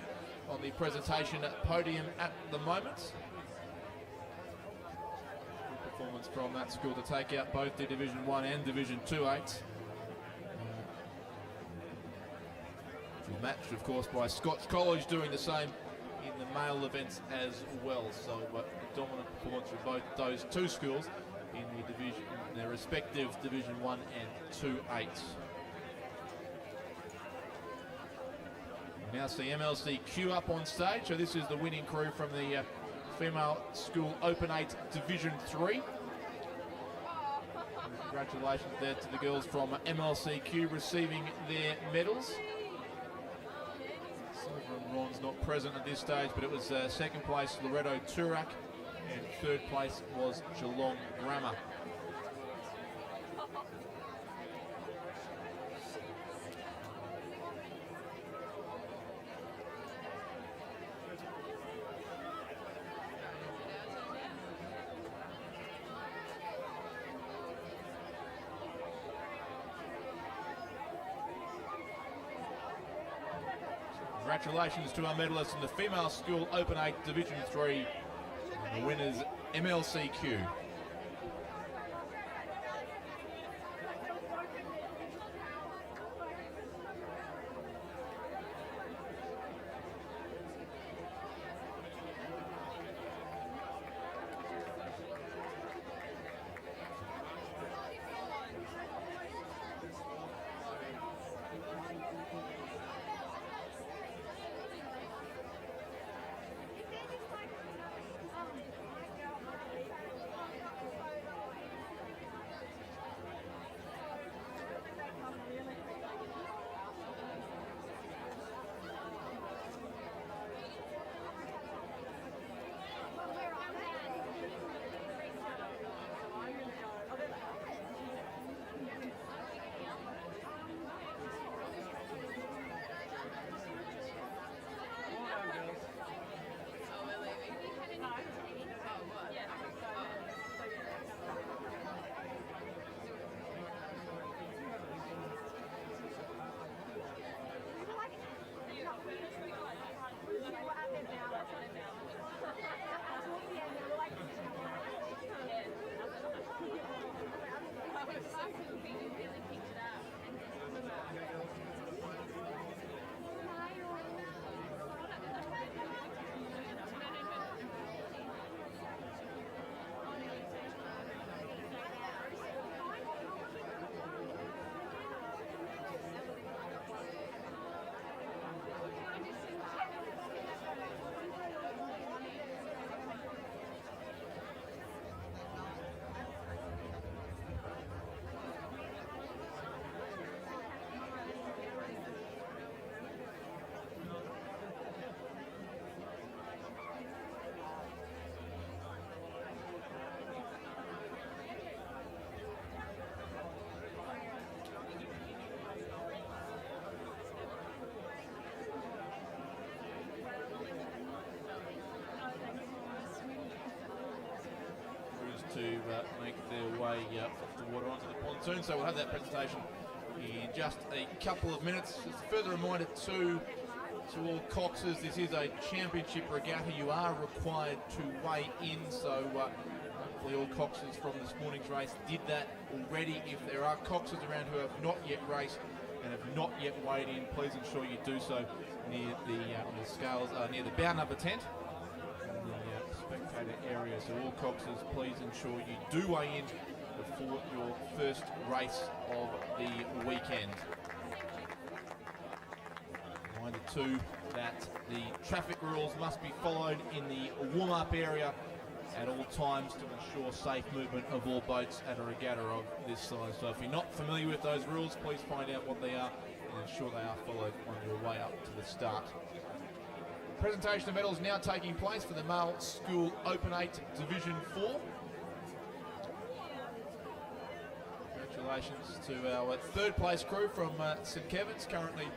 on the presentation podium at the moment. Good performance from that school to take out both the Division 1 and Division 2 8s. Matched, of course, by Scots College doing the same in the male events as well. So a dominant performance for both those two schools in the division, in their respective Division 1 and 2 8s. We now see MLCQ up on stage. So this is the winning crew from the Female School Open 8 Division 3. Congratulations there to the girls from MLCQ receiving their medals. Silver and bronze not present at this stage, but it was second place Loreto Turak and third place was Geelong Grammar. Congratulations to our medalists in the Female School Open 8 Division 3. The winners, MLCQ. To make their way off the water onto the pontoon. So we'll have that presentation in just a couple of minutes. Just a further reminder to all coxers, this is a championship regatta. You are required to weigh in, so hopefully all coxers from this morning's race did that already. If there are coxers around who have not yet raced and have not yet weighed in, please ensure you do so near the scales, near the bow number tent. Spectator area, so all coxers, please ensure you do weigh in before your first race of the weekend. Reminder too that the traffic rules must be followed in the warm-up area at all times to ensure safe movement of all boats at a regatta of this size. So if you're not familiar with those rules, please find out what they are and ensure they are followed on your way up to the start. Presentation of medals now taking place for the Male School Open 8 Division 4. Congratulations to our third place crew from St Kevin's, currently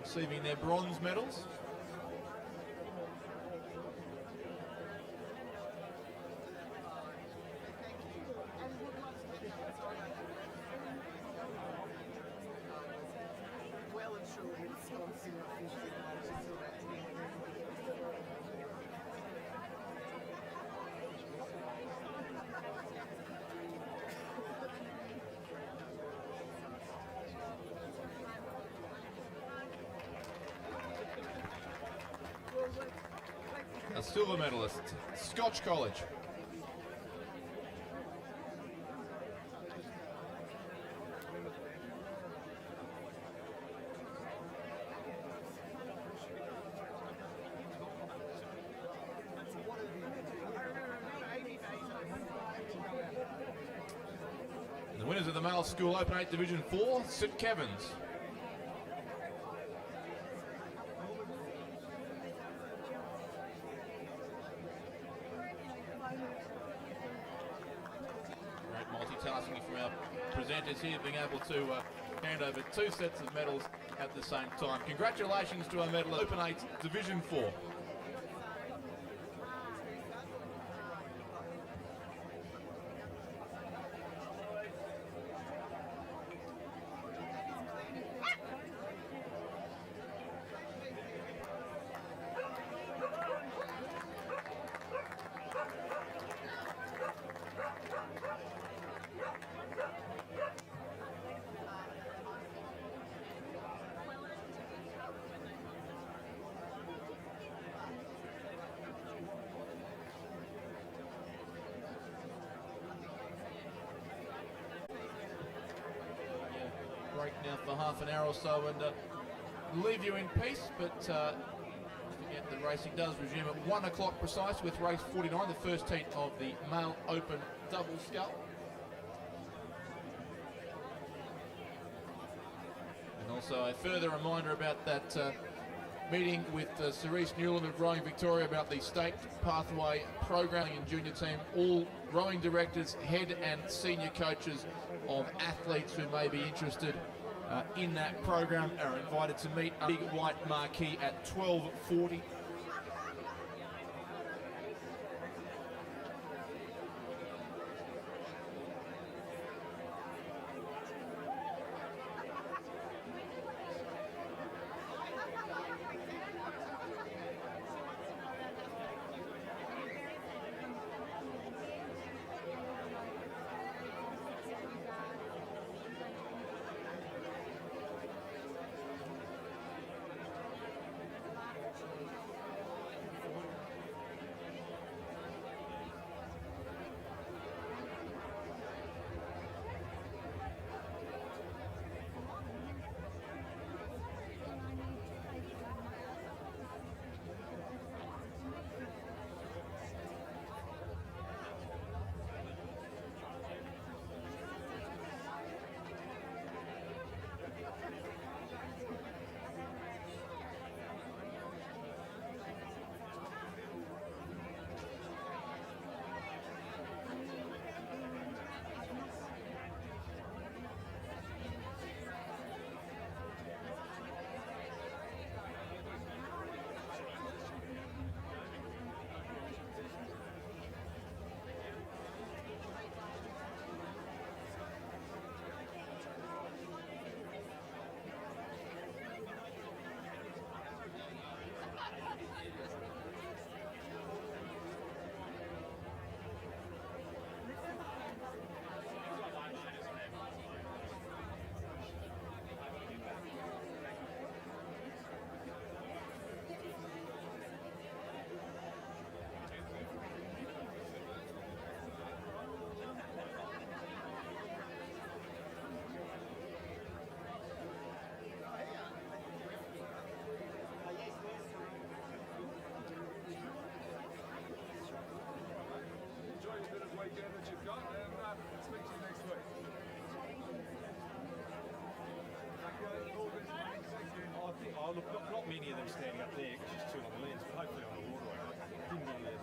receiving their bronze medals. A silver medalist, Scotch College. And the winners of the Male School Open 8 Division 4, St Kevin's. Great multitasking from our presenters here, being able to hand over 2 sets of medals at the same time. Congratulations to our medal Open 8 Division 4. Break now for half an hour or so and leave you in peace, but don't forget the racing does resume at 1 o'clock precise with race 49, the first heat of the Male Open Double Scull. And also a further reminder about that meeting with Cerise Newland of Rowing Victoria about the state pathway programming and junior team. All rowing directors, head and senior coaches of athletes who may be interested in that program are invited to meet a big white marquee at 12:40. Oh, look, not many of them standing up there because it's too long a lens, but hopefully on the waterway. Didn't really as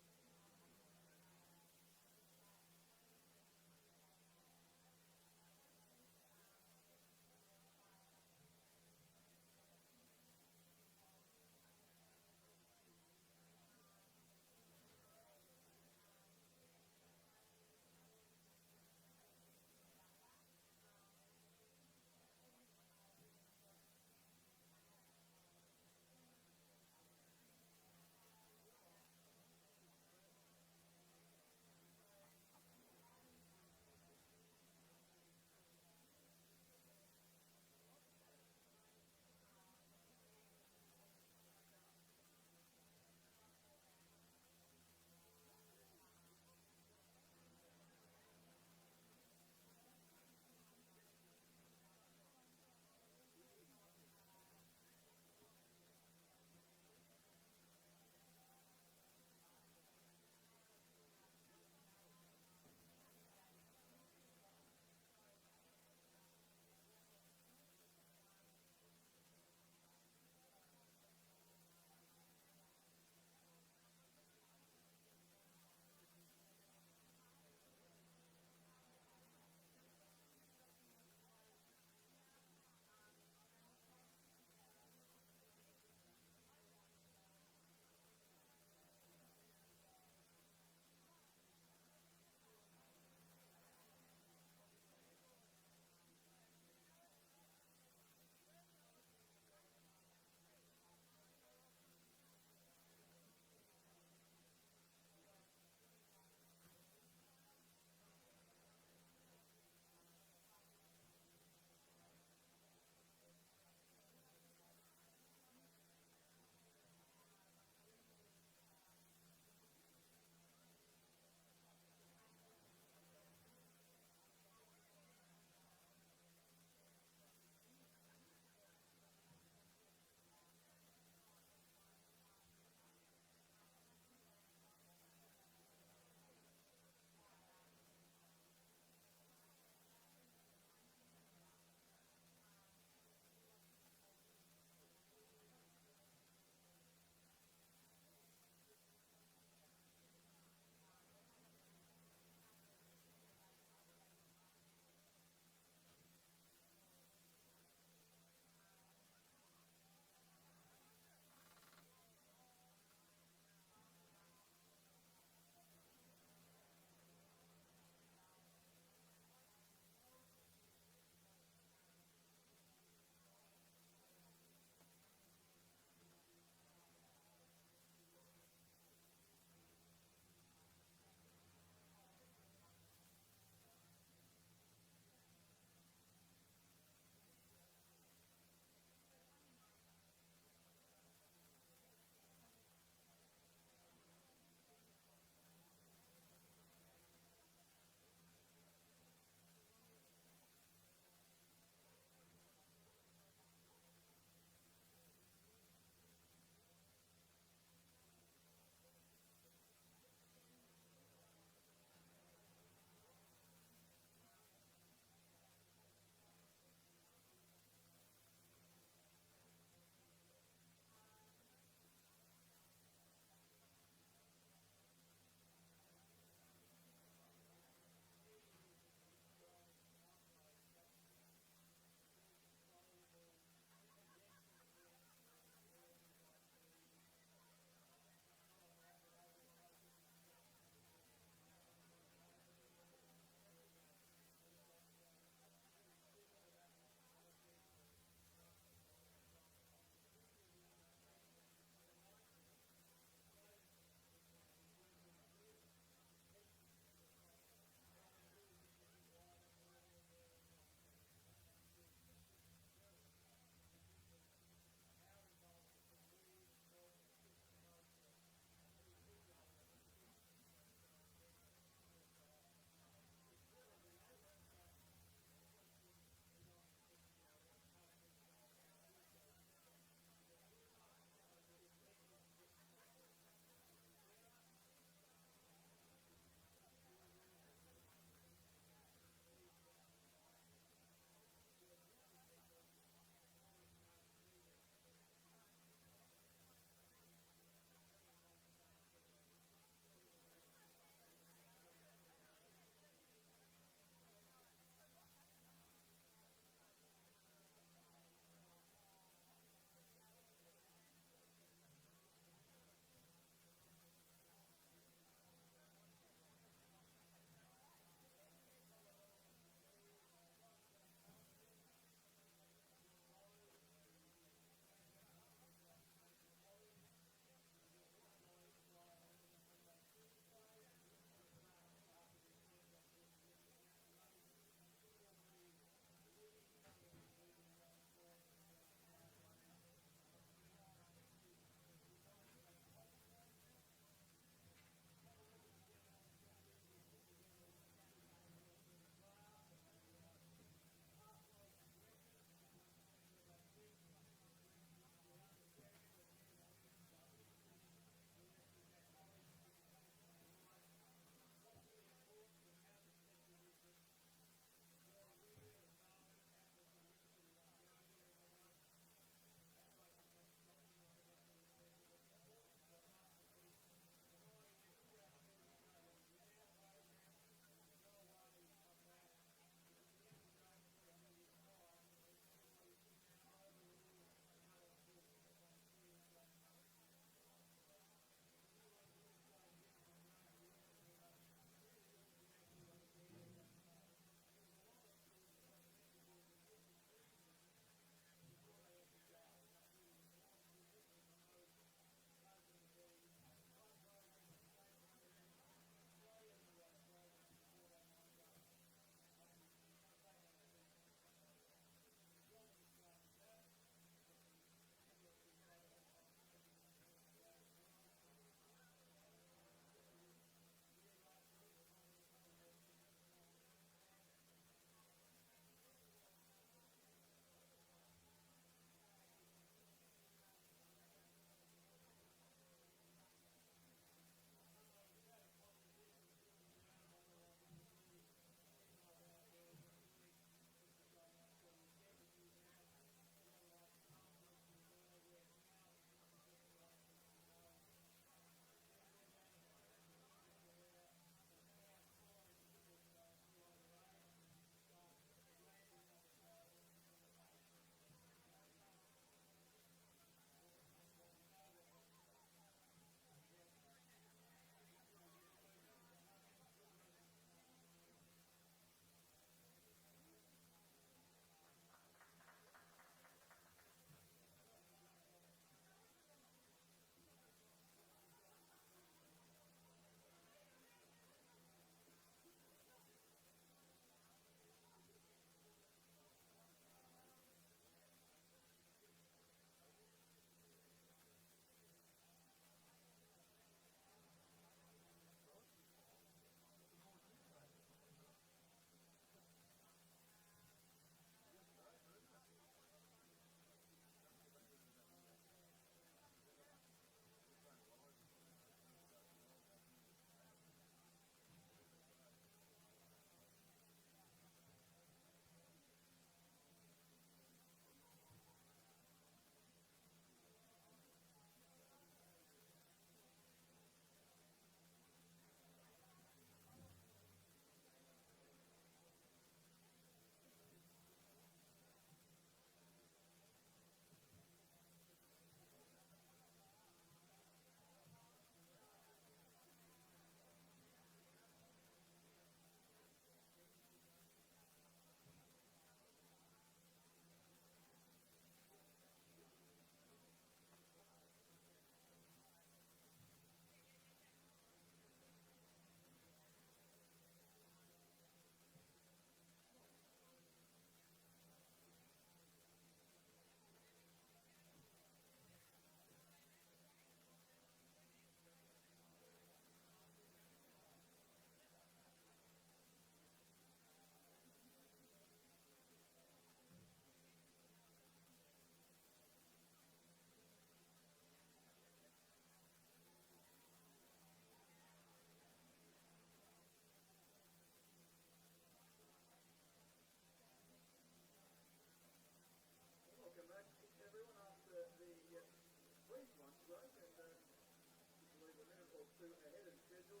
or two ahead of schedule.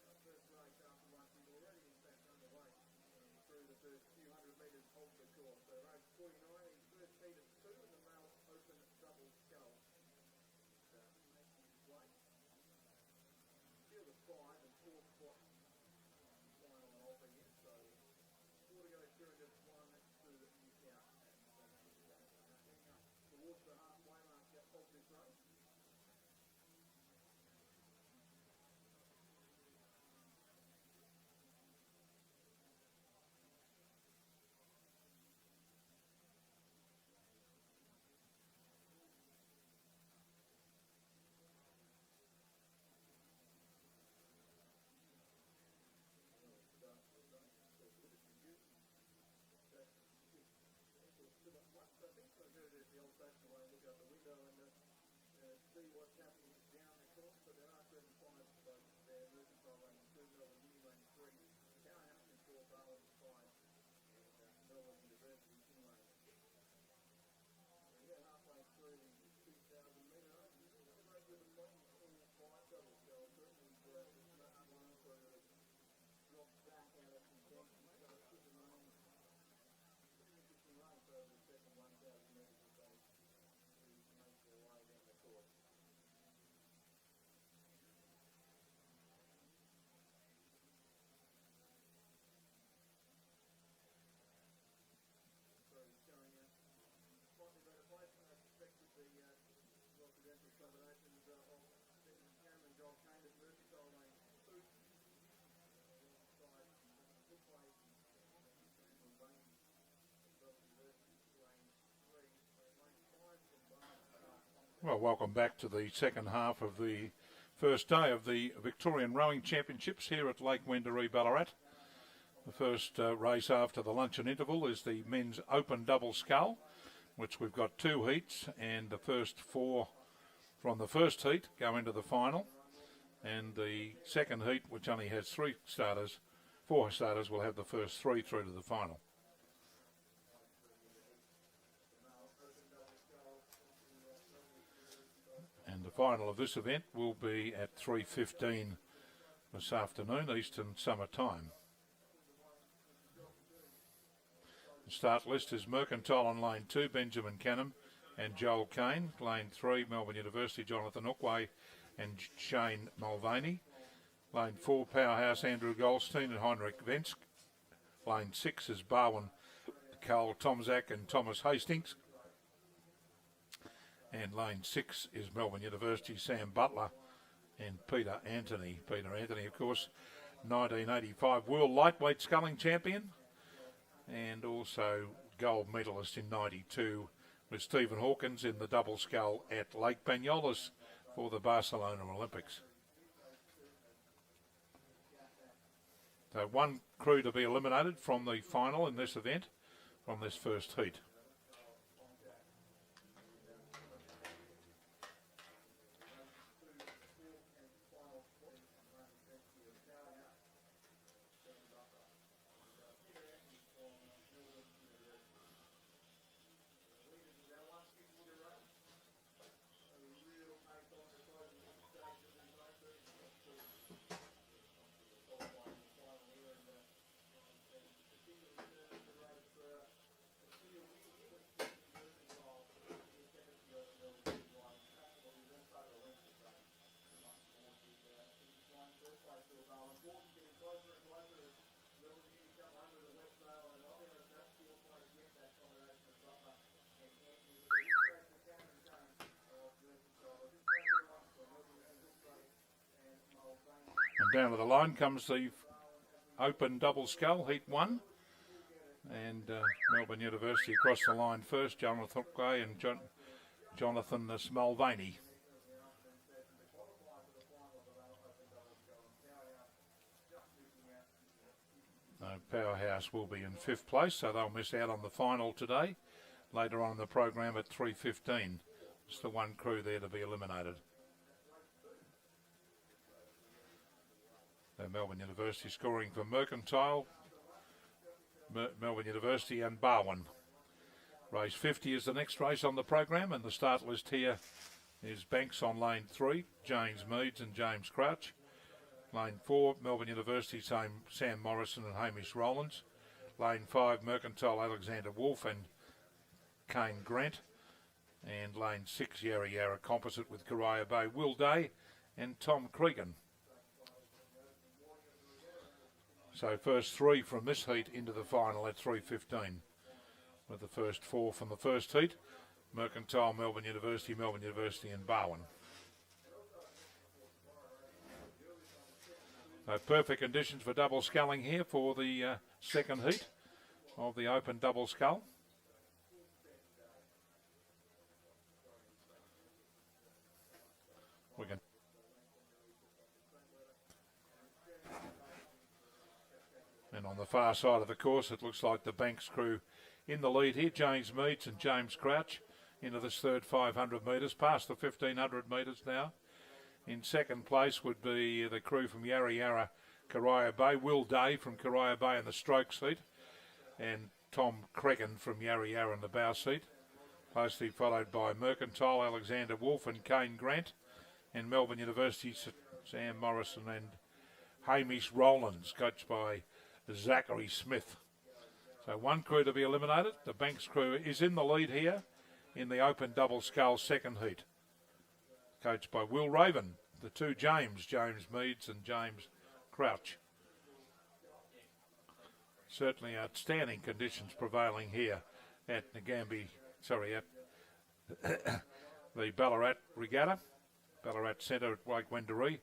Our first race after lunch is already in fact underway through the first few hundred metres of the course. So race 49, his first heat of 2 in the male open double scull. Field of 5 and 4 spot final on offer here. So 4 to go through into 1 to miss out. Heading up towards the halfway mark of this race. I think we're going to do the old-fashioned way, look out the window and see what's happening down the course. But there are certain five boats there. Mercantile lane 2, Melbourne Uni lane 3, Powerhouse in 4, Barwon 5, and Melbourne University in lane 6. So we get halfway through the 2,000 metre race. This is a race with a long all 5 double sculls. Certainly the last one sort of dropped back out of contention. So it should remain interesting race over the second 1,000 metres as they make their way down the course. So it's going a slightly better place than I expected. The well-presented combinations of Stephen Cameron, Joel Kane at Mercantile lane 2. Alongside Schoolboy, Randall Bain. Well, welcome back to the second half of the first day of the Victorian Rowing Championships here at Lake Wendouree, Ballarat. The first race after the luncheon interval is the men's open double scull, which we've got 2 heats, and the first 4 from the first heat go into the final, and the second heat, which only has 4 starters, will have the first 3 through to the final. And the final of this event will be at 3:15 this afternoon, Eastern Summer Time. The start list is Mercantile on lane 2, Benjamin Canham and Joel Kane. Lane 3, Melbourne University, Jonathan Hookway and Shane Mulvaney. Lane 4, Powerhouse, Andrew Goldstein and Heinrich Vensk. Lane 6 is Barwon, Carl Tomzak and Thomas Hastings. And lane 6 is Melbourne University, Sam Butler and Peter Anthony. Peter Anthony, of course, 1985 World Lightweight Sculling Champion and also gold medalist in 92 with Stephen Hawkins in the double scull at Lake Banyoles for the Barcelona Olympics. So 1 crew to be eliminated from the final in this event, from this first heat. And down to the line comes the open double scull, heat 1. And Melbourne University across the line first, Jonathan Hookway and Jonathan Mulvaney. Powerhouse will be in 5th place, so they'll miss out on the final today. Later on in the program at 3:15. It's the 1 crew there to be eliminated. Melbourne University scoring for Mercantile, Melbourne University and Barwon. Race 50 is the next race on the program, and the start list here is Banks on lane 3, James Meads and James Crouch. Lane 4, Melbourne University, Sam Morrison and Hamish Rowlands. Lane 5, Mercantile, Alexander Wolf and Kane Grant. And lane 6, Yarra Yarra Composite with Coria Bay, Will Day and Tom Cregan. So first 3 from this heat into the final at 3:15. With the first 4 from the first heat, Mercantile, Melbourne University and Barwon. So perfect conditions for double sculling here for the second heat of the open double scull. We can. And on the far side of the course, it looks like the Banks crew in the lead here. James Meads and James Crouch into this third 500 metres, past the 1500 metres now. In second place would be the crew from Yarra Yarra, Coria Bay, Will Day from Coria Bay in the stroke seat, and Tom Cregan from Yarra Yarra in the bow seat. Closely followed by Mercantile, Alexander Wolf and Kane Grant, and Melbourne University, Sam Morrison and Hamish Rowlands, coached by Zachary Smith. So one crew to be eliminated. The Banks crew is in the lead here in the open double scull second heat, coached by Will Raven, the two James Meads and James Crouch. Certainly outstanding conditions prevailing here at at the Ballarat Regatta, Ballarat Centre at Lake Wendouree.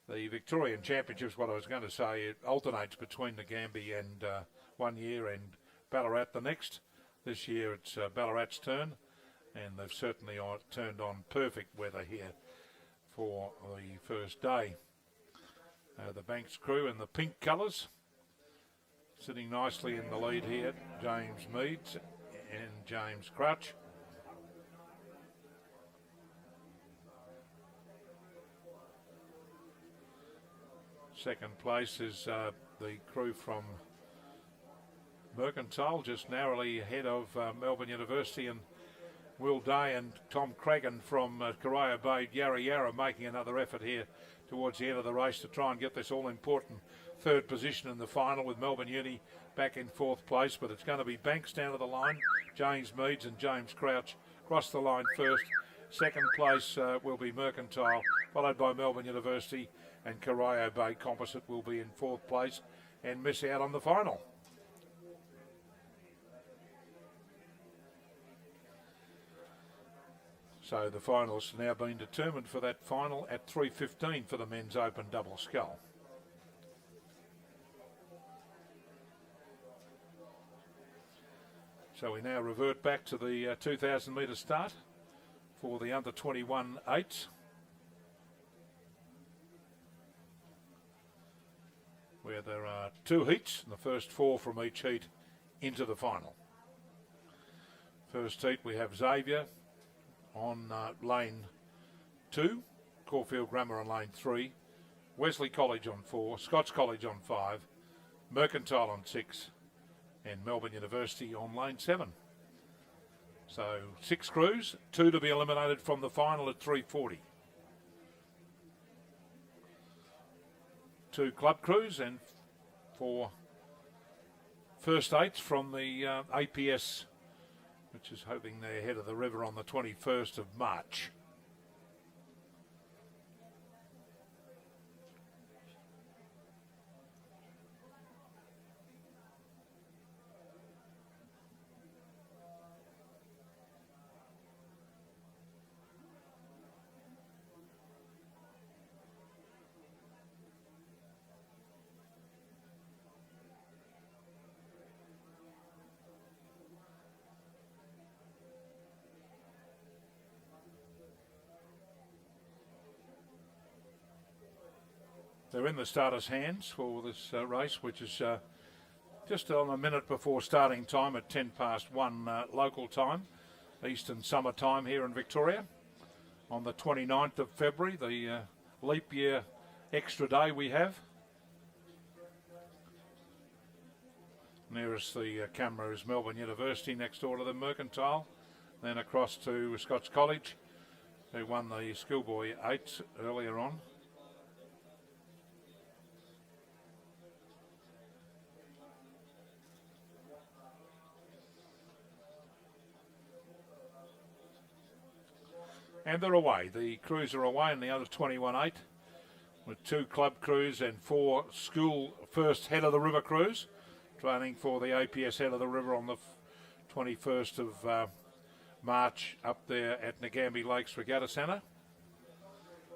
The Victorian Championships, what I was going to say, it alternates between the Gambie and 1 year and Ballarat the next. This year it's Ballarat's turn, and they've certainly turned on perfect weather here for the first day. The Banks crew in the pink colours, sitting nicely in the lead here, James Meads and James Crouch. Second place is the crew from Mercantile, just narrowly ahead of Melbourne University, and Will Day and Tom Cregan from Coria Bay, Yarra Yarra, making another effort here towards the end of the race to try and get this all-important third position in the final, with Melbourne Uni back in fourth place. But it's going to be Banks down to the line, James Meads and James Crouch cross the line first. Second place will be Mercantile, followed by Melbourne University, and Coria Bay Composite will be in fourth place and miss out on the final. So the finals now been determined for that final at 3:15 for the men's open double scull. So we now revert back to the 2,000 metre start for the under 21 eights, where there are 2 heats and the first 4 from each heat into the final. First heat we have Xavier on lane 2, Caulfield Grammar on lane 3, Wesley College on 4, Scots College on 5, Mercantile on 6, and Melbourne University on lane 7. So 6 crews, 2 to be eliminated from the final at 3:40. 2 club crews and 4 first 8s from the APS, which is hoping they're ahead of the river on the 21st of March. They're in the starters' hands for this race, which is just on a minute before starting time at 1:10 local time, Eastern Summer Time here in Victoria, on the 29th of February, the leap year extra day we have. Nearest the camera is Melbourne University, next door to the Mercantile, then across to Scots College, who won the Schoolboy 8s earlier on. And they're away. The crews are away in the under 21-8 with 2 club crews and 4 school first head of the river crews training for the APS head of the river on the 21st of March up there at Ngambie Lakes Regatta Centre.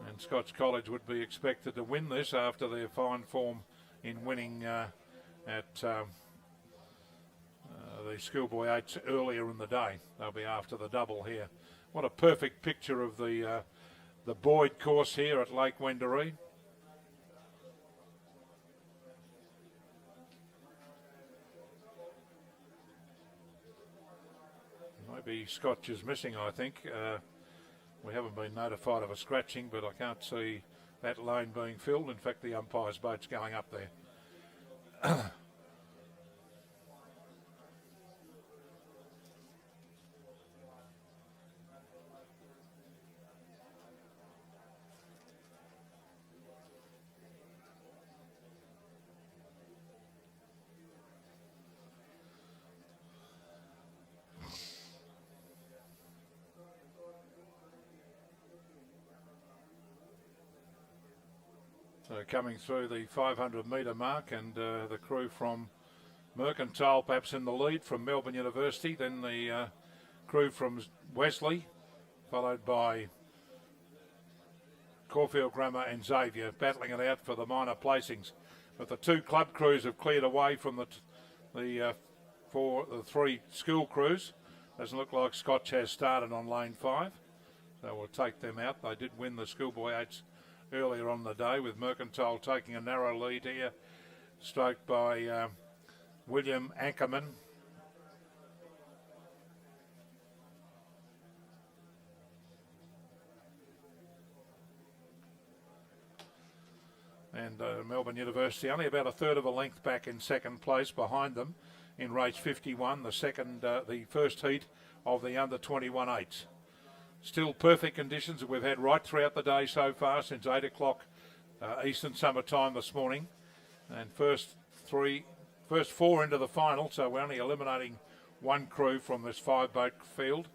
And Scotch College would be expected to win this after their fine form in winning at the Schoolboy 8s earlier in the day. They'll be after the double here. What a perfect picture of the Boyd course here at Lake Wendouree. Maybe Scotch is missing, I think. We haven't been notified of a scratching, but I can't see that lane being filled. In fact, the umpire's boat's going up there. So coming through the 500 metre mark, and the crew from Mercantile perhaps in the lead from Melbourne University, then the crew from Wesley, followed by Caulfield Grammar and Xavier battling it out for the minor placings. But the 2 club crews have cleared away from the 3 school crews. Doesn't look like Scotch has started on lane 5, so we'll take them out. They did win the Schoolboy 8s earlier on the day, with Mercantile taking a narrow lead here, stroked by William Ackerman. And Melbourne University only about a third of a length back in second place behind them in race 51, the first heat of the under 21 8s. Still perfect conditions that we've had right throughout the day so far since 8 o'clock Eastern Summer Time this morning. And first 4 into the final, so we're only eliminating 1 crew from this 5-boat field.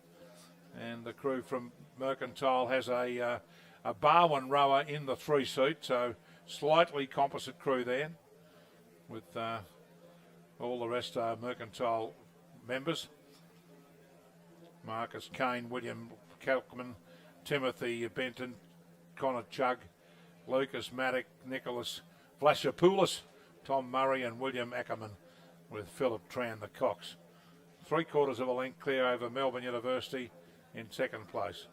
And the crew from Mercantile has a Barwon rower in the 3-seat, so slightly composite crew there, with all the rest are Mercantile members. Marcus Kane, William Kalkman, Timothy Benton, Connor Chugg, Lucas Maddock, Nicholas Vlashopoulos, Tom Murray and William Ackerman, with Philip Tran the Cox. 3/4 of a length clear over Melbourne University in second place.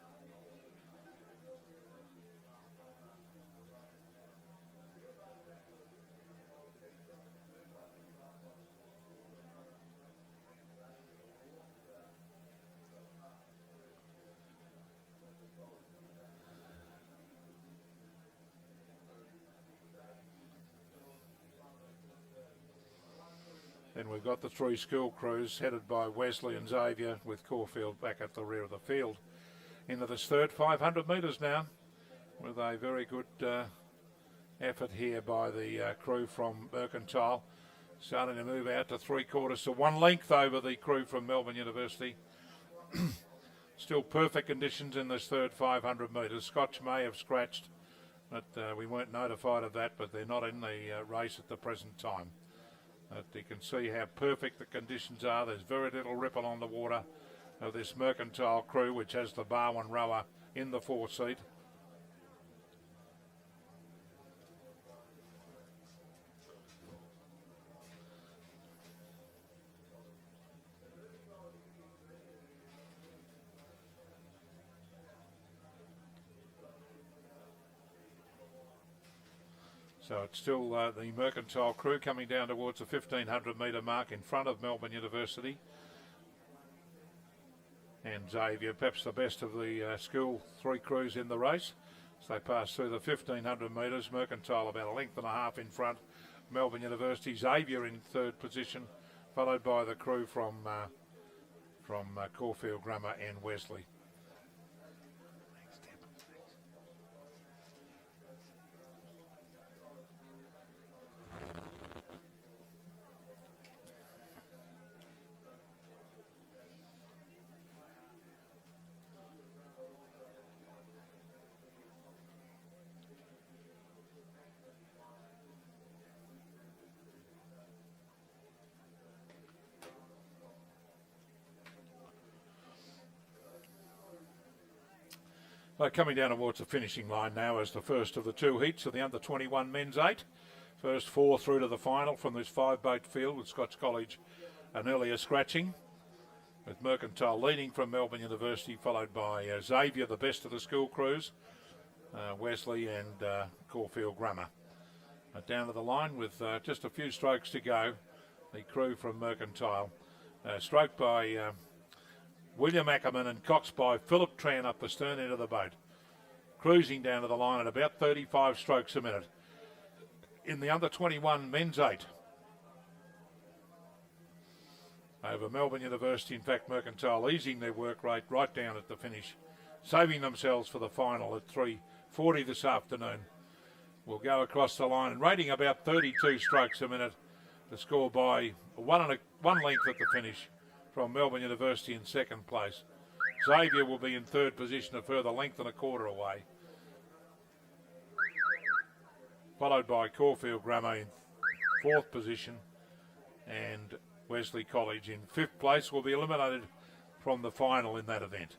Then we've got the 3 school crews headed by Wesley and Xavier, with Caulfield back at the rear of the field. Into this third 500 metres now, with a very good effort here by the crew from Mercantile, starting to move out to 3/4 to 1 length over the crew from Melbourne University. Still perfect conditions in this third 500 metres. Scotch may have scratched, but we weren't notified of that, but they're not in the race at the present time. You can see how perfect the conditions are. There's very little ripple on the water of this Mercantile crew, which has the Barwon rower in the 4-seat. So it's still the Mercantile crew coming down towards the 1,500 metre mark in front of Melbourne University. And Xavier, perhaps the best of the school 3 crews in the race. So they pass through the 1,500 metres. Mercantile about a length and a half in front. Melbourne University, Xavier in third position, followed by the crew from Caulfield Grammar and Wesley. Coming down towards the finishing line now as the first of the two heats of the under-21 men's 8. First 4 through to the final from this 5-boat field with Scotch College an earlier scratching, with Mercantile leading from Melbourne University, followed by Xavier, the best of the school crews, Wesley and Caulfield Grammar. Down to the line with just a few strokes to go, the crew from Mercantile, stroked by William Ackerman and coxed by Philip Tran up the stern end of the boat, cruising down to the line at about 35 strokes a minute. In the under-21 men's 8, over Melbourne University, in fact Mercantile easing their work rate right down at the finish, saving themselves for the final at 3:40 this afternoon. Will go across the line and rating about 32 strokes a minute to score by one length at the finish from Melbourne University in second place. Xavier will be in third position, a further length and a quarter away, followed by Caulfield Grammar in fourth position, and Wesley College in fifth place will be eliminated from the final in that event.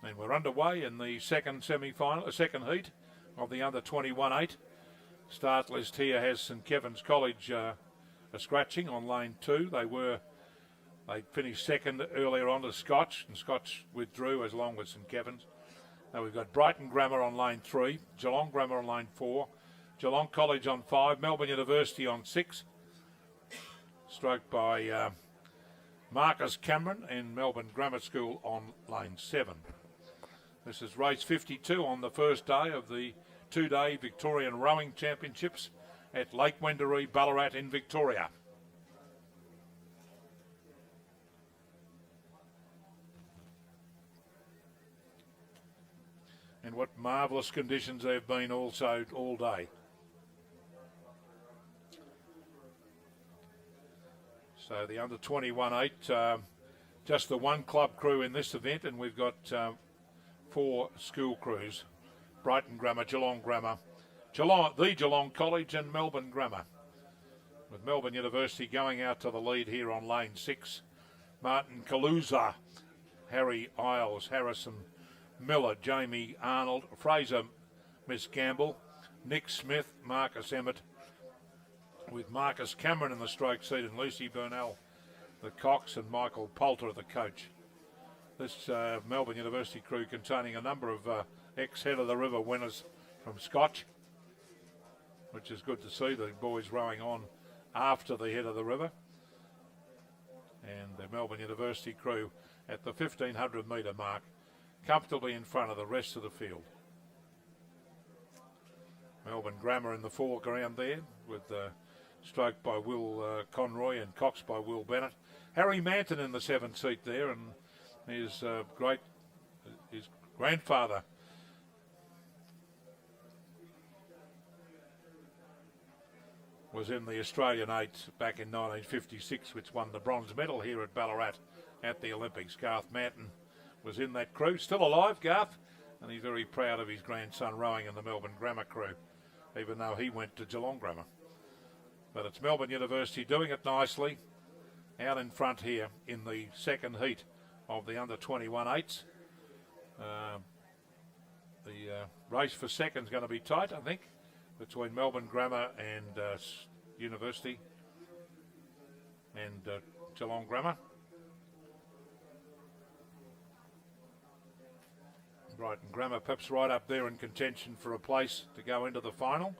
And we're underway in the second semi-final, second heat of the under-21 8. Start list here has St Kevin's College a scratching on lane 2. They finished second earlier on to Scotch, and Scotch withdrew as long with St Kevin's. Now we've got Brighton Grammar on lane 3, Geelong Grammar on lane 4, Geelong College on 5, Melbourne University on 6, stroked by Marcus Cameron and Melbourne Grammar School on lane 7. This is race 52 on the first day of the 2-day Victorian Rowing Championships at Lake Wendouree, Ballarat in Victoria. And what marvellous conditions there have been also all day. So the under-21 8, just the one club crew in this event, and we've got 4 school crews: Brighton Grammar, Geelong Grammar, the Geelong College and Melbourne Grammar, with Melbourne University going out to the lead here on lane 6. Martin Kaluza, Harry Isles, Harrison Miller, Jamie Arnold, Fraser Miss Gamble, Nick Smith, Marcus Emmett, with Marcus Cameron in the stroke seat and Lucy Burnell, the cox, and Michael Poulter, the coach. This Melbourne University crew containing a number of ex-Head of the River winners from Scotch, which is good to see, the boys rowing on after the Head of the River. And the Melbourne University crew at the 1500 metre mark, comfortably in front of the rest of the field. Melbourne Grammar in the foreground there, with stroke by Will Conroy and coxed by Will Bennett. Harry Manton in the 7th seat there, and his grandfather was in the Australian 8 back in 1956, which won the bronze medal here at Ballarat at the Olympics. Garth Manton was in that crew, still alive, Garth, and he's very proud of his grandson rowing in the Melbourne Grammar crew, even though he went to Geelong Grammar. But it's Melbourne University doing it nicely, out in front here in the second heat of the under-21 8s. The race for second's going to be tight, I think, between Melbourne Grammar and University and Geelong Grammar. Brighton Grammar perhaps right up there in contention for a place to go into the final,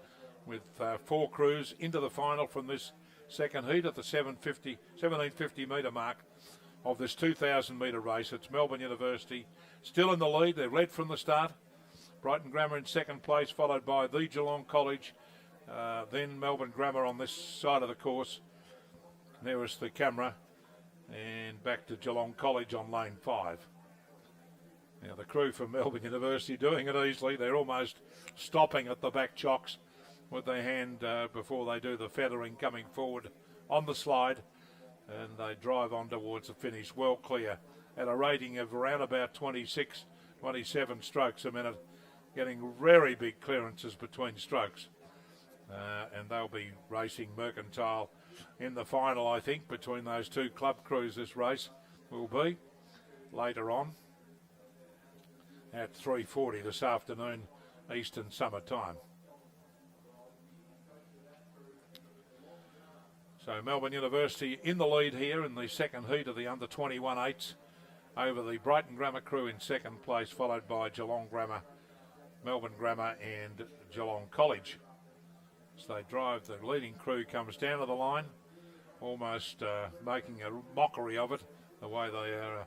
with 4 crews into the final from this second heat at the 1750 metre mark of this 2,000 metre race. It's Melbourne University still in the lead. They're led from the start. Brighton Grammar in second place, followed by the Geelong College, then Melbourne Grammar on this side of the course, nearest the camera, and back to Geelong College on lane 5. Now the crew from Melbourne University doing it easily. They're almost stopping at the back chocks with their hand before they do the feathering, coming forward on the slide, and they drive on towards the finish well clear at a rating of around about 26, 27 strokes a minute, getting very big clearances between strokes. And they'll be racing Mercantile in the final, I think, between those two club crews this race. will be later on at 3:40 this afternoon, Eastern Summer Time. So Melbourne University in the lead here in the second heat of the under-21 eights over the Brighton Grammar crew in second place, followed by Geelong Grammar, Melbourne Grammar and Geelong College. As they drive, the leading crew comes down to the line, almost making a mockery of it, the way they are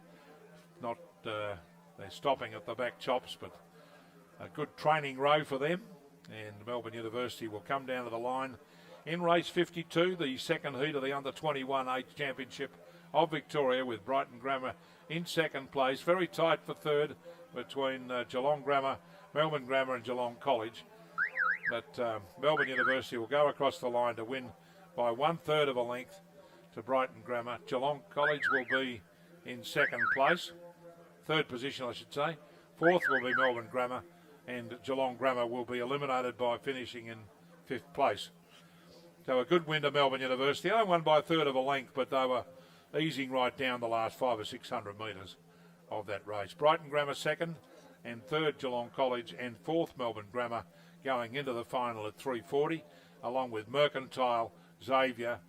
they're stopping at the back chops, but a good training row for them. And Melbourne University will come down to the line in race 52, the second heat of the under-21 8 championship of Victoria, with Brighton Grammar in second place. Very tight for third between Geelong Grammar, Melbourne Grammar and Geelong College. But Melbourne University will go across the line to win by 1/3 of a length to Brighton Grammar. Geelong College will be in second place, third position I should say. Fourth will be Melbourne Grammar, and Geelong Grammar will be eliminated by finishing in fifth place. So a good win to Melbourne University. They only won by 1/3 of a length, but they were easing right down the last 500 or 600 metres of that race. Brighton Grammar second, and third Geelong College, and fourth Melbourne Grammar going into the final at 3:40, along with Mercantile, Xavier,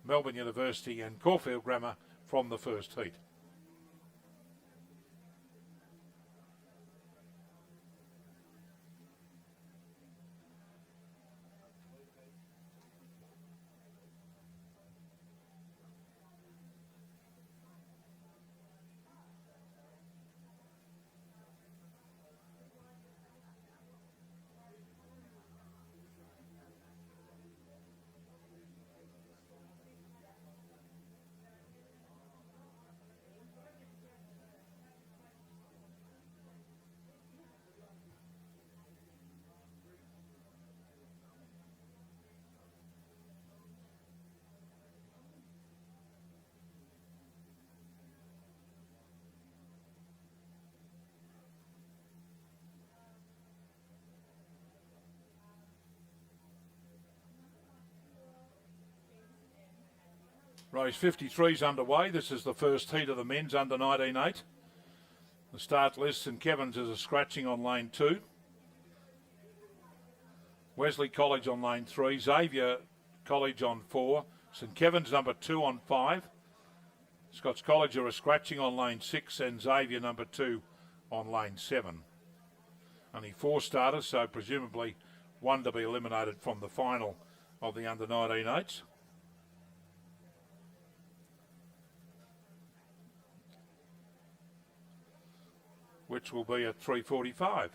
Melbourne University and Caulfield Grammar from the first heat. Race 53 is underway. This is the first heat of the men's under 19-8. The start list, St Kevin's is a scratching on lane 2. Wesley College on lane 3. Xavier College on 4. St Kevin's number 2 on 5. Scots College are a scratching on lane 6, and Xavier number 2 on lane 7. Only 4 starters, so presumably one to be eliminated from the final of the under 19-8s. Which will be at 3:45.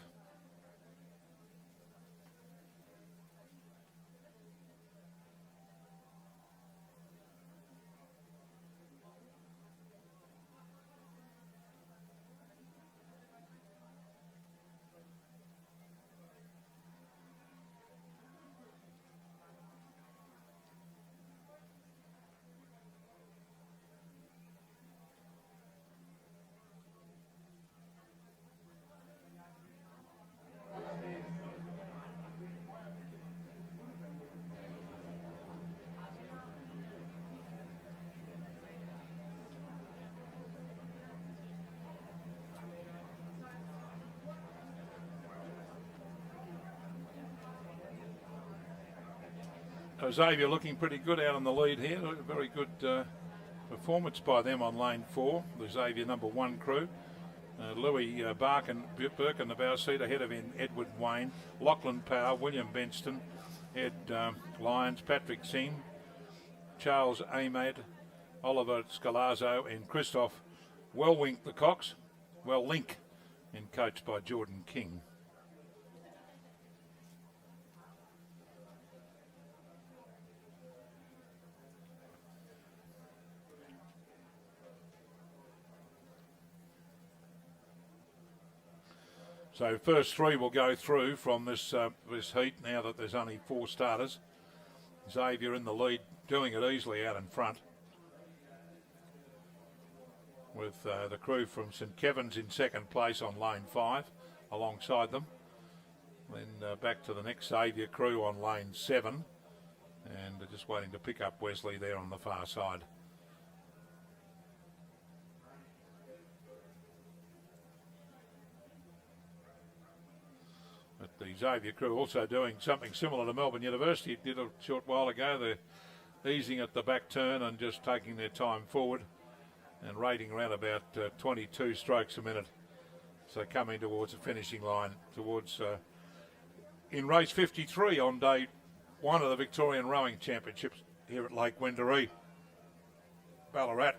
Xavier looking pretty good out on the lead here. A very good performance by them on lane 4, the Xavier number 1 crew. Louis Burke in the bow seat, ahead of Edward Wayne, Lachlan Power, William Benston, Ed Lyons, Patrick Singh, Charles Ahmad, Oliver Scalazzo and Christoph Wellwink the Cox, Wellink, and coached by Jordan King. So first 3 will go through from this heat now that there's only 4 starters. Xavier in the lead, doing it easily out in front, with the crew from St Kevin's in second place on lane 5 alongside them. Then back to the next Xavier crew on lane 7, and just waiting to pick up Wesley there on the far side. The Xavier crew also doing something similar to Melbourne University did a short while ago. They're easing at the back turn and just taking their time forward and rating around about 22 strokes a minute. So coming towards the finishing line, towards in race 53 on day one of the Victorian Rowing Championships here at Lake Wendouree, Ballarat.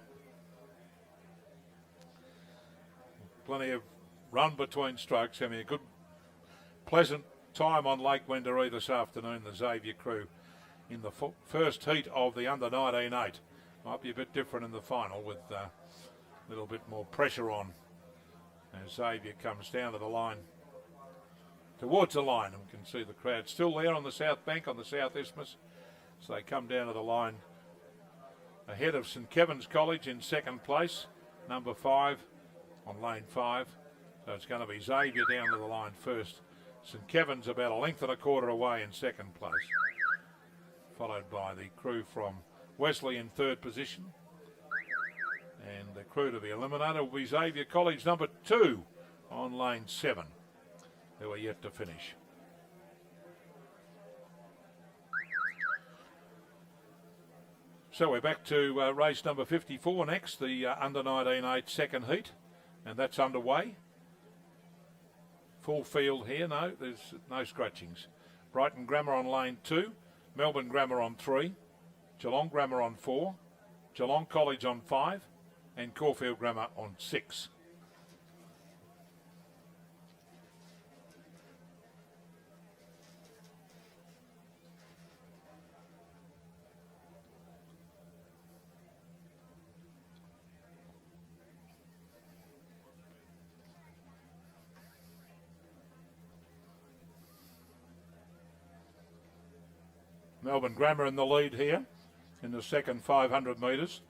Plenty of run between strokes, having a good, pleasant time on Lake Wendouree this afternoon, the Xavier crew in the first heat of the under 19-8. Might be a bit different in the final with a little bit more pressure on as Xavier comes down to the line, towards the line, and we can see the crowd still there on the south bank, on the south isthmus. So they come down to the line ahead of St Kevin's College in second place, number 5 on lane 5. So it's going to be Xavier down to the line first. St Kevin's about a length and a quarter away in second place, followed by the crew from Wesley in third position. And the crew to be eliminated will be Xavier College number 2 on lane 7, who are yet to finish. So we're back to race number 54 next, the under 19-8 second heat, and that's underway. Full field here, no, there's no scratchings. Brighton Grammar on lane 2, Melbourne Grammar on 3, Geelong Grammar on 4, Geelong College on 5, and Caulfield Grammar on 6. Melbourne Grammar in the lead here in the second 500 metres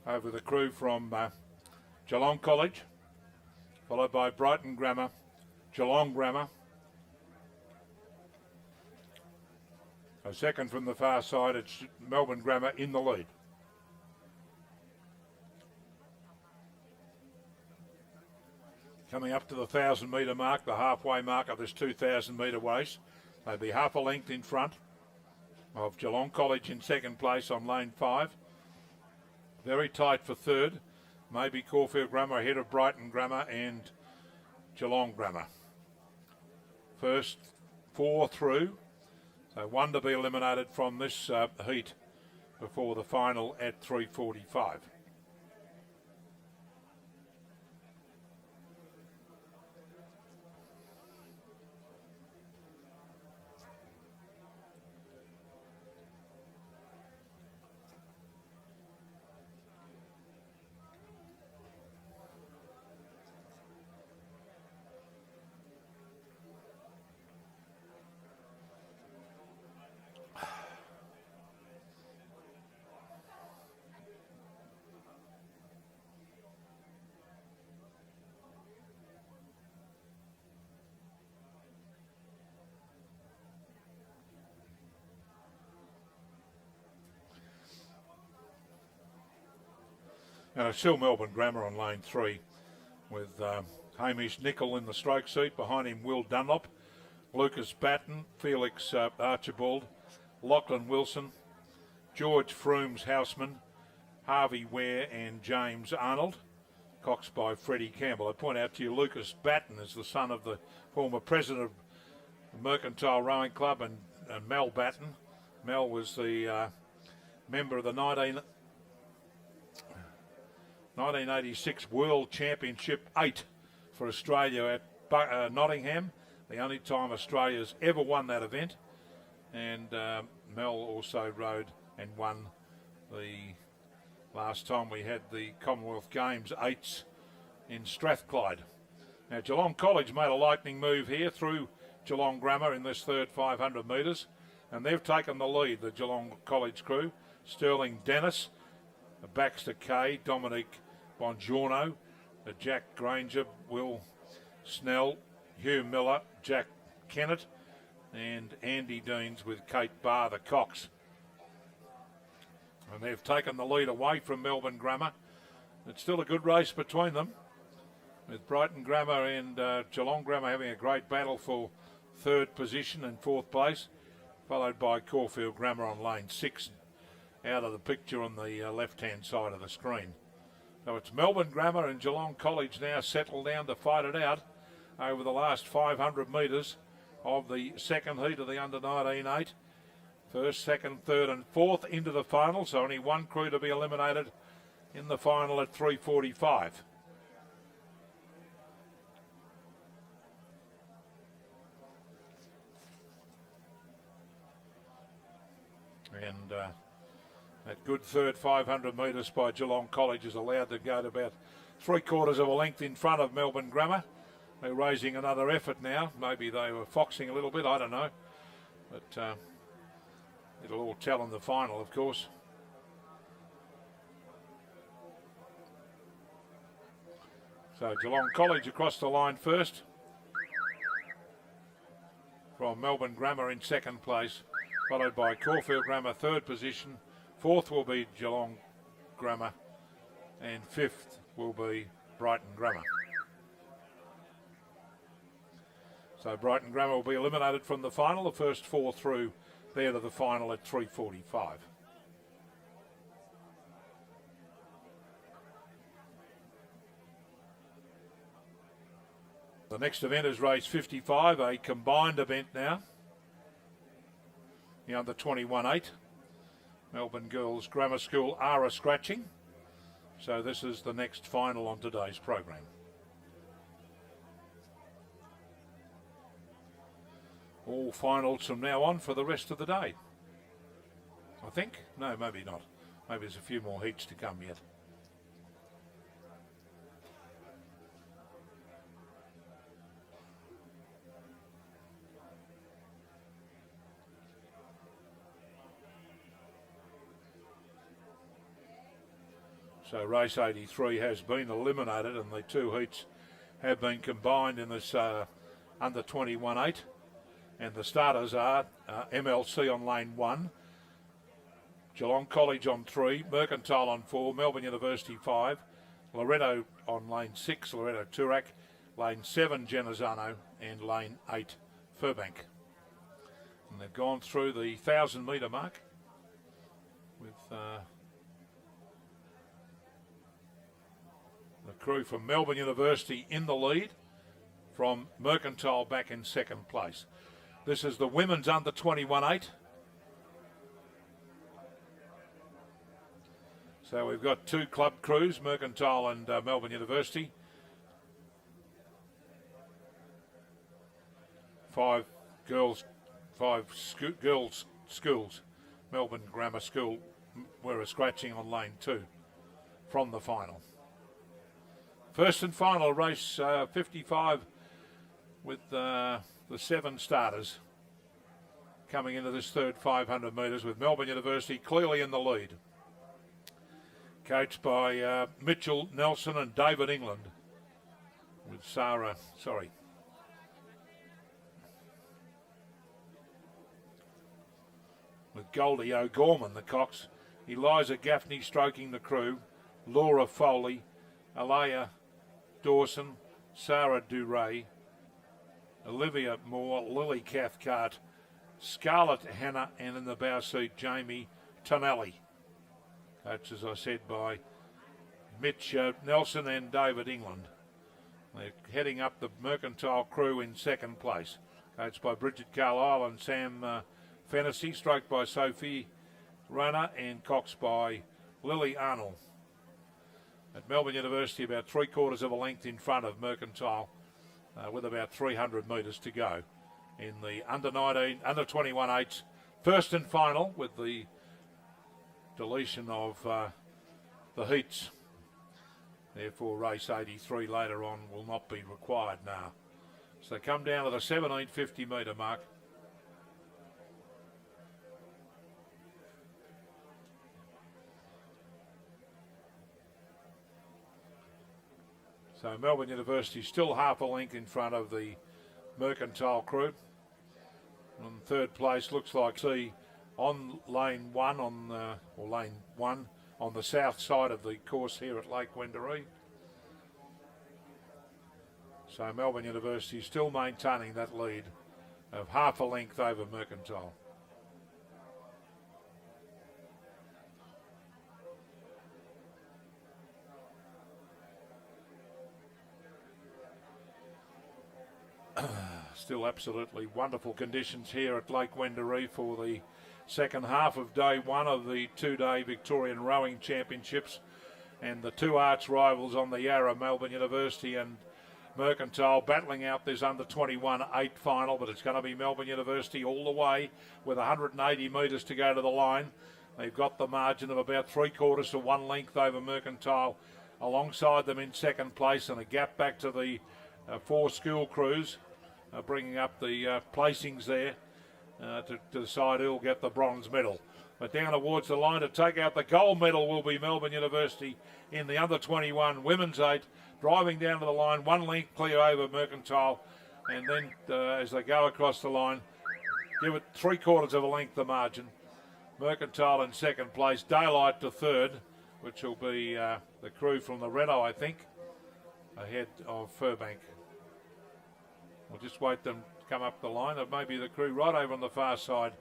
over the crew from Geelong College, followed by Brighton Grammar, Geelong Grammar. A second from the far side, it's Melbourne Grammar in the lead. Coming up to the 1,000 metre mark, the halfway mark of this 2,000 metre race. They'll be half a length in front of Geelong College in second place on lane 5. Very tight for third. Maybe Caulfield Grammar ahead of Brighton Grammar and Geelong Grammar. First 4 through. So 1 to be eliminated from this heat before the final at 3:45. And it's still Melbourne Grammar on lane 3 with Hamish Nicol in the stroke seat. Behind him, Will Dunlop, Lucas Batten, Felix Archibald, Lachlan Wilson, George Froome's Houseman, Harvey Ware and James Arnold, coxed by Freddie Campbell. I point out to you, Lucas Batten is the son of the former president of the Mercantile Rowing Club and Mel Batten. Mel was the member of the 1986 World Championship 8 for Australia at Nottingham, the only time Australia's ever won that event. And Mel also rode and won the last time we had the Commonwealth Games 8s in Strathclyde. Now Geelong College made a lightning move here through Geelong Grammar in this third 500 metres, and they've taken the lead, the Geelong College crew. Sterling Dennis, Baxter Kay, Dominic Bongiorno, Jack Granger, Will Snell, Hugh Miller, Jack Kennett, and Andy Deans with Kate Barr, the cox. And they've taken the lead away from Melbourne Grammar. It's still a good race between them, with Brighton Grammar and Geelong Grammar having a great battle for third position and fourth place, followed by Caulfield Grammar on lane 6, out of the picture on the left-hand side of the screen. So it's Melbourne Grammar and Geelong College now settled down to fight it out over the last 500 metres of the second heat of the under-19 8. First, second, third and fourth into the final, so only one crew to be eliminated in the final at 3:45. And that good third 500 metres by Geelong College is allowed to go to about 3/4 of a length in front of Melbourne Grammar. They're raising another effort now. Maybe they were foxing a little bit, I don't know. But it'll all tell in the final, of course. So Geelong College across the line first. From Melbourne Grammar in second place, followed by Caulfield Grammar third position. Fourth will be Geelong Grammar, and fifth will be Brighton Grammar. So Brighton Grammar will be eliminated from the final. The first four through there to the final at 3:45. The next event is race 55, a combined event now. The under 21 8. Melbourne Girls Grammar School are a scratching. So this is the next final on today's program. All finals from now on for the rest of the day, I think. No, maybe not. Maybe there's a few more heats to come yet. So race 83 has been eliminated, and the two heats have been combined in this under 21 8. And the starters are MLC on lane 1, Geelong College on 3, Mercantile on 4, Melbourne University 5, Loretto on lane 6, Loretto Toorak, lane 7 Genazzano, and lane 8 Furbank. And they've gone through the 1,000 metre mark with the crew from Melbourne University in the lead, from Mercantile back in second place. This is the women's under 21 8. So we've got two club crews, Mercantile and Melbourne University. 5 girls, 5 girls schools. Melbourne Grammar School were a scratching on lane 2 from the final. First and final race 55 with the 7 starters coming into this third 500 metres, with Melbourne University clearly in the lead. Coached by Mitchell Nelson and David England, with with Goldie O'Gorman, the cox, Eliza Gaffney stroking the crew, Laura Foley, Alaya Dawson, Sarah Duray, Olivia Moore, Lily Cathcart, Scarlett Hannah, and in the bow seat, Jamie Tonelli. That's, as I said, by Mitch Nelson and David England. They're heading up the Mercantile crew in second place. Coached by Bridget Carlisle and Sam Fennessy, stroked by Sophie Runner, and coxed by Lily Arnold. At Melbourne University, about 3/4 of a length in front of Mercantile, with about 300 metres to go in the under 21 8s, first and final, with the deletion of the heats. Therefore, race 83 later on will not be required now. So they come down to the 1750 metre mark. So Melbourne University still half a length in front of the Mercantile crew. And third place looks like on lane 1 or lane 1 on the south side of the course here at Lake Wendouree. So Melbourne University still maintaining that lead of half a length over Mercantile. Still absolutely wonderful conditions here at Lake Wendouree for the second half of day one of the two-day Victorian Rowing Championships, and the two arch rivals on the Yarra, Melbourne University and Mercantile, battling out this under-21 8 final, but it's going to be Melbourne University all the way with 180 metres to go to the line. They've got the margin of about 3/4 to 1 length over Mercantile alongside them in second place, and a gap back to the 4 school crews, bringing up the placings there to decide who'll get the bronze medal. But down towards the line to take out the gold medal will be Melbourne University in the under-21 women's 8, driving down to the line, 1 length clear over Mercantile, and then as they go across the line, give it 3/4 of a length the margin. Mercantile in second place, Daylight to third, which will be the crew from the Regatta, I think, ahead of Furbank. We'll just wait them to come up the line. It may be the crew right over on the far side.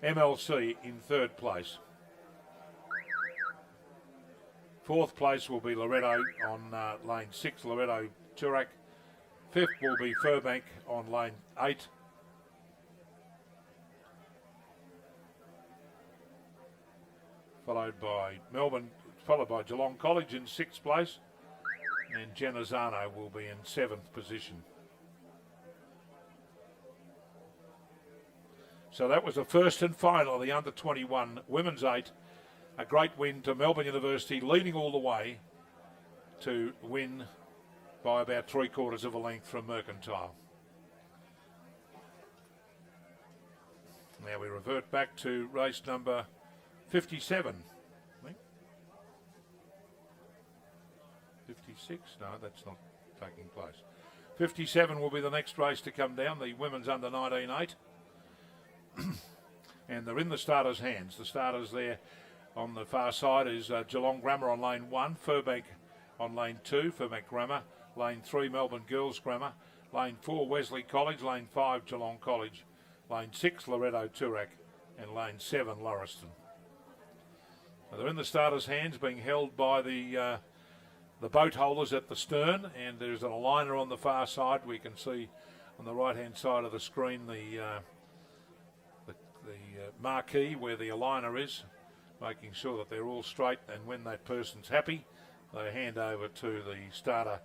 MLC in third place. Fourth place will be Loretto on lane 6, Loretto Turak. Fifth will be Furbank on lane 8. Followed by Geelong College in 6th place. And Genazzano will be in 7th position. So that was the first and final of the under-21 women's 8. A great win to Melbourne University, leading all the way to win by about 3/4 of a length from Mercantile. Now we revert back to race number 57. I think. 56? No, that's not taking place. 57 will be the next race to come down, the women's under-19 8. And they're in the starters' hands. The starters there on the far side is Geelong Grammar on lane 1, Furbank on lane 2, Furbank Grammar, lane 3, Melbourne Girls Grammar, lane 4, Wesley College, lane 5, Geelong College, lane 6, Loretto Turak, and lane 7, Lauriston. Now they're in the starters' hands, being held by the boat holders at the stern, and there's an aligner on the far side. We can see on the right-hand side of the screen the marquee where the aligner is, making sure that they're all straight, and when that person's happy, they hand over to the starter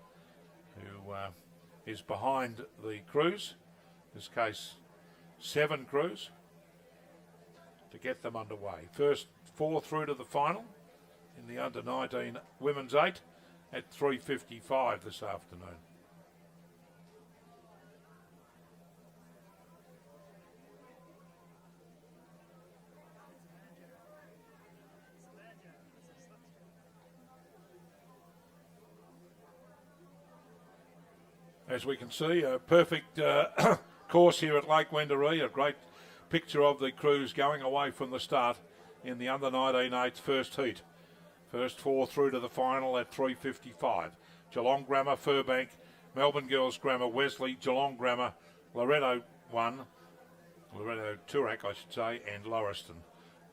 who is behind the crews, in this case 7 crews, to get them underway. First 4 through to the final in the under-19 women's 8 at 3:55 this afternoon. As we can see, a perfect course here at Lake Wendouree. A great picture of the crews going away from the start in the under-19 8's first heat. First 4 through to the final at 3:55. Geelong Grammar, Furbank, Melbourne Girls Grammar, Wesley, Geelong Grammar, Loretto 1, Loretto Turak I should say, and Lauriston.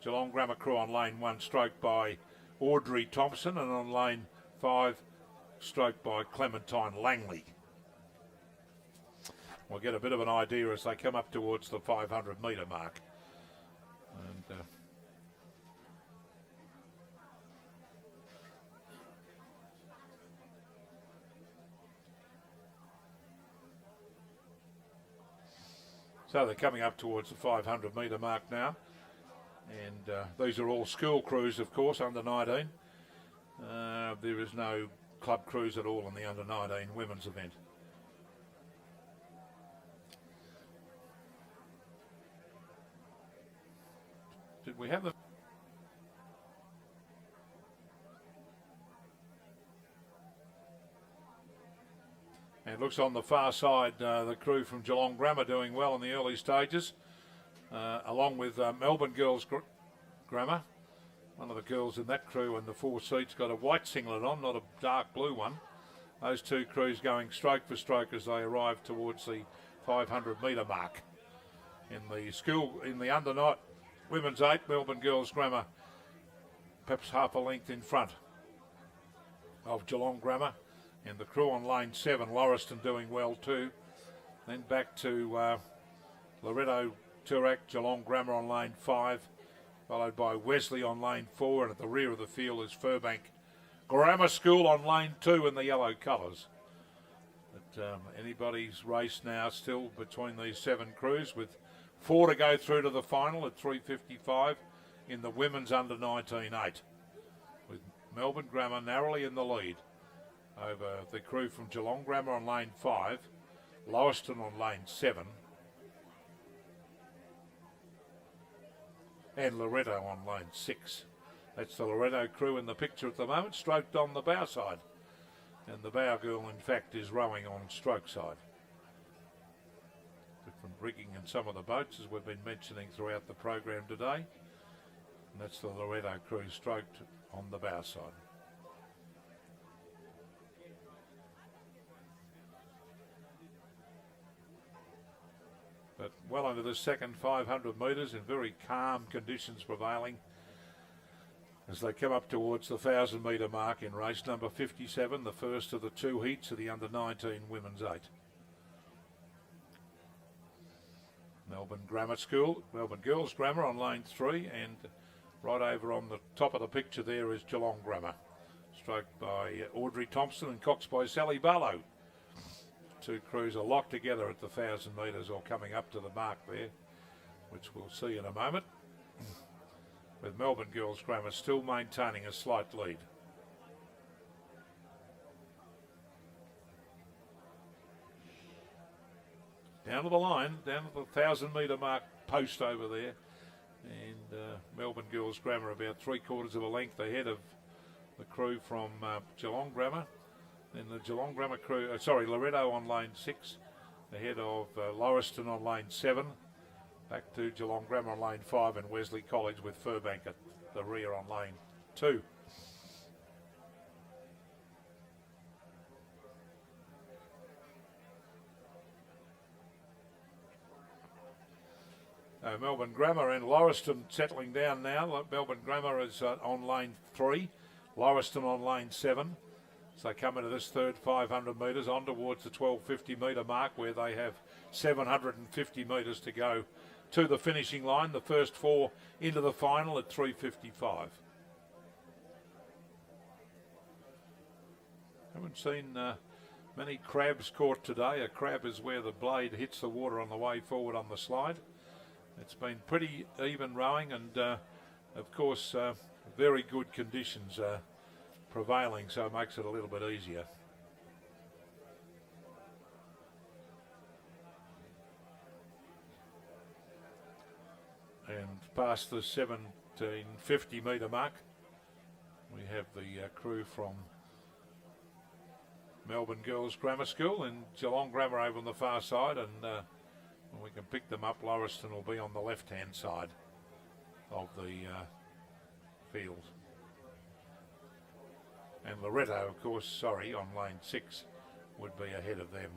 Geelong Grammar crew on lane 1 stroked by Audrey Thompson, and on lane 5 stroked by Clementine Langley. We'll get a bit of an idea as they come up towards the 500 metre mark. And so they're coming up towards the 500 metre mark now. And these are all school crews, of course, under 19. There is no club crews at all in the under 19 women's event. Did we have the... And it looks on the far side, the crew from Geelong Grammar doing well in the early stages, along with Melbourne Girls Grammar. One of the girls in that crew in the 4 seats got a white singlet on, not a dark blue one. Those 2 crews going stroke for stroke as they arrive towards the 500 metre mark. in the under night women's 8, Melbourne Girls Grammar perhaps half a length in front of Geelong Grammar, and the crew on lane 7, Lauriston doing well too. Then back to Loretto Turak, Geelong Grammar on lane 5, followed by Wesley on lane 4, and at the rear of the field is Furbank Grammar School on lane 2 in the yellow colours. But anybody's race now still between these 7 crews, with 4 to go through to the final at 3:55 in the women's under 19-8, with Melbourne Grammar narrowly in the lead over the crew from Geelong Grammar on lane 5, Lauriston on lane 7, and Loretto on lane 6. That's the Loretto crew in the picture at the moment, stroked on the bow side. And the bow girl, in fact, is rowing on stroke side. Different rigging in some of the boats, as we've been mentioning throughout the program today. And that's the Loretto crew stroked on the bow side. But well into the second 500 metres in very calm conditions prevailing as they come up towards the 1,000 metre mark in race number 57, the first of the 2 heats of the under 19 women's 8. Melbourne Grammar School, Melbourne Girls Grammar on lane 3, and right over on the top of the picture there is Geelong Grammar, stroked by Audrey Thompson and coxed by Sally Barlow. 2 crews are locked together at the 1,000 metres, or coming up to the mark there, which we'll see in a moment, with Melbourne Girls Grammar still maintaining a slight lead. Down to the line, down to the 1,000 metre mark post over there, and Melbourne Girls Grammar about 3/4 of a length ahead of the crew from Geelong Grammar. Then the Geelong Grammar crew, Loretto on lane 6, ahead of Lauriston on lane 7. Back to Geelong Grammar on lane 5, and Wesley College with Furbank at the rear on lane 2. Melbourne Grammar and Lauriston settling down now. Melbourne Grammar is on lane 3, Lauriston on lane 7. So they come into this third 500 metres on towards the 1250 metre mark, where they have 750 metres to go to the finishing line. The first 4 into the final at 3:55. Haven't seen many crabs caught today. A crab is where the blade hits the water on the way forward on the slide. It's been pretty even rowing, and of course very good conditions prevailing, so it makes it a little bit easier. And past the 1750 metre mark, we have the crew from Melbourne Girls Grammar School and Geelong Grammar over on the far side, and when we can pick them up, Lauriston will be on the left-hand side of the field. And Loretto, of course, on lane 6 would be ahead of them.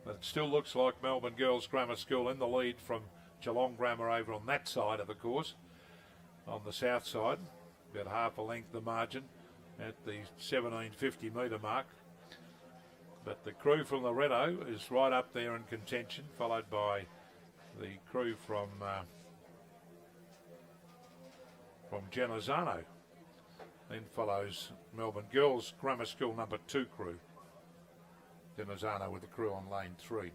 But it still looks like Melbourne Girls Grammar School in the lead from Geelong Grammar over on that side of the course. On the south side, about half a length the margin at the 1750 metre mark. But the crew from Loretto is right up there in contention, followed by the crew from Genazzano. Then follows Melbourne Girls Grammar School number 2 crew. Genazzano with the crew on lane 3.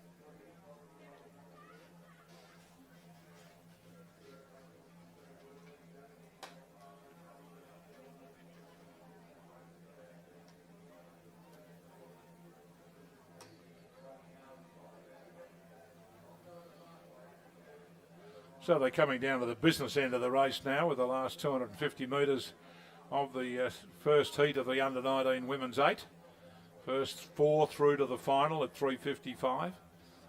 So they're coming down to the business end of the race now, with the last 250 metres of the first heat of the under-19 women's 8. First 4 through to the final at 3:55.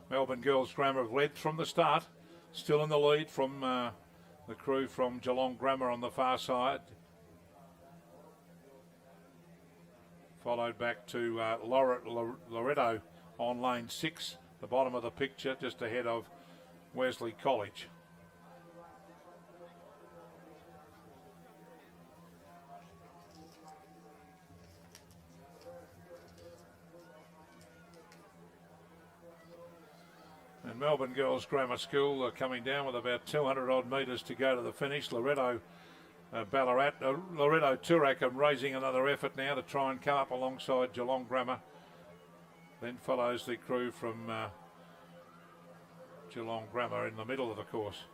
Melbourne Girls Grammar have led from the start, still in the lead from the crew from Geelong Grammar on the far side. Followed back to Loretto on lane 6, the bottom of the picture, just ahead of Wesley College. And Melbourne Girls Grammar School are coming down with about 200 odd metres to go to the finish. Loretto Turak are raising another effort now to try and come up alongside Geelong Grammar. Then follows the crew from Geelong Grammar in the middle of the course.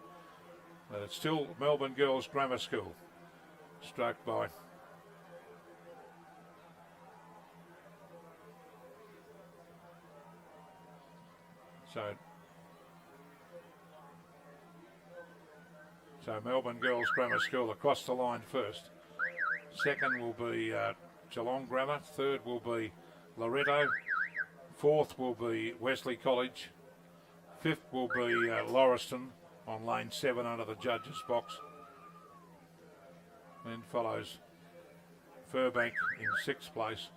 But it's still Melbourne Girls Grammar School, struck by So Melbourne Girls Grammar School across the line first. Second will be Geelong Grammar. Third will be Loretto. Fourth will be Wesley College. Fifth will be Lauriston on lane 7 under the judges' box. Then follows Furbank in 6th place.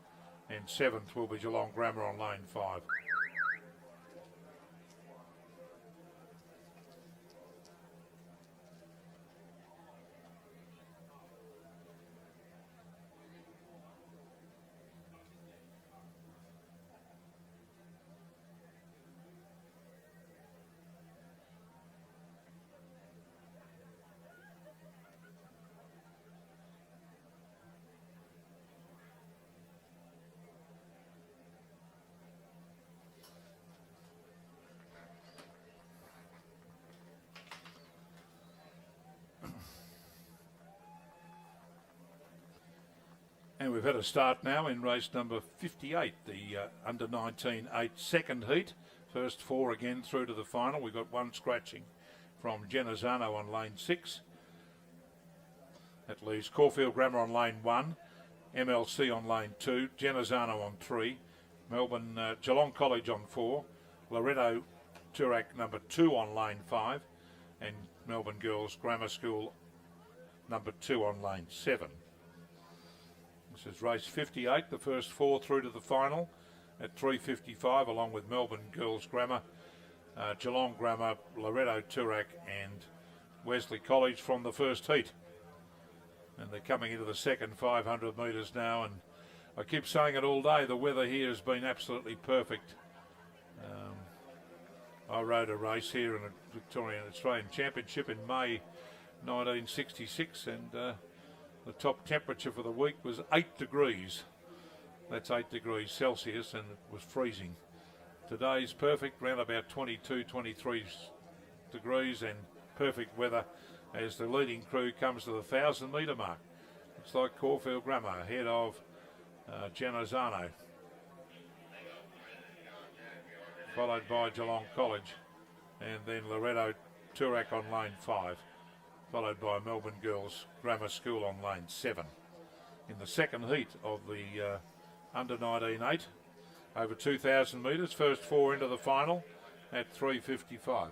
And 7th will be Geelong Grammar on lane 5. And we've had a start now in race number 58, the under 19 8 second heat. First 4 again through to the final. We've got one scratching from Genazzano on lane 6. That leaves Caulfield Grammar on lane 1, MLC on lane 2, Genazzano on 3, Melbourne Geelong College on 4, Loretto Turak number 2 on lane 5, and Melbourne Girls Grammar School number 2 on lane 7. This is race 58, the first 4 through to the final at 3:55, along with Melbourne Girls Grammar, Geelong Grammar, Loretto Turak and Wesley College from the first heat. And they're coming into the second 500 metres now, and I keep saying it all day, the weather here has been absolutely perfect. I rode a race here in a Victorian Australian Championship in May 1966, and the top temperature for the week was 8 degrees. That's 8 degrees Celsius, and it was freezing. Today's perfect, around about 22, 23 degrees, and perfect weather as the leading crew comes to the 1,000 metre mark. It's like Caulfield Grammar ahead of Genazzano, followed by Geelong College, and then Loretto Turak on lane 5. Followed by Melbourne Girls Grammar School on lane 7. In the second heat of the under 19 8, over 2,000 metres, first 4 into the final at 3:55.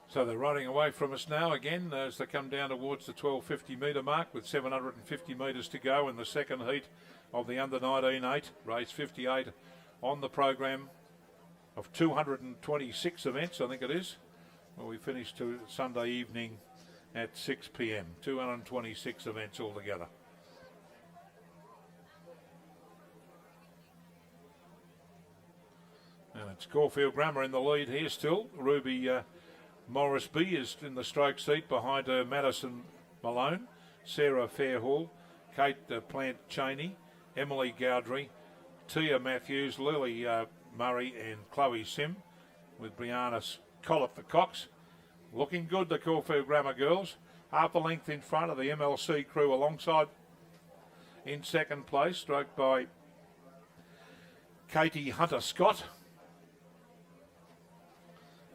So they're running away from us now again as they come down towards the 1250 metre mark with 750 metres to go in the second heat of the under 19 8, race 58 on the program of 226 events, I think it is. Well, we finished to Sunday evening at 6 p.m. 226 events altogether. And it's Caulfield Grammar in the lead here still. Ruby Morrisby is in the stroke seat behind her, Madison Malone, Sarah Fairhall, Kate Plant Cheney, Emily Gowdry, Tia Matthews, Lily Murray and Chloe Sim, with Brianna Collett the Cox. Looking good, the Caulfield Grammar girls. Half a length in front of the MLC crew alongside in second place, stroked by Katie Hunter-Scott.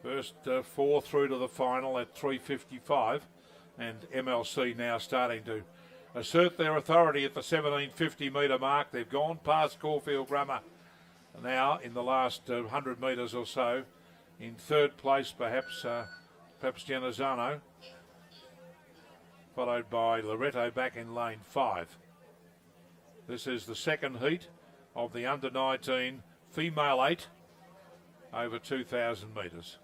First 4 through to the final at 3:55, and MLC now starting to assert their authority at the 1750 metre mark. They've gone past Caulfield Grammar now in the last 100 metres or so. In third place, perhaps Genazzano, followed by Loretto back in lane 5. This is the second heat of the under-19 female 8 over 2,000 metres.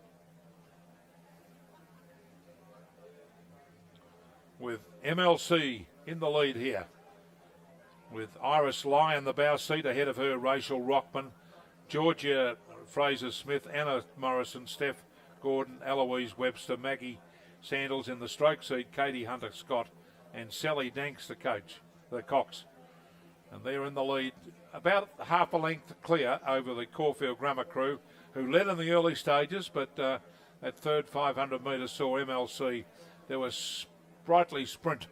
With MLC in the lead here, with Iris Lyon the bow seat ahead of her, Rachel Rockman, Georgia Fraser-Smith, Anna Morrison, Steph Gordon, Eloise Webster, Maggie Sandals in the stroke seat, Katie Hunter-Scott and Sally Danks the cox. And they're in the lead, about half a length clear over the Caulfield Grammar crew, who led in the early stages, but that third 500 metres saw MLC. There was sprightly sprint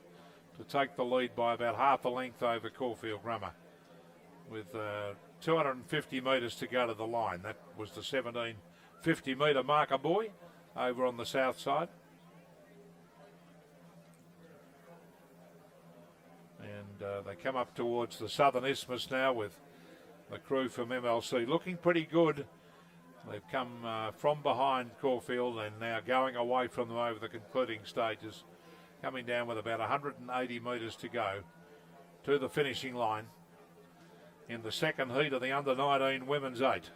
to take the lead by about half a length over Caulfield Grammar, with 250 metres to go to the line. That was the 1750 metre marker buoy over on the south side. And they come up towards the southern isthmus now with the crew from MLC looking pretty good. They've come from behind Caulfield and now going away from them over the concluding stages, coming down with about 180 metres to go to the finishing line in the second heat of the under-19 women's 8.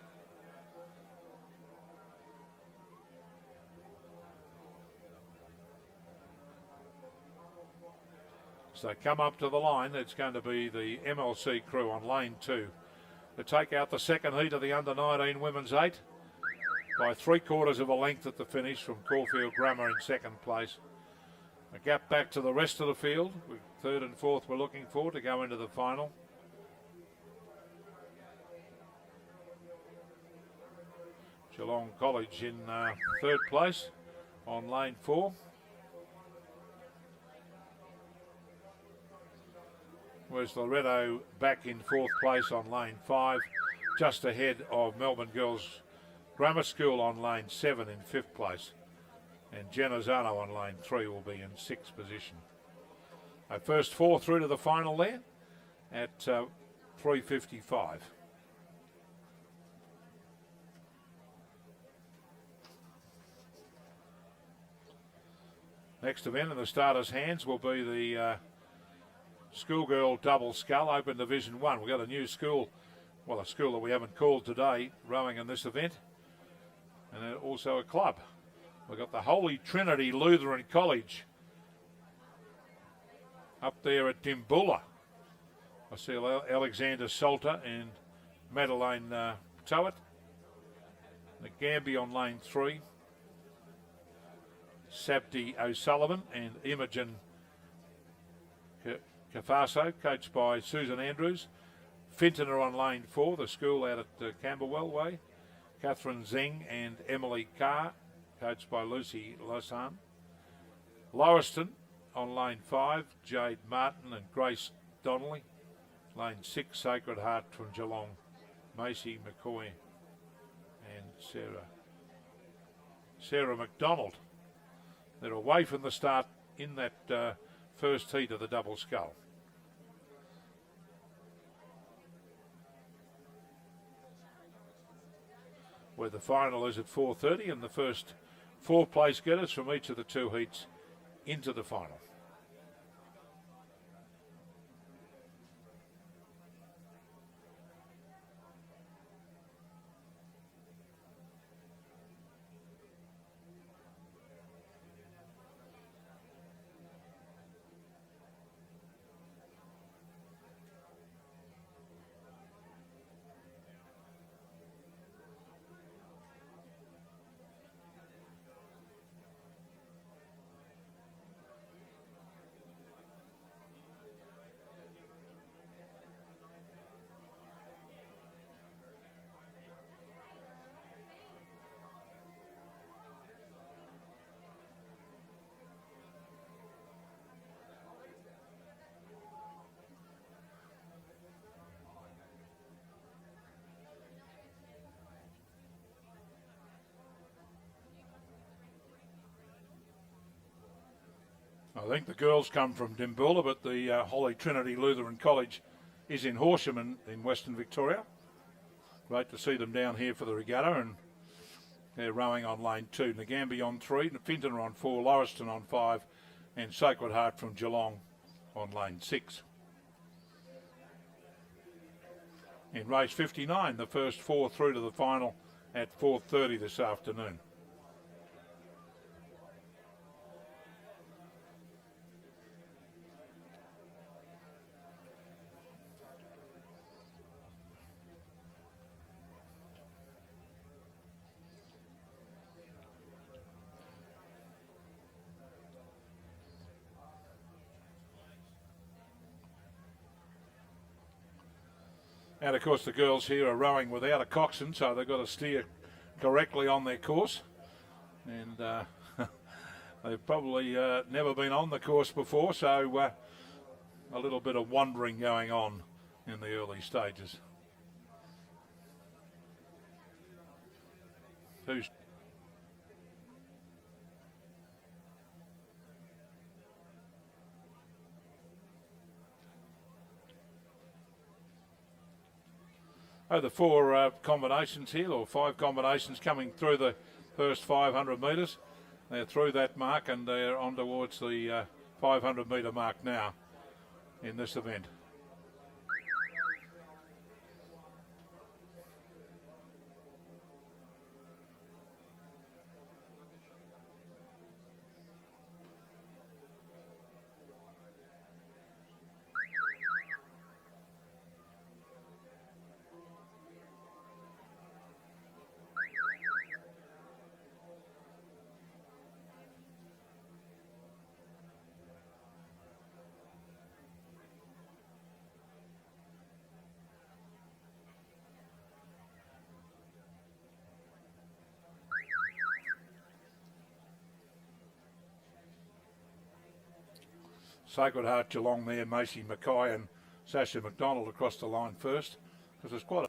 So come up to the line. It's going to be the MLC crew on lane 2 to take out the second heat of the under-19 women's 8 by 3/4 of a length at the finish from Caulfield Grammar in second place. A gap back to the rest of the field. Third and fourth we're looking for to go into the final. Geelong College in third place on lane 4. Whereas Loretto back in fourth place on lane 5, just ahead of Melbourne Girls Grammar School on lane 7 in fifth place. And Genazzano on lane 3 will be in sixth position. Our first 4 through to the final there at 3:55. Next event in the starters' hands will be the Schoolgirl double scull, Open Division 1. We've got a new school, well, a school that we haven't called today, rowing in this event, and also a club. We've got the Holy Trinity Lutheran College up there at Dimboola. I see Alexander Salter and Madeleine Towett. The Gambie on lane 3. Sabdi O'Sullivan and Imogen Cafaso, coached by Susan Andrews. Fintoner on lane 4, the school out at Camberwell Way. Catherine Zeng and Emily Carr, coached by Lucy Losan. Lauriston on lane 5, Jade Martin and Grace Donnelly. Lane 6, Sacred Heart from Geelong, Macy McCoy and Sarah McDonald. They're away from the start in that first heat of the double scull. Where the final is at 4:30 and the first 4 place getters from each of the 2 heats into the final. I think the girls come from Dimboola, but the Holy Trinity Lutheran College is in Horsham in Western Victoria. Great to see them down here for the regatta, and they're rowing on lane 2. Nagambie on 3, Finton on 4, Lauriston on 5, and Sacred Heart from Geelong on lane 6. In race 59, the first 4 through to the final at 4:30 this afternoon. And of course the girls here are rowing without a coxswain, so they've got to steer correctly on their course. And they've probably never been on the course before, so a little bit of wandering going on in the early stages. Who's the 4 combinations here, or 5 combinations coming through the first 500 metres. They're through that mark and they're on towards the 500 metre mark now in this event. Sacred Heart Geelong there, Macy Mackay and Sasha McDonald across the line first, because there's quite a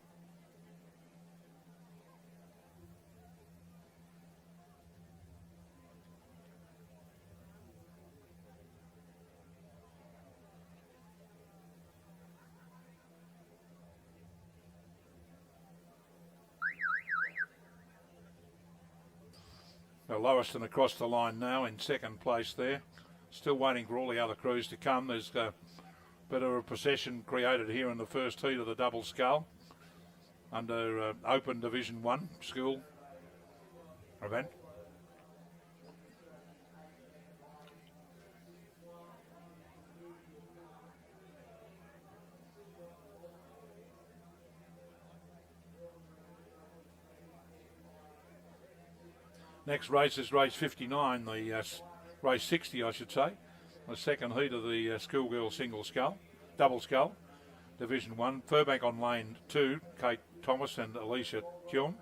Lauriston across the line now in second place there. Still waiting for all the other crews to come. There's a bit of a procession created here in the first heat of the double scull under Open Division 1 school event. Next race is race 59, the race 60, I should say. The second heat of the Schoolgirl double scull, Division 1. Furbank on lane 2, Kate Thomas and Alicia Kuhn.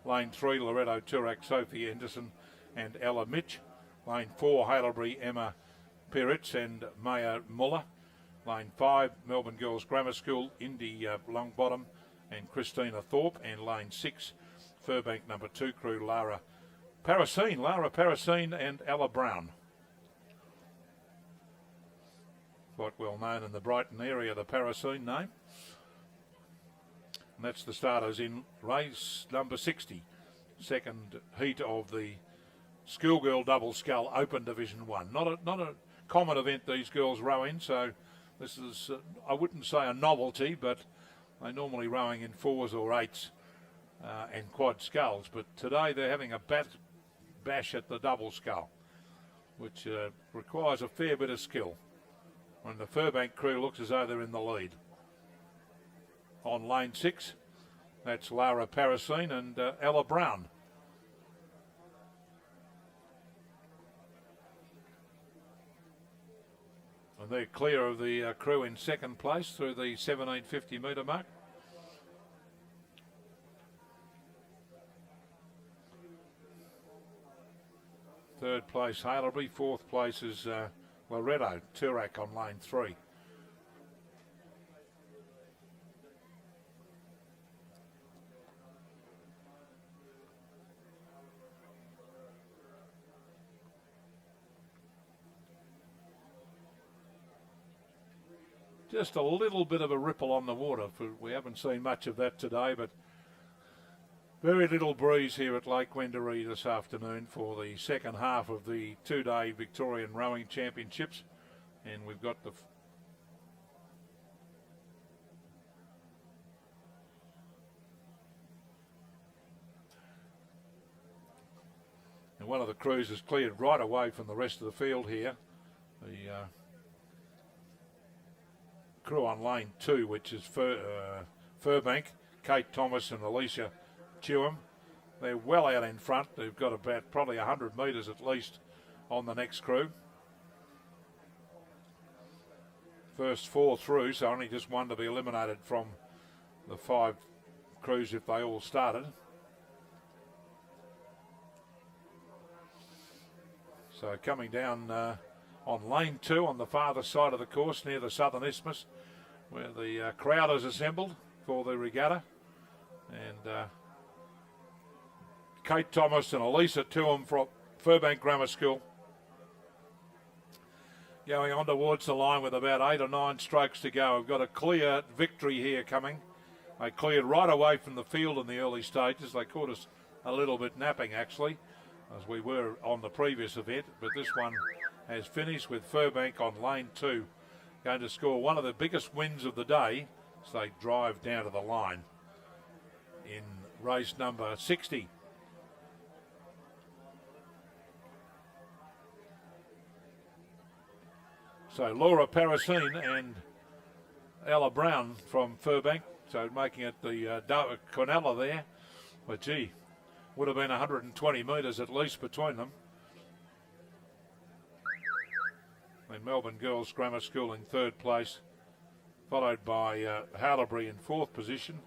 Lane 3, Loretto Turak, Sophie Anderson and Ella Mitch. Lane 4, Haileybury, Emma Piritz and Maya Muller. Lane 5, Melbourne Girls Grammar School, Indy Longbottom and Christina Thorpe. And lane 6, Furbank number 2 crew, Lara Parasine and Ella Brown. Quite well known in the Brighton area, the Parasine name. And that's the starters in race number 60, second heat of the Schoolgirl Double Scull Open Division 1. Not a common event these girls row in, so this is, I wouldn't say a novelty, but they're normally rowing in 4s or 8s and quad sculls. But today they're having a bash at the double scull, which requires a fair bit of skill. And the Furbank crew looks as though they're in the lead. On lane 6, that's Lara Parasine and Ella Brown. And they're clear of the crew in second place through the 1750 metre mark. Third place Haileybury, fourth place is Loretto Turak on lane 3. Just a little bit of a ripple on the water. We haven't seen much of that today, but very little breeze here at Lake Wendouree this afternoon for the second half of the two-day Victorian Rowing Championships. And we've got the and one of the crews is cleared right away from the rest of the field here. The crew on lane 2, which is Furbank, Kate Thomas and Alicia Chewham. They're well out in front. They've got about probably 100 metres at least on the next crew. First 4 through, so only just one to be eliminated from the 5 crews if they all started. So coming down on lane 2 on the farther side of the course near the Southern Isthmus, where the crowd is assembled for the regatta. And Kate Thomas and Elisa Tuam from Furbank Grammar School going on towards the line with about 8 or 9 strokes to go. We've got a clear victory here coming. They cleared right away from the field in the early stages. They caught us a little bit napping actually, as we were on the previous event, but this one has finished with Furbank on lane 2 going to score one of the biggest wins of the day as they drive down to the line in race number 60. So Laura Parasine and Ella Brown from Furbank, so making it the Quinella there. But gee, would have been 120 metres at least between them. And Melbourne Girls Grammar School in 3rd place, followed by Harlebury in 4th position,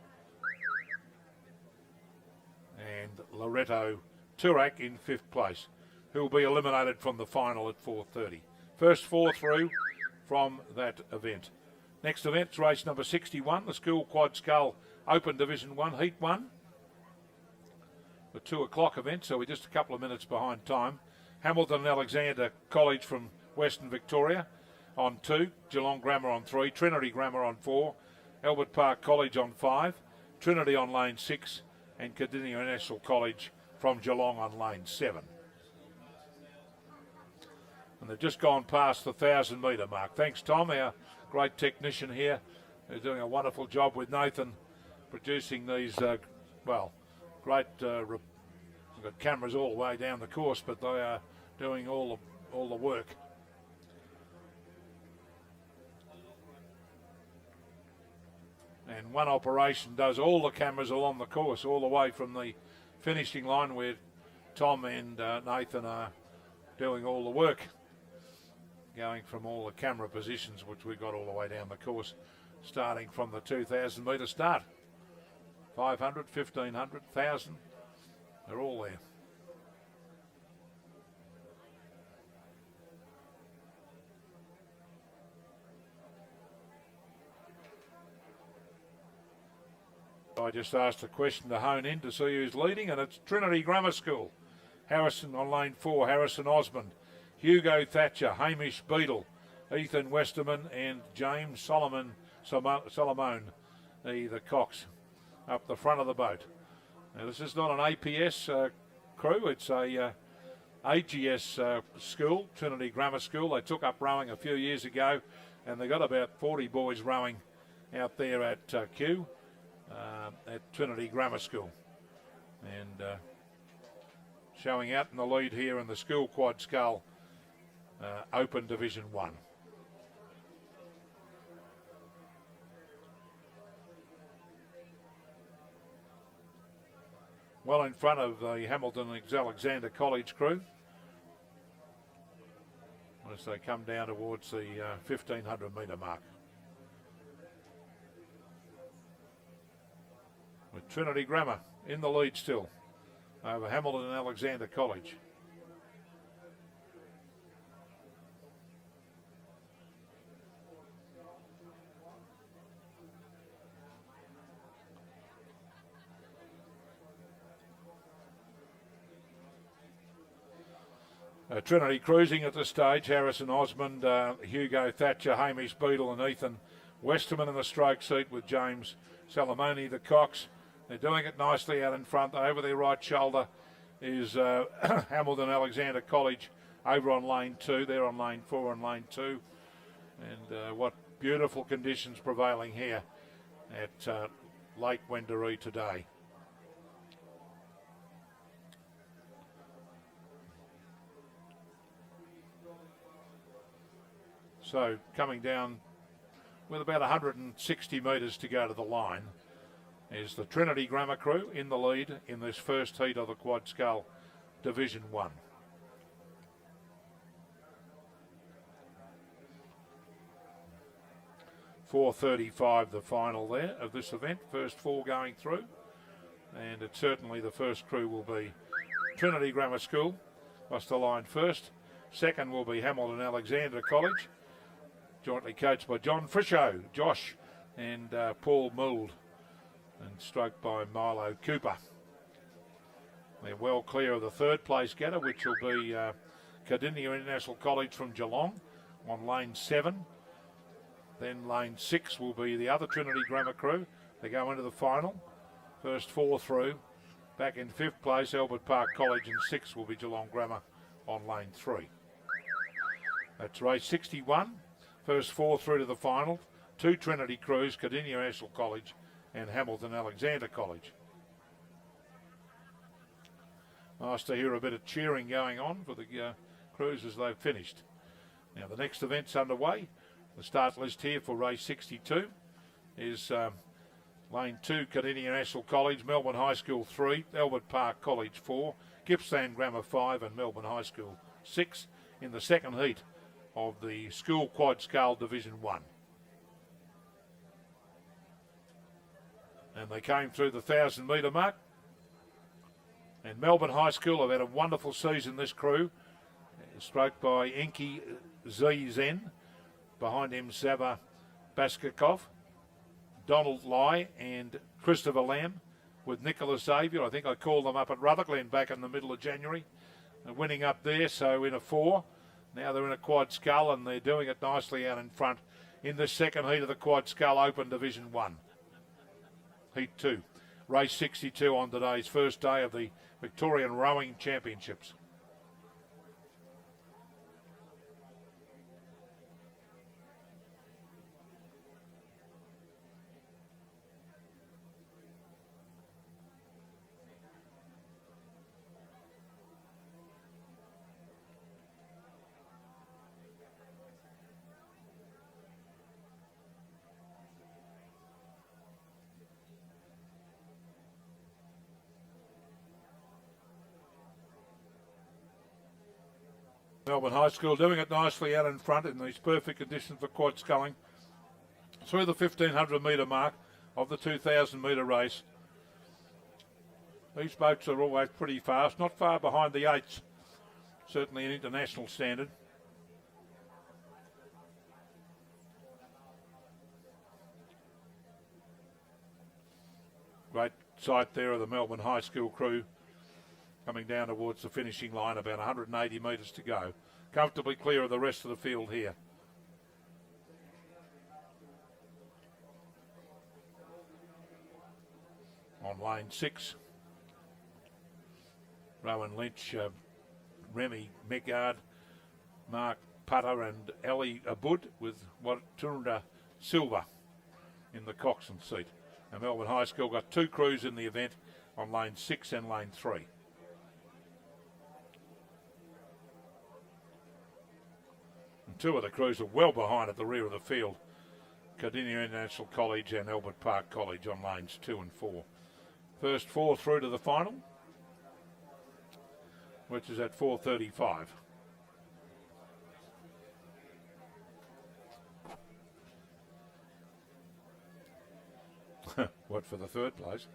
and Loretto Turak in 5th place, who will be eliminated from the final at 4:30. First 4 through from that event. Next event's race number 61, the School Quad Scull Open Division 1, Heat 1. The 2 o'clock event, so we're just a couple of minutes behind time. Hamilton and Alexander College from Western Victoria on 2, Geelong Grammar on 3, Trinity Grammar on 4, Albert Park College on 5, Trinity on lane 6, and Cardinia National College from Geelong on lane 7. And they've just gone past the 1,000 metre mark. Thanks, Tom, our great technician here, who's doing a wonderful job with Nathan producing these, great. We've got cameras all the way down the course, but they are doing all the work. And one operation does all the cameras along the course, all the way from the finishing line where Tom and Nathan are doing all the work, going from all the camera positions which we got all the way down the course, starting from the 2,000 metre start. 500, 1,500, 1,000, they're all there. I just asked a question to hone in to see who's leading, and it's Trinity Grammar School. Harrison on lane 4, Harrison Osmond, Hugo Thatcher, Hamish Beadle, Ethan Westerman and James Solomon, the Cox, up the front of the boat. Now this is not an APS crew, it's a AGS school, Trinity Grammar School. They took up rowing a few years ago, and they got about 40 boys rowing out there at Kew, at Trinity Grammar School. And showing out in the lead here in the School Quad Scull Open Division 1. Well in front of the Hamilton Alexander College crew as they come down towards the 1,500 metre mark. With Trinity Grammar in the lead still over Hamilton and Alexander College. Trinity cruising at this stage, Harrison Osmond, Hugo Thatcher, Hamish Beadle and Ethan Westerman in the stroke seat with James Salamoni, the cox. They're doing it nicely out in front. Over their right shoulder is Hamilton Alexander College over on lane 2. They're on lane 4 and lane 2. And what beautiful conditions prevailing here at Lake Wendouree today. So coming down with about 160 metres to go to the line is the Trinity Grammar crew in the lead in this first heat of the Quad Scull Division 1. .4:35 the final there of this event, first 4 going through, and it's certainly the first crew will be Trinity Grammar School, across the line first. Second will be Hamilton Alexander College, jointly coached by John Frisho, Josh and Paul Mould, and stroked by Milo Cooper. They're well clear of the third place getter, which will be Cardinia International College from Geelong on lane 7. Then lane 6 will be the other Trinity Grammar crew. They go into the final. First 4 through. Back in 5th place, Albert Park College, and 6 will be Geelong Grammar on lane 3. That's race 61. First 4 through to the final. 2 Trinity crews, Cardinia International College and Hamilton Alexander College. Nice to hear a bit of cheering going on for the crews as they've finished. Now the next event's underway. The start list here for race 62 is lane 2, Cardinia National College, Melbourne High School 3, Albert Park College 4, Gippsland Grammar 5 and Melbourne High School 6 in the second heat of the School Quad Scull Division 1. And they came through the 1,000 metre mark. And Melbourne High School have had a wonderful season, this crew, stroked by Enki Zen. Behind him, Sava Baskakov, Donald Lai and Christopher Lamb with Nicholas Xavier. I think I called them up at Rutherglen back in the middle of January. Winning up there, so in a 4. Now they're in a Quad Scull and they're doing it nicely out in front in the second heat of the Quad Scull Open Division 1. Heat 2. Race 62 on today's first day of the Victorian Rowing Championships. Melbourne High School doing it nicely out in front in these perfect conditions for quad sculling. Through the 1,500 metre mark of the 2,000 metre race. These boats are always pretty fast, not far behind the 8s, certainly an international standard. Great sight there of the Melbourne High School crew coming down towards the finishing line, about 180 metres to go. Comfortably clear of the rest of the field here. On lane 6, Rowan Lynch, Remy Megard, Mark Putter and Ali Abud with Watunda Silva in the coxswain seat. And Melbourne High School got 2 crews in the event on lane 6 and lane 3. And 2 of the crews are well behind at the rear of the field. Cardinia International College and Albert Park College on lanes 2 and 4. First 4 through to the final, which is at 4:35. What for the third place?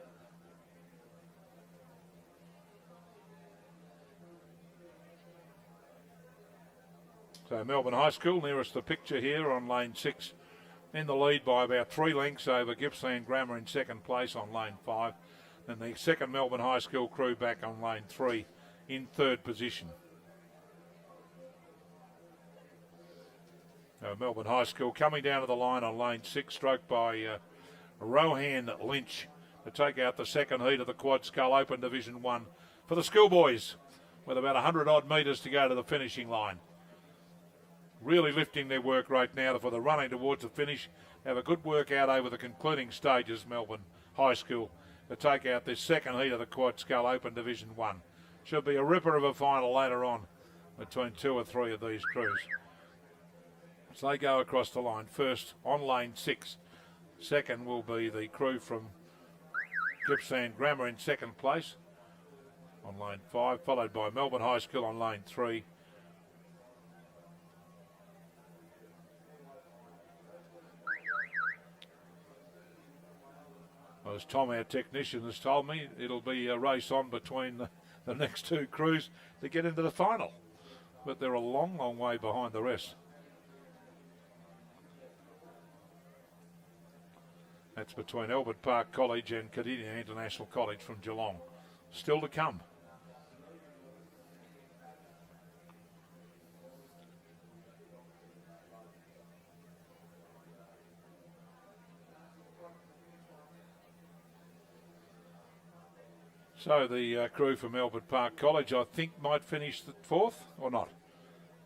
So Melbourne High School nearest the picture here on lane 6, in the lead by about 3 lengths over Gippsland Grammar in second place on lane 5. Then the second Melbourne High School crew back on lane 3 in third position. Melbourne High School coming down to the line on lane 6, stroked by Rohan Lynch to take out the second heat of the Quad Scull Open Division 1 for the Schoolboys, with about 100 odd metres to go to the finishing line. Really lifting their work rate now for the running towards the finish. Have a good work out over the concluding stages, Melbourne High School, to take out this second heat of the Quad Scull Open Division 1. Should be a ripper of a final later on between 2 or 3 of these crews. So they go across the line. First on lane 6. Second will be the crew from Gippsland Grammar in second place on lane 5, followed by Melbourne High School on lane 3. As Tom, our technician, has told me, it'll be a race on between the next 2 crews to get into the final. But they're a long, long way behind the rest. That's between Albert Park College and Cardinia International College from Geelong. Still to come. So the crew from Albert Park College, I think, might finish the 4th or not.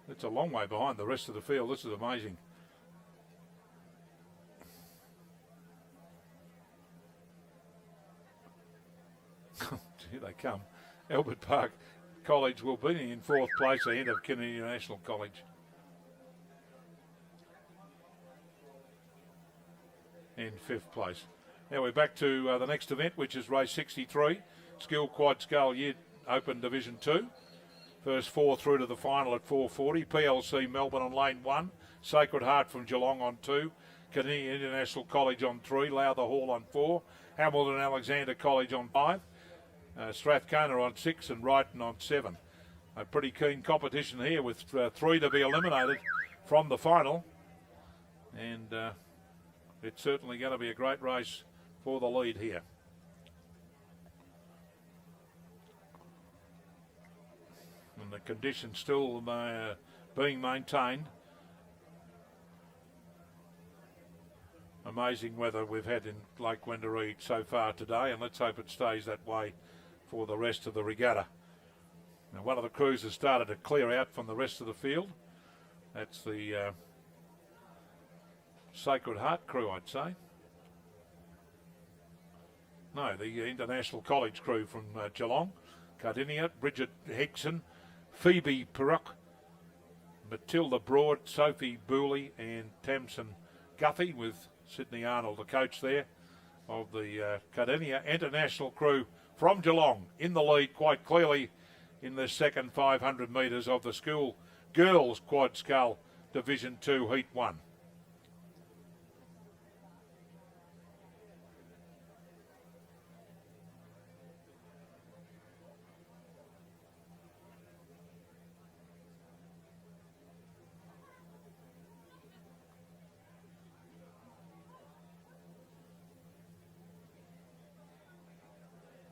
It's a long way behind the rest of the field. This is amazing. Here they come. Albert Park College will be in 4th place ahead of Cardinia National College. In 5th place. Now we're back to the next event, which is race 63. Skill Quad Scull Year Open Division 2. First 4 through to the final at 4:40. PLC Melbourne on lane 1. Sacred Heart from Geelong on 2. Cardinia International College on 3. Lowther Hall on 4. Hamilton Alexander College on 5. Strathcona on 6 and Brighton on 7. A pretty keen competition here with 3 to be eliminated from the final. And it's certainly going to be a great race for the lead here. And the conditions still being maintained. Amazing weather we've had in Lake Wendouree so far today, and let's hope it stays that way for the rest of the regatta. Now one of the crews has started to clear out from the rest of the field. That's the Sacred Heart crew, I'd say. No, the International College crew from Geelong. Cardinia, Bridget Hexon, Phoebe Perrock, Matilda Broad, Sophie Booley and Tamsin Guthrie, with Sydney Arnold, the coach there of the Cardinia International crew from Geelong, in the lead quite clearly in the second 500 metres of the Schoolgirls Quad Scull Division 2 Heat 1.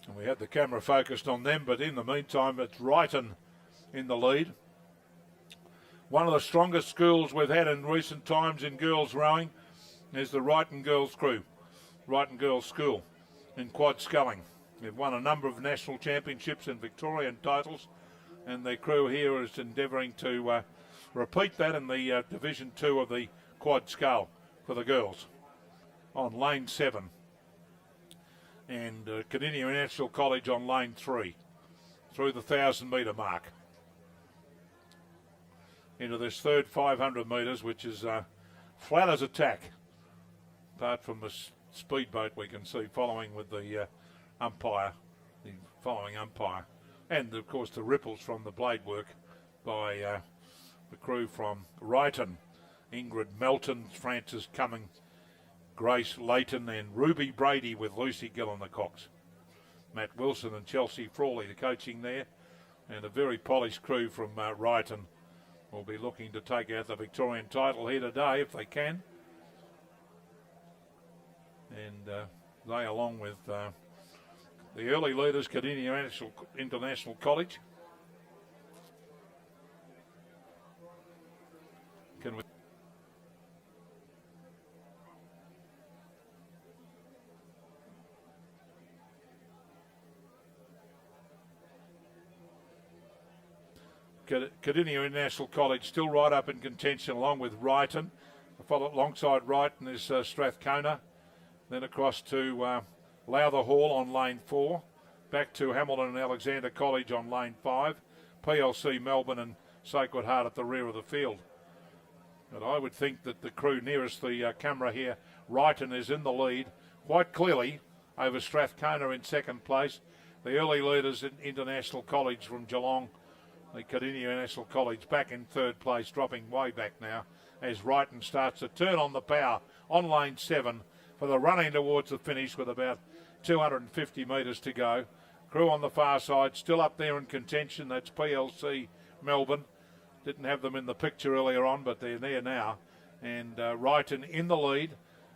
And we had the camera focused on them, but in the meantime, it's Wrighton in the lead. One of the strongest schools we've had in recent times in girls rowing is the Wrighton Girls crew, Wrighton Girls School in quad sculling. They've won a number of national championships and Victorian titles, and their crew here is endeavouring to repeat that in the Division 2 of the quad scull for the girls on lane 7. And Cardinia International College on lane 3 through the 1,000 metre mark into this third 500 metres, which is flat as a tack, apart from the speedboat we can see following with the umpire, the following umpire, and of course the ripples from the blade work by the crew from Wrighton, Ingrid Melton, Frances Cumming, Grace Layton and Ruby Brady, with Lucy Gill on the cox. Matt Wilson and Chelsea Frawley, the coaching there, and a very polished crew from Wrighton will be looking to take out the Victorian title here today if they can. And they, along with the early leaders, Cardinia International College. Cardinia International College still right up in contention along with Ryton. Followed alongside Ryton is Strathcona. Then across to Lowther Hall on lane 4. Back to Hamilton and Alexander College on lane 5. PLC Melbourne and Sacred Heart at the rear of the field. But I would think that the crew nearest the camera here, Ryton, is in the lead quite clearly over Strathcona in second place. The early leaders in International College from Geelong, the Cardinia International College, back in third place, dropping way back now as Ryton starts to turn on the power on lane 7 for the running towards the finish with about 250 metres to go. Crew on the far side still up there in contention. That's PLC Melbourne. Didn't have them in the picture earlier on, but they're there now. And Ryton in the lead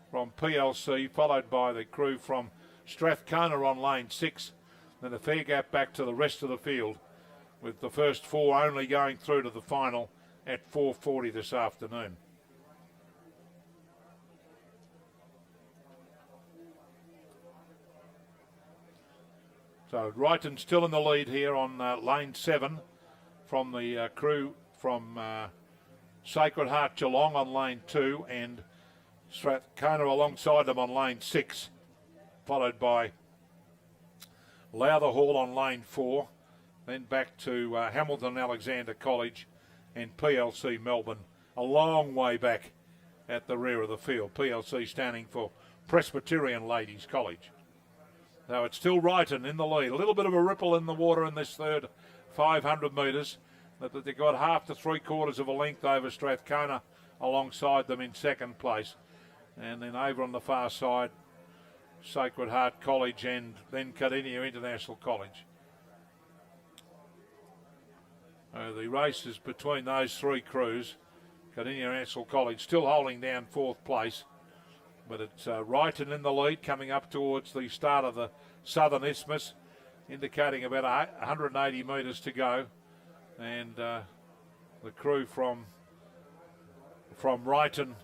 from PLC, followed by the crew from Strathcona on lane 6. Then a fair gap back to the rest of the field, with the first 4 only going through to the final at 4:40 this afternoon. So Ryton still in the lead here on lane 7 from the crew from Sacred Heart Geelong on lane 2, and Strathcona alongside them on lane 6, followed by Lowther Hall on lane 4, then back to Hamilton Alexander College and PLC Melbourne a long way back at the rear of the field. PLC standing for Presbyterian Ladies College. So it's still Ryton in the lead. A little bit of a ripple in the water in this third 500 metres, but they got half to 3/4 of a length over Strathcona alongside them in second place. And then over on the far side, Sacred Heart College and then Cardinia International College. The race is between those 3 crews. Cardinia International College still holding down 4th place, but it's Ryton in the lead coming up towards the start of the Southern Isthmus, indicating about 180 metres to go. And the crew from Ryton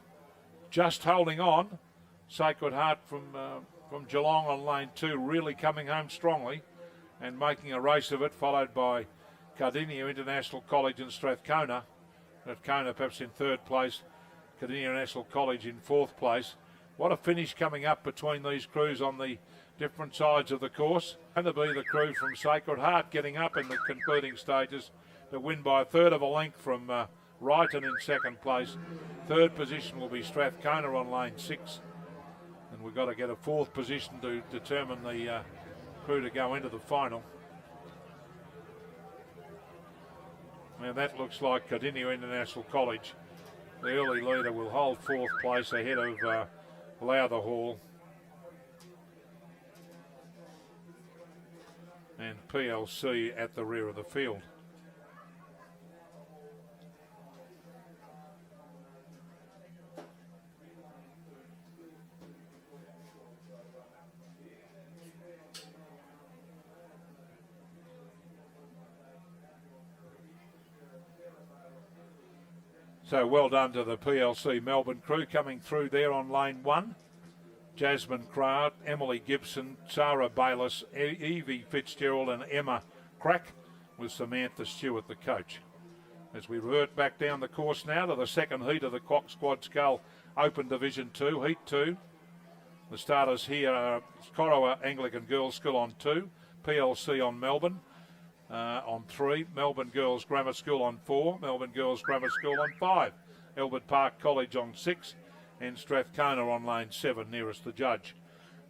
just holding on. Sacred Heart from Geelong on lane 2 really coming home strongly and making a race of it, followed by Cardinia International College and Strathcona. Strathcona perhaps in 3rd place, Cardinia International College in 4th place. What a finish coming up between these crews on the different sides of the course. Going to be the crew from Sacred Heart getting up in the concluding stages to win by 1/3 of a length from Ryton in 2nd place. 3rd position will be Strathcona on lane 6. And we've got to get a 4th position to determine the crew to go into the final. And that looks like Cardinia International College. The early leader will hold 4th place ahead of Lowther Hall and PLC at the rear of the field. So well done to the PLC Melbourne crew coming through there on lane 1. Jasmine Crowd, Emily Gibson, Sarah Bayliss, Evie Fitzgerald and Emma Crack, with Samantha Stewart the coach. As we revert back down the course now to the second heat of the Cox Squad Scull Open Division 2, Heat 2. The starters here are Corowa Anglican Girls School on 2, PLC on Melbourne on 3, Melbourne Girls Grammar School on 4, Melbourne Girls Grammar School on 5, Albert Park College on 6, and Strathcona on lane 7 nearest the judge.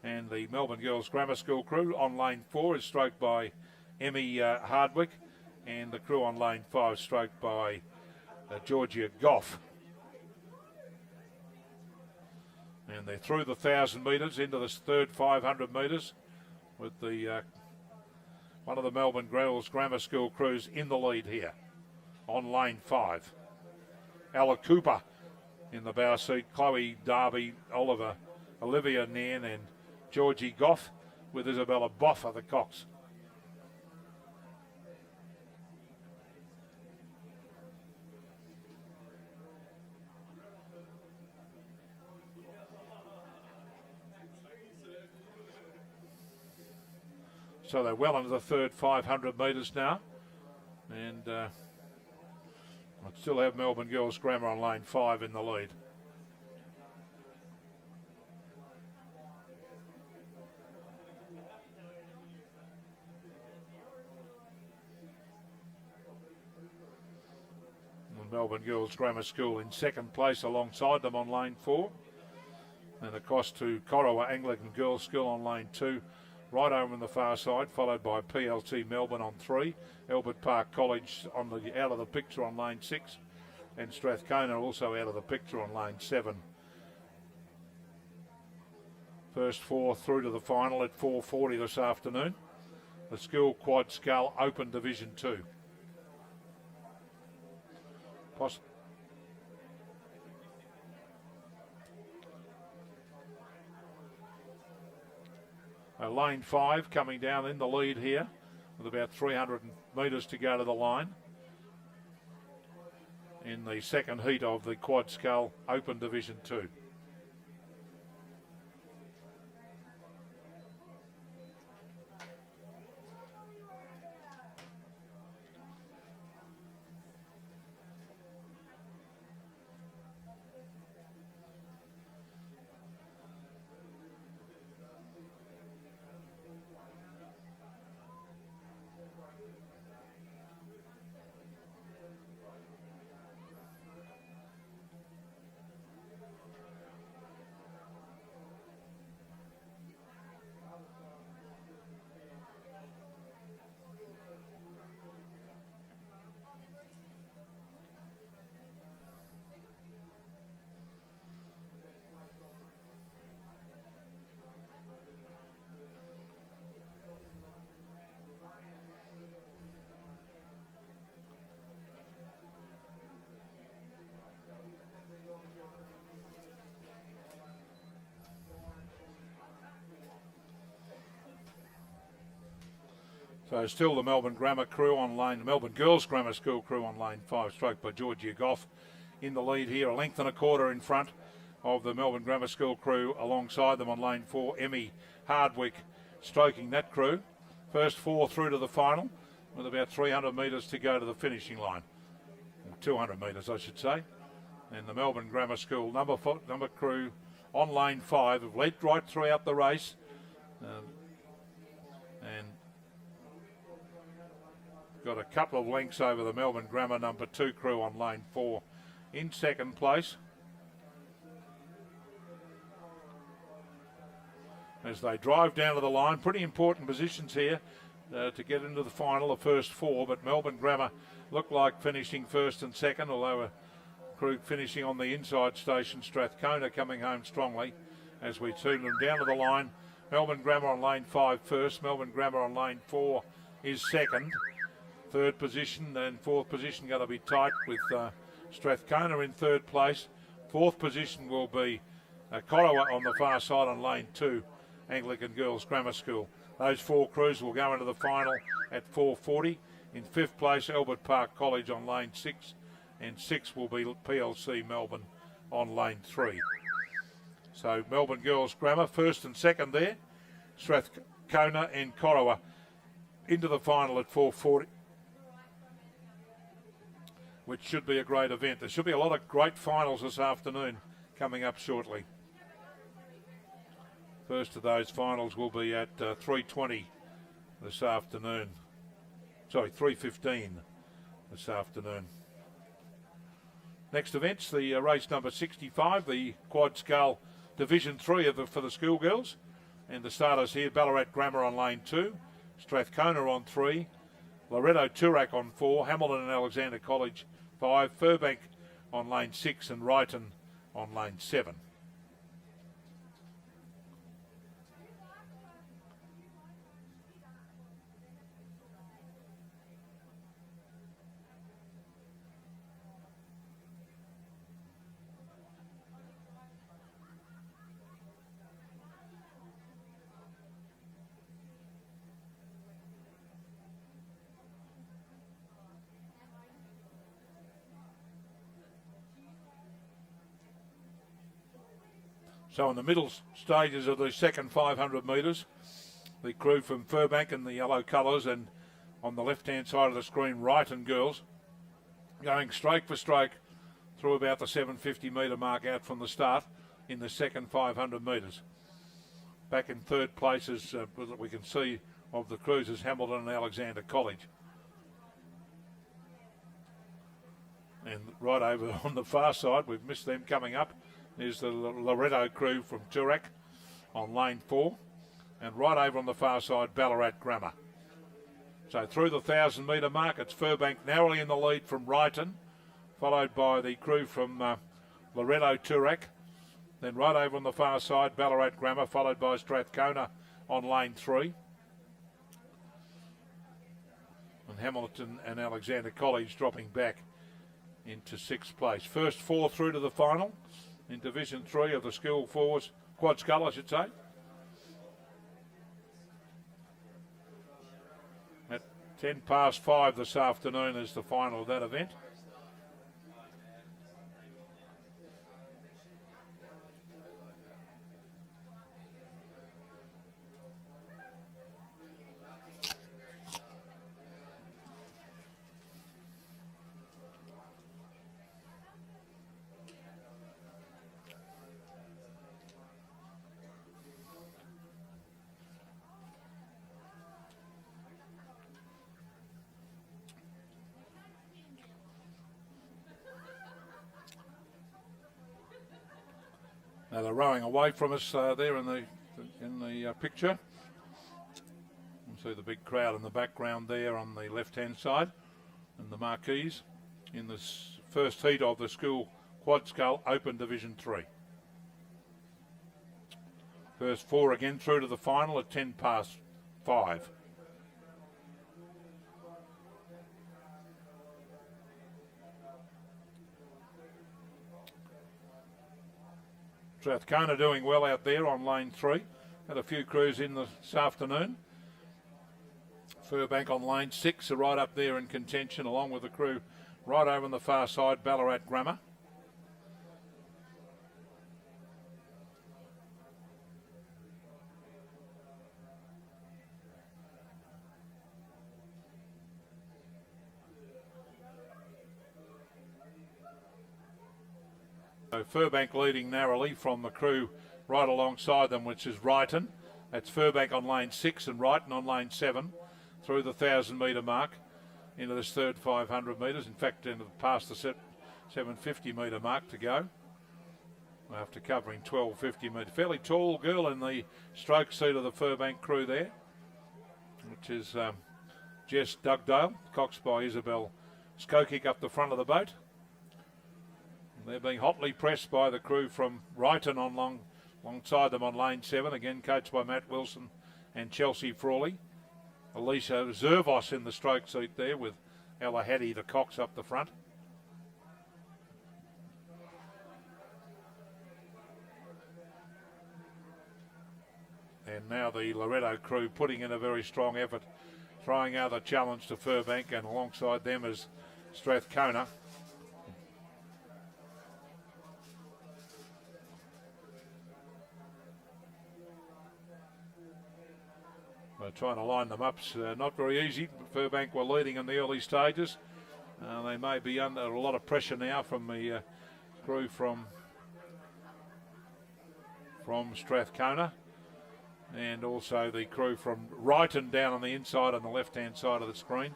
And the Melbourne Girls Grammar School crew on lane 4 is stroked by Emmy Hardwick, and the crew on lane 5 stroked by Georgia Goff. And they're through the 1,000 metres into this third 500 metres with the one of the Melbourne Girls Grammar School crews in the lead here on lane 5. Ella Cooper in the bow seat, Chloe Darby, Olivia Nairn and Georgie Goff, with Isabella Boff at the Cox. So they're well into the third 500 metres now. And I'd still have Melbourne Girls Grammar on lane 5 in the lead. And Melbourne Girls Grammar School in second place alongside them on lane 4. And across to Corowa Anglican Girls School on lane 2. Right over on the far side, followed by PLT Melbourne on 3. Albert Park College on the out of the picture on lane 6. And Strathcona also out of the picture on lane 7. First 4 through to the final at 4:40 this afternoon. The School Quad Scull Open Division 2. Lane 5 coming down in the lead here with about 300 metres to go to the line in the second heat of the Quad Scull Open Division 2. So still the Melbourne Grammar crew on lane, the Melbourne Girls Grammar School crew on lane 5, stroked by Georgia Goff in the lead here, a length and a quarter in front of the Melbourne Grammar School crew. Alongside them on lane 4, Emmy Hardwick stroking that crew. First 4 through to the final with about 300 metres to go to the finishing line. 200 metres, I should say. And the Melbourne Grammar School number crew on lane 5 have led right throughout the race. And got a couple of lengths over the Melbourne Grammar number 2 crew on lane 4 in second place. As they drive down to the line, pretty important positions here to get into the final, the first 4, but Melbourne Grammar look like finishing first and second, although a crew finishing on the inside station, Strathcona coming home strongly as we see them down to the line. Melbourne Grammar on lane 5 first, Melbourne Grammar on lane 4 is second. Third position and fourth position going to be tight with Strathcona in third place. Fourth position will be Corowa on the far side on lane 2, Anglican Girls Grammar School. Those 4 crews will go into the final at 4:40. In fifth place, Albert Park College on lane 6, and 6 will be PLC Melbourne on lane 3. So Melbourne Girls Grammar first and second there. Strathcona and Corowa into the final at 4:40. Which should be a great event. There should be a lot of great finals this afternoon coming up shortly. First of those finals will be at 3:20 this afternoon. Sorry, 3:15 this afternoon. Next event's the race number 65, the Quad Scull Division 3 for the schoolgirls. And the starters here, Ballarat Grammar on lane 2, Strathcona on 3, Loretto Toorak on 4, Hamilton and Alexander College 5, Furbank on lane 6 and Ryton on lane 7. So in the middle stages of the second 500 metres, the crew from Furbank in the yellow colours, and on the left-hand side of the screen, Ryton Girls going stroke for stroke through about the 750 metre mark out from the start in the second 500 metres. Back in third place, as we can see, of the cruisers, Hamilton and Alexander College. And right over on the far side, we've missed them coming up, is the Loretto crew from Toorak on lane 4. And right over on the far side, Ballarat Grammar. So through the 1,000 metre mark, it's Furbank narrowly in the lead from Ryton, followed by the crew from Loretto Toorak. Then right over on the far side, Ballarat Grammar, followed by Strathcona on lane 3. And Hamilton and Alexander College dropping back into 6th place. First 4 through to the final in Division 3 of the School 4s, quad scull I should say. At 10 past 5 this afternoon is the final of that event. Now they're rowing away from us there in the picture. You can see the big crowd in the background there on the left-hand side, and the marquees in the first heat of the School Quad Scull Open Division 3. First 4 again through to the final at 10 past 5. Strathcona doing well out there on lane 3. Had a few crews in this afternoon. Furbank on lane 6 are right up there in contention, along with the crew right over on the far side, Ballarat Grammar. So Furbank leading narrowly from the crew right alongside them, which is Ryton. That's Furbank on lane 6 and Ryton on lane 7 through the 1,000 metre mark into this third 500 metres. In fact, past the 750 metre mark to go after covering 1250 metres. Fairly tall girl in the stroke seat of the Furbank crew there, which is Jess Dugdale, coxed by Isabel Skokic up the front of the boat. They're being hotly pressed by the crew from Ryton alongside them on lane 7, again coached by Matt Wilson and Chelsea Frawley. Alicia Zervos in the stroke seat there with Ella Hattie, the cox, up the front. And now the Loretto crew putting in a very strong effort, throwing out a challenge to Furbank, and alongside them is Strathcona. Trying to line them up, not very easy. Furbank were leading in the early stages. They may be under a lot of pressure now from the crew from Strathcona, and also the crew from Ryton down on the inside on the left-hand side of the screen.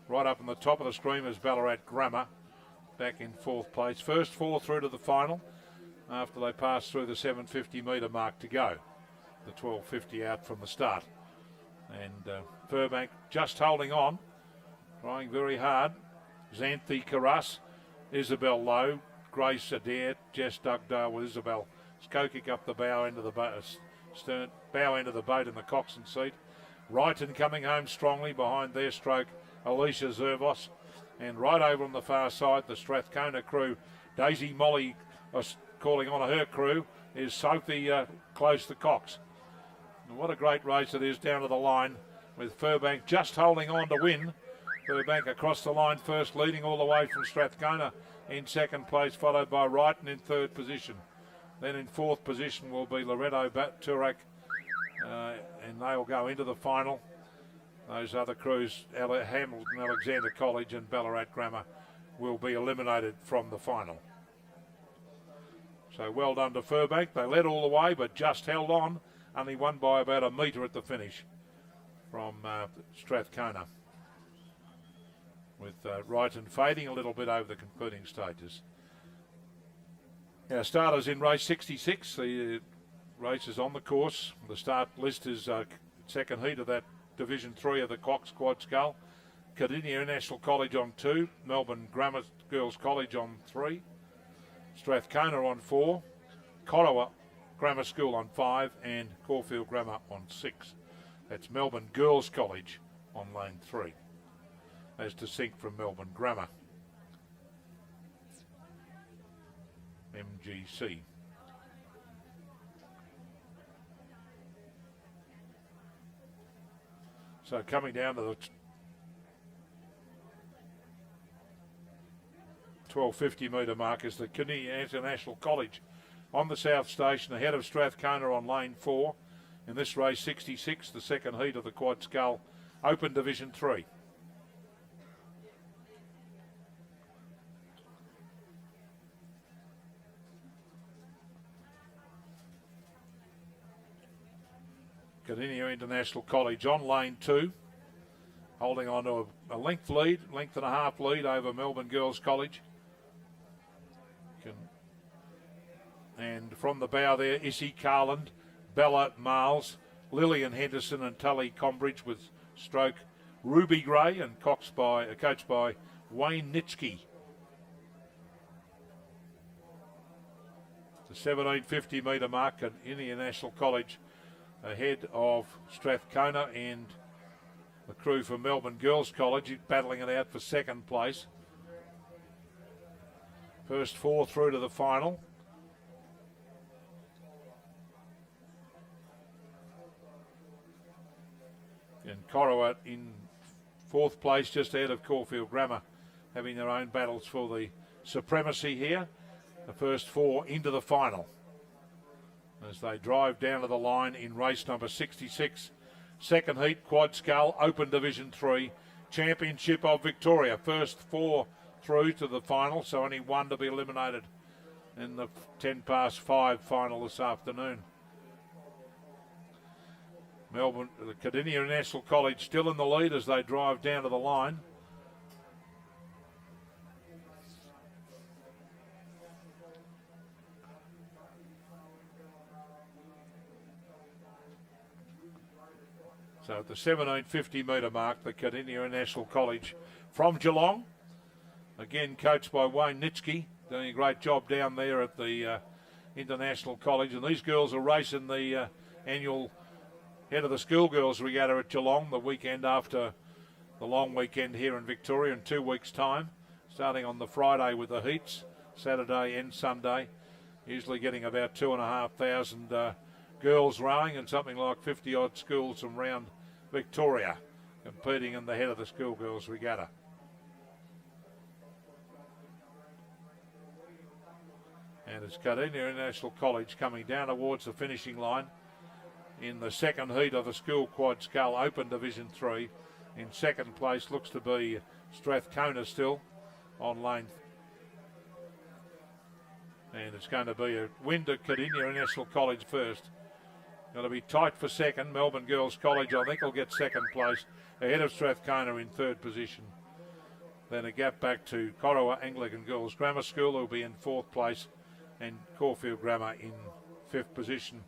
Right up on the top of the screen is Ballarat Grammar, back in 4th place. First 4 through to the final after they passed through the 750 metre mark to go. The 1250 out from the start. And Furbank just holding on, trying very hard. Xanthi Carras, Isabel Lowe, Grace Adair, Jess Dugdale with Isabel Skokic up the bow end of the boat, stern bow end of the boat in the coxswain seat. Ryton coming home strongly behind their stroke, Alicia Zervos, and right over on the far side, the Strathcona crew. Daisy Molly calling on her crew is Sophie Close the Cox. And what a great race it is down to the line, with Furbank just holding on to win. Furbank across the line first, leading all the way from Strathcona in 2nd place, followed by Ryton in 3rd position. Then in 4th position will be Loretto Toorak, and they will go into the final. Those other crews, Hamilton, Alexander College and Ballarat Grammar, will be eliminated from the final. So well done to Furbank. They led all the way, but just held on. Only won by about a metre at the finish from Strathcona, with Wrighton fading a little bit over the concluding stages. Our starters in race 66. The race is on the course. The start list is second heat of that Division 3 of the Cox Quad Scull. Cardinia International College on 2. Melbourne Grammar Girls College on 3. Strathcona on 4. Corowa Grammar School on 5. And Caulfield Grammar on 6. That's Melbourne Girls College on lane 3. As to sync from Melbourne Grammar. MGC. So coming down to the 1250 metre mark is the Cardinia International College on the South Station, ahead of Strathcona on lane 4. In this race 66, the second heat of the Quad Scull Open Division 3. Cardinia International College on lane 2, holding on to a length and a half lead over Melbourne Girls College. And from the bow there, Issy Carland, Bella Miles, Lillian Henderson and Tully Combridge with stroke Ruby Gray, and coached by Wayne Nitschke. The 1750 metre mark at Cardinia National College ahead of Strathcona and the crew from Melbourne Girls College battling it out for second place. First 4 through to the final. And Corowa in 4th place, just ahead of Caulfield Grammar, having their own battles for the supremacy here. The first 4 into the final as they drive down to the line in race number 66. Second heat, Quad Scull, Open Division 3, Championship of Victoria. First 4 through to the final, so only one to be eliminated in the 5:10 final this afternoon. Melbourne, the Cardinia International College still in the lead as they drive down to the line. So at the 1750 metre mark, the Cardinia International College from Geelong, again coached by Wayne Nitschke, doing a great job down there at the International College. And these girls are racing the annual head of the Schoolgirls Regatta at Geelong the weekend after the long weekend here in Victoria in 2 weeks' time, starting on the Friday with the heats, Saturday and Sunday, usually getting about 2,500 girls rowing and something like 50 odd schools from around Victoria competing in the head of the Schoolgirls Regatta. And it's Cardinia International College coming down towards the finishing line in the second heat of the School Quad Scull Open Division 3. In second place looks to be Strathcona still on lane. And it's going to be a win to Cardinia International College first. Going to be tight for second. Melbourne Girls College, I think, will get second place, ahead of Strathcona in third position. Then a gap back to Corowa Anglican Girls Grammar School, who will be in 4th place, and Caulfield Grammar in 5th position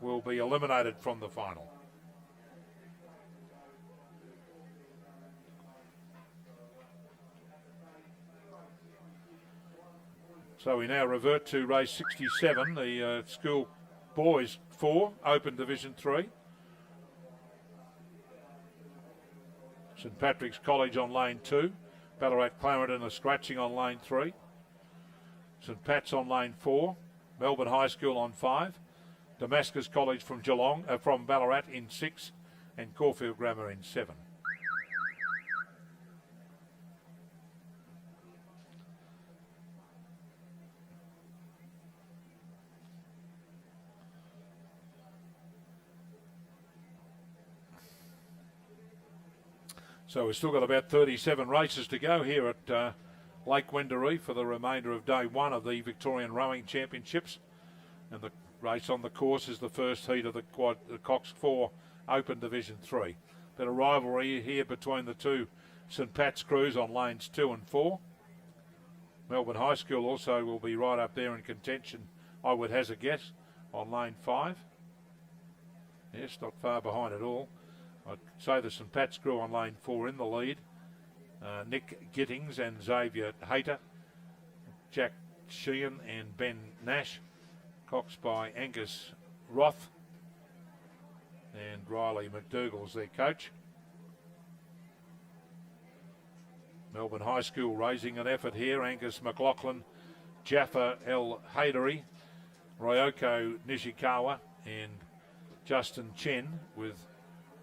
will be eliminated from the final. So we now revert to race 67, the School Boys 4, Open Division 3. St Patrick's College on lane 2. Ballarat Clarendon are scratching on lane 3. St Pat's on lane 4. Melbourne High School on 5. Damascus College from Geelong, from Ballarat in 6. And Caulfield Grammar in 7. So we've still got about 37 races to go here at Lake Wendouree for the remainder of day one of the Victorian Rowing Championships. And the race on the course is the first heat of the Cox 4 Open Division 3. Bit of rivalry here between the two St Pat's crews on lanes 2 and 4. Melbourne High School also will be right up there in contention, I would hazard a guess, on lane 5. Yes, not far behind at all. I'd say the St Pat's crew on lane 4 in the lead. Nick Gittings and Xavier Hayter, Jack Sheehan and Ben Nash, coxed by Angus Roth, and Riley McDougall's their coach. Melbourne High School raising an effort here. Angus McLaughlin, Jaffa El Haydari, Ryoko Nishikawa and Justin Chen with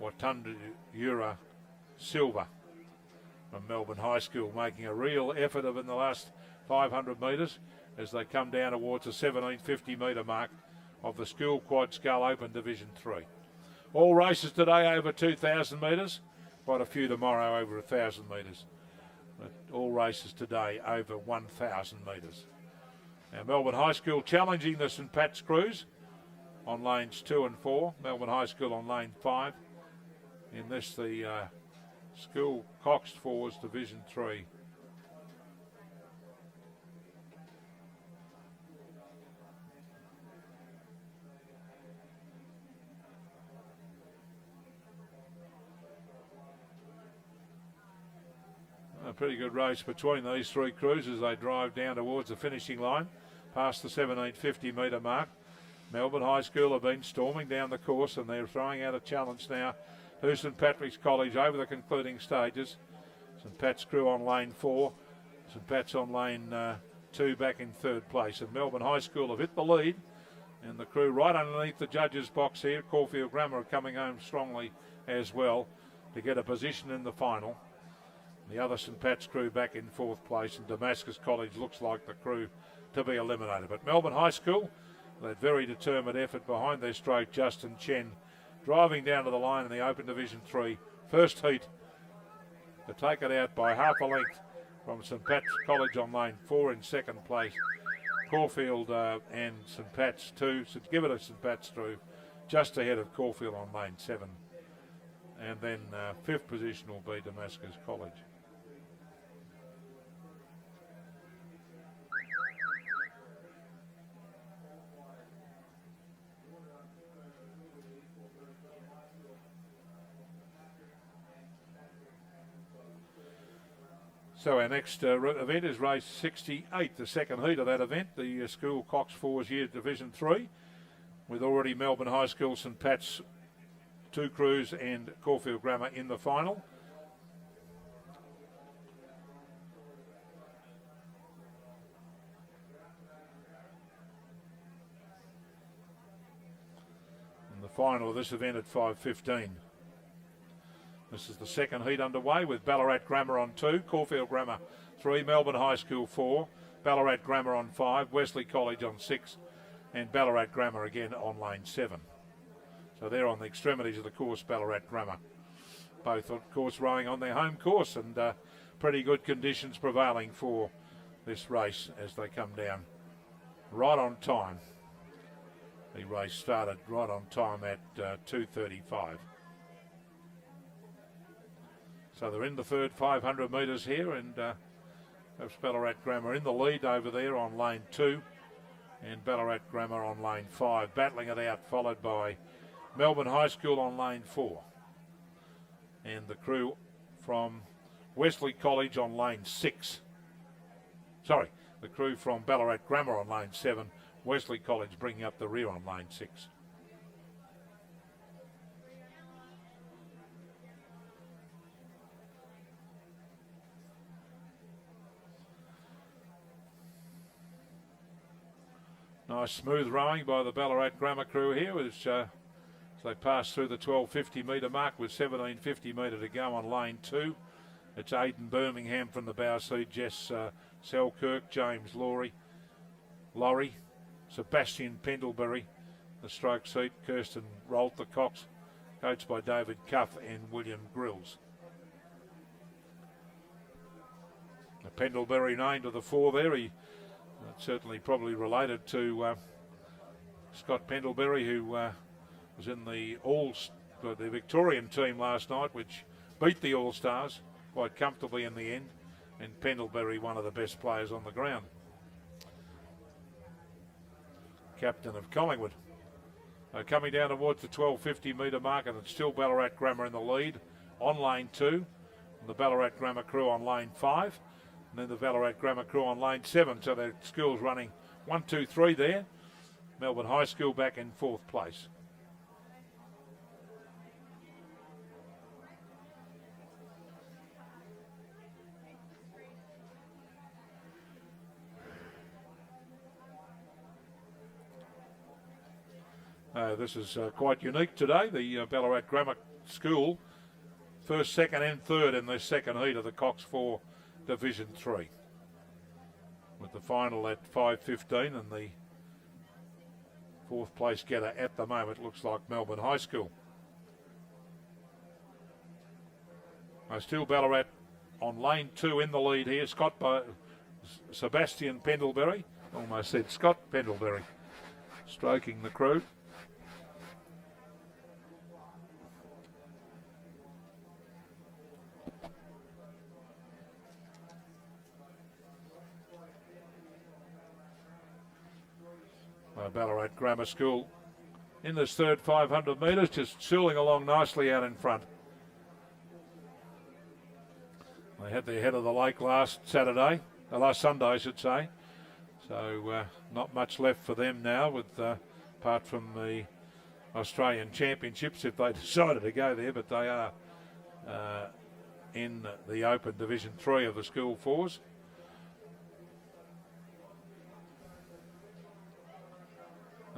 Watundu Yura Silva from Melbourne High School, making a real effort of in the last 500 metres as they come down towards the 1750 metre mark of the School Quad Scull Open Division 3. All races today over 2,000 metres, quite a few tomorrow over 1,000 metres. But all races today over 1,000 metres. Now Melbourne High School challenging the St Pat's crews on lanes 2 and 4. Melbourne High School on lane 5. In this the School Coxed 4's Division 3. A pretty good race between these three crews as they drive down towards the finishing line, past the 1750 metre mark. Melbourne High School have been storming down the course and they're throwing out a challenge now to St Patrick's College over the concluding stages. St Pat's crew on lane 4, St Pat's on lane 2 back in third place. And Melbourne High School have hit the lead and the crew right underneath the judges' box here. Caulfield Grammar are coming home strongly as well to get a position in the final. The other St Pat's crew back in fourth place, and Damascus College looks like the crew to be eliminated. But Melbourne High School, that very determined effort behind their straight, Justin Chen, driving down to the line in the Open Division 3. First heat to take it out by half a length from St Pat's College on lane 4 in second place. Caulfield and St Pat's 2, give it a St Pat's through, just ahead of Caulfield on lane 7. And then fifth position will be Damascus College. So our next event is race 68, the second heat of that event, the School Cox 4's Year Division 3, with already Melbourne High School, St Pat's 2 crews and Caulfield Grammar in the final. And the final of this event at 5:15. This is the second heat underway with Ballarat Grammar on 2, Caulfield Grammar 3, Melbourne High School 4, Ballarat Grammar on 5, Wesley College on 6, and Ballarat Grammar again on lane 7. So they're on the extremities of the course, Ballarat Grammar. Both, of course, rowing on their home course, and pretty good conditions prevailing for this race as they come down right on time. The race started right on time at 2:35. So they're in the third 500 metres here, and that's Ballarat Grammar in the lead over there on lane 2, and Ballarat Grammar on lane 5, battling it out, followed by Melbourne High School on lane 4, and the crew from Wesley College on lane 6. Sorry, the crew from Ballarat Grammar on lane 7, Wesley College bringing up the rear on lane 6. Nice smooth rowing by the Ballarat Grammar crew here as they pass through the 1250 metre mark with 1750 metre to go on lane 2. It's Aidan Birmingham from the bow seat, Jess Selkirk, James Laurie, Sebastian Pendlebury, the stroke seat, Kirsten Rolt, the cox, coached by David Cuff and William Grills. A Pendlebury name to the fore there. He certainly probably related to Scott Pendlebury, who was in the Victorian team last night, which beat the All-Stars quite comfortably in the end, and Pendlebury, one of the best players on the ground. Captain of Collingwood. Coming down towards the 1250 metre mark, and it's still Ballarat Grammar in the lead on lane 2, and the Ballarat Grammar crew on lane 5, and then the Ballarat Grammar crew on lane 7. So the school's running 1, 2, 3 there. Melbourne High School back in 4th place. This is quite unique today. The Ballarat Grammar School, 1st, 2nd and 3rd in the second heat of the Cox 4 Division 3. With the final at 5:15 and the 4th place getter at the moment looks like Melbourne High School. Still Ballarat on lane 2 in the lead here. Sebastian Pendlebury, almost said Scott Pendlebury, stroking the crew. Ballarat Grammar School in this third 500 metres, just sailing along nicely out in front. They had their head of the lake last Sunday, I should say. So not much left for them now, with apart from the Australian Championships, if they decided to go there. But they are in the Open Division 3 of the School Fours.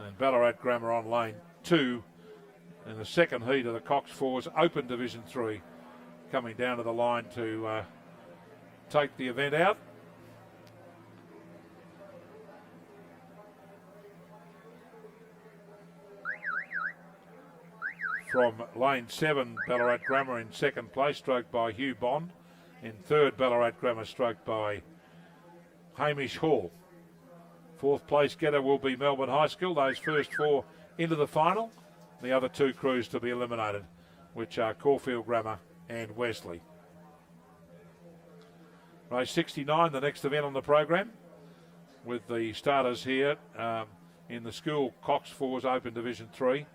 And Ballarat Grammar on lane 2 in the second heat of the Cox 4's Open Division 3, coming down to the line to take the event out. From lane 7, Ballarat Grammar in second place, stroked by Hugh Bond. In third, Ballarat Grammar, stroked by Hamish Hall. 4th place getter will be Melbourne High School. Those first 4 into the final. The other 2 crews to be eliminated, which are Caulfield Grammar and Wesley. Race 69, the next event on the program, with the starters here in the School Cox 4's Open Division 3.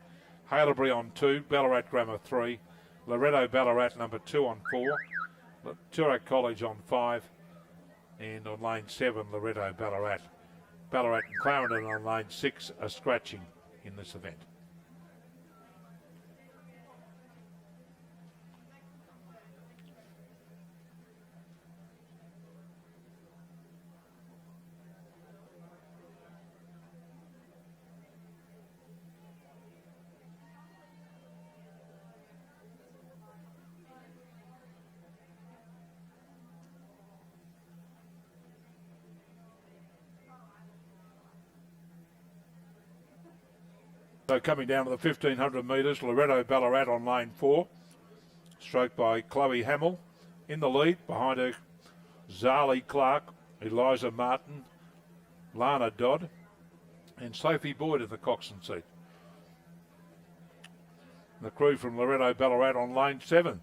Haileybury on 2, Ballarat Grammar 3, Loretto Ballarat number 2 on 4, Toorak College on 5, and on lane 7, Loretto Ballarat. Ballarat and Clarendon on lane 6 are scratching in this event. So coming down to the 1500 metres, Loretto Ballarat on lane 4, stroked by Chloe Hamill. In the lead, behind her, Zali Clark, Eliza Martin, Lana Dodd, and Sophie Boyd in the coxswain seat. The crew from Loretto Ballarat on lane 7,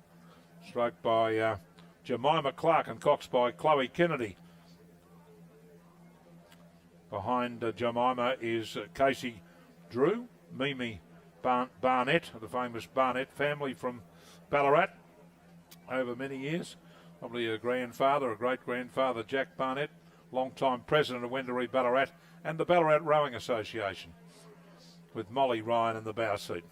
stroked by Jemima Clark and coxed by Chloe Kennedy. Behind Jemima is Casey Drew, Mimi Barnett, the famous Barnett family from Ballarat over many years. Probably a grandfather, a great-grandfather, Jack Barnett, long-time president of Wendouree Ballarat and the Ballarat Rowing Association, with Molly Ryan in the bow seat.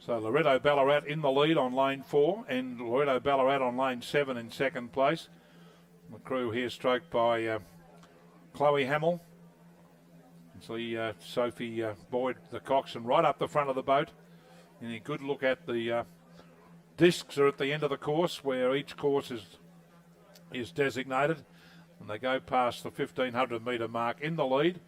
So Loretto Ballarat in the lead on lane 4 and Loretto Ballarat on lane 7 in second place. The crew here stroked by Chloe Hamill, See Sophie Boyd, the coxswain, right up the front of the boat. And a good look at the discs are at the end of the course where each course is designated. And they go past the 1,500 metre mark in the lead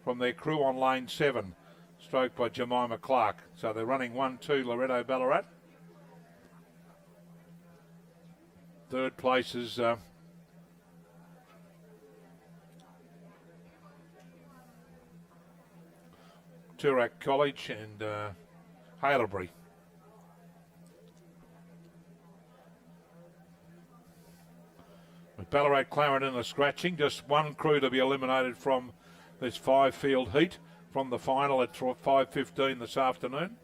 from their crew on lane 7, stroked by Jemima Clark. So they're running 1-2 Loretto Ballarat. Third place is Toorak College and Haileybury. With Ballarat Clarendon are scratching, just one crew to be eliminated from this 5-field heat from the final at 5:15 this afternoon.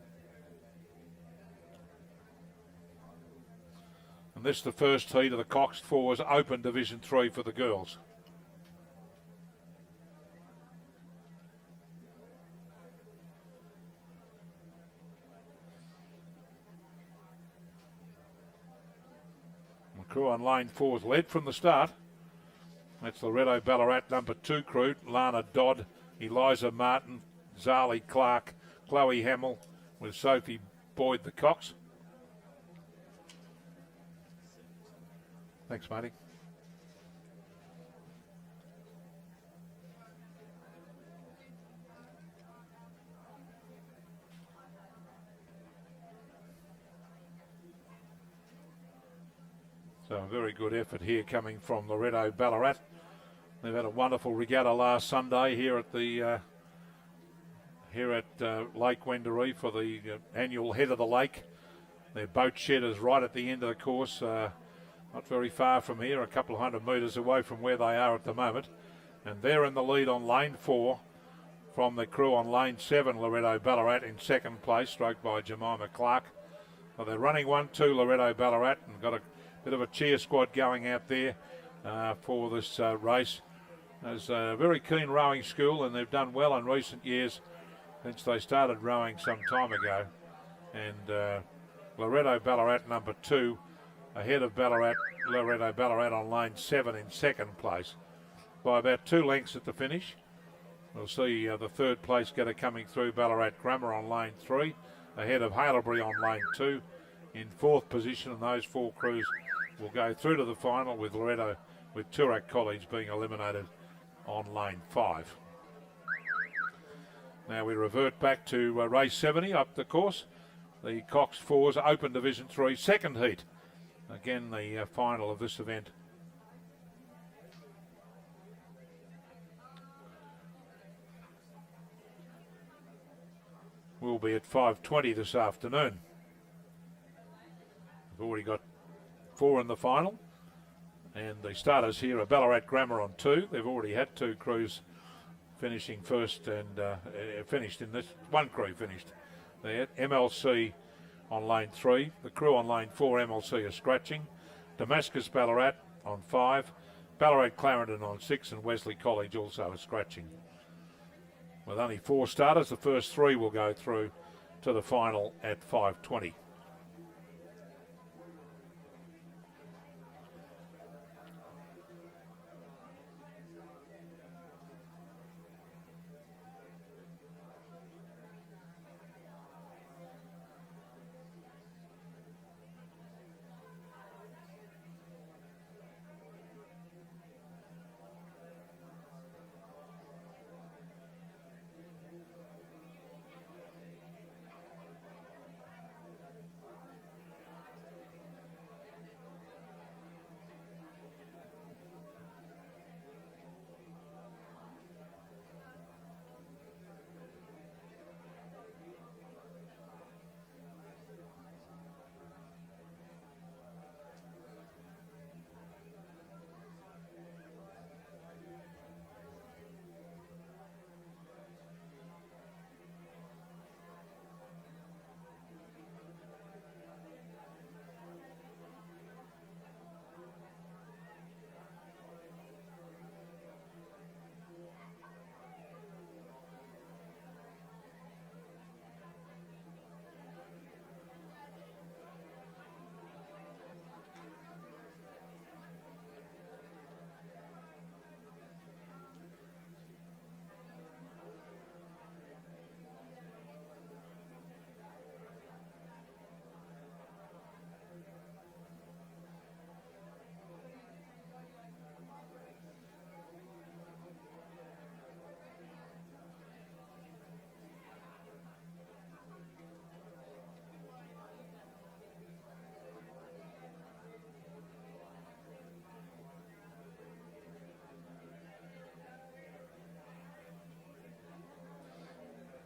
And this is the first heat of the Coxed Fours Open Division 3 for the girls. The crew on lane 4 is led from the start. That's Loretto Ballarat number 2 crew, Lana Dodd, Eliza Martin, Zali Clark, Chloe Hamill with Sophie Boyd the cox. Thanks, Marty. So a very good effort here coming from Loretto Ballarat. They've had a wonderful regatta last Sunday here at the Lake Wendouree for the annual Head of the Lake. Their boat shed is right at the end of the course, not very far from here, a couple of 100 metres away from where they are at the moment. And they're in the lead on lane 4 from the crew on lane 7, Loretto Ballarat in second place, stroked by Jemima Clark. So they're running 1-2 Loretto Ballarat and got a bit of a cheer squad going out there for this race. It's a very keen rowing school and they've done well in recent years since they started rowing some time ago. And Loretto Ballarat number 2 ahead of Loretto Ballarat on lane 7 in second place by about 2 lengths at the finish. We'll see the third place getter coming through, Ballarat Grammar on lane 3 ahead of Haileybury on lane 2 in fourth position, and those 4 crews will go through to the final with Toorak College being eliminated on lane 5. Now we revert back to race 70 up the course. The Cox Fours Open Division 3 second heat. Again, the final of this event. Will be at 5:20 this afternoon. We've already got 4 in the final. And the starters here are Ballarat Grammar on 2. They've already had 2 crews finishing first and finished in this. 1 crew finished there. MLC on lane 3. The crew on lane 4, MLC, are scratching. Damascus Ballarat on 5. Ballarat Clarendon on 6. And Wesley College also are scratching. With only 4 starters, the first 3 will go through to the final at 5:20.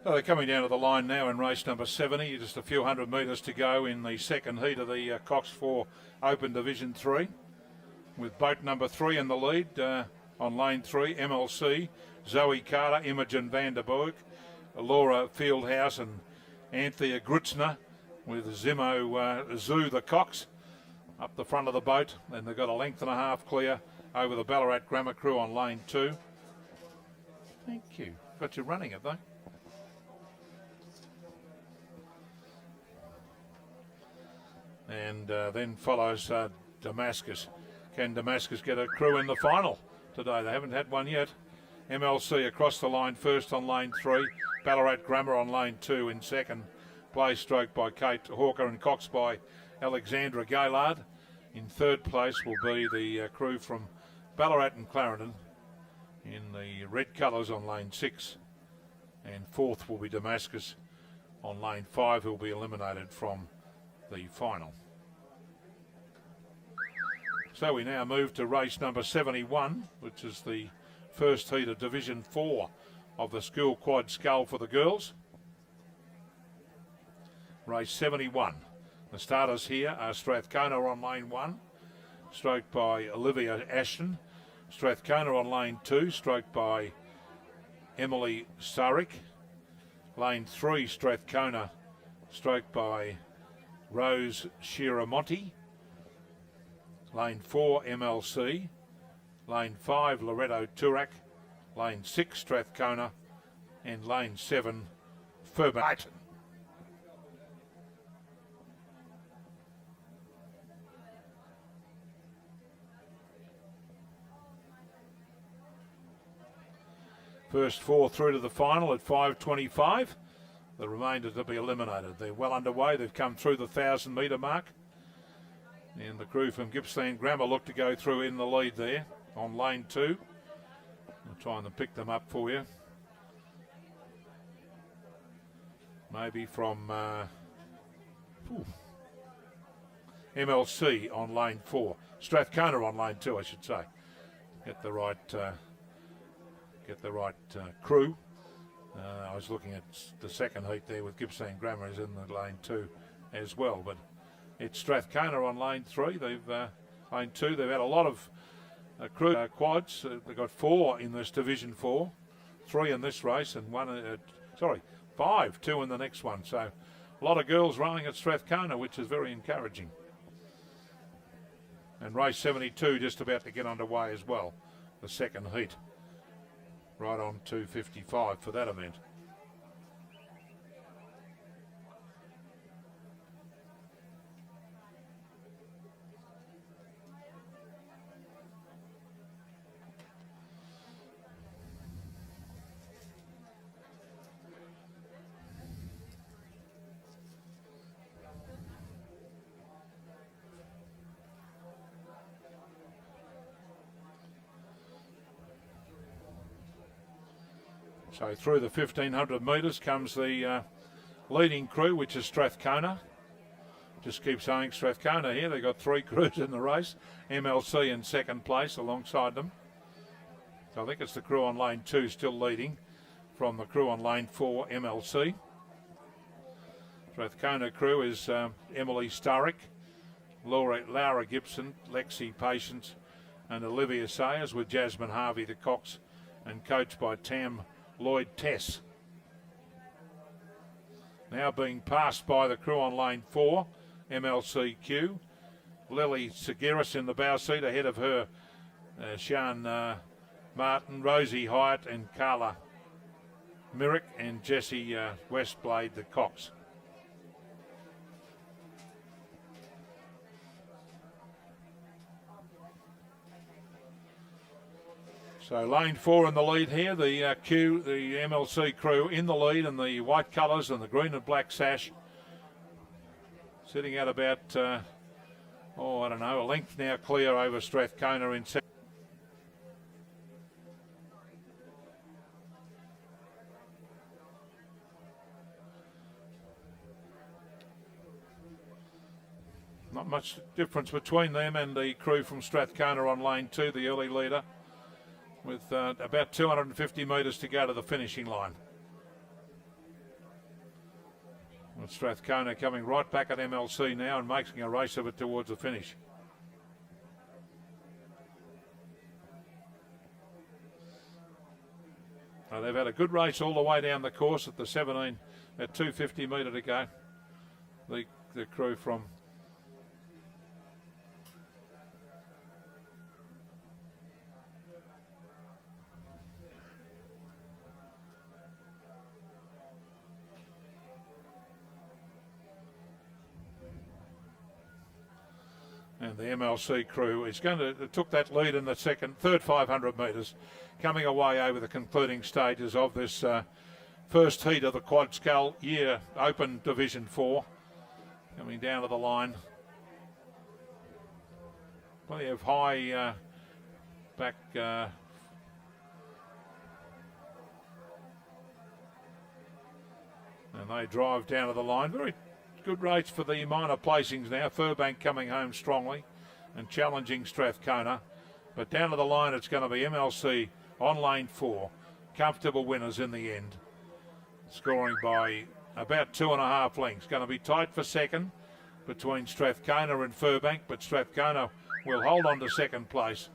So they're coming down to the line now in race number 70. Just a few hundred metres to go in the second heat of the Cox 4 Open Division 3. With boat number 3 in the lead on lane 3, MLC, Zoe Carter, Imogen van der Burg, Laura Fieldhouse and Anthea Grutzner with Zimo Zoo the Cox up the front of the boat. Then they've got a length and a half clear over the Ballarat Grammar Crew on lane 2. Thank you. Got you running it though. And then follows Damascus. Can Damascus get a crew in the final today? They haven't had one yet. MLC across the line first on lane 3. Ballarat Grammar on lane 2 in second. Play stroke by Kate Hawker and Cox by Alexandra Gaylard. In third place will be the crew from Ballarat and Clarendon in the red colours on lane 6. And fourth will be Damascus on lane 5, who will be eliminated from the final. So we now move to race number 71, which is the first heat of Division 4 of the School Quad Scull for the girls. Race 71. The starters here are Strathcona on lane 1, stroked by Olivia Ashton. Strathcona on lane 2, stroked by Emily Sturrick. Lane 3, Strathcona, stroked by Rose Shiramonti. Lane 4, MLC. Lane 5, Loretto Turak. Lane 6, Strathcona. And lane 7, Furban. First 4 through to the final at 5:25. The remainder to be eliminated. They're well underway. They've come through the 1,000 metre mark. And the crew from Gippsland Grammar look to go through in the lead there on lane 2. I'm trying to pick them up for you. Maybe from MLC on lane 4. Strathcona on lane 2, I should say. Get the right crew. I was looking at the second heat there with Gippsland Grammar is in the lane 2 as well, but it's Strathcona on lane 3. They've lane 2. They've had a lot of crew quads. They've got 4 in this Division 4, 3 in this race, and 5, 2 in the next one. So a lot of girls rowing at Strathcona, which is very encouraging. And race 72 just about to get underway as well, the second heat. Right on 2:55 for that event. So through the 1,500 metres comes the leading crew, which is Strathcona. Just keep saying Strathcona here. They've got 3 crews in the race. MLC in second place alongside them. So I think it's the crew on lane 2 still leading from the crew on lane 4, MLC. Strathcona crew is Emily Sturrick, Laura Gibson, Lexi Patience and Olivia Sayers, with Jasmine Harvey the Cox and coached by Tam Lloyd Tess. Now being passed by the crew on lane 4, MLCQ. Lily Seguiris in the bow seat ahead of her, Sian Martin, Rosie Hyatt and Carla Myrick and Jessie Westblade the Cox. So lane 4 in the lead here, the MLC crew in the lead in the white colours and the green and black sash. Sitting at about, a length now clear over Strathcona in second. Not much difference between them and the crew from Strathcona on lane 2, the early leader, with about 250 metres to go to the finishing line. Well, Strathcona coming right back at MLC now and making a race of it towards the finish. They've had a good race all the way down the course at the 17 at 250 metre to go. The crew from and the MLC crew is going to took that lead in the third 500 metres, coming away over the concluding stages of this first heat of the Quad Scull Year Open Division 4. Coming down to the line. Plenty of high back and they drive down to the line. Very good race for the minor placings now. Furbank coming home strongly and challenging Strathcona. But down to the line it's going to be MLC on lane 4. Comfortable winners in the end. Scoring by about 2.5 lengths. Going to be tight for second between Strathcona and Furbank, but Strathcona will hold on to second place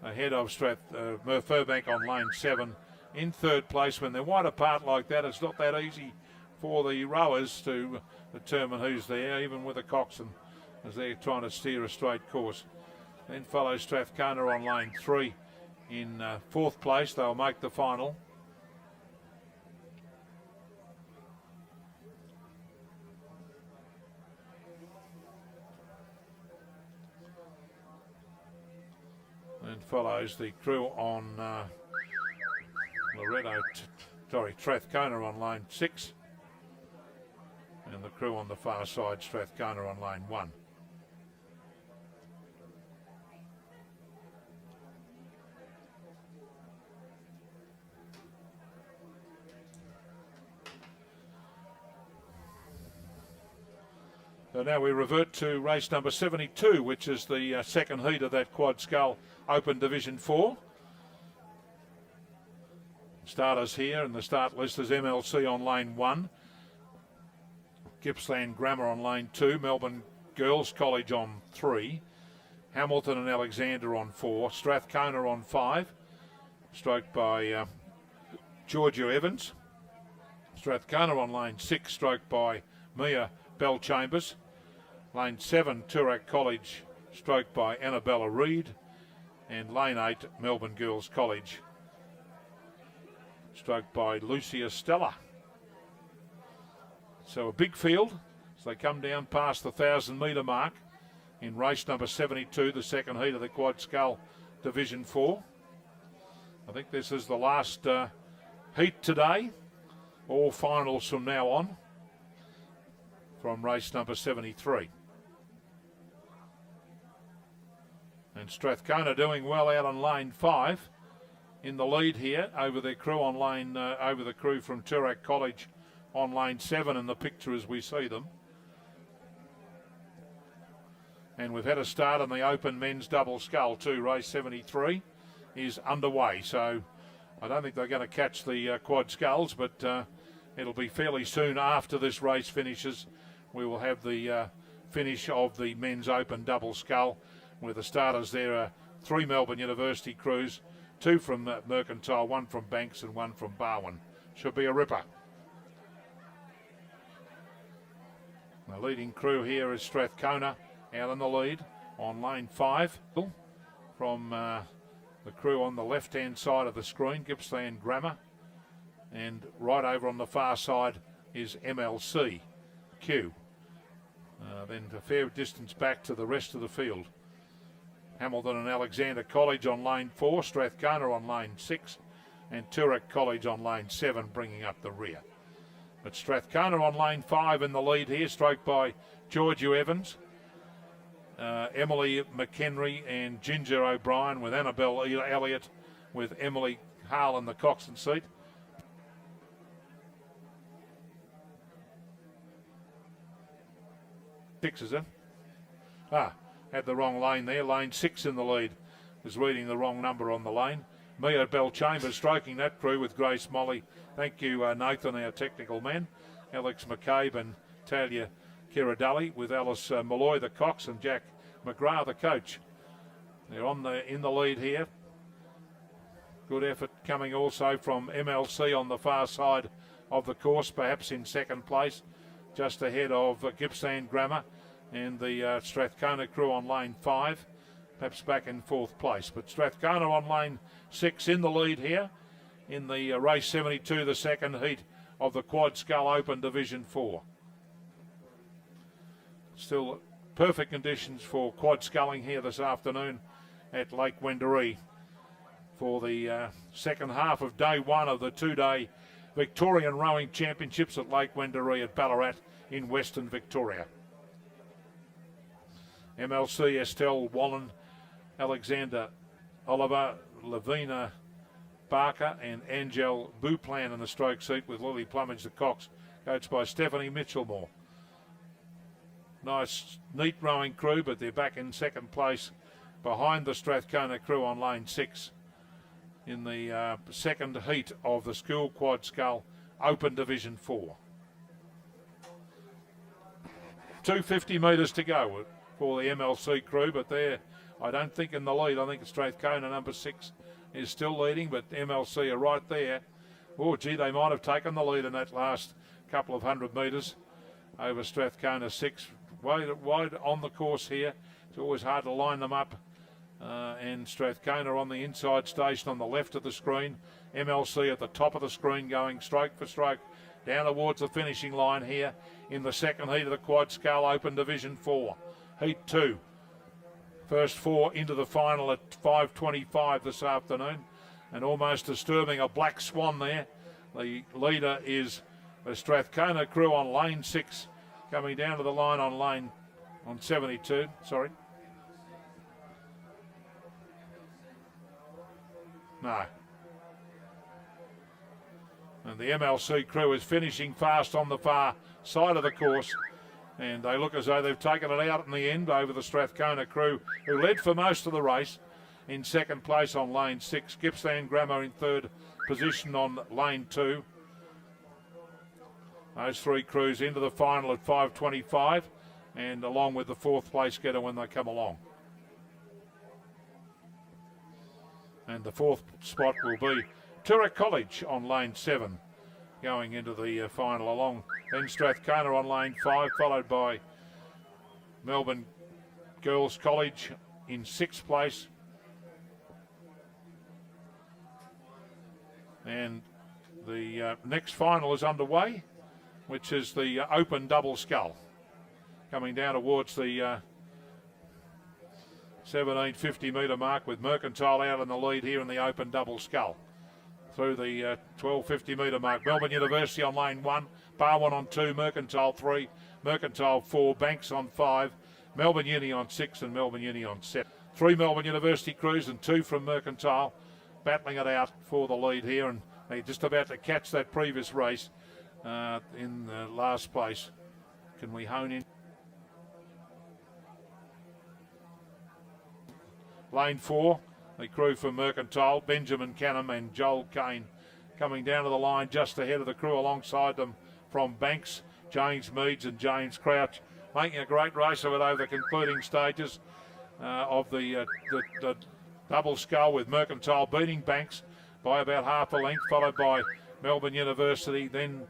ahead of Furbank on lane 7. In third place, when they're wide apart like that, it's not that easy for the rowers to determine who's there, even with a coxswain, as they're trying to steer a straight course. Then follows Strathcona on lane 3 in fourth place. They'll make the final. And follows the crew on Strathcona on lane 6. And the crew on the far side, Strathcona on lane 1. So now we revert to race number 72, which is the second heat of that Quad Scull Open Division 4. Starters here, and the start list is MLC on lane 1. Gippsland Grammar on lane 2. Melbourne Girls College on 3. Hamilton and Alexander on 4. Strathcona on 5. Stroked by Georgia Evans. Strathcona on lane 6. Stroked by Mia Bell Chambers. Lane 7, Toorak College, stroked by Annabella Reid. And lane 8, Melbourne Girls College, stroked by Lucia Stella. So a big field as they come down past the 1,000 metre mark in race number 72, the second heat of the Quad Scull Division 4. I think this is the last heat today. All finals from now on from race number 73. And Strathcona doing well out on lane 5 in the lead here over their crew on lane over the crew from Toorak College on lane 7 in the picture as we see them. And we've had a start on the Open Men's Double Scull too. Race 73 is underway, so I don't think they're going to catch the Quad Sculls, but it'll be fairly soon after this race finishes. We will have the finish of the Men's Open Double Scull, where the starters there are 3 Melbourne University crews, 2 from Mercantile, 1 from Banks and 1 from Barwon. Should be a ripper. The leading crew here is Strathcona out in the lead on lane 5. From the crew on the left-hand side of the screen, Gippsland Grammar. And right over on the far side is MLC Q. Then a fair distance back to the rest of the field. Hamilton and Alexander College on lane 4, Strathcona on lane 6, and Toorak College on lane 7 bringing up the rear. But Strathcona on lane 5 in the lead here, stroked by Georgia Evans, Emily McHenry and Ginger O'Brien, with Annabelle Elliott with Emily Hall in the coxswain seat. Six, is it? Had the wrong lane there. Lane 6 in the lead. Was reading the wrong number on the lane. Mia Bell Chambers stroking that crew with Grace Molly. Thank you, Nathan, our technical man. Alex McCabe and Talia Kiradulli, with Alice Malloy, the cox, and Jack McGrath, the coach. They're in the lead here. Good effort coming also from MLC on the far side of the course, perhaps in second place, just ahead of Gippsland Grammar and the Strathcona crew on lane 5, perhaps back in fourth place. But Strathcona on lane 6 in the lead here in the race 72, the second heat of the Quad Scull Open Division 4. Still perfect conditions for quad sculling here this afternoon at Lake Wendouree for the second half of day 1 of the 2-day Victorian Rowing Championships at Lake Wendouree at Ballarat in Western Victoria. MLC, Estelle Wallen, Alexander Oliver, Lavina Barker and Angel Buplan in the stroke seat, with Lily Plumage the cox, coached by Stephanie Mitchellmore. Nice, neat rowing crew, but they're back in second place behind the Strathcona crew on lane 6 in the second heat of the School Quad Scull Open Division 4. 250 metres to go for the MLC crew, but they're, I don't think, in the lead. I think Strathcona number 6 is still leading, but MLC are right there. Oh, gee, they might have taken the lead in that last couple of 100 metres over Strathcona 6. Wide on the course here. It's always hard to line them up. And Strathcona on the inside station on the left of the screen. MLC at the top of the screen, going stroke for stroke down towards the finishing line here in the second heat of the Quad Scull Open Division 4. Heat 2. First 4 into the final at 5:25 this afternoon. And almost disturbing a black swan there. The leader is the Strathcona crew on lane 6, coming down to the line on 72, sorry. No. And the MLC crew is finishing fast on the far side of the course. And they look as though they've taken it out in the end over the Strathcona crew, who led for most of the race. In second place on lane 6. Gippsland Grammar in third position on lane 2. Those three crews into the final at 5:25, and along with the fourth place getter when they come along. And the fourth spot will be Tura College on lane 7, going into the final along. Then Strathcona on lane 5, followed by Melbourne Girls College in 6th place. And the next final is underway, which is the open double scull, coming down towards the 1750 metre mark, with Mercantile out in the lead here in the open double scull. Through the 1250 metre mark, Melbourne University on lane 1, Barwon on 2, Mercantile 3, Mercantile 4, Banks on 5, Melbourne Uni on 6 and Melbourne Uni on 7. 3 Melbourne University crews and 2 from Mercantile battling it out for the lead here, and they're just about to catch that previous race in last place. Can we hone in? Lane 4, the crew from Mercantile, Benjamin Canham and Joel Kane, coming down to the line just ahead of the crew alongside them from Banks, James Meads and James Crouch, making a great race of it over the concluding stages of the double scull, with Mercantile beating Banks by about half a length, followed by Melbourne University. Then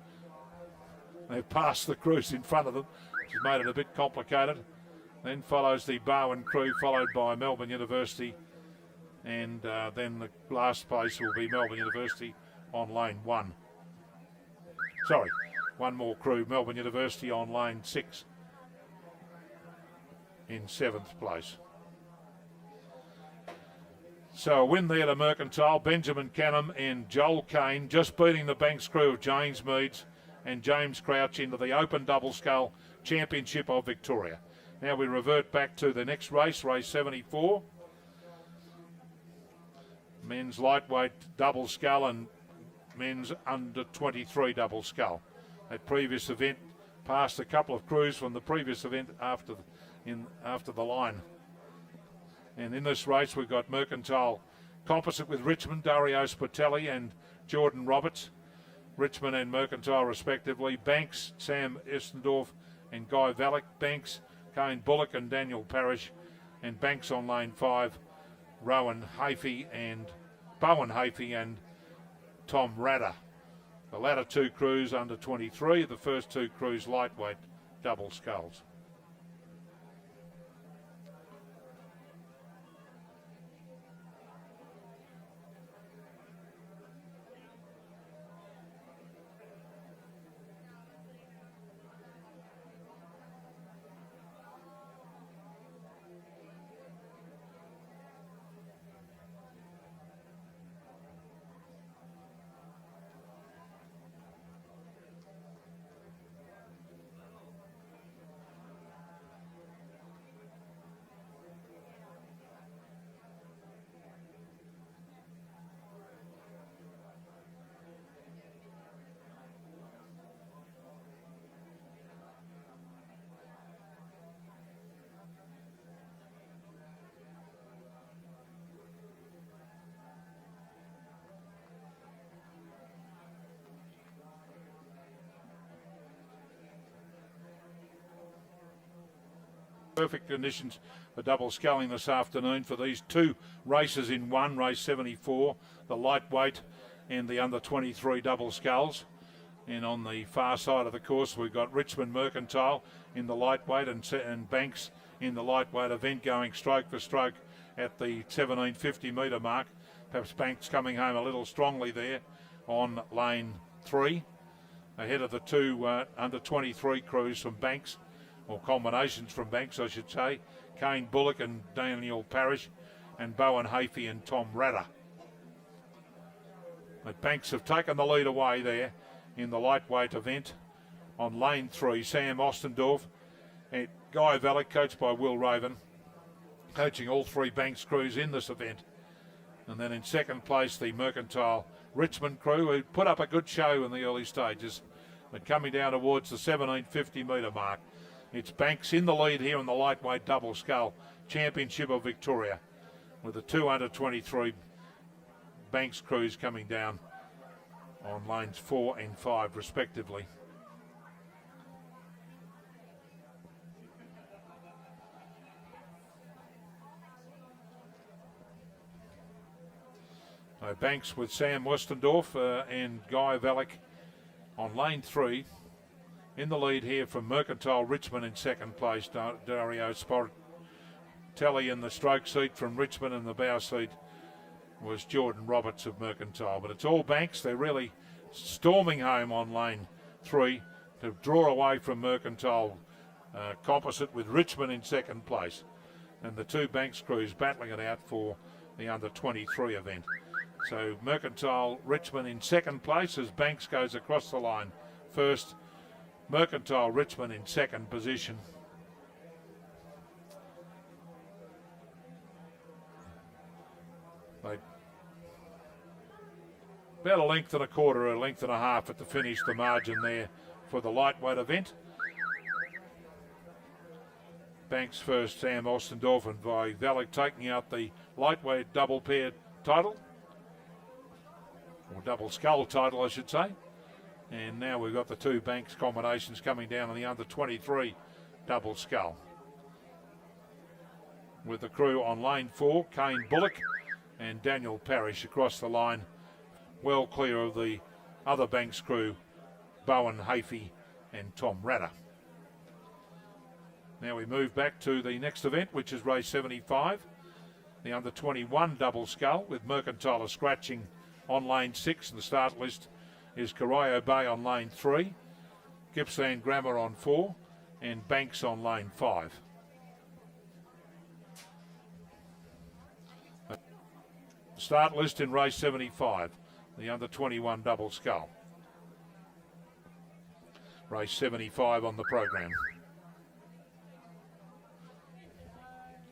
they've passed the crews in front of them, which has made it a bit complicated. Then follows the Barwon crew, followed by Melbourne University, and then the last place will be Melbourne University on lane 1. Sorry, one more crew, Melbourne University on lane 6 in 7th place. So a win there to Mercantile, Benjamin Canham and Joel Kane, just beating the Banks crew of James Meads and James Crouch into the Open Double Scull Championship of Victoria. Now we revert back to the next race, race 74. Men's lightweight double scull and men's under 23 double scull. That previous event passed a couple of crews from the previous event after the line. And in this race we've got Mercantile Composite with Richmond, Dario Spatelli and Jordan Roberts. Richmond and Mercantile respectively. Banks, Sam Estendorf and Guy Valek. Banks, Kane Bullock and Daniel Parrish. And Banks on lane 5, Bowen Hafey and Tom Radder. The latter two crews under 23, the first two crews lightweight double sculls. Perfect conditions for double sculling this afternoon for these two races in one. Race 74, the lightweight and the under 23 double sculls. And on the far side of the course, we've got Richmond Mercantile in the lightweight and Banks in the lightweight event, going stroke for stroke at the 1750 metre mark. Perhaps Banks coming home a little strongly there on lane 3, ahead of the two under 23 crews from Banks, or combinations from Banks, I should say. Kane Bullock and Daniel Parrish, and Bowen Hafey and Tom Radder. But Banks have taken the lead away there in the lightweight event. On lane 3, Sam Ostendorf and Guy Valek, coached by Will Raven, coaching all three Banks crews in this event. And then in second place, the Mercantile Richmond crew, who put up a good show in the early stages, but coming down towards the 1750 metre mark. It's Banks in the lead here in the lightweight double scull championship of Victoria, with the two under 23 Banks crews coming down on lanes 4 and 5 respectively. So Banks with Sam Westendorf and Guy Valek on lane 3. In the lead here from Mercantile Richmond in second place, Dario Sportelli in the stroke seat from Richmond, and the bow seat was Jordan Roberts of Mercantile. But it's all Banks. They're really storming home on lane 3 to draw away from Mercantile composite, with Richmond in second place. And the two Banks crews battling it out for the under 23 event. So Mercantile Richmond in second place as Banks goes across the line first. Mercantile Richmond in second position. About a length and a quarter, a length and a half at the finish, the margin there for the lightweight event. Banks first, Sam Ostendorf and Guy Valek taking out the lightweight double pair title, or double scull title I should say. And now we've got the two Banks combinations coming down on the under 23 double scull. With the crew on lane 4, Kane Bullock and Daniel Parrish across the line, well clear of the other Banks crew, Bowen Hafey and Tom Radder. Now we move back to the next event, which is race 75, the under 21 double scull, with Mercantile scratching on lane 6. The start list is Corio Bay on lane 3, Gippsland Grammar on 4, and Banks on lane 5. Start list in race 75, the under 21 double scull. Race 75 on the program.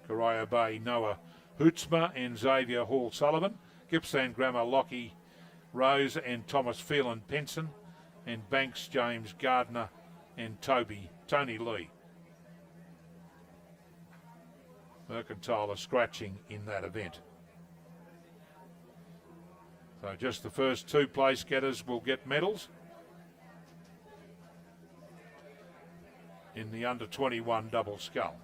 Corio Bay, Noah Hootsma and Xavier Hall Sullivan. Gippsland Grammar, Lockie Rose and Thomas Phelan Penson, and Banks, James Gardner and Tony Lee. Mercantile are scratching in that event. So just the first 2 place getters will get medals in the under 21 double scull.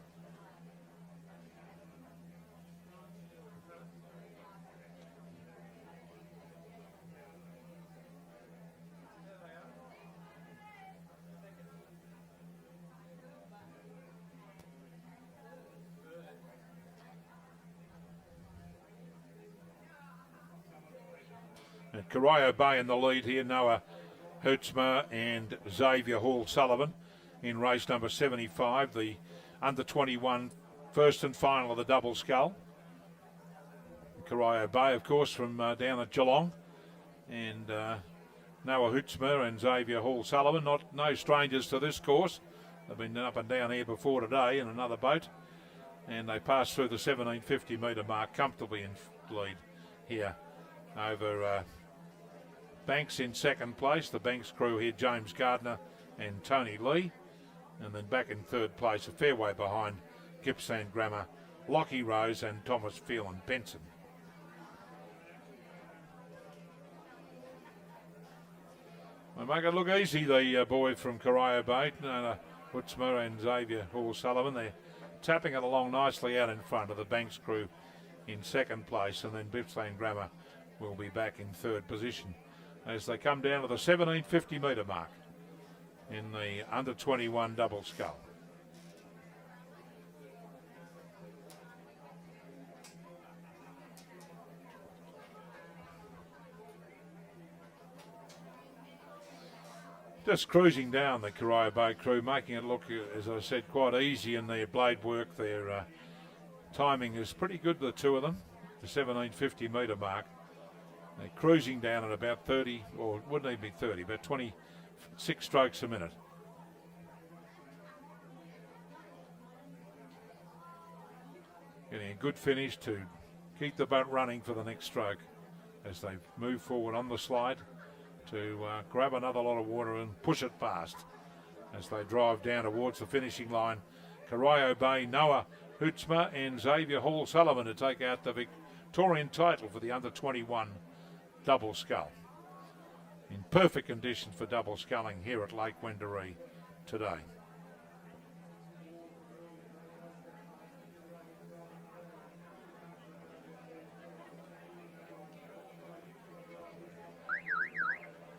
And Corio Bay in the lead here, Noah Hertzmer and Xavier Hall-Sullivan in race number 75, the under 21 first and final of the double scull. Corio Bay, of course, from down at Geelong, and Noah Hertzmer and Xavier Hall-Sullivan, no strangers to this course. They've been up and down here before today in another boat, and they passed through the 1750 metre mark comfortably in lead here over Banks in second place. The Banks crew here, James Gardner and Tony Lee. And then back in third place, a fair way behind Gippsland Grammar, Lockie Rose and Thomas Phelan Benson. They make it look easy, the boy from Corio Bay, Hutzmer and Xavier Hall-Sullivan. They're tapping it along nicely out in front of the Banks crew in second place, and then Gippsland Grammar will be back in third position as they come down to the 1750 metre mark in the under 21 double scull. Just cruising down the Corio Bay crew, making it look, as I said, quite easy in their blade work. Their timing is pretty good, the two of them, the 1750 metre mark. They're cruising down at about 30, or wouldn't even be 30, about 26 strokes a minute. Getting a good finish to keep the boat running for the next stroke as they move forward on the slide to grab another lot of water and push it past as they drive down towards the finishing line. Corio Bay, Noah Hertzmer and Xavier Hall-Sullivan to take out the Victorian title for the under 21 double scull. In perfect condition for double sculling here at Lake Wendouree today.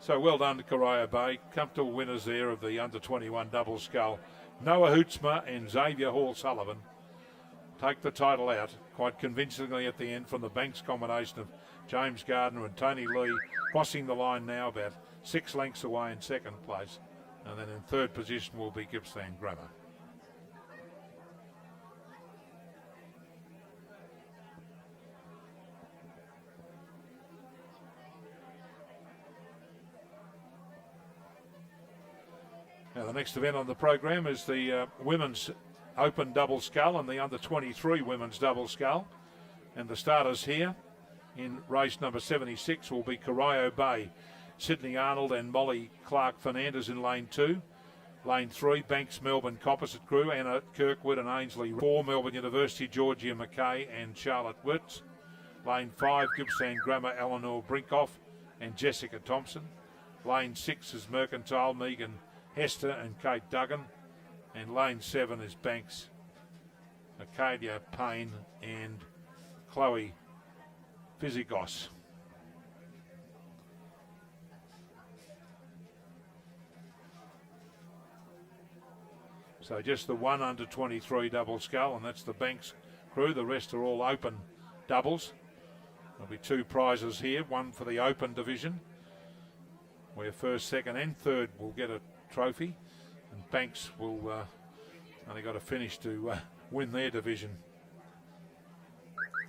So well done to Corio Bay. Comfortable winners there of the under 21 double scull. Noah Hertzmer and Xavier Hall-Sullivan take the title out quite convincingly at the end from the Banks combination of James Gardner and Tony Lee, crossing the line now about 6 lengths away in second place. And then in third position will be Gippsland Grammar. Now the next event on the program is the women's open double scull and the under 23 women's double scull. And the starters here in race number 76 will be Corio Bay, Sydney Arnold and Molly Clark Fernandez in lane 2. Lane 3, Banks Melbourne Composite Crew, Anna Kirkwood and Ainsley. 4, Melbourne University, Georgia McKay and Charlotte Wirtz. Lane 5, Gippsland Grammar, Eleanor Brinkoff and Jessica Thompson. Lane 6 is Mercantile, Megan Hester and Kate Duggan. And lane 7 is Banks, Arcadia Payne and Chloe Physicos. So just the one under 23 double scull, and that's the Banks crew. The rest are all open doubles. There'll be 2 prizes here, one for the open division, where first, second and third will get a trophy, and Banks will only got to finish to win their division.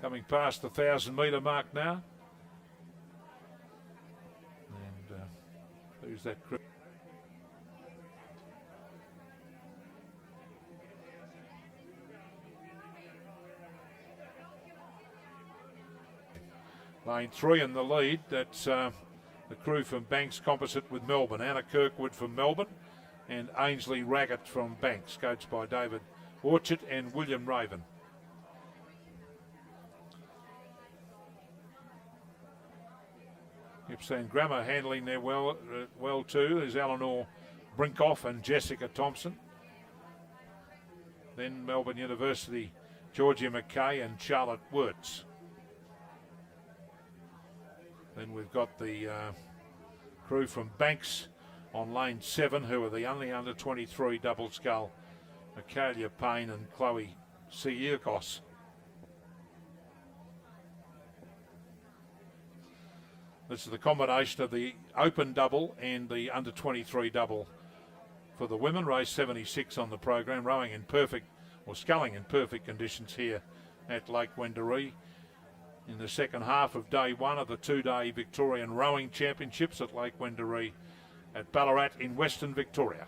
Coming past the 1,000 metre mark now. And who's that crew? Lane 3 in the lead. That's the crew from Banks Composite with Melbourne. Anna Kirkwood from Melbourne and Ainsley Raggett from Banks, coached by David Orchard and William Raven. Gippsland Grammar handling there well too. There's Eleanor Brinkoff and Jessica Thompson. Then Melbourne University, Georgia McKay and Charlotte Wirtz. Then we've got the crew from Banks on lane 7, who are the only under 23 double scull, Michaelia Payne and Chloe Siirkos. This is the combination of the open double and the under 23 double for the women. Race 76 on the program, rowing in perfect, or sculling in perfect conditions here at Lake Wendouree in the second half of day 1 of the 2-day Victorian Rowing Championships at Lake Wendouree at Ballarat in Western Victoria.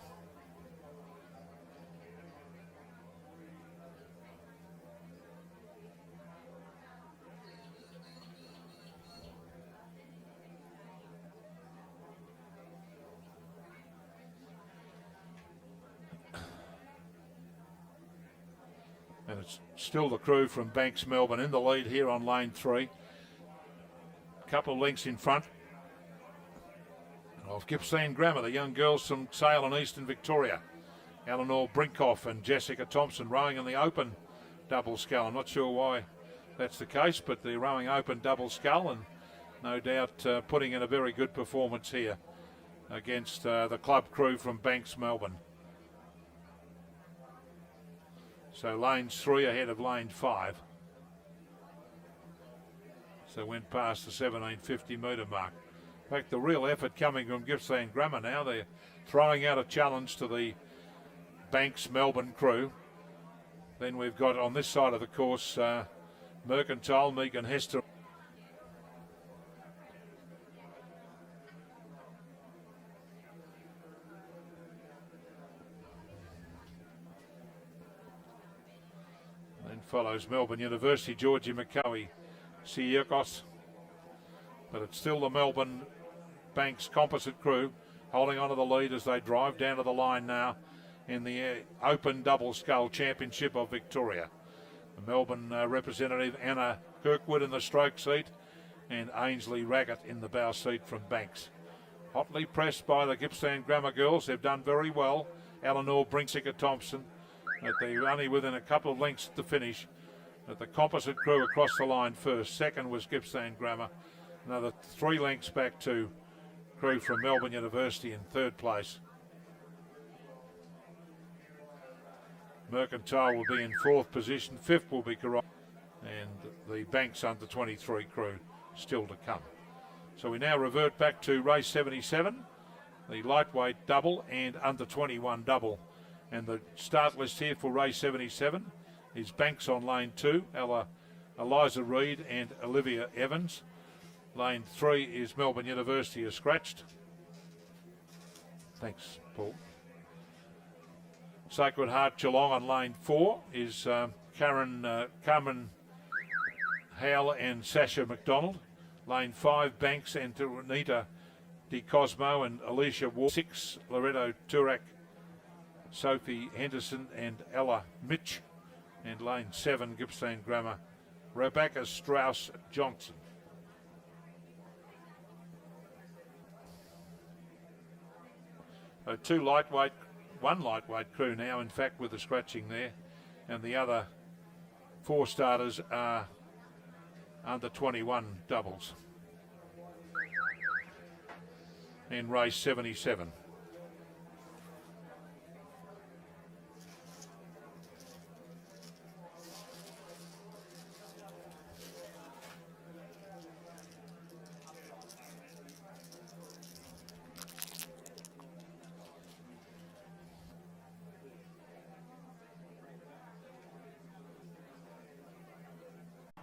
And it's still the crew from Banks Melbourne in the lead here on lane 3. Couple of lengths in front of Gippsland Grammar, the young girls from Sale and Eastern Victoria. Eleanor Brinkoff and Jessica Thompson rowing in the open double scull. I'm not sure why that's the case, but they're rowing open double scull and no doubt putting in a very good performance here against the club crew from Banks Melbourne. So lanes 3 ahead of lane 5. So went past the 1750 metre mark. In fact, the real effort coming from Gippsland Grammar now. They're throwing out a challenge to the Banks Melbourne crew. Then we've got on this side of the course Mercantile, Megan Hester. Then follows Melbourne University, Georgia McCowie, Siirkos. But it's still the Melbourne Banks composite crew holding on to the lead as they drive down to the line now in the Open Double Scull Championship of Victoria. The Melbourne representative Anna Kirkwood in the stroke seat and Ainsley Raggett in the bow seat from Banks. Hotly pressed by the Gippsland Grammar girls. They've done very well. Eleanor Brinksicker Thompson, but they're only within a couple of lengths to finish. But the composite crew across the line first. Second was Gippsland Grammar. Another 3 lengths back to crew from Melbourne University in third place. Mercantile will be in 4th position. 5th will be Corona. And the Banks under 23 crew still to come. So we now revert back to race 77, the lightweight double and under 21 double. And the start list here for race 77 is Banks on lane 2, Eliza Reid and Olivia Evans. Lane 3 is Melbourne University as scratched. Thanks, Paul. Sacred Heart Geelong on lane 4 is Carmen Howell and Sasha McDonald. Lane 5, Banks and Anita Di Cosmo and Alicia Ward. 6, Loretto Turak, Sophie Henderson and Ella Mitch. And lane 7, Gippsland Grammar, Rebecca Strauss Johnson. One lightweight crew now, in fact, with the scratching there, and the other 4 starters are under 21 doubles in race 77.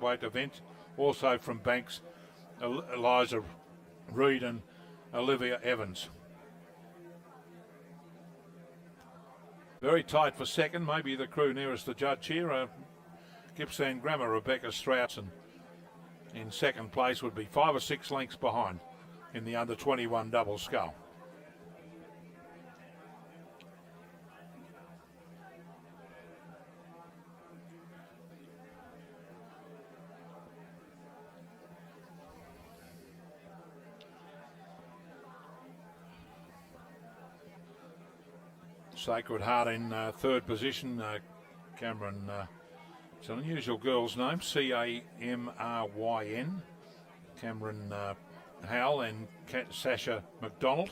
Weight event, also from Banks, Eliza Reid and Olivia Evans. Very tight for second, maybe the crew nearest the judge here. Gippsland Grammar, Rebecca Strauss in second place would be 5 or 6 lengths behind in the under 21 double scull. Sacred Heart in third position. Cameron, it's an unusual girl's name, Camryn. Cameron Howell and Sasha McDonald.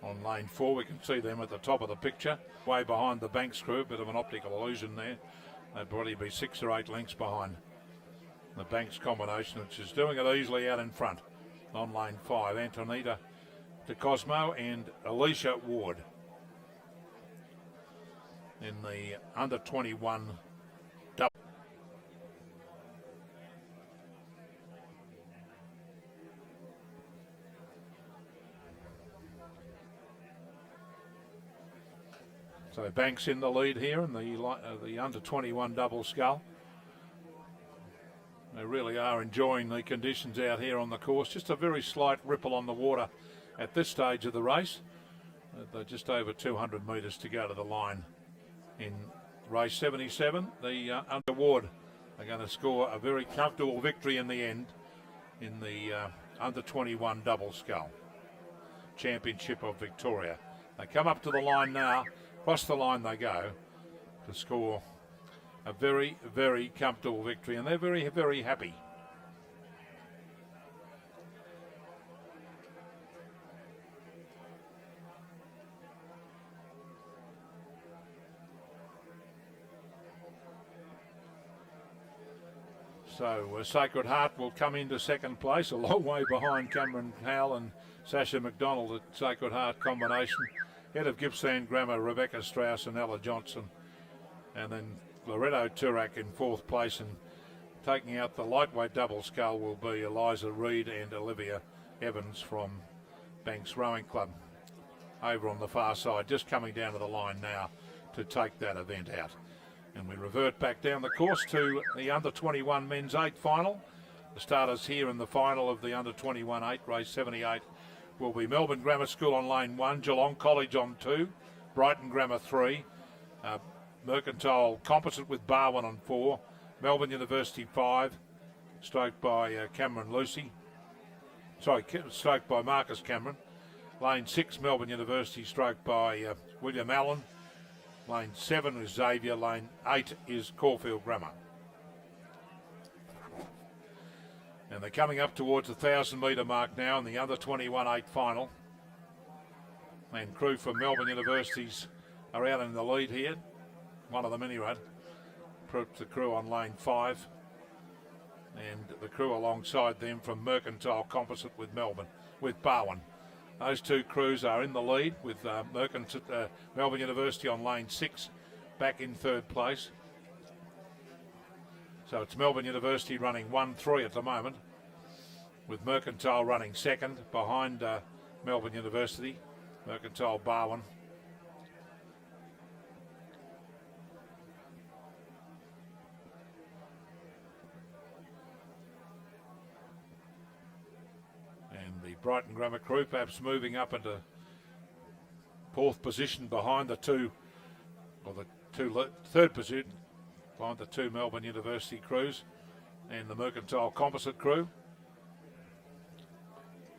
On lane 4, we can see them at the top of the picture, way behind the Banks crew. Bit of an optical illusion there. They'd probably be 6 or 8 lengths behind the Banks combination, which is doing it easily out in front. On lane 5, Antonita De Cosmo and Alicia Ward in the under 21 double. So Banks in the lead here in the under 21 double scull. They really are enjoying the conditions out here on the course. Just a very slight ripple on the water at this stage of the race. They're just over 200 metres to go to the line in race 77. The Under Ward are going to score a very comfortable victory in the end in the under 21 double scull championship of Victoria. They come up to the line now. Across the line they go to score a very, very comfortable victory, and they're very, very happy. So Sacred Heart will come into second place, a long way behind Cameron Howell and Sasha McDonald at Sacred Heart combination. Head of Gippsland Grammar, Rebecca Strauss and Ella Johnson. And then Loretto Turak in fourth place, and taking out the lightweight double scull will be Eliza Reid and Olivia Evans from Banks Rowing Club over on the far side, just coming down to the line now to take that event out. And we revert back down the course to the under 21 men's 8 final. The starters here in the final of the under 21 8, race 78, will be Melbourne Grammar School on lane 1, Geelong College on 2, Brighton Grammar 3, Mercantile Composite with Barwon on 4, Melbourne University 5, stroked by stroked by Marcus Cameron. Lane 6, Melbourne University, stroked by William Allen. Lane 7 is Xavier, lane 8 is Caulfield Grammar. And they're coming up towards the 1,000 metre mark now in the under 21 8 final. And crew from Melbourne Universities are out in the lead here. One of them anyway. The crew on lane 5. And the crew alongside them from Mercantile Composite with Barwon. Those two crews are in the lead with Melbourne University on lane 6, back in third place. So it's Melbourne University running 1-3 at the moment, with Mercantile running second behind Melbourne University, Mercantile Barwon. Brighton Grammar crew perhaps moving up into fourth position behind third position behind the two Melbourne University crews and the Mercantile Composite crew,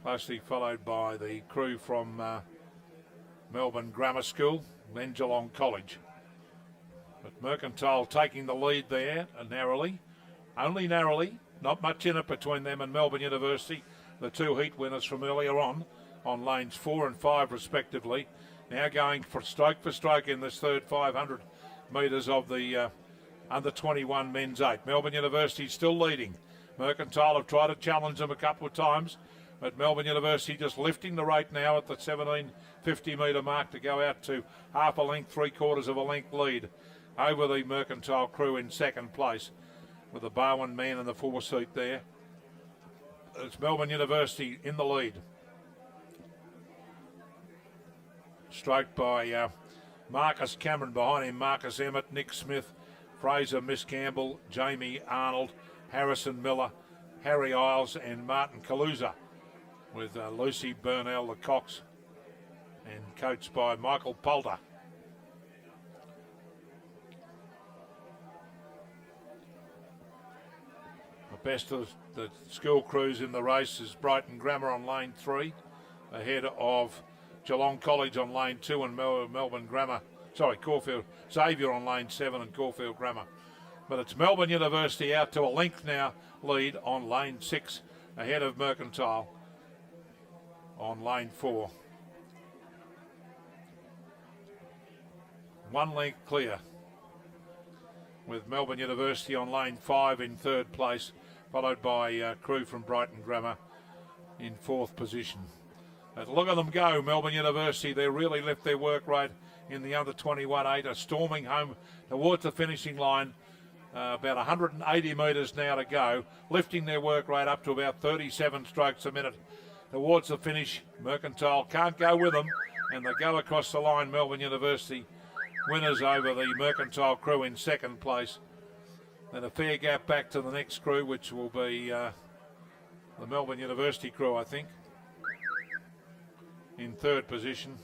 closely followed by the crew from Melbourne Grammar School, then Geelong College. But Mercantile taking the lead there narrowly, only narrowly, not much in it between them and Melbourne University. The two heat winners from earlier on lanes 4 and 5 respectively, now going for stroke in this third 500 metres of the under 21 men's 8. Melbourne University still leading. Mercantile have tried to challenge them a couple of times, but Melbourne University just lifting the rate now at the 1750 metre mark to go out to half a length, 3/4 of a length lead over the Mercantile crew in second place, with the Barwon man in the 4 seat there. It's Melbourne University in the lead. Stroked by Marcus Cameron, behind him Marcus Emmett, Nick Smith, Fraser Miss Campbell, Jamie Arnold, Harrison Miller, Harry Isles and Martin Kaluza, with Lucy Burnell the cox and coached by Michael Poulter. Best of the school crews in the race is Brighton Grammar on lane 3, ahead of Geelong College on lane 2 and Melbourne Grammar. Sorry, Caulfield Xavier on lane 7 and Caulfield Grammar. But it's Melbourne University out to a length now lead on lane 6 ahead of Mercantile on lane 4. 1 length clear with Melbourne University on lane 5 in 3rd place, followed by crew from Brighton Grammar in 4th position. But look at them go, Melbourne University. They really left their work rate in the under 21-8, are storming home towards the finishing line. About 180 metres now to go, lifting their work rate up to about 37 strokes a minute towards the finish. Mercantile can't go with them, and they go across the line. Melbourne University winners over the Mercantile crew in 2nd place. Then a fair gap back to the next crew, which will be the Melbourne University crew, I think, in 3rd position.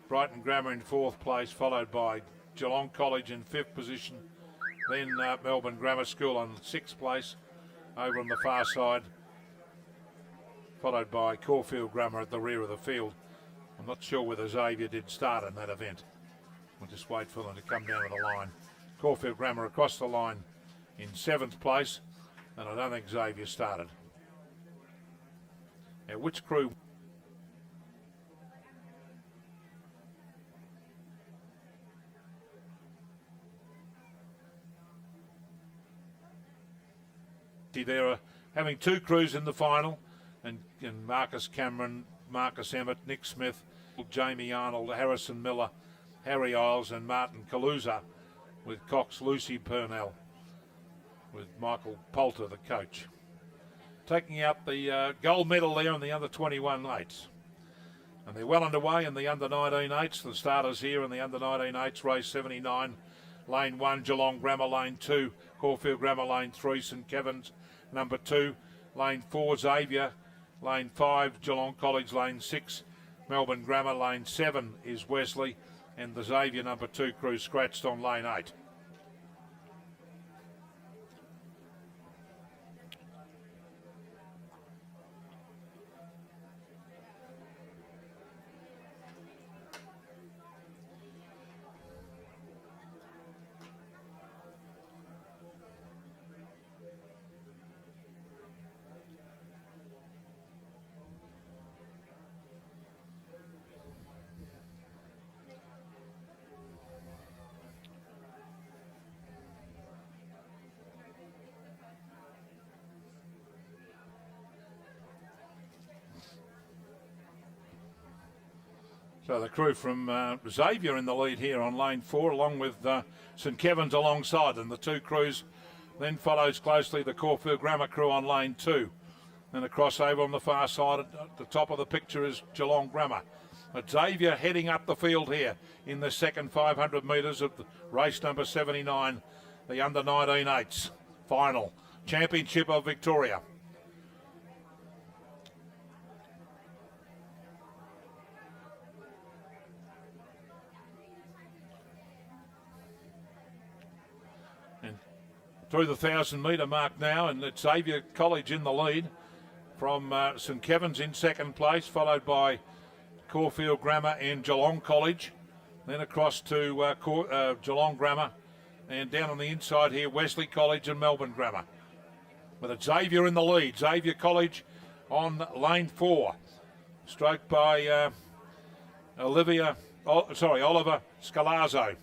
Brighton Grammar in 4th place, followed by Geelong College in 5th position. Then Melbourne Grammar School on 6th place over on the far side, followed by Caulfield Grammar at the rear of the field. I'm not sure whether Xavier did start in that event. We'll just wait for them to come down to the line. Caulfield Grammar across the line in 7th place, and I don't think Xavier started. Now, which crew? There are having 2 crews in the final, and Marcus Cameron, Marcus Emmett, Nick Smith, Jamie Arnold, Harrison Miller, Harry Isles and Martin Calusa, with Cox Lucy Purnell, with Michael Poulter the coach. Taking out the gold medal there in the under 21 8s. And they're well underway in the under 19 8s. The starters here in the under 19 8s, race 79, lane 1, Geelong Grammar, lane 2, Caulfield Grammar, lane 3, St Kevin's, number 2, lane 4, Xavier, lane 5, Geelong College, lane 6, Melbourne Grammar, lane 7 is Wesley, and the Xavier number 2 crew scratched on lane 8. So the crew from Xavier in the lead here on lane 4, along with St Kevin's alongside them. The 2 crews then follows closely the Caulfield Grammar crew on lane 2. Then a crossover on the far side. At the top of the picture is Geelong Grammar. But Xavier heading up the field here in the second 500 metres of the race number 79, the under 19 8s final championship of Victoria. Through the 1,000 metre mark now, and it's Xavier College in the lead from St Kevin's in 2nd place, followed by Caulfield Grammar and Geelong College. Then across to Geelong Grammar, and down on the inside here, Wesley College and Melbourne Grammar. But it's Xavier in the lead. Xavier College on lane 4, stroked by Oliver Scalazzo.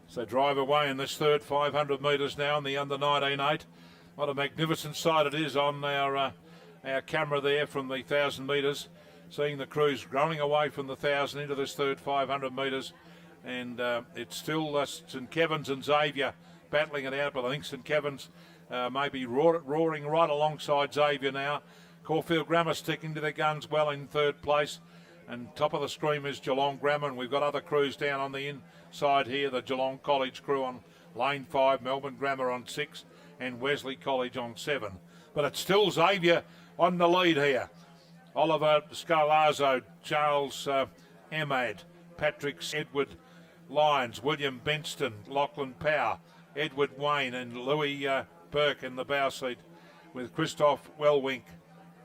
So drive away in this third 500 metres now in the under 19.8. What a magnificent sight it is on our camera there from the 1,000 metres. Seeing the crews growing away from the 1,000 into this third 500 metres. And it's still St Kevin's and Xavier battling it out. But I think St Kevin's may be roaring right alongside Xavier now. Caulfield Grammar sticking to their guns well in 3rd place. And top of the stream is Geelong Grammar, and we've got other crews down on the inside here. The Geelong College crew on lane 5, Melbourne Grammar on 6, and Wesley College on 7. But it's still Xavier On the lead here, Oliver Scalazzo, Charles Emad, Patrick Edward Lyons, William Benston, Lachlan Power, Edward Wayne and Louis Burke in the bow seat with Christoph Wellwink,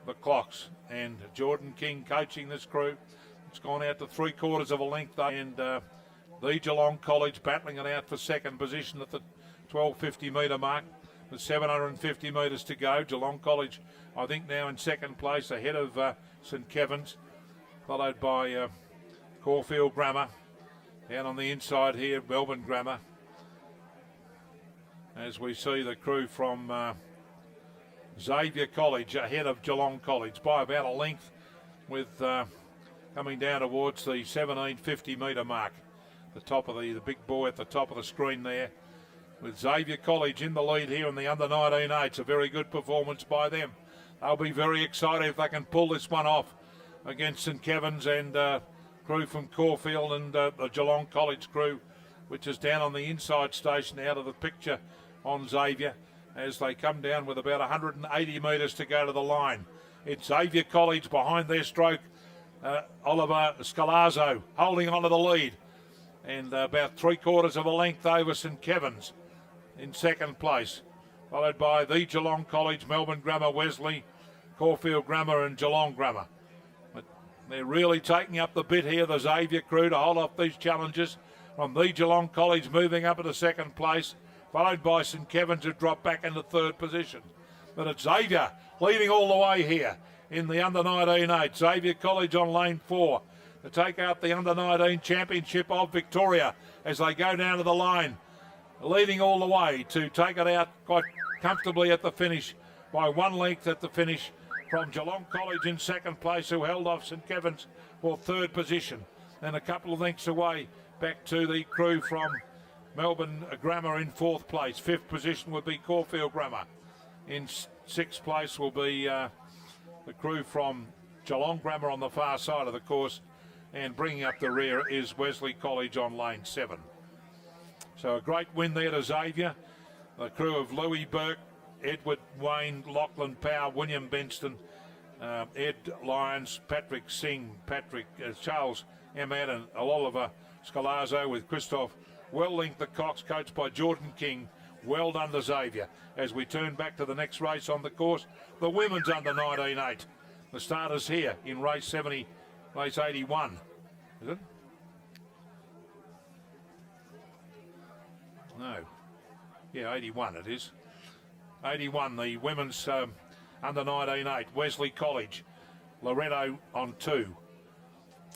the clocks, and Jordan King coaching this crew. It's gone out to 3/4 of a length, and the Geelong College battling it out for second position at the 1250 metre mark with 750 metres to go. Geelong College, I think, now in second place ahead of St Kevin's, followed by Caulfield Grammar. Down on the inside here, Melbourne Grammar. As we see the crew from Xavier College ahead of Geelong College by about a length, with coming down towards the 1750 metre mark. The top of the big boy at the top of the screen there, with Xavier College in the lead here in the under-19 8s. A very good performance by them. They'll be very excited if they can pull this one off against St Kevin's and crew from Caulfield and the Geelong College crew, which is down on the inside station out of the picture on Xavier as they come down with about 180 metres to go to the line. It's Xavier College behind their stroke. Oliver Scalazzo holding on to the lead, and about 3/4 of a length over St Kevin's in second place, followed by the Geelong College, Melbourne Grammar, Wesley, Caulfield Grammar and Geelong Grammar. But they're really taking up the bit here, the Xavier crew, to hold off these challenges. From the Geelong College moving up into second place, followed by St Kevin's, who dropped back into third position. But it's Xavier leading all the way here in the under-19 8. Xavier College on lane 4 to take out the under-19 championship of Victoria as they go down to the line, leading all the way to take it out quite comfortably at the finish by 1 length at the finish from Geelong College in second place, who held off St Kevin's for third position, and a couple of lengths away back to the crew from Melbourne Grammar in fourth place. Fifth position would be Caulfield Grammar. In sixth place will be the crew from Geelong Grammar on the far side of the course, and bringing up the rear is Wesley College on lane 7. So a great win there to Xavier. The crew of Louis Burke, Edward Wayne, Lachlan Power, William Benston, Ed Lyons, Patrick Singh, Charles Emad and Oliver Scalazzo with Christoph Wellink, the Cox, coached by Jordan King. Well done to Xavier. As we turn back to the next race on the course, the women's under-19 8. The starters here in race 81. Is it? No. Yeah, 81 it is. 81, the women's under-19 8. Wesley College, Loretto on 2.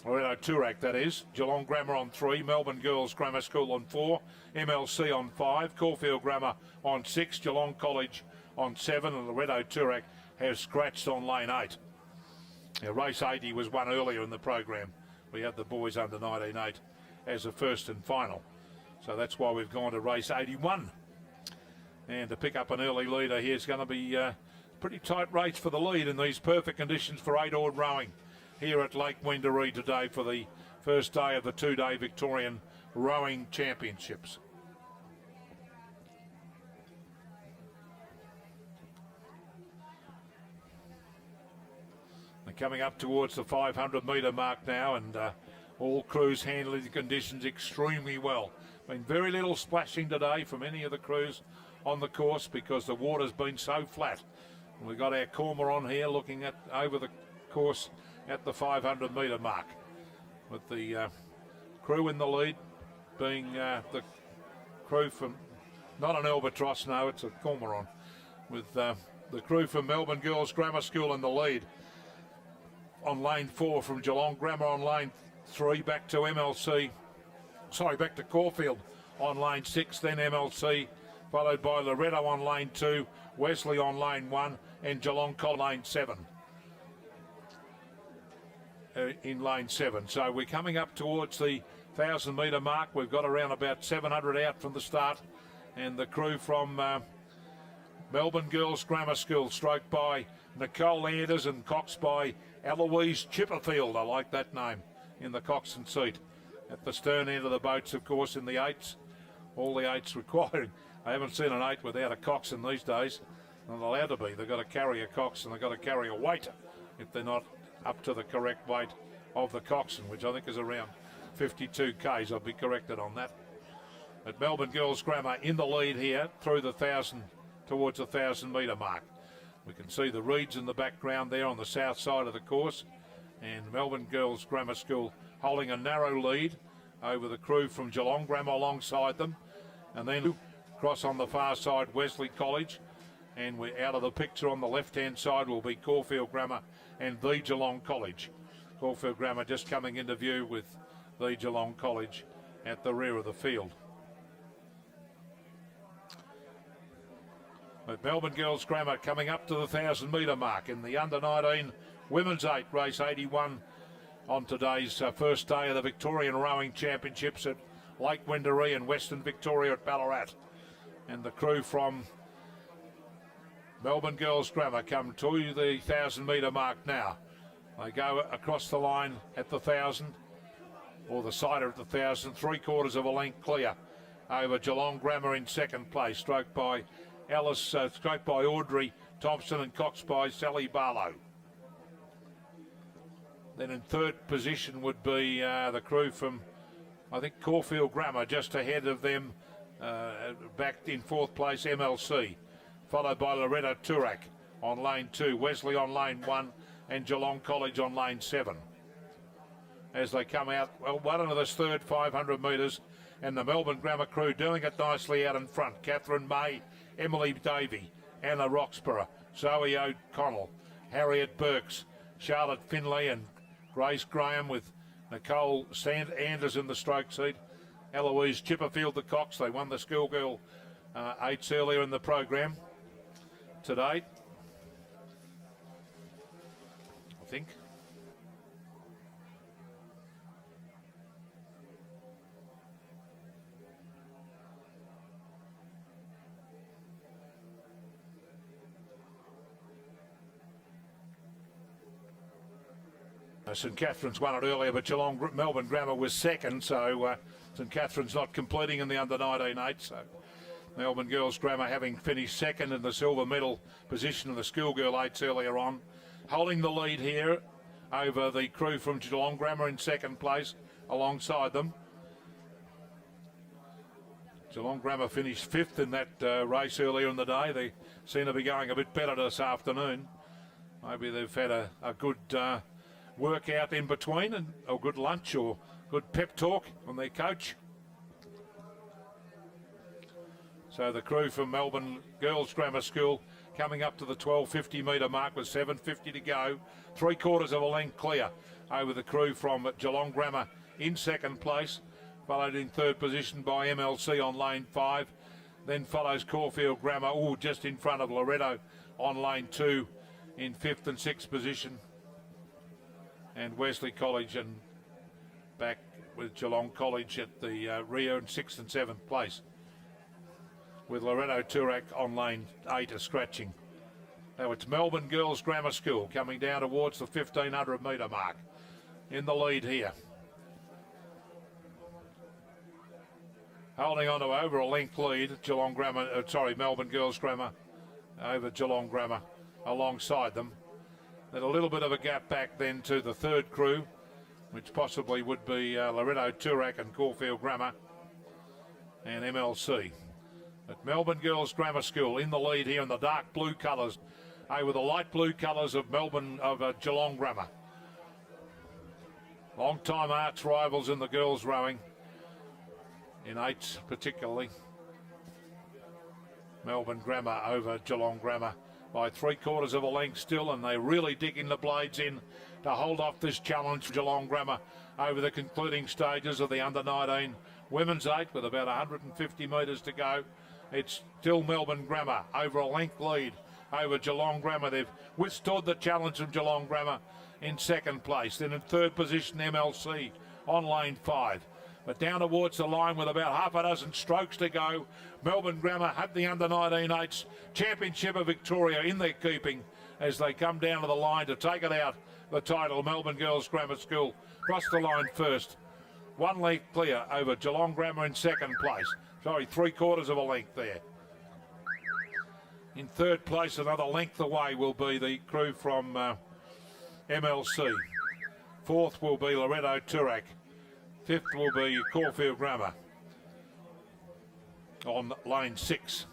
Loretto Turak, that is. Geelong Grammar on 3. Melbourne Girls Grammar School on 4. MLC on 5. Caulfield Grammar on 6. Geelong College on 7. And Loretto Turak has scratched on lane 8. Now, race 80 was won earlier in the program. We had the boys under-19 8 as the first and final. So that's why we've gone to race 81. And to pick up an early leader here is going to be a pretty tight race for the lead in these perfect conditions for 8-oared rowing here at Lake Wendouree today for the first day of the 2-day Victorian Rowing Championships. They're coming up towards the 500 metre mark now, and all crews handling the conditions extremely well. Been very little splashing today from any of the crews on the course because the water's been so flat. And we've got our cormor on here looking at over the course at the 500 metre mark, with the crew in the lead being the crew from, not an albatross, no, it's a cormorant, with the crew from Melbourne Girls Grammar School in the lead on lane 4, from Geelong Grammar on lane 3, back to back to Caulfield on lane 6, then MLC, followed by Loretto on lane 2, Wesley on lane 1, and Geelong College lane 7. In lane 7. So we're coming up towards the 1,000 metre mark. We've got around about 700 out from the start, and the crew from Melbourne Girls Grammar School, stroked by Nicole Anders and coxed by Eloise Chipperfield. I like that name, in the coxswain seat. At the stern end of the boats, of course, in the 8s. All the 8s requiring. I haven't seen an 8 without a coxswain these days. Not allowed to be. They've got to carry a cox and they've got to carry a weight if they're not up to the correct weight of the coxswain, which I think is around 52 k's. I'll be corrected on that. But Melbourne Girls Grammar in the lead here through the 1,000 towards the 1,000 metre mark. We can see the reeds in the background there on the south side of the course, and Melbourne Girls Grammar School holding a narrow lead over the crew from Geelong Grammar alongside them, and then across on the far side Wesley College, and we're out of the picture on the left hand side will be Caulfield Grammar and the Geelong College. Caulfield Grammar just coming into view with the Geelong College at the rear of the field. But Melbourne Girls Grammar coming up to the 1,000 metre mark in the under-19 Women's 8 race 81 on today's first day of the Victorian Rowing Championships at Lake Wendouree in Western Victoria at Ballarat. And the crew from Melbourne Girls Grammar come to the 1,000 metre mark now. They go across the line at the 1,000, or the side at the 1,000, 3/4 of a length clear over Geelong Grammar in second place, stroked by Audrey Thompson and coxed by Sally Barlow. Then in third position would be the crew from, I think, Caulfield Grammar, just ahead of them, back in fourth place, MLC, followed by Loretta Turak on lane 2, Wesley on lane 1, and Geelong College on lane 7. As they come out, well, one of this third 500 metres, and the Melbourne Grammar crew doing it nicely out in front. Catherine May, Emily Davey, Anna Roxburgh, Zoe O'Connell, Harriet Burks, Charlotte Finlay and Grace Graham, with Nicole Anders in the stroke seat. Eloise Chipperfield, the cox. They won the Schoolgirl 8s earlier in the program today, I think. St Catherine's won it earlier, but Melbourne Grammar was second, so St Catherine's not completing in the under-19 8. So Melbourne Girls Grammar having finished second in the silver medal position in the Schoolgirl 8s earlier on, holding the lead here over the crew from Geelong Grammar in second place alongside them. Geelong Grammar finished fifth in that race earlier in the day. They seem to be going a bit better this afternoon. Maybe they've had a good workout in between, and a good lunch or good pep talk on their coach. So the crew from Melbourne Girls Grammar School coming up to the 1250 metre mark with 7:50 to go. 3/4 of a length clear over the crew from Geelong Grammar in second place, followed in third position by MLC on lane 5. Then follows Caulfield Grammar, just in front of Loretto on lane 2 in fifth and sixth position. And Wesley College and back with Geelong College at the rear in sixth and seventh place, with Loretto Turak on lane 8 scratching. Now it's Melbourne Girls Grammar School coming down towards the 1,500 metre mark in the lead here. Holding on to over a length lead, Melbourne Girls Grammar over Geelong Grammar alongside them. Then a little bit of a gap back then to the third crew, which possibly would be Loretto Turak and Caulfield Grammar and MLC. But Melbourne Girls Grammar School in the lead here in the dark blue colours over the light blue colours of Geelong Grammar. Long-time arch rivals in the girls rowing, in 8s particularly. Melbourne Grammar over Geelong Grammar by 3/4 of a length still, and they're really digging the blades in to hold off this challenge for Geelong Grammar over the concluding stages of the under-19 Women's 8 with about 150 metres to go. It's still Melbourne Grammar over a length lead over Geelong Grammar. They've withstood the challenge of Geelong Grammar in second place. Then in third position, MLC on lane 5. But down towards the line with about half a dozen strokes to go, Melbourne Grammar have the under-19 8s Championship of Victoria in their keeping as they come down to the line to take it out, the title. Melbourne Girls Grammar School cross the line first. 1 length clear over Geelong Grammar in second place. 3/4 of a length there. In third place, another length away, will be the crew from MLC. Fourth will be Loretto Turak. Fifth will be Caulfield Grammar on lane 6.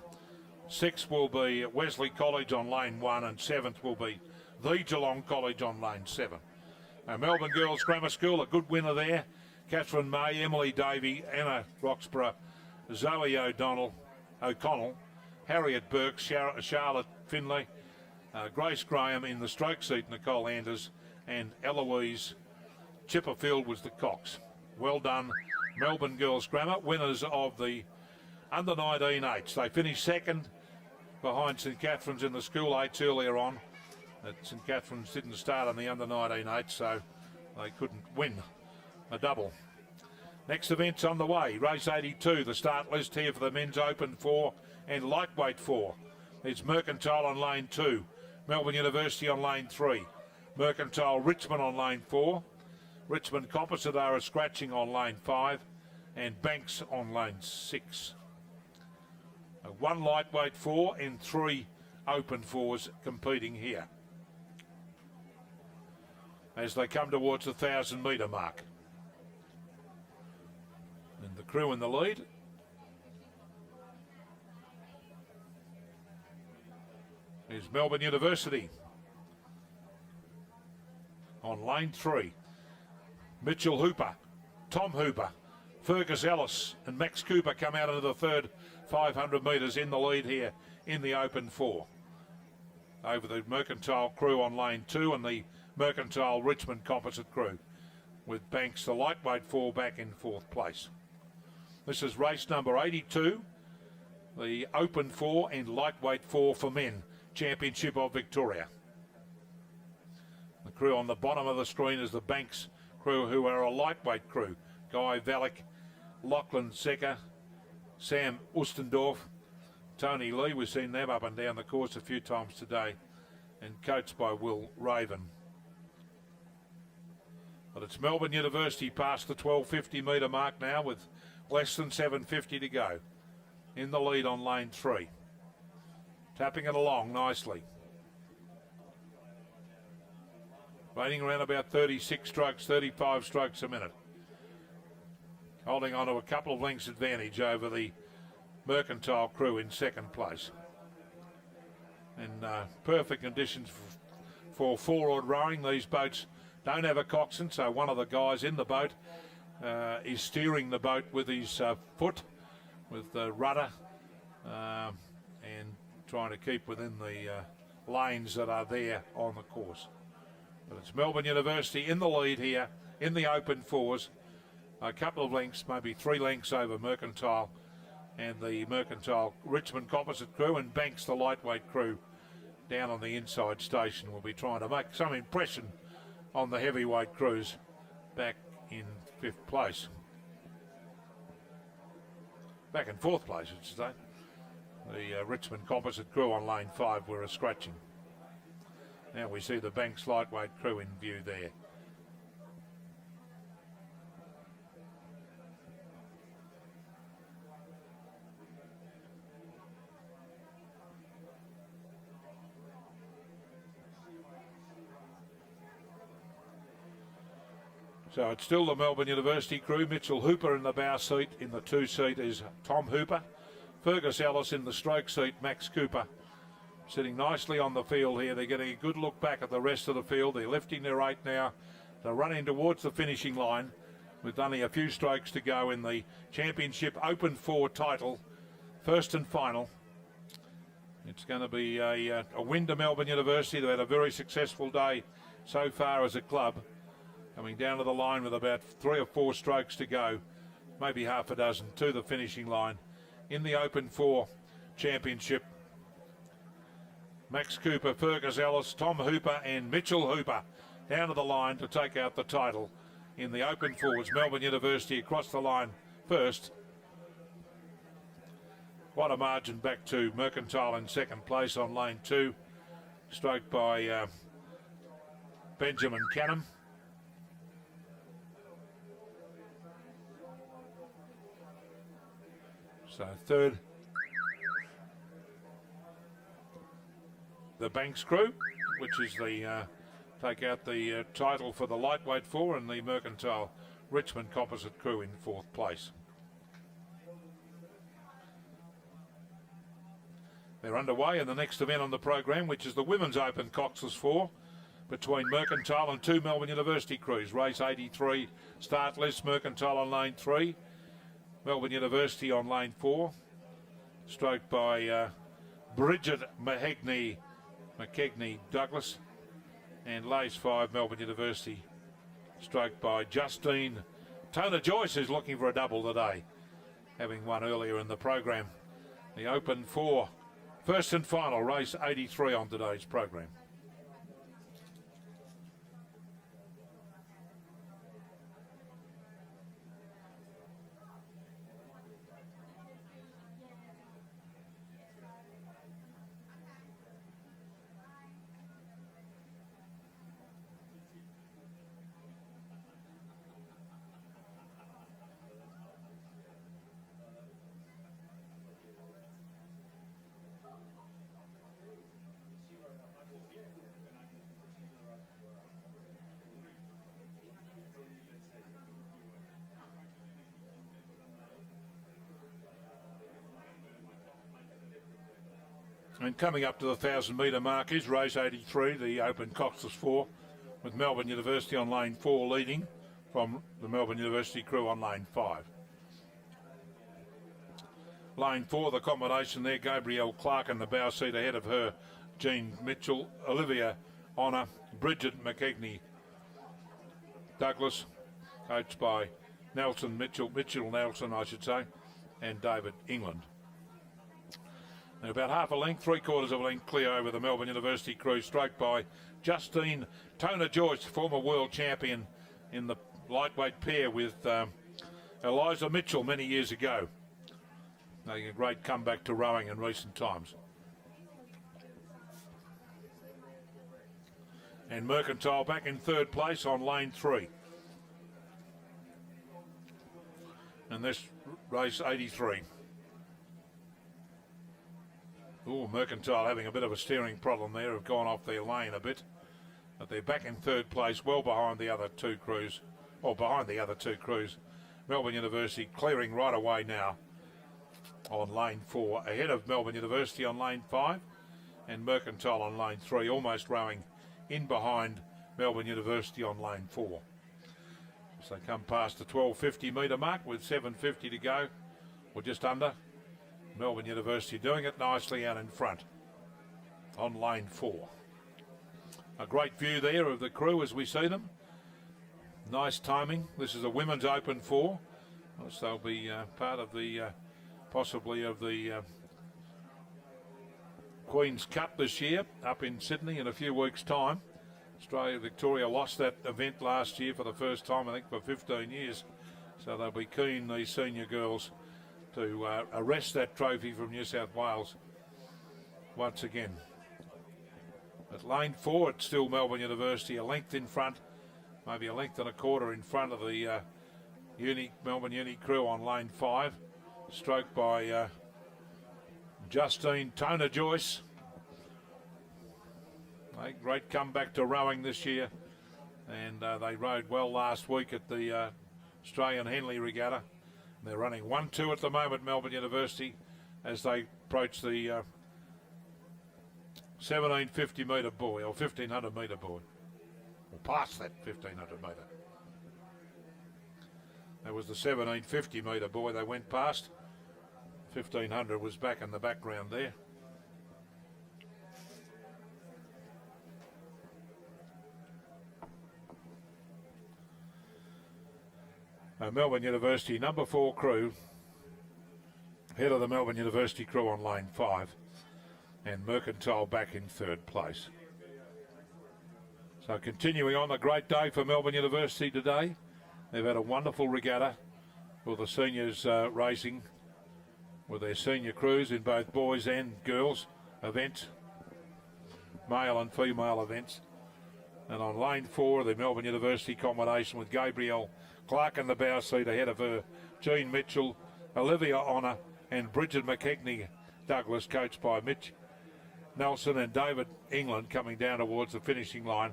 Sixth will be Wesley College on lane 1, and seventh will be the Geelong College on lane 7. Melbourne Girls Grammar School, a good winner there. Catherine May, Emily Davey, Anna Roxburgh, Zoe O'Connell, Harriet Burke, Charlotte Finlay, Grace Graham in the stroke seat, Nicole Anders, and Eloise Chipperfield was the cox. Well done, Melbourne Girls Grammar, winners of the under 19 8s. They finished second behind St Catherine's in the school 8s earlier on. St Catherine's didn't start on the under 19 8s, so they couldn't win a double. Next event's on the way, race 82, the start list here for the men's open 4 and lightweight 4. It's Mercantile on lane 2, Melbourne University on lane 3, Mercantile Richmond on lane 4, Richmond Composite are a scratching on lane 5, and Banks on lane 6. One lightweight 4 and 3 open 4s competing here as they come towards the 1,000 metre mark. And the crew in the lead. Is Melbourne University on lane 3. Mitchell Hooper, Tom Hooper, Fergus Ellis and Max Cooper come out into the third 500 metres in the lead here in the open 4. Over the Mercantile crew on lane 2 and the Mercantile Richmond Composite crew, with Banks, the lightweight 4, back in 4th place. This is race number 82, the open 4 and lightweight 4 for men, Championship of Victoria. The crew on the bottom of the screen is the Banks crew, who are a lightweight crew. Guy Valek, Lachlan Secker, Sam Ustendorf, Tony Lee, we've seen them up and down the course a few times today, and coached by Will Raven. But it's Melbourne University past the 1250 metre mark now with less than 750 to go. In the lead on lane 3. Tapping it along nicely. Raining around about 36 strokes, 35 strokes a minute. Holding on to a couple of lengths advantage over the Mercantile crew in 2nd place. In perfect conditions for forward rowing. These boats don't have a coxswain, so one of the guys in the boat is steering the boat with his foot, with the rudder, and trying to keep within the lanes that are there on the course. But it's Melbourne University in the lead here in the open 4s. A couple of lengths, maybe 3 lengths over Mercantile and the Mercantile Richmond Composite crew, and Banks, the lightweight crew, down on the inside station, will be trying to make some impression on the heavyweight crews back in 5th place. Back in 4th place, I should say. The Richmond Composite crew on lane 5 were a scratching. Now we see the Banks lightweight crew in view there. So it's still the Melbourne University crew. Mitchell Hooper in the bow seat. In the 2 seat is Tom Hooper. Fergus Ellis in the stroke seat. Max Cooper sitting nicely on the field here. They're getting a good look back at the rest of the field. They're lifting their 8 now. They're running towards the finishing line with only a few strokes to go in the Championship Open 4 title. First and final. It's going to be a win to Melbourne University. They've had a very successful day so far as a club. Coming down to the line with about 3 or 4 strokes to go, maybe half a dozen to the finishing line in the Open 4 Championship. Max Cooper, Fergus Ellis, Tom Hooper and Mitchell Hooper down to the line to take out the title in the Open 4s. Melbourne University across the line first. Quite a margin back to Mercantile in 2nd place on lane 2, stroked by Benjamin Canham. So 3rd the Banks crew, which is the take out the title for the lightweight 4, and the Mercantile Richmond Composite crew in 4th place. They're underway in the next event on the program, which is the Women's Open Coxless 4 between Mercantile and 2 Melbourne University crews. Race 83 start list, Mercantile on lane 3, Melbourne University on lane 4, stroked by Bridget McKegney Douglas, and lace 5 Melbourne University, stroked by Justine Tona Joyce, who's looking for a double today, having won earlier in the program. The Open 4, first and final, race 83 on today's program. And coming up to the 1,000 metre mark is race 83, the Open Coxless 4, with Melbourne University on lane 4 leading from the Melbourne University crew on lane 5. Lane 4, the combination there, Gabrielle Clark in the bow seat ahead of her, Jean Mitchell, Olivia Honor, Bridget McKegney Douglas, coached by Nelson Mitchell Nelson, I should say, and David England. They're about half a length, 3/4 of a length clear over the Melbourne University crew, stroked by Justine Tona Joyce, former world champion in the lightweight pair with Eliza Mitchell many years ago. Making a great comeback to rowing in recent times. And Mercantile back in 3rd place on lane 3. And this race 83. Oh, Mercantile having a bit of a steering problem there, have gone off their lane a bit. But they're back in 3rd place, well behind the other two crews, or behind the other two crews. Melbourne University clearing right away now on lane 4, ahead of Melbourne University on lane 5, and Mercantile on lane 3, almost rowing in behind Melbourne University on lane 4. So they come past the 1250 metre mark with 750 to go, or just under. Melbourne University doing it nicely out in front on lane 4. A great view there of the crew as we see them. Nice timing. This is a Women's Open 4, which they'll be part of the possibly of the Queen's Cup this year up in Sydney in a few weeks' time. Australia Victoria lost that event last year for the first time, I think, for 15 years. So they'll be keen, these senior girls, to arrest that trophy from New South Wales once again. At lane 4, it's still Melbourne University, a length in front, maybe a length and a quarter in front of the Melbourne Uni crew on lane 5, stroked by Justine Tona Joyce. A great comeback to rowing this year, and they rowed well last week at the Australian Henley Regatta. They're running 1-2 at the moment, Melbourne University, as they approach the 1750 metre buoy, or 1500 metre buoy, or past that 1500 metre. That was the 1750 metre buoy they went past. 1500 was back in the background there. Melbourne University number 4 crew, head of the Melbourne University crew on lane 5, and Mercantile back in 3rd place. So continuing on, a great day for Melbourne University today. They've had a wonderful regatta with the seniors racing with their senior crews in both boys and girls events, male and female events. And on lane 4, the Melbourne University combination with Gabrielle Clark in the bow seat ahead of her, Jean Mitchell, Olivia Honor, and Bridget McKegney Douglas, coached by Nelson and David England coming down towards the finishing line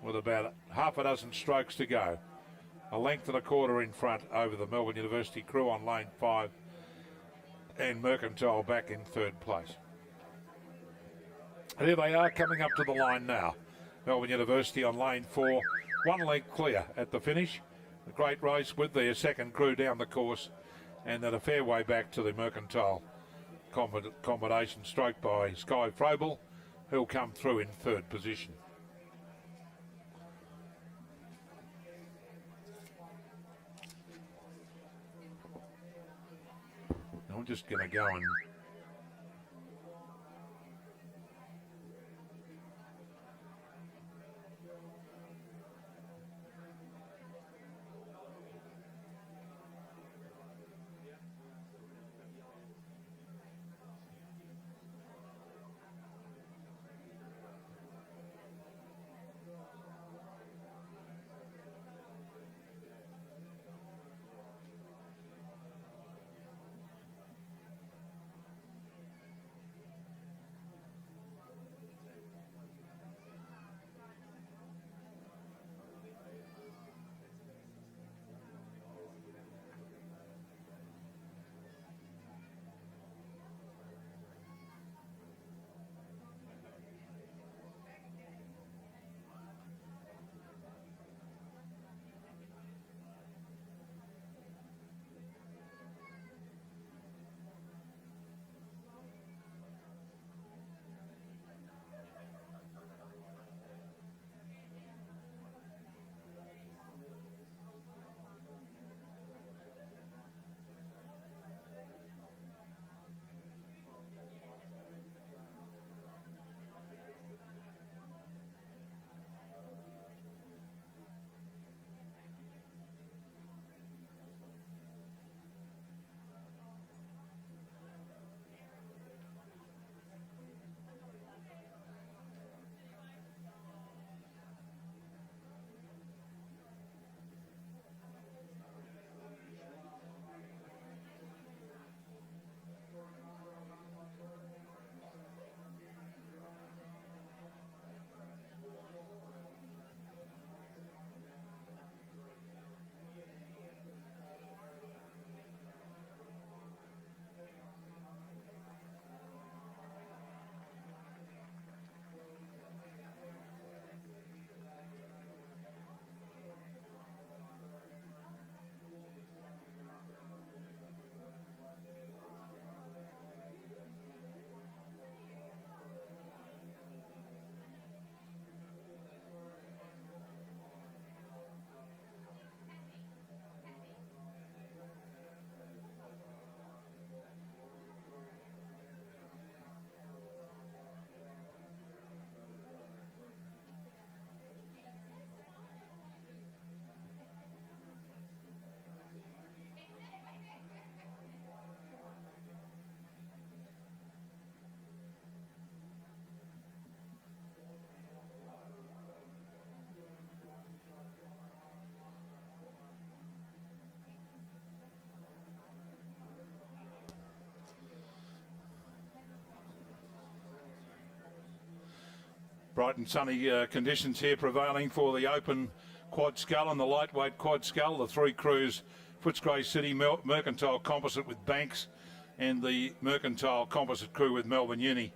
with about half a dozen strokes to go. A length and a quarter in front over the Melbourne University crew on lane 5, and Mercantile back in third place. Here they are coming up to the line now. Melbourne University on lane 4, 1 length clear at the finish. A great race with their second crew down the course, and then a fair way back to the Mercantile combination, stroked by Sky Frobel, who'll come through in third position. I'm just going to go and bright and sunny conditions here prevailing for the open quad scull and the lightweight quad scull. The three crews, Footscray City, Mercantile Composite with Banks, and the Mercantile Composite crew with Melbourne Uni.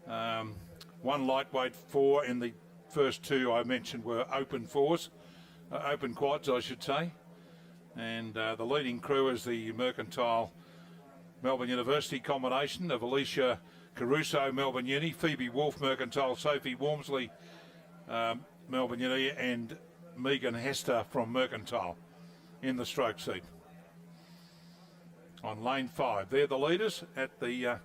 One lightweight four in the first two I mentioned were open fours, open quads I should say. And the leading crew is the Mercantile Melbourne University combination of Alicia Caruso, Melbourne Uni, Phoebe Wolf, Mercantile, Sophie Wormsley, Melbourne Uni, and Megan Hester from Mercantile in the stroke seat. On lane 5, they're the leaders at the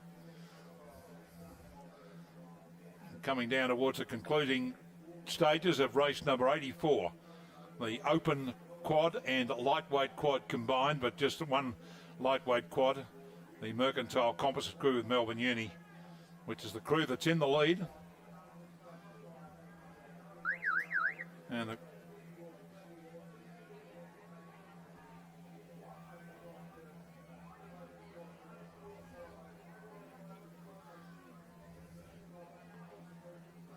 coming down towards the concluding stages of race number 84. The open quad and lightweight quad combined, but just one lightweight quad. The Mercantile Composite crew with Melbourne Uni, which is the crew that's in the lead. And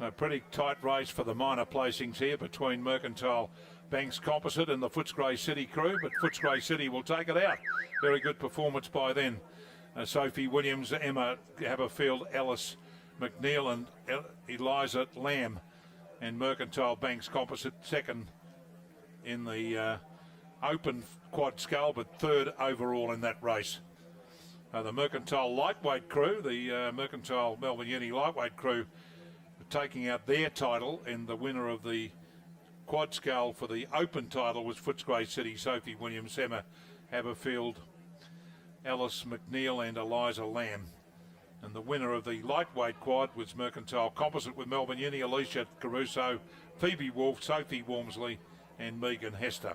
A pretty tight race for the minor placings here between Mercantile Banks Composite and the Footscray City crew, but Footscray City will take it out. Very good performance by then. Sophie Williams, Emma Haberfield, Alice McNeil and Eliza Lamb, and Mercantile Banks Composite second in the open quad scull, but third overall in that race. The Mercantile lightweight crew, the Mercantile Melbourne Uni lightweight crew, taking out their title, and the winner of the quad scull for the open title was Footscray City, Sophie Williams, Emma Haberfield, Alice McNeil and Eliza Lamb. And the winner of the lightweight quad was Mercantile Composite with Melbourne Uni, Alicia Caruso, Phoebe Wolf, Sophie Walmsley and Megan Hester.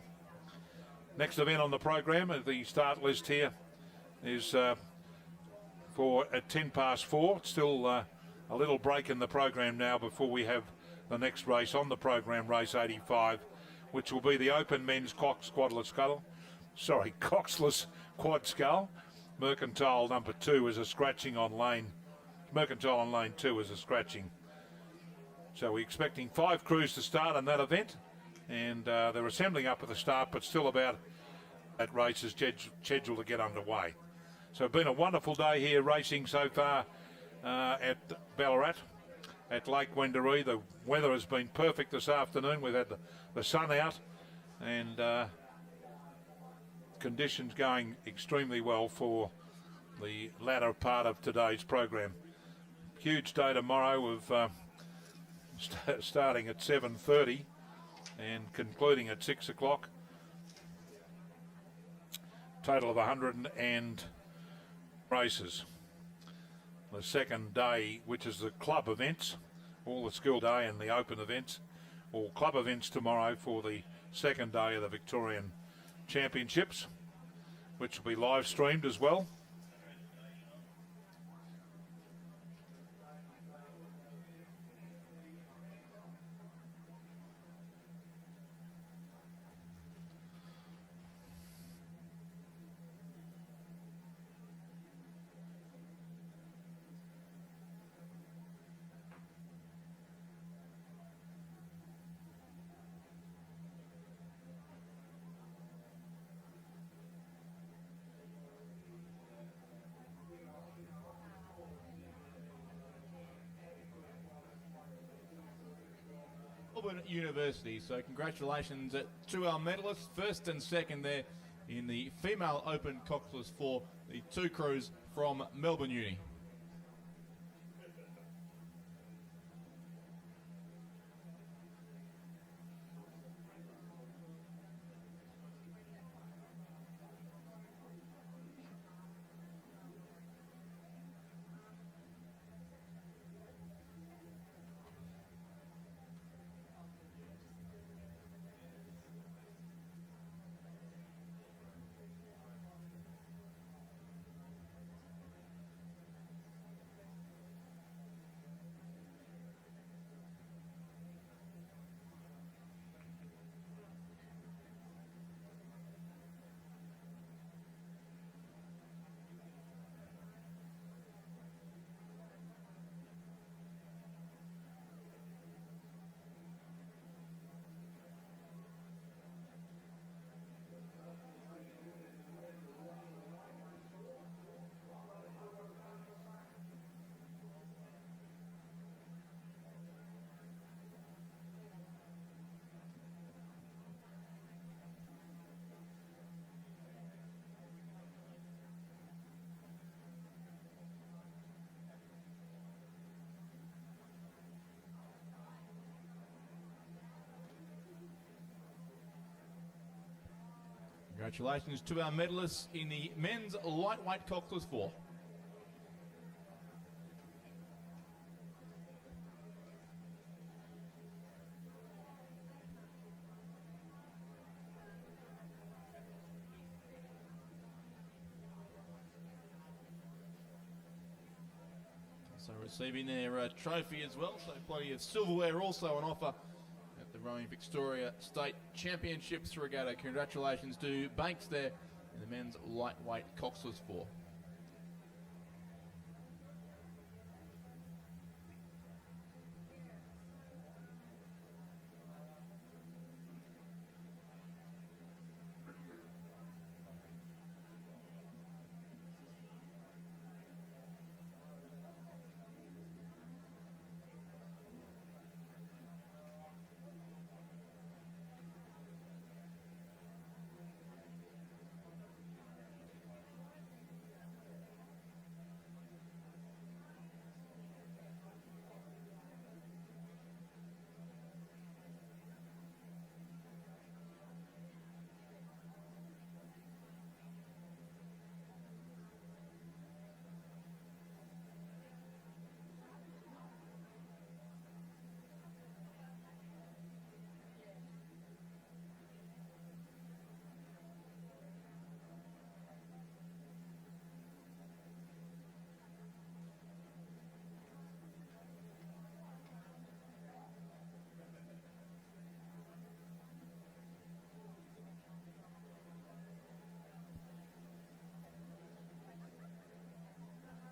Next event on the program, the start list here is for at 4:10. Still a little break in the program now before we have the next race on the program, race 85, which will be the open men's coxless quad scull. Mercantile number 2 is a scratching on lane. Mercantile on lane 2 is a scratching. So we're expecting 5 crews to start on that event, and they're assembling up at the start, but still about that race is scheduled to get underway. So it's been a wonderful day here racing so far at Ballarat, at Lake Wendouree. The weather has been perfect this afternoon. We've had the sun out, and conditions going extremely well for the latter part of today's program. Huge day tomorrow of starting at 7:30 and concluding at 6 o'clock. Total of 100 and races. The second day, which is the club events, all the school day and the open events, all club events tomorrow for the second day of the Victorian Championships, which will be live streamed as well. Melbourne University. So congratulations to our medalists, first and second there in the female open coxless for the 2 crews from Melbourne Uni. Congratulations to our medalists in the men's lightweight coxless 4. So receiving their trophy as well, so plenty of silverware also on offer at the Rowing Victoria State Championships Regatta. Congratulations to Banks there in the men's lightweight coxless 4.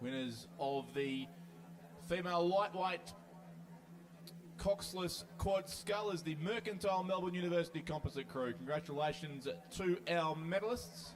Winners of the female lightweight coxless quad scull is the Mercantile Melbourne University Composite crew. Congratulations to our medalists.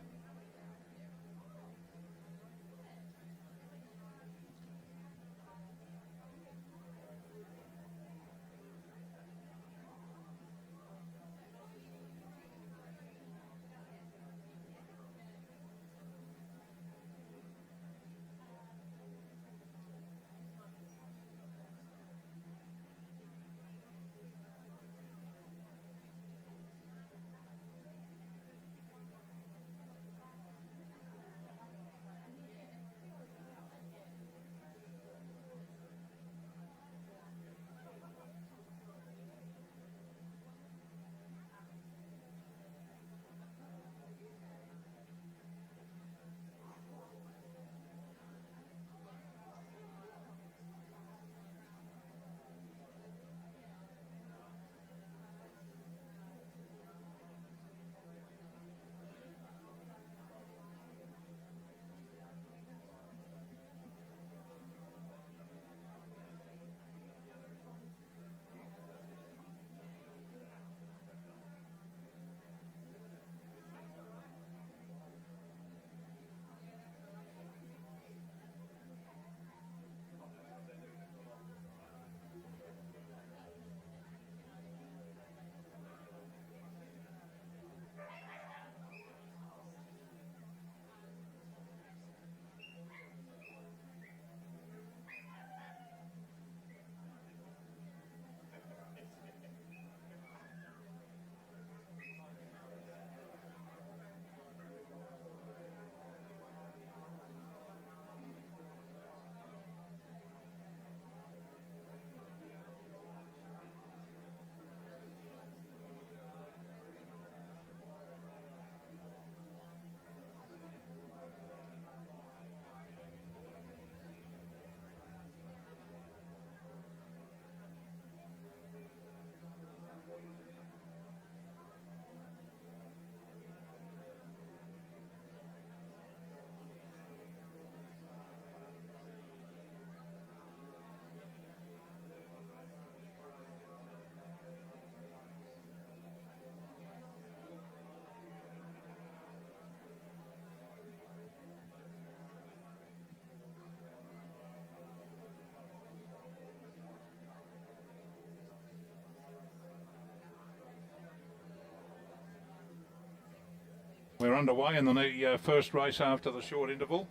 We're underway in the first race after the short interval.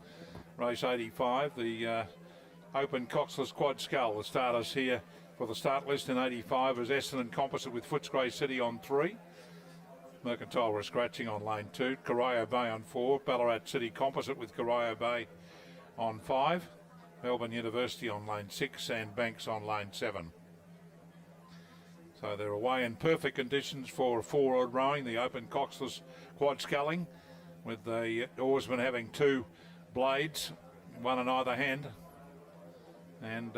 Race 85, the Open Coxless Quad Scull. The starters here for the start list in 85 is Essendon Composite with Footscray City on 3. Mercantile were scratching on lane 2. Corio Bay on 4. Ballarat City Composite with Corio Bay on 5. Melbourne University on lane 6 and Banks on lane 7. So they're away in perfect conditions for forward rowing, the Open Coxless Quad Sculling, with the oarsmen having 2 blades, one in either hand. And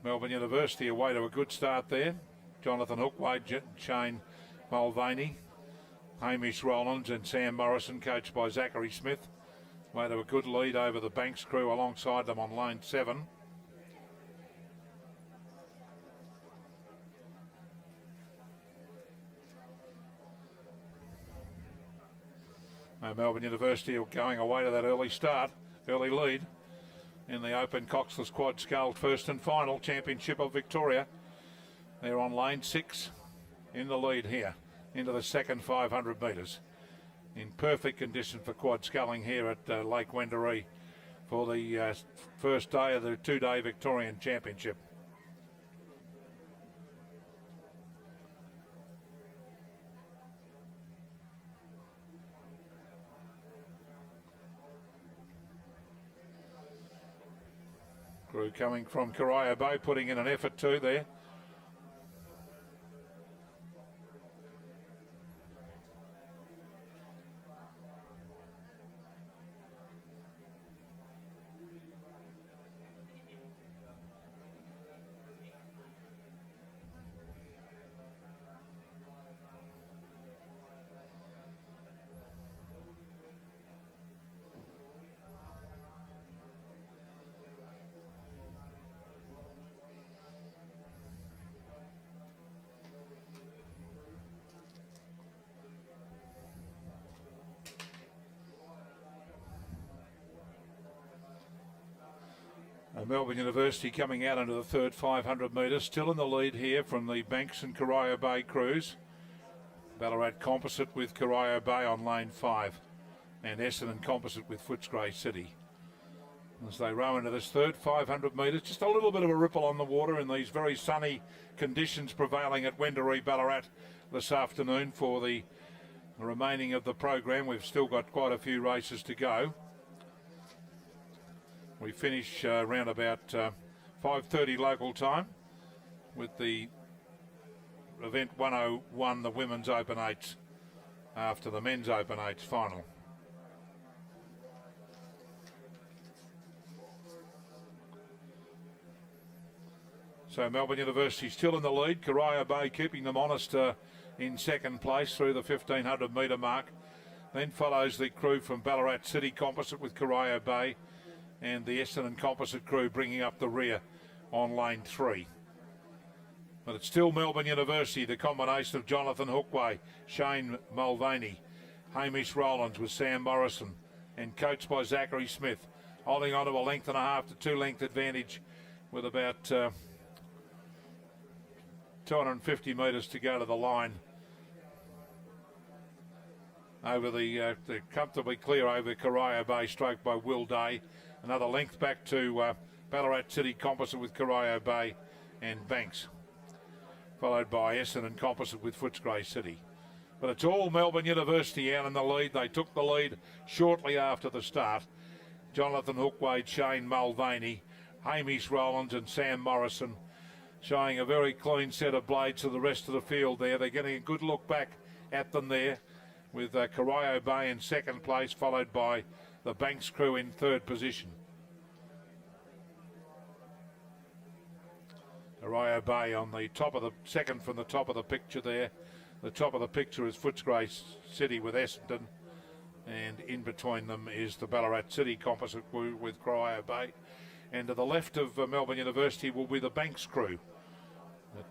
Melbourne University away to a good start there. Jonathan Hookway, Shane Mulvaney, Hamish Rollins and Sam Morrison, coached by Zachary Smith. Way to a good lead over the Banks crew alongside them on lane 7. Melbourne University are going away to that early lead in the Open Coxless Quad Scull first and final championship of Victoria. They're on lane 6 in the lead here into the second 500 metres. In perfect condition for quad sculling here at Lake Wendouree for the first day of the 2-day Victorian Championship. Crew coming from Corio Bay, putting in an effort too there. Melbourne University coming out into the third 500 metres, still in the lead here from the Banks and Corio Bay crews. Ballarat Composite with Corio Bay on lane 5, and Essendon Composite with Footscray City. As they row into this third 500 metres, just a little bit of a ripple on the water in these very sunny conditions prevailing at Wendouree Ballarat this afternoon for the remaining of the program. We've still got quite a few races to go. We finish around about 5:30 local time with the event 101, the women's Open 8s, after the men's Open 8s final. So Melbourne University still in the lead. Corio Bay keeping them honest in second place through the 1500 metre mark. Then follows the crew from Ballarat City Composite with Corio Bay, and the Essendon Composite crew bringing up the rear on lane 3. But it's still Melbourne University, the combination of Jonathan Hookway, Shane Mulvaney, Hamish Rowlands with Sam Morrison, and coached by Zachary Smith, holding on to a length and a half to 2 length advantage with about 250 metres to go to the line. Over they're comfortably clear over Corio Bay, stroked by Will Day. Another length back to Ballarat City Composite with Corio Bay and Banks, followed by Essendon Composite with Footscray City. But it's all Melbourne University out in the lead. They took the lead shortly after the start. Jonathan Hookwade, Shane Mulvaney, Hamish Rowlands and Sam Morrison showing a very clean set of blades to the rest of the field there. They're getting a good look back at them there, with Corio Bay in second place, followed by the Banks crew in third position. Corio Bay on the top of the second from the top of the picture there. The top of the picture is Footscray City with Essendon, and in between them is the Ballarat City Composite crew with Corio Bay. And to the left of Melbourne University will be the Banks crew.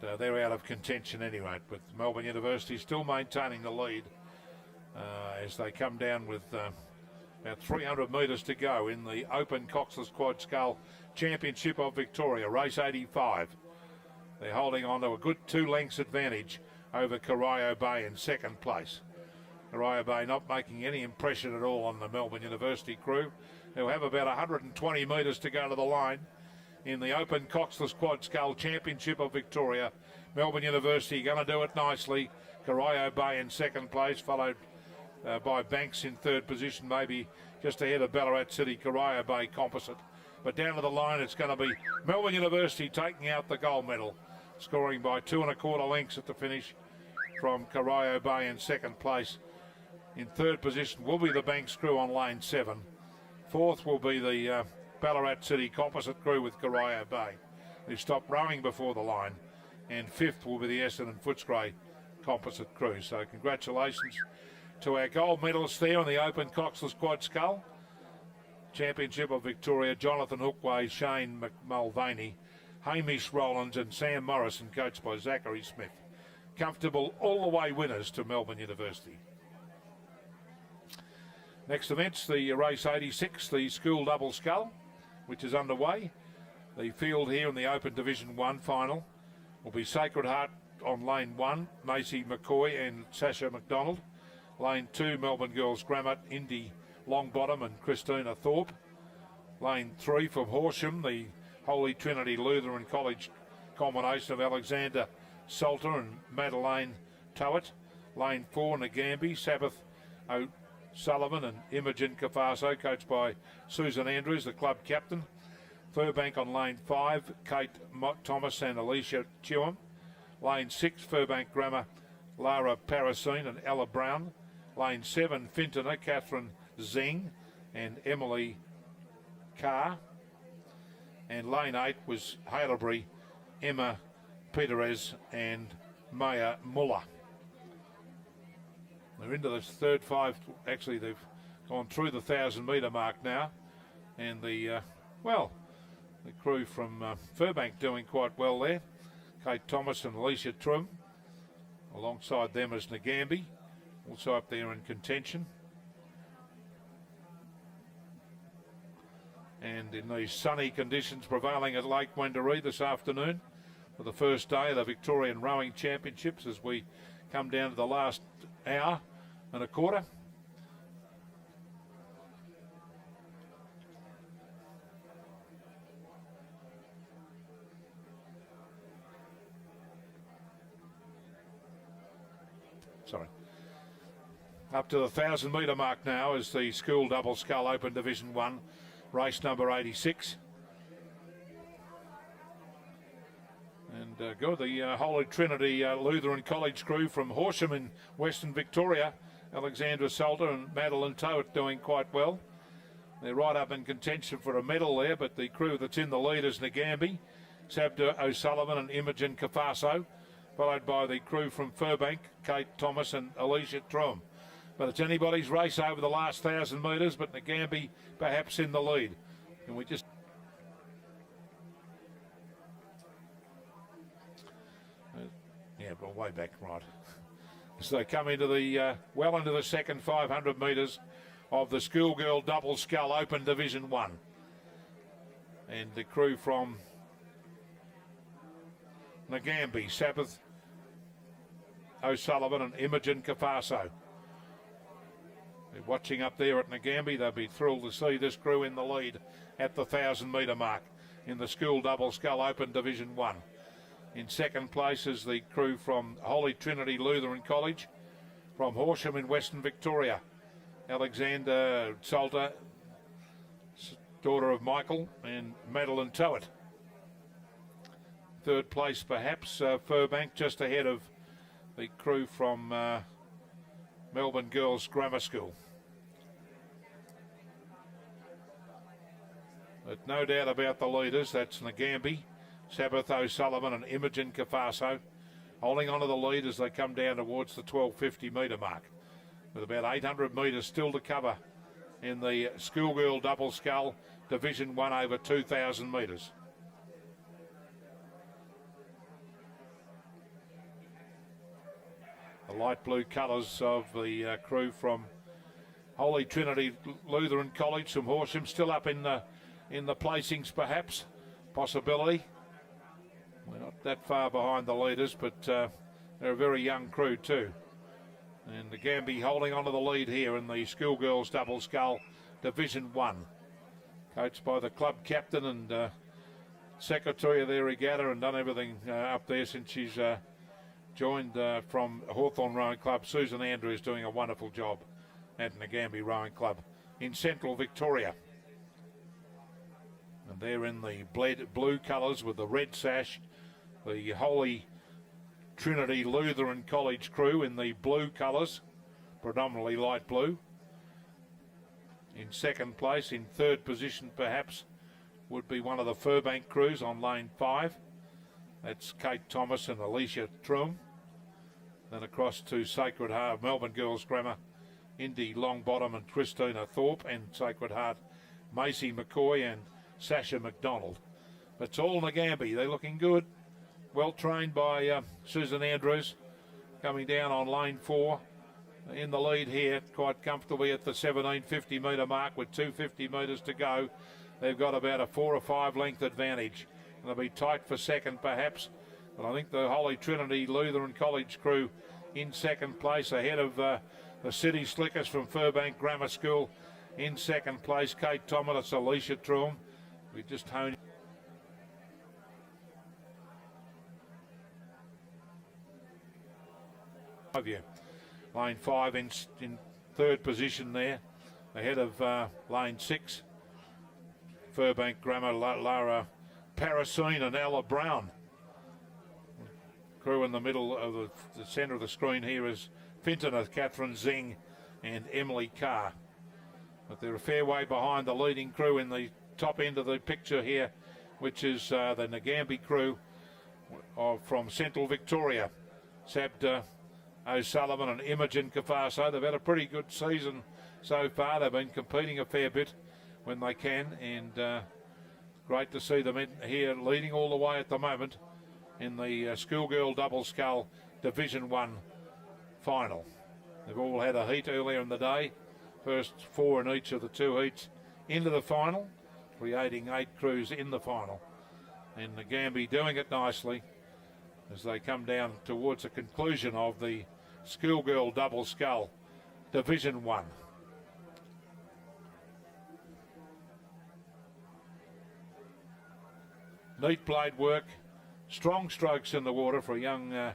But they're out of contention anyway, but Melbourne University still maintaining the lead as they come down with about 300 metres to go in the Open Coxless Quad Scull Championship of Victoria, race 85. They're holding on to a good 2 lengths advantage over Corio Bay in second place. Corio Bay not making any impression at all on the Melbourne University crew, who have about 120 metres to go to the line in the Open Coxless Quad Scull Championship of Victoria. Melbourne University going to do it nicely. Corio Bay in second place, followed by Banks in third position, maybe just ahead of Ballarat City, Corio Bay Composite. But down to the line, it's going to be Melbourne University taking out the gold medal, scoring by 2 1/4 lengths at the finish from Corio Bay in second place. In third position will be the Banks crew on lane 7. Fourth will be the Ballarat City Composite crew with Corio Bay, who stopped rowing before the line. And fifth will be the Essendon Footscray Composite crew. So congratulations to our gold medalists there on the Open Coxless Quad Scull Championship of Victoria. Jonathan Hookway, Shane Mulvaney, Hamish Rowlands and Sam Morrison, coached by Zachary Smith. Comfortable all-the-way winners to Melbourne University. Next event's the race 86, the School Double Scull, which is underway. The field here in the Open Division 1 final will be Sacred Heart on lane 1, Macy McCoy and Sasha McDonald. Lane 2, Melbourne Girls Grammar, Indy Longbottom and Christina Thorpe. Lane 3 from Horsham, the Holy Trinity Lutheran College combination of Alexander Salter and Madeleine Towett. Lane 4, Nagambie, Sabbath O'Sullivan and Imogen Cafaso, coached by Susan Andrews, the club captain. Furbank on lane 5, Kate Thomas and Alicia Chewham. Lane 6, Furbank Grammar, Lara Parasine and Ella Brown. Lane 7, Fintona, Catherine Zing and Emily Carr. And lane 8 was Halebury, Emma Peterez and Maya Muller. They're into this third 5. Actually, they've gone through the 1,000 metre mark now. And the crew from Furbank doing quite well there. Kate Thomas and Alicia Trum. Alongside them is Nagambie, also up there in contention. And in these sunny conditions prevailing at Lake Wendouree this afternoon for the first day of the Victorian Rowing Championships as we come down to the last hour and a quarter. Sorry. Up to the 1,000 metre mark now is the School Double Scull Open Division 1, race number 86. And good, the Holy Trinity Lutheran College crew from Horsham in Western Victoria, Alexandra Salter and Madeline Towett doing quite well. They're right up in contention for a medal there, but the crew that's in the lead is Nagambie, Sabda O'Sullivan and Imogen Cafaso, followed by the crew from Furbank, Kate Thomas and Alicia Trom. But it's anybody's race over the last 1,000 metres, but Nagambie perhaps in the lead. And we just... yeah, but way back, right. So they come into the, well into the second 500 metres of the Schoolgirl Double Scull Open Division 1. And the crew from Nagambie, Sabbath O'Sullivan and Imogen Cafaso. They're watching up there at Nagambie. They'll be thrilled to see this crew in the lead at the 1,000 metre mark in the School Double Scull Open Division 1. In second place is the crew from Holy Trinity Lutheran College from Horsham in Western Victoria. Alexander Salter, daughter of Michael, and Madeline Towett. Third place perhaps Furbank, just ahead of the crew from Melbourne Girls Grammar School. But no doubt about the leaders, that's Nagambie, Sabbath O'Sullivan and Imogen Cafaso, holding on to the lead as they come down towards the 1250 metre mark, with about 800 metres still to cover in the Schoolgirl Double Scull Division 1 over 2,000 metres. The light blue colours of the crew from Holy Trinity Lutheran College from Horsham, still up in the placings perhaps, possibility. We're not that far behind the leaders, but they're a very young crew too. And Nagambie holding on to the lead here in the Schoolgirls Double Scull Division 1. Coached by the club captain and secretary of their regatta, and done everything up there since she's joined from Hawthorn Rowing Club. Susan Andrews doing a wonderful job at Nagambie Rowing Club in central Victoria. And they're in the blue colours with the red sash. The Holy Trinity Lutheran College crew in the blue colours, predominantly light blue. In second place, in third position perhaps, would be one of the Furbank crews on lane 5. That's Kate Thomas and Alicia Trum. Then across to Sacred Heart, Melbourne Girls Grammar, Indy Longbottom and Christina Thorpe, and Sacred Heart, Macy McCoy and Sasha McDonald. But it's all Nagambie. They're looking good. Well trained by Susan Andrews, coming down on lane 4. In the lead here, quite comfortably at the 1750 metre mark with 250 metres to go. They've got about a 4 or 5 length advantage. And they'll be tight for second perhaps. But I think the Holy Trinity Lutheran College crew in second place, ahead of the City Slickers from Furbank Grammar School. In second place, Kate Thomas, Alicia Trum. We just honed. Lane 5 in third position there, ahead of lane 6. Furbank Grammar, Lara Parasine and Ella Brown. Crew in the middle of the centre of the screen here is Finton, Catherine Zing and Emily Carr. But they're a fair way behind the leading crew in the top end of the picture here, which is the Nagambie crew from Central Victoria. Sabda O'Sullivan and Imogen Cafaso. They've had a pretty good season so far. They've been competing a fair bit when they can, and great to see them in here leading all the way at the moment in the Schoolgirl Double Scull Division 1 final. They've all had a heat earlier in the day. First 4 in each of the 2 heats into the final. creating 8 crews in the final. And the Gambie doing it nicely as they come down towards the conclusion of the Schoolgirl double scull Division 1. Neat blade work, strong strokes in the water for a young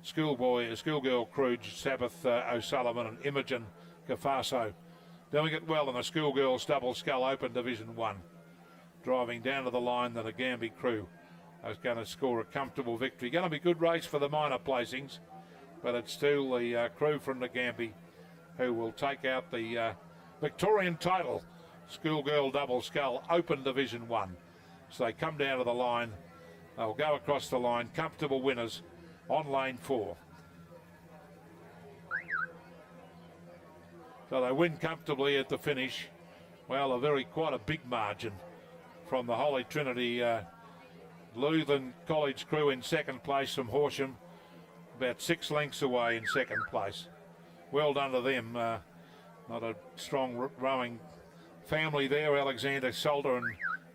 schoolgirl crew, Sabbath O'Sullivan and Imogen Gafaso. Doing it well in the Schoolgirls double scull Open Division 1. Driving down to the line, the Gambie crew is going to score a comfortable victory. Going to be a good race for the minor placings, but it's still the crew from the Gambie who will take out the Victorian title, Schoolgirl double scull Open Division 1. So they come down to the line, they'll go across the line, comfortable winners on lane 4. So they win comfortably at the finish. Well, quite a big margin from the Holy Trinity Lutheran College crew in second place from Horsham, about 6 lengths away in second place. Well done to them. Not a strong rowing family there, Alexander Solder and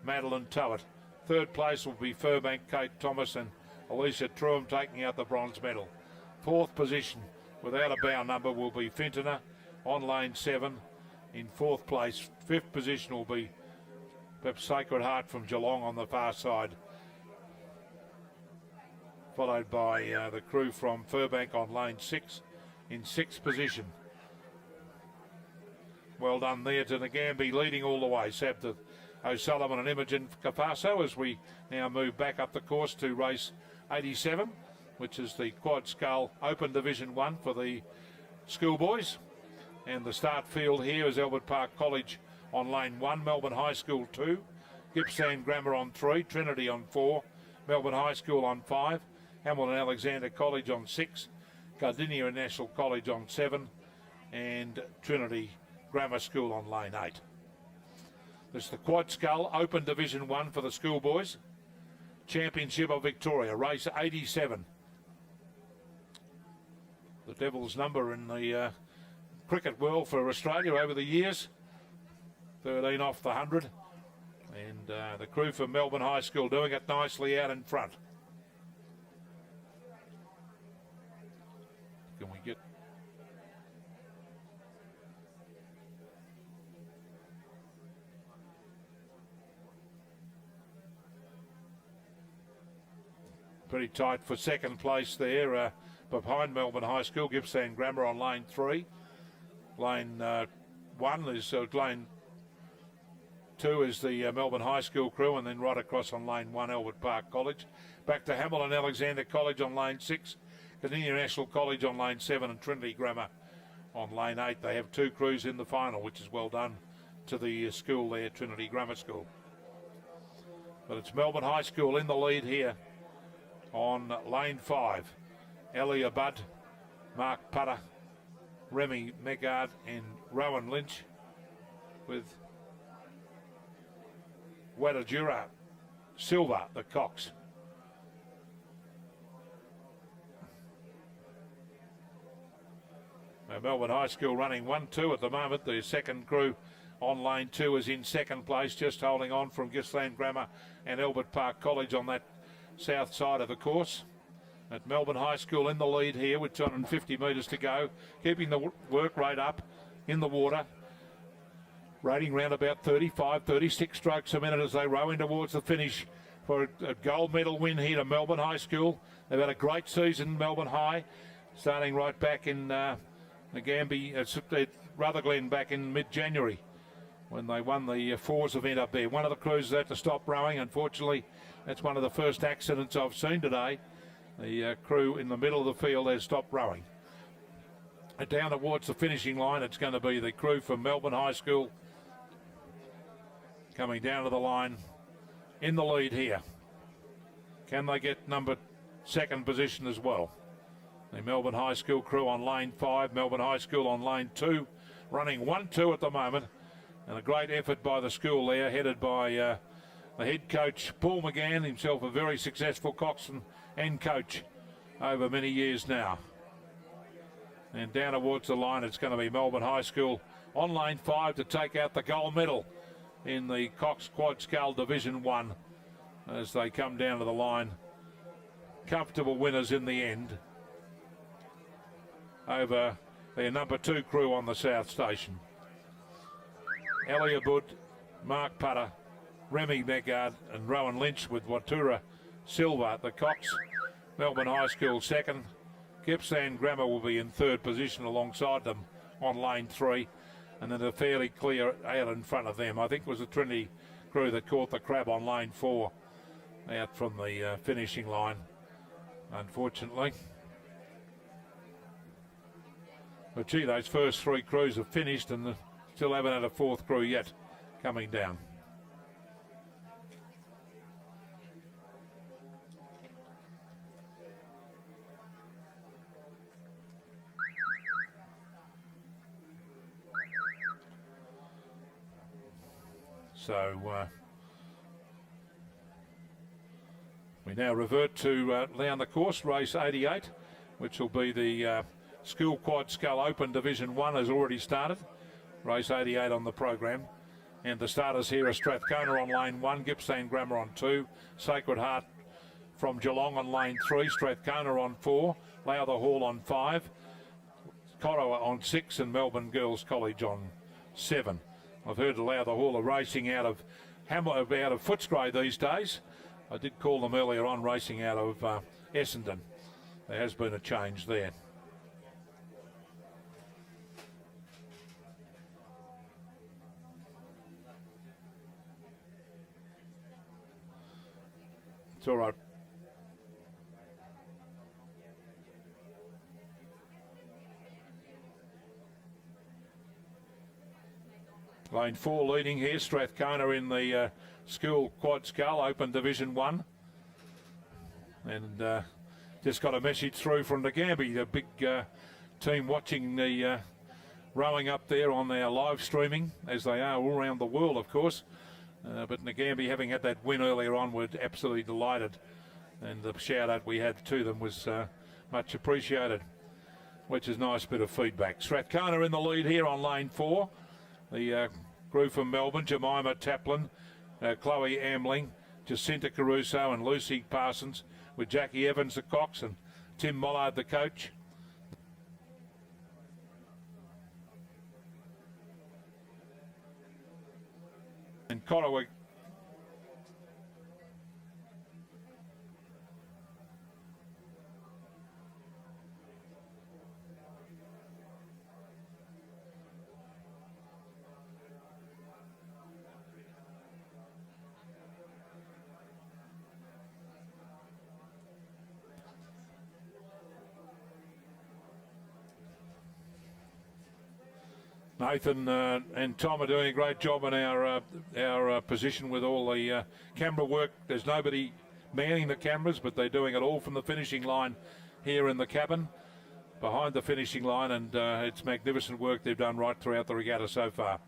Madeline Towett. Third place will be Furbank Kate Thomas and Alicia Truham taking out the bronze medal. Fourth position without a bow number will be Fintona on lane 7 in fourth place. Fifth position will be perhaps Sacred Heart from Geelong on the far side, followed by the crew from Furbank on lane 6 in sixth position. Well done there to the Gambie, leading all the way. Sabbath O'Sullivan and Imogen Capasso as we now move back up the course to race 87, which is the Quad Scull Open Division 1 for the schoolboys. And the start field here is Albert Park College on lane 1, Melbourne High School 2, Gippsland Grammar on 3, Trinity on 4, Melbourne High School on 5, Hamilton Alexander College on 6, Gardenia National College on 7, and Trinity Grammar School on lane 8. This is the Quad Scull Open Division 1 for the schoolboys. Championship of Victoria, race 87. The Devil's number in the cricket world for Australia over the years. 13 off the 100. And the crew from Melbourne High School doing it nicely out in front. Can we get... Pretty tight for second place there, behind Melbourne High School. Gippsland Grammar on lane 3. Lane 1 is lane 2 is the Melbourne High School crew, and then right across on lane 1, Albert Park College. Back to Hamilton Alexander College on lane 6, Gardenia National College on lane 7, and Trinity Grammar on lane 8. They have 2 crews in the final, which is well done to the school there, Trinity Grammar School. But it's Melbourne High School in the lead here on lane 5. Ellie Abud, Mark Putter, Remy Megard and Rowan Lynch, with Wadajura Silva, the cox. Now Melbourne High School running 1-2 at the moment. The second crew on lane 2 is in second place, just holding on from Gippsland Grammar and Albert Park College on that south side of the course. At Melbourne High School in the lead here with 250 metres to go, keeping the work rate up in the water. Rating round about 35, 36 strokes a minute as they row in towards the finish for a gold medal win here to Melbourne High School. They've had a great season, Melbourne High, starting right back in the Gambie, Rutherglen back in mid-January when they won the fours event up there. One of the crews had to stop rowing. Unfortunately, that's one of the first accidents I've seen today. The crew in the middle of the field has stopped rowing. Down towards the finishing line, it's going to be the crew from Melbourne High School coming down to the line in the lead here. Can they get second position as well? The Melbourne High School crew on lane 5, Melbourne High School on lane 2, running 1-2 at the moment. And a great effort by the school there, headed by the head coach, Paul McGann, himself a very successful coxswain and coach over many years now. And down towards the line, it's going to be Melbourne High School on lane 5 to take out the gold medal in the Cox Quad Scull Division 1 as they come down to the line. Comfortable winners in the end over their number 2 crew on the South Station. Elliot Wood, Mark Putter, Remy Megard and Rowan Lynch with Watura Silva at the Cox. Melbourne High School second. Gippsland Grammar will be in third position alongside them on lane 3. And then a fairly clear out in front of them. I think it was the Trinity crew that caught the crab on lane 4 out from the finishing line, unfortunately. But gee, those first 3 crews have finished and still haven't had a 4th crew yet coming down. So we now revert to down the course, race 88, which will be the School Quad Scull Open Division 1 has already started. Race 88 on the program. And the starters here are Strathcona on lane 1, Gippsland Grammar on 2, Sacred Heart from Geelong on lane 3, Strathcona on 4, Lowther Hall on 5, Corowa on 6 and Melbourne Girls College on 7. I've heard Lowther Hall are racing out of Footscray these days. I did call them earlier on, racing out of Essendon. There has been a change there. It's all right. Lane 4 leading here, Strathcona in the School Quad Scull Open Division 1. And just got a message through from Nagambie, the big team watching the rowing up there on our live streaming, as they are all around the world, of course. But Nagambie, having had that win earlier on, were absolutely delighted. And the shout out we had to them was much appreciated, which is a nice bit of feedback. Strathcona in the lead here on lane 4. The crew from Melbourne, Jemima Taplin, Chloe Amling, Jacinta Caruso and Lucy Parsons, with Jackie Evans the cox and Tim Mollard the coach. And Corowa Nathan and Tom are doing a great job in our position with all the camera work. There's nobody manning the cameras, but they're doing it all from the finishing line here in the cabin, behind the finishing line, and it's magnificent work they've done right throughout the regatta so far,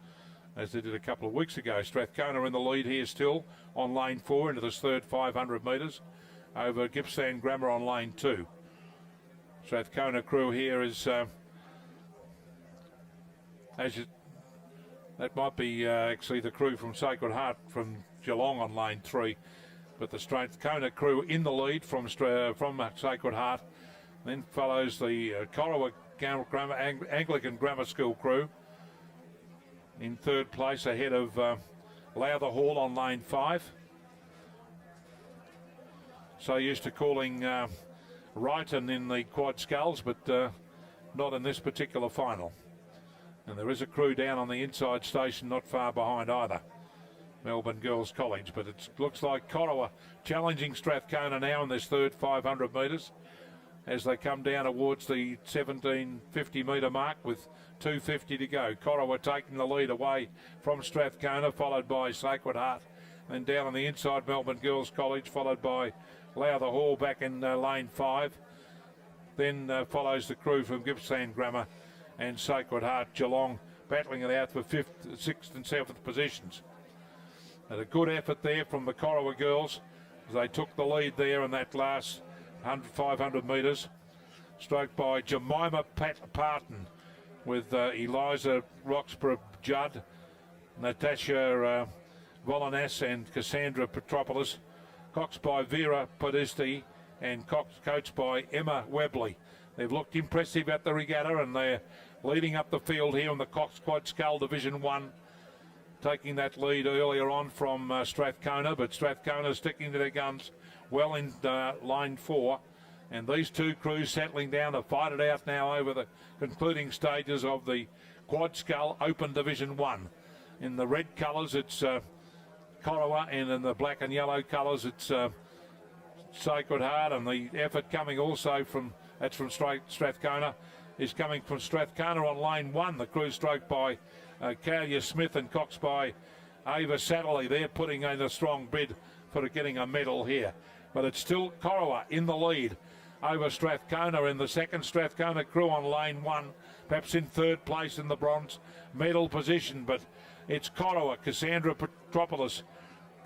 as they did a couple of weeks ago. Strathcona in the lead here still on lane 4 into this third 500 metres over Gippsland Grammar on lane 2. Strathcona crew here is... that might be actually the crew from Sacred Heart from Geelong on lane 3, but the Strathcona crew in the lead from Sacred Heart. Then follows the Corowa Anglican Grammar School crew in third place, ahead of Lowther Hall on lane 5. So used to calling Wrighton in the Quad Sculls, but not in this particular final. And there is a crew down on the inside station not far behind either, Melbourne Girls College. But it looks like Corowa challenging Strathcona now in this third 500 metres as they come down towards the 1750 metre mark with 250 to go. Corowa taking the lead away from Strathcona, followed by Sacred Heart. Then down on the inside, Melbourne Girls College, followed by Lowther Hall back in lane 5. Then follows the crew from Gippsland Grammar and Sacred Heart Geelong, battling it out for 5th, 6th and 7th positions. And a good effort there from the Corowa girls as they took the lead there in that last 500 metres. Stroked by Jemima Parton with Eliza Roxburgh Judd, Natasha Volinas and Cassandra Petropoulos. Coxed by Vera Podisti and coached by Emma Webley. They've looked impressive at the regatta, and they're leading up the field here in the Cox Quad Scull Division 1. Taking that lead earlier on from Strathcona, but Strathcona sticking to their guns well in line 4. And these two crews settling down to fight it out now over the concluding stages of the Quad Scull Open Division 1. In the red colours, it's Corowa, and in the black and yellow colours, it's Sacred Heart. And the effort coming also from Strathcona is coming from Strathcona on lane 1. The crew stroked by Kalia Smith and coxed by Ava Satterley. They're putting in a strong bid for getting a medal here. But it's still Corowa in the lead over Strathcona in the second. Strathcona crew on lane 1, perhaps in third place in the bronze medal position. But it's Corowa, Cassandra Petropoulos,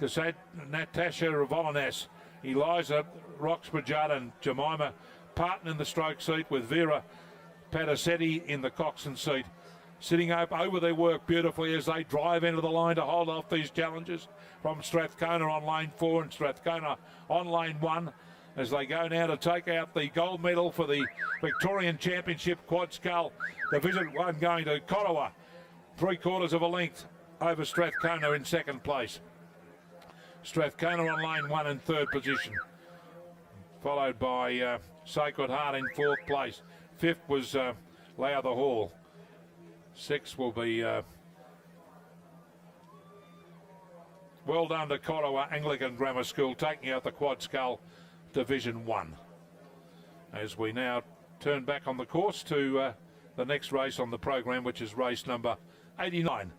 Natasha Volinas, Eliza Roxburgh and Jemima Parton in the stroke seat, with Vera Padisetti in the coxswain seat, sitting up over their work beautifully as they drive into the line to hold off these challenges from Strathcona on lane 4 and Strathcona on lane 1, as they go now to take out the gold medal for the Victorian Championship Quad Scull Division 1, going to Corowa, 3/4 of a length over Strathcona in second place. Strathcona on lane 1 in third position, followed by Sacred Heart in fourth place. Fifth was Lowther Hall. Sixth will be well done to Corowa Anglican Grammar School, taking out the Quad Scull Division 1. As we now turn back on the course to the next race on the program, which is race number 89.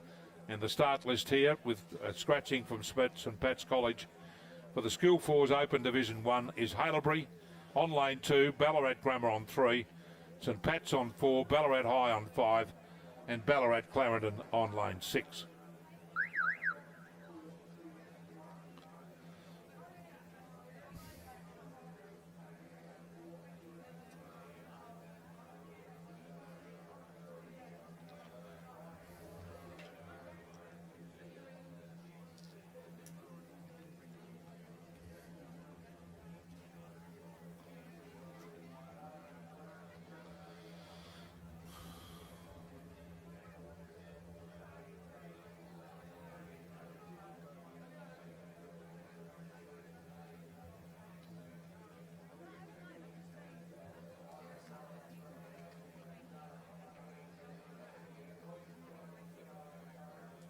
And the start list here with scratching from St Pat's College for the School 4's Open Division 1 is Haileybury on lane 2, Ballarat Grammar on 3, St Pat's on 4, Ballarat High on 5, and Ballarat Clarendon on lane 6.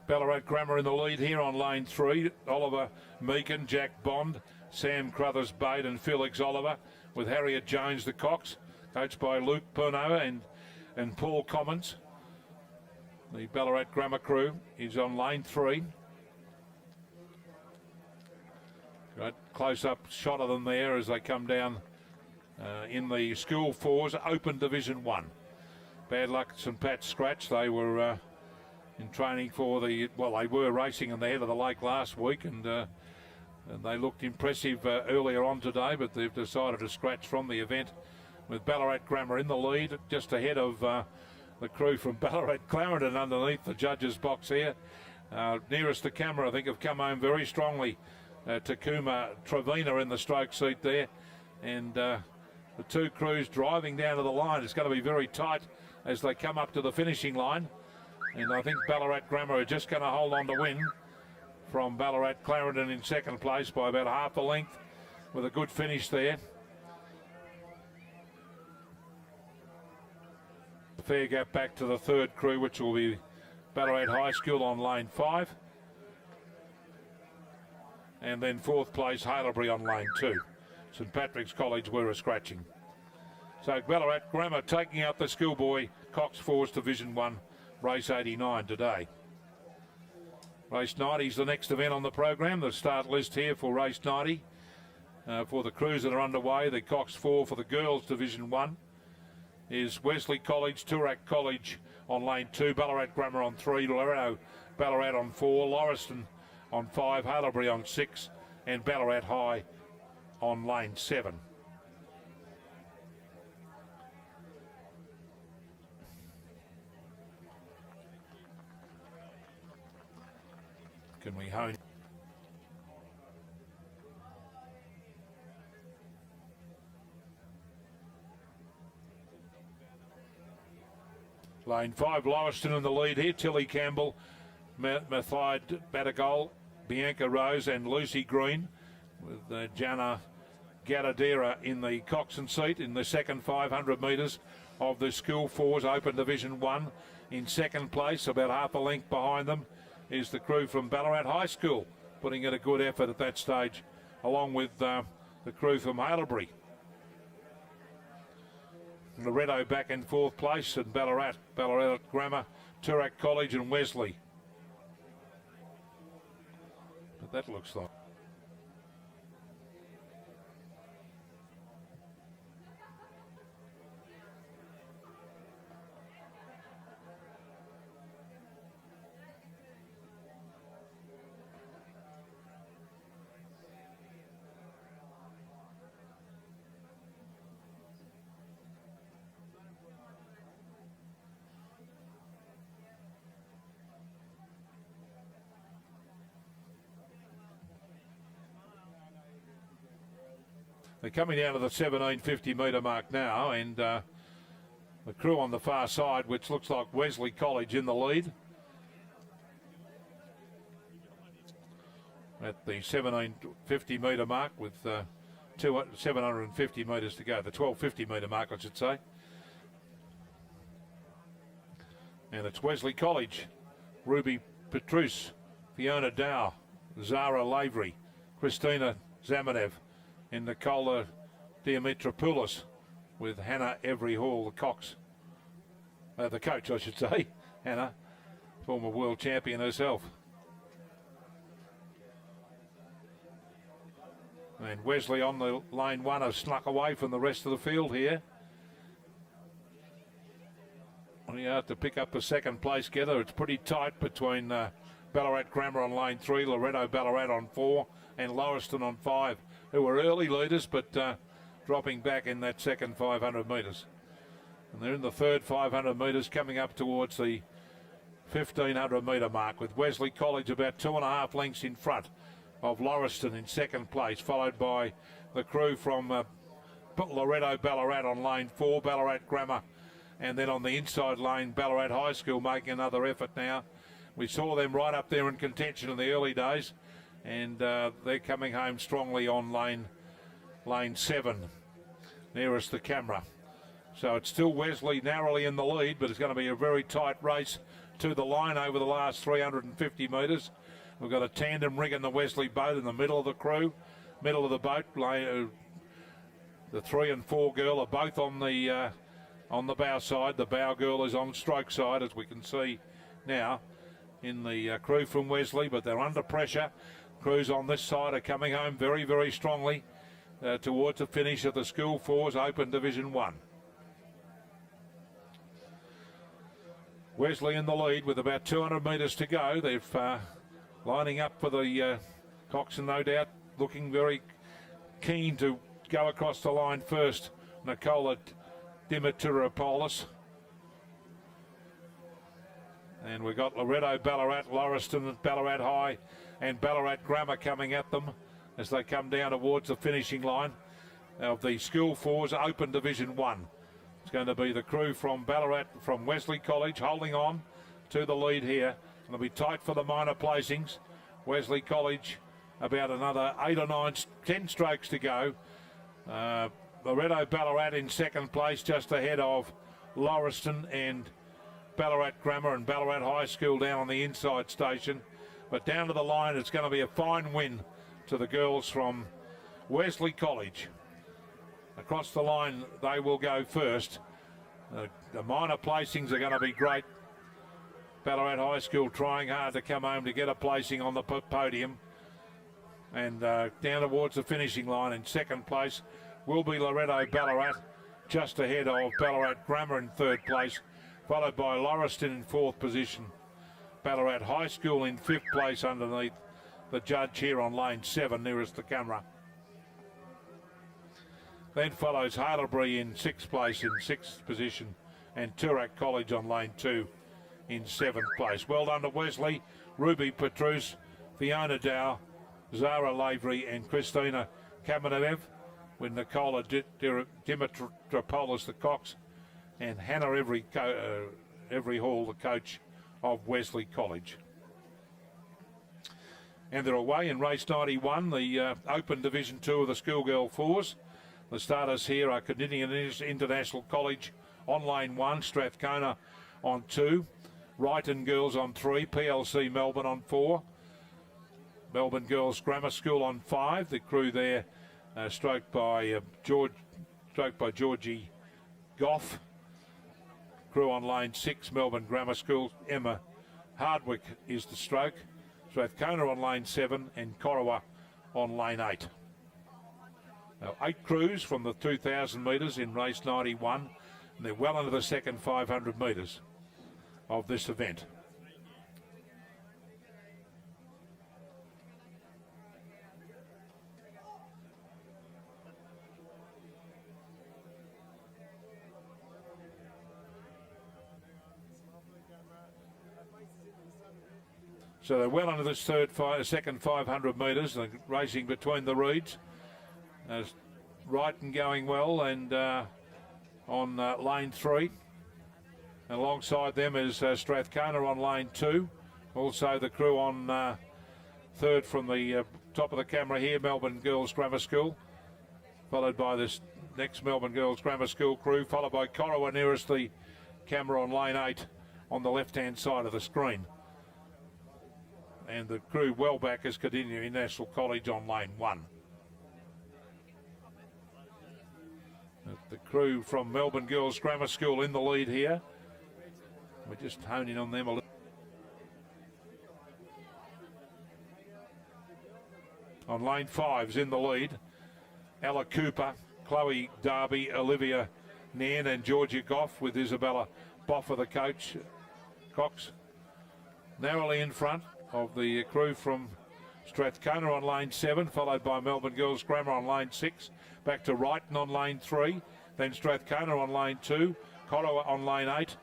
Ballarat Grammar in the lead here on lane 3. Oliver Meakin, Jack Bond, Sam Crothers Bate and Felix Oliver, with Harriet Jones the cox, coached by Luke Perno and Paul Commons. The Ballarat Grammar crew is on lane 3. Right, close-up shot of them there as they come down in the School 4's Open Division 1. Bad luck at St Pat's Scratch. They were in training for they were racing in the head of the lake last week, and they looked impressive earlier on today, but they've decided to scratch from the event, with Ballarat Grammar in the lead, just ahead of the crew from Ballarat Clarendon underneath the judges' box here. Nearest the camera, I think, have come home very strongly. Takuma Trevina in the stroke seat there, and the two crews driving down to the line. It's going to be very tight as they come up to the finishing line. And I think Ballarat Grammar are just going to hold on to win from Ballarat Clarendon in second place by about half a length, with a good finish there. Fair gap back to the third crew, which will be Ballarat High School on lane 5. And then fourth place, Haileybury on lane 2. St Patrick's College were a scratching. So Ballarat Grammar taking out the Schoolboy Cox 4's Division 1. Race 89 today. Race 90 is the next event on the program. The start list here for race 90 for the crews that are underway. The Cox 4 for the girls Division 1 is Wesley College, Toorak College on lane 2, Ballarat Grammar on 3, Loretto Ballarat on 4, Lauriston on 5, Haileybury on 6, and Ballarat High on lane 7. Can we hone Lane 5, Lauriston in the lead here. Tilly Campbell, Mathide Batagol, Bianca Rose and Lucy Green, with Jana Gadadera in the coxswain seat in the second 500 metres of the School Fours Open Division 1. In second place, about half a length behind them, is the crew from Ballarat High School, putting in a good effort at that stage, along with the crew from Haileybury. Loretto back in fourth place, and Ballarat Grammar, Toorak College and Wesley. But that looks like... They're coming down to the 1750 metre mark now, and the crew on the far side, which looks like Wesley College in the lead. At the 1750 metre mark with 750 metres to go, the 1250 metre mark I should say. And it's Wesley College, Ruby Petrus, Fiona Dow, Zara Lavery, Christina Zamenev, and Nicola Diamitropoulos, with Hannah Every Hall, the coach I should say, Hannah, former world champion herself. And Wesley on the lane 1 have snuck away from the rest of the field here. We have to pick up the second place together. It's pretty tight between Ballarat Grammar on lane 3, Loretto Ballarat on 4, and Lauriston on 5, who were early leaders but dropping back in that second 500 metres. And they're in the third 500 metres, coming up towards the 1500 metre mark, with Wesley College about 2.5 lengths in front of Lauriston in second place, followed by the crew from Loretto Ballarat on lane 4, Ballarat Grammar, and then on the inside lane, Ballarat High School making another effort now. We saw them right up there in contention in the early days, and they're coming home strongly on lane 7, nearest the camera. So it's still Wesley narrowly in the lead, but it's going to be a very tight race to the line over the last 350 metres. We've got a tandem rig in the Wesley boat in the middle of the crew, middle of the boat. The 3 and 4 girl are both on the bow side. The bow girl is on stroke side, as we can see now in the crew from Wesley, but they're under pressure. Crews on this side are coming home very, very strongly towards the finish of the School Fours Open Division 1. Wesley in the lead with about 200 metres to go. They're lining up for the coxswain, no doubt, looking very keen to go across the line first. Nicola Dimitropoulos. And we've got Loretto, Ballarat, Lauriston, Ballarat High and Ballarat Grammar coming at them as they come down towards the finishing line of the School Fours Open Division 1. It's going to be the crew from Ballarat, from Wesley College, holding on to the lead here. It'll be tight for the minor placings. Wesley College about another 8 or 9, 10 strokes to go. Loretto Ballarat in second place, just ahead of Lauriston and Ballarat Grammar and Ballarat High School down on the inside station. But down to the line, it's going to be a fine win to the girls from Wesley College. Across the line, they will go first. The minor placings are going to be great. Ballarat High School trying hard to come home to get a placing on the podium. And down towards the finishing line in second place will be Loretto Ballarat, just ahead of Ballarat Grammar in third place, followed by Lauriston in fourth position. Ballarat High School in fifth place underneath the judge here on lane 7, nearest the camera. Then follows Haileybury in sixth place in sixth position, and Toorak College on lane 2 in seventh place. Well done to Wesley, Ruby Petrus, Fiona Dow, Zara Lavery and Christina Kamenev, with Nicola Dimitropoulos the cox, and Hannah Every every hall, the coach of Wesley College. And they're away in race 91, the Open Division 2 of the Schoolgirl Fours. The starters here are Canadian International College on lane 1, Strathcona on 2, Wrighton Girls on 3, PLC Melbourne on 4, Melbourne Girls Grammar School on 5. The crew there stroked by Georgie Goff. Crew on lane 6, Melbourne Grammar School. Emma Hardwick is the stroke. Strathcona on lane 7 and Corowa on lane 8. Now 8 crews from the 2,000 metres in race 91, and they're well into the second 500 metres of this event. So they're well into this second 500 metres, racing between the reeds. Wrighton going well, and on lane 3. And alongside them is Strathcona on lane 2. Also the crew on third from the top of the camera here, Melbourne Girls Grammar School. Followed by this next Melbourne Girls Grammar School crew, followed by Corowa nearest the camera on lane 8 on the left-hand side of the screen. And the crew well back is Canadian International College on lane 1. The crew from Melbourne Girls Grammar School in the lead here. We're just honing on them a little. On lane 5's in the lead, Ella Cooper, Chloe Darby, Olivia Nairn and Georgia Goff with Isabella Boffer, the coach. Cox narrowly in front of the crew from Strathcona on lane 7, followed by Melbourne Girls Grammar on lane 6, back to Wrighton on lane 3, then Strathcona on lane 2, Corowa on lane 8,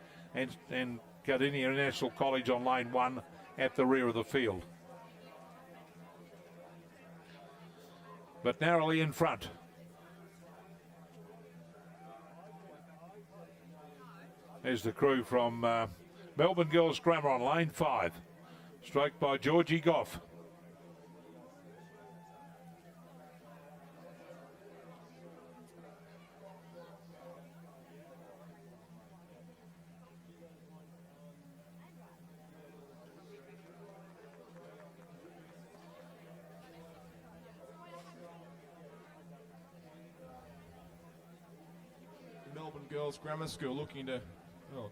and Gardenia International College on lane 1 at the rear of the field. But narrowly in front. There's the crew from Melbourne Girls Grammar on lane 5. Stroked by Georgie Goff. Melbourne Girls Grammar School looking to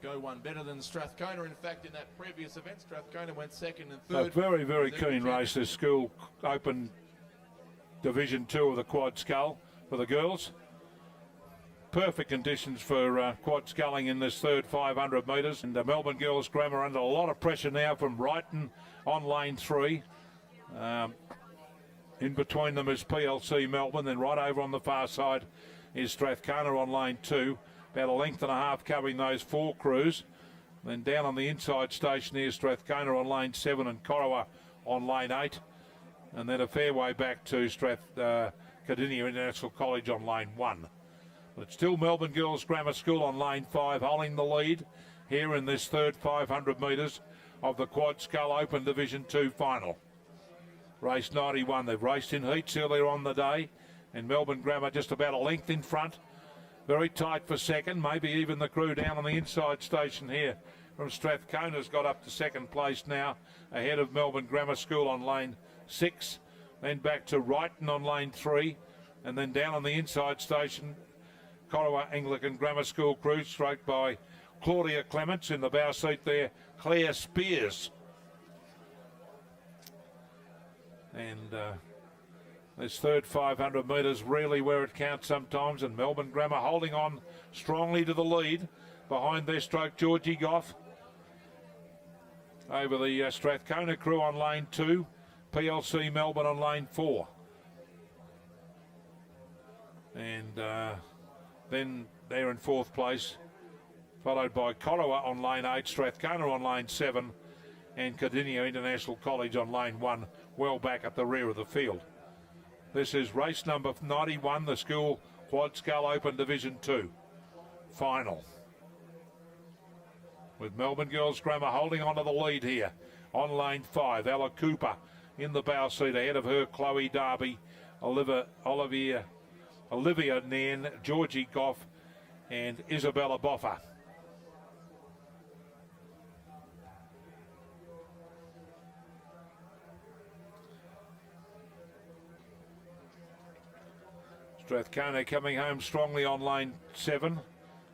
go one better than Strathcona. In fact, in that previous event, Strathcona went second and third. A very, very keen race, this School Open Division 2 of the quad scull for the girls. Perfect conditions for quad sculling in this third 500 metres. And the Melbourne Girls Grammar under a lot of pressure now from Wrighton on lane 3. In between them is PLC Melbourne, then right over on the far side is Strathcona on lane 2. About a length and a half covering those 4 crews. Then down on the inside station here, Strathcona on lane 7 and Corowa on lane 8. And then a fair way back to Cardinia International College on lane 1. But it's still Melbourne Girls Grammar School on lane 5 holding the lead here in this third 500 metres of the Quad Scull Open Division 2 final. Race 91. They've raced in heats earlier on the day, and Melbourne Grammar just about a length in front. Very tight for second, maybe even the crew down on the inside station here from Strathcona's got up to second place now, ahead of Melbourne Grammar School on lane 6, then back to Wrighton on lane 3, and then down on the inside station, Corowa Anglican Grammar School crew, stroked by Claudia Clements. In the bow seat there, Claire Spears. And this third 500 metres really where it counts sometimes, and Melbourne Grammar holding on strongly to the lead behind their stroke Georgie Goff. Over the Strathcona crew on lane 2, PLC Melbourne on lane 4. And then they're in 4th place, followed by Corowa on lane 8, Strathcona on lane 7, and Cardinia International College on lane 1, well back at the rear of the field. This is race number 91, the School Quad Scull Open Division 2 final. with Melbourne Girls Grammar holding on to the lead here. On lane 5, Ella Cooper in the bow seat ahead of her, Chloe Darby, Olivia Nairn, Georgie Goff and Isabella Boffa. Strathcona coming home strongly on lane 7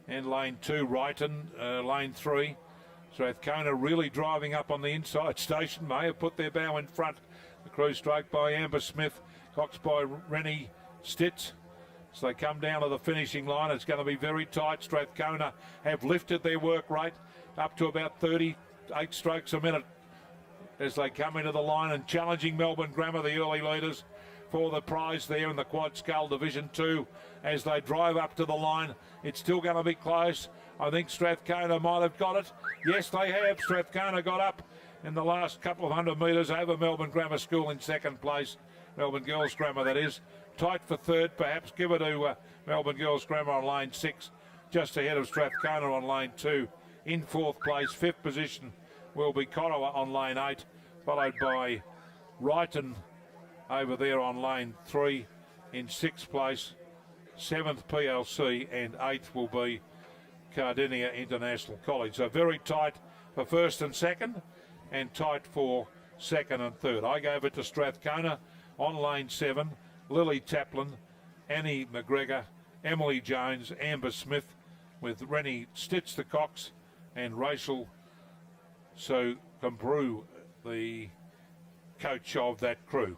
and lane 2, Wrighton, lane 3. Strathcona really driving up on the inside station. May have put their bow in front. The crew stroked by Amber Smith, coxed by Rennie Stitz. So they come down to the finishing line. It's going to be very tight. Strathcona have lifted their work rate up to about 38 strokes a minute as they come into the line and challenging Melbourne Grammar, the early leaders, for the prize there in the Quad Scull Division 2 as they drive up to the line. It's still going to be close. I think Strathcona might have got it. Yes, they have. Strathcona got up in the last couple of 100 metres over Melbourne Grammar School in second place. Melbourne Girls Grammar, that is. Tight for third, perhaps. Give it to Melbourne Girls Grammar on lane 6, just ahead of Strathcona on lane 2. In fourth place, fifth position will be Corowa on lane 8, followed by Wrighton over there on lane 3. In sixth place, 7th PLC, and 8th will be Cardinia International College. So very tight for first and second, and tight for second and third. I gave it to Strathcona on lane 7, Lily Taplin, Annie McGregor, Emily Jones, Amber Smith, with Rennie Stitz the Cox and Rachel Comprou, the coach of that crew.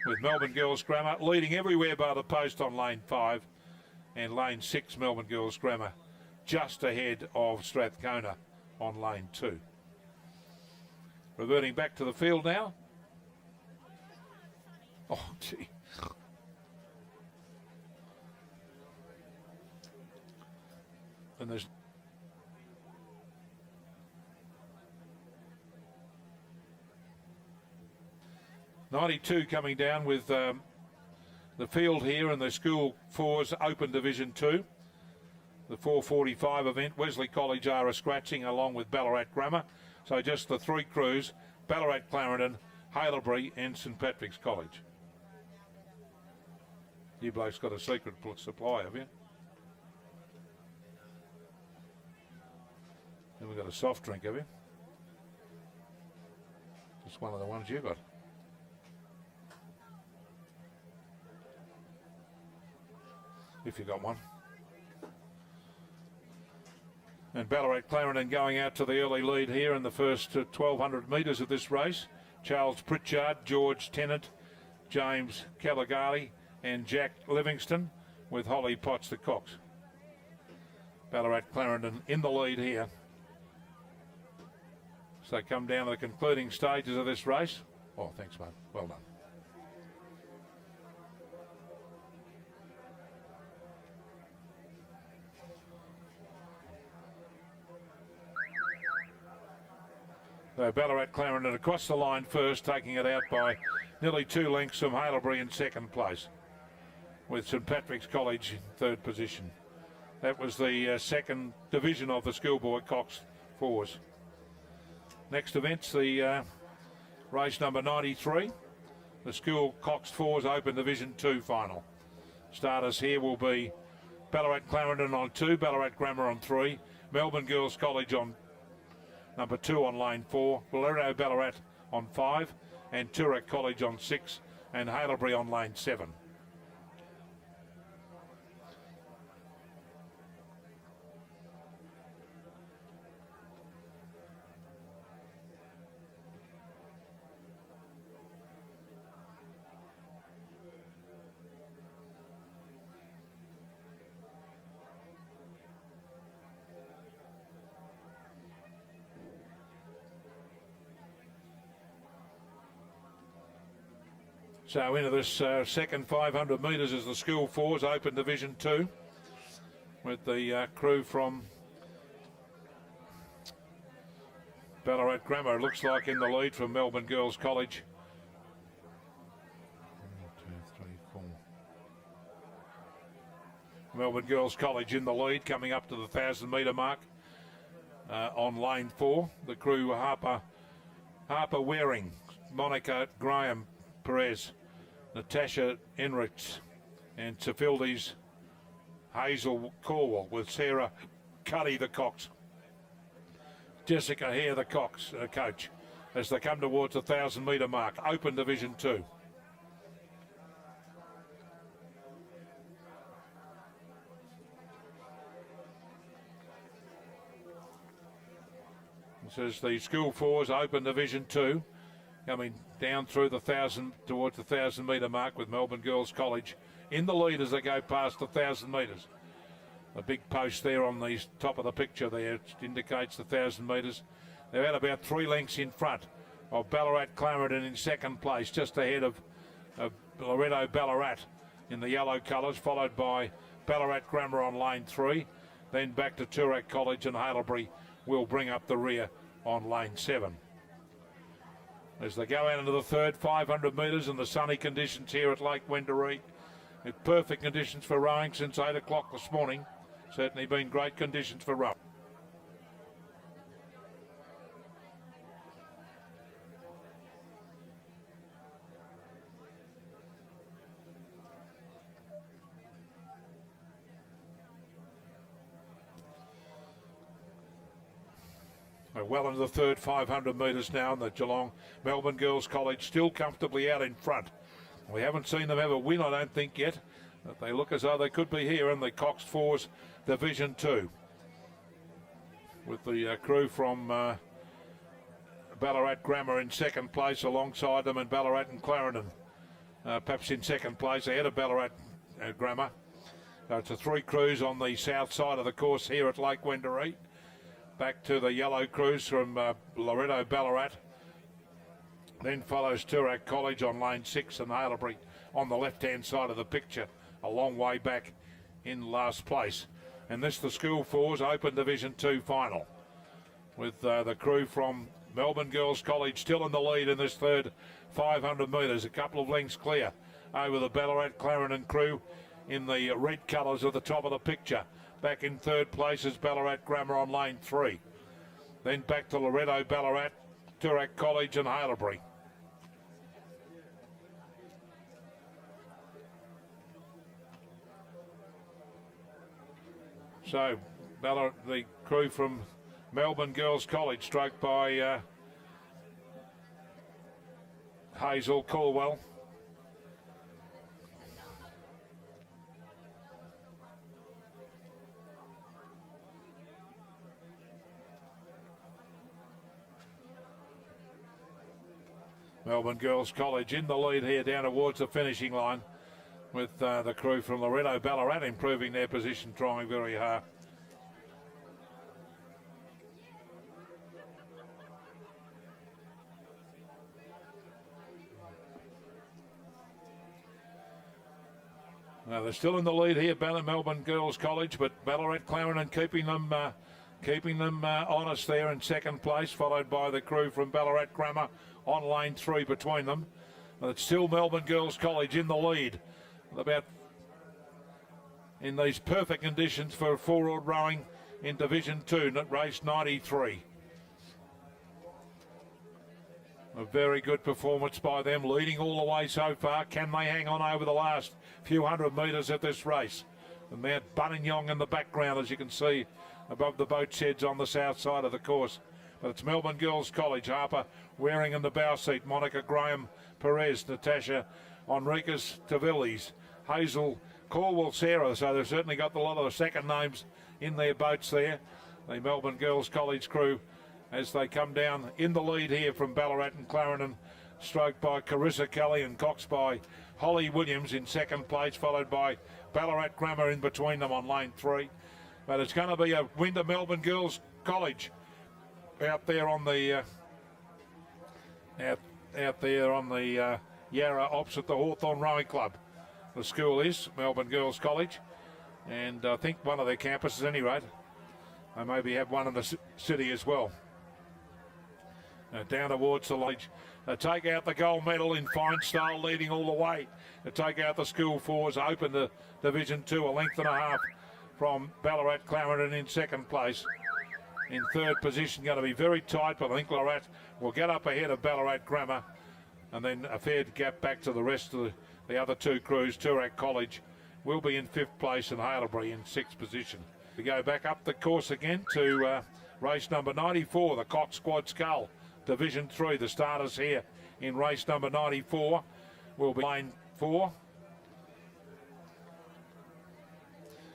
With Melbourne Girls Grammar leading everywhere by the post on lane 5, and lane 6 Melbourne Girls Grammar just ahead of Strathcona on lane 2. Reverting back to the field now. Oh, gee. And there's 92 coming down with the field here in the School 4's Open Division 2. The 4:45 event, Wesley College are a scratching along with Ballarat Grammar. So just the three crews, Ballarat Clarendon, Haileybury and St Patrick's College. You blokes got a secret supply, have you? And we've got a soft drink, have you? Just one of the ones you got. If you got one. And Ballarat Clarendon going out to the early lead here in the first 1,200 metres of this race. Charles Pritchard, George Tennant, James Caligari and Jack Livingston, with Holly Potts the Cox. Ballarat Clarendon in the lead here. So come down to the concluding stages of this race. Oh, thanks, mate. Well done. So Ballarat Clarendon across the line first, taking it out by nearly 2 lengths from Haileybury in second place, with St Patrick's College in third position. That was the second division of the Schoolboy Cox 4s. Next event's the race number 93, the School Cox 4s Open Division 2 final. Starters here will be Ballarat Clarendon on 2, Ballarat Grammar on 3, Melbourne Girls College on number 2 on lane 4, Valero Ballarat on 5, and Toorak College on 6, and Haileybury on lane 7. So into this second 500 metres is the School 4's Open Division 2, with the crew from Ballarat Grammar, looks like in the lead from Melbourne Girls College. 1, 2, 3, 4. Melbourne Girls College in the lead, coming up to the 1,000 metre mark. on lane 4. The crew were Harper Waring, Monica Graham Perez, Natasha Enrichs, and Tafildes Hazel Corwell, with Sarah Cuddy the cox. Jessica Hare the cox coach, as they come towards the 1,000 metre mark. Open Division 2. This is the School 4's Open Division 2, coming down through the 1,000 towards the 1,000 metre mark, with Melbourne Girls College in the lead as they go past the 1,000 metres. A big post there on the top of the picture there, it indicates the 1,000 metres. They're at about 3 lengths in front of Ballarat Clarendon in second place, just ahead of Loretto Ballarat in the yellow colours, followed by Ballarat Grammar on lane 3. Then back to Toorak College, and Haileybury will bring up the rear on lane 7. As they go out into the third 500 metres in the sunny conditions here at Lake Wendouree. With perfect conditions for rowing since 8 o'clock this morning. Certainly been great conditions for rowing. We're well into the third 500 metres now in the Geelong Melbourne Girls College, still comfortably out in front. We haven't seen them have a win, I don't think, yet. But they look as though they could be here in the Coxed 4's Division 2. With the crew from Ballarat Grammar in second place alongside them, and Ballarat and Clarendon perhaps in second place ahead of Ballarat Grammar. It's the 3 crews on the south side of the course here at Lake Wendouree. Back to the yellow crews from Loretto Ballarat. Then follows Toorak College on lane 6, and Haileybury on the left-hand side of the picture, a long way back in last place. And this the School 4's Open Division 2 final, with the crew from Melbourne Girls College still in the lead in this third 500 metres, a couple of lengths clear over the Ballarat Clarendon crew in the red colours at the top of the picture. Back in third place is Ballarat Grammar on lane 3. Then back to Loretto Ballarat, Toorak College and Haileybury. So the crew from Melbourne Girls College, stroked by Hazel Corwell. Melbourne Girls College in the lead here down towards the finishing line, with the crew from Loretto Ballarat improving their position, trying very hard. Now they're still in the lead here, Melbourne Girls College, but Ballarat Clarendon keeping them honest there in second place, followed by the crew from Ballarat Grammar on lane 3 between them. But it's still Melbourne Girls College in the lead, about in these perfect conditions for forward rowing in Division 2, race 93. A very good performance by them, leading all the way so far. Can they hang on over the last few hundred metres at this race? And Mount Buninyong in the background, as you can see above the boat sheds on the south side of the course. But it's Melbourne Girls College, Harper Waring in the bow seat, Monica Graham Perez, Natasha Enriquez Tavilles, Hazel Corwell Sarah. So they've certainly got a lot of the second names in their boats there. The Melbourne Girls College crew, as they come down in the lead here from Ballarat and Clarendon, stroked by Carissa Kelly and coxed by Holly Williams in second place, followed by Ballarat Grammar in between them on lane 3. But it's going to be a win to Melbourne Girls College out there on the Yarra opposite the Hawthorn Rowing Club. The school is Melbourne Girls College, and I think one of their campuses, at any rate. They maybe have one in the city as well. Down towards the lodge. They take out the gold medal in fine style, leading all the way. They take out the School 4's, open the Division 2, a length and a half from Ballarat Clarendon in second place. in third position, going to be very tight, but I think Lorat will get up ahead of Ballarat Grammar, and then a fair gap back to the rest of the other two crews. Toorak College will be in fifth place and Haileybury in sixth position. We go back up the course again to race number 94, the Cox Squad Scull, Division 3. The starters here in race number 94 will be lane 4.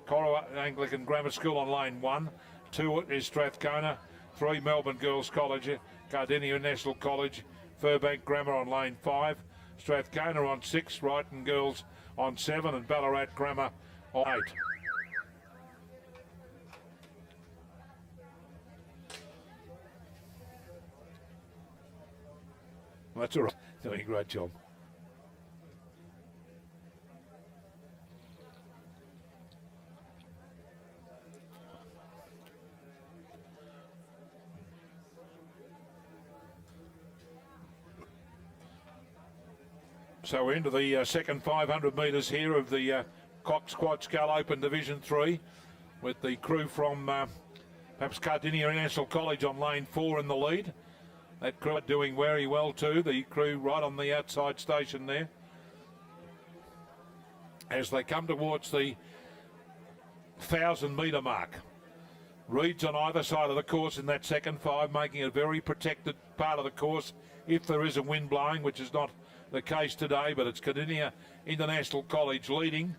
Corowa Anglican Grammar School on lane 1. 2 is Strathcona. 3 Melbourne Girls College, Cardinia National College, Furbank Grammar on lane 5. Strathcona on 6, Brighton Girls on 7, and Ballarat Grammar on 8. That's all right. Doing a great job. So we're into the second 500 metres here of the Cox Quad Scull Open Division 3 with the crew from perhaps Cardinia International College on lane 4 in the lead. That crew are doing very well too, the crew right on the outside station there. As they come towards the 1,000 metre mark. Reeds on either side of the course in that second 5, making it a very protected part of the course if there is a wind blowing, which is not the case today, but it's Cardinia International College leading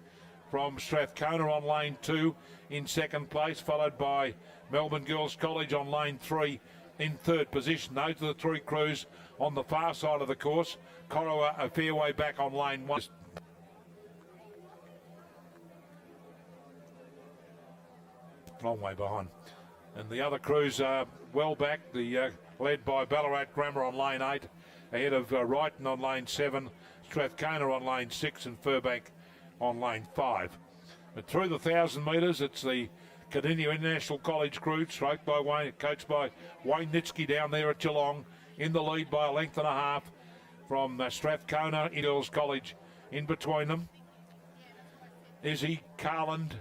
from Strathcona on lane 2 in second place, followed by Melbourne Girls College on lane 3 in third position. Those are the 3 crews on the far side of the course. Corowa a fair way back on lane 1. Long way behind. And the other crews are well back, led by Ballarat Grammar on lane 8, ahead of Wrighton on lane 7, Strathcona on lane 6, and Furbank on lane 5. But through the 1,000 metres, it's the Cardinia International College crew, coached by Wayne Nitsky down there at Geelong, in the lead by a length and a half from Strathcona Girls College in between them. Izzy Carland,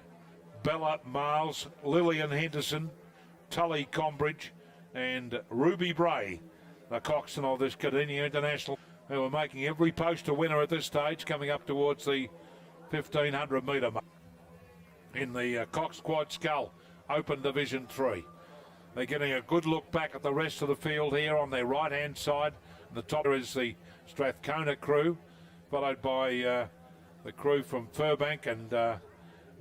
Bella Miles, Lillian Henderson, Tully Combridge, and Ruby Bray, the coxswain of this Cardinia International, who are making every post a winner at this stage, coming up towards the 1,500 metre mark in the Cox Quad Scull Open Division 3. They're getting a good look back at the rest of the field here on their right hand side. The top is the Strathcona crew, followed by the crew from Furbank and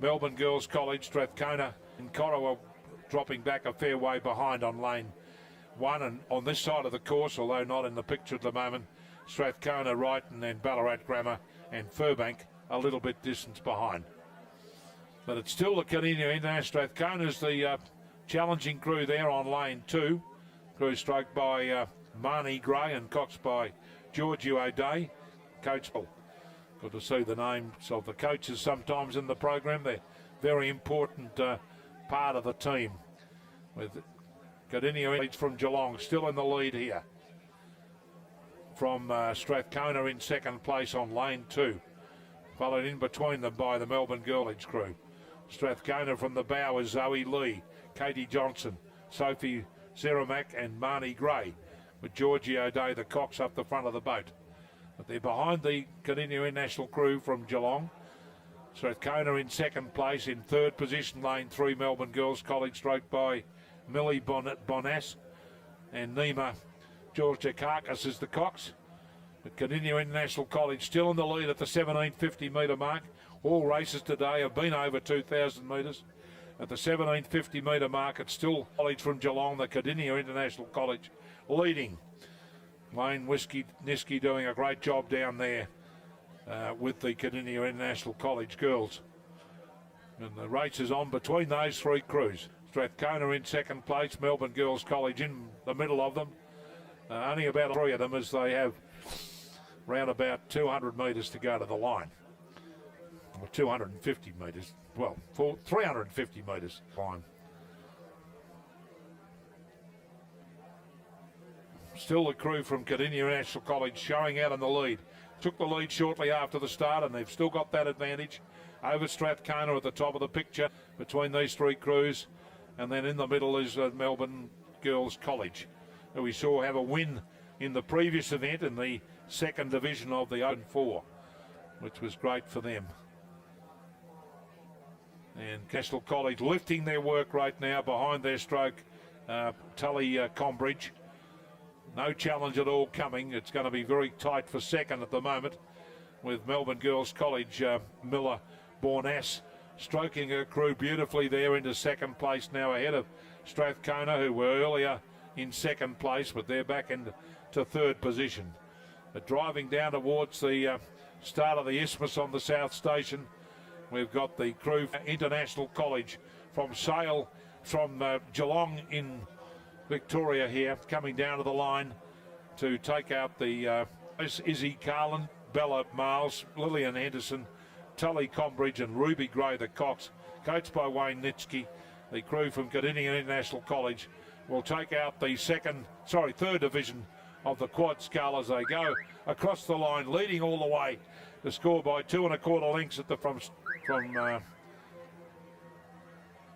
Melbourne Girls College. Strathcona and Corowa dropping back a fair way behind on lane 1, and on this side of the course, although not in the picture at the moment, Strathcona, Wrighton and Ballarat Grammar and Furbank a little bit distance behind. But it's still the Cardinia International. Strathcona's the challenging crew there on lane 2. Crew stroked by Marnie Gray and coxed by Georgie O'Day. Coach, good to see the names of the coaches sometimes in the program. They're very important part of the team. With Cardinia leads from Geelong, still in the lead here. From Strathcona in second place on lane 2. Followed in between them by the Melbourne Girlage crew. Strathcona from the bow is Zoe Lee, Katie Johnson, Sophie Zeramak and Marnie Gray, with Georgie O'Day, the cox, up the front of the boat. But they're behind the Cardinia International crew from Geelong. Strathcona in second place. In third position, lane 3, Melbourne Girls College, stroked by Millie Bonas and Nima Georgia Carcass is the cox. But Cardinia International College still in the lead at the 1750 metre mark. All races today have been over 2,000 metres. At the 1750 metre mark, it's still college from Geelong, the Cardinia International College leading. Wayne Niski doing a great job down there with the Cardinia International College girls. And the race is on between those 3 crews. Strathcona in second place, Melbourne Girls College in the middle of them. Only about 3 of them, as they have round about 200 metres to go to the line. Or 250 metres, well, 350 metres line. Still the crew from Cardinia International College showing out in the lead. Took the lead shortly after the start, and they've still got that advantage over Strathcona at the top of the picture between these 3 crews. And then in the middle is Melbourne Girls College, who we saw have a win in the previous event in the second division of the Open 4, which was great for them. And Castle College lifting their work right now behind their stroke, Tully Combridge. No challenge at all coming. It's going to be very tight for second at the moment, with Melbourne Girls College Miller Bornas stroking her crew beautifully there into second place now, ahead of Strathcona, who were earlier in second place, but they're back into third position. But driving down towards the start of the isthmus on the South Station, we've got the crew from International College from Sale, from Geelong in Victoria here, coming down to the line to take out the Izzy Carlin, Bella Miles, Lillian Henderson, Tully Combridge and Ruby Gray, the Cox, coached by Wayne Nitsky. The crew from Cardinia International College will take out the third division of the quad scull as they go across the line, leading all the way. The score by 2 1/4 lengths at the from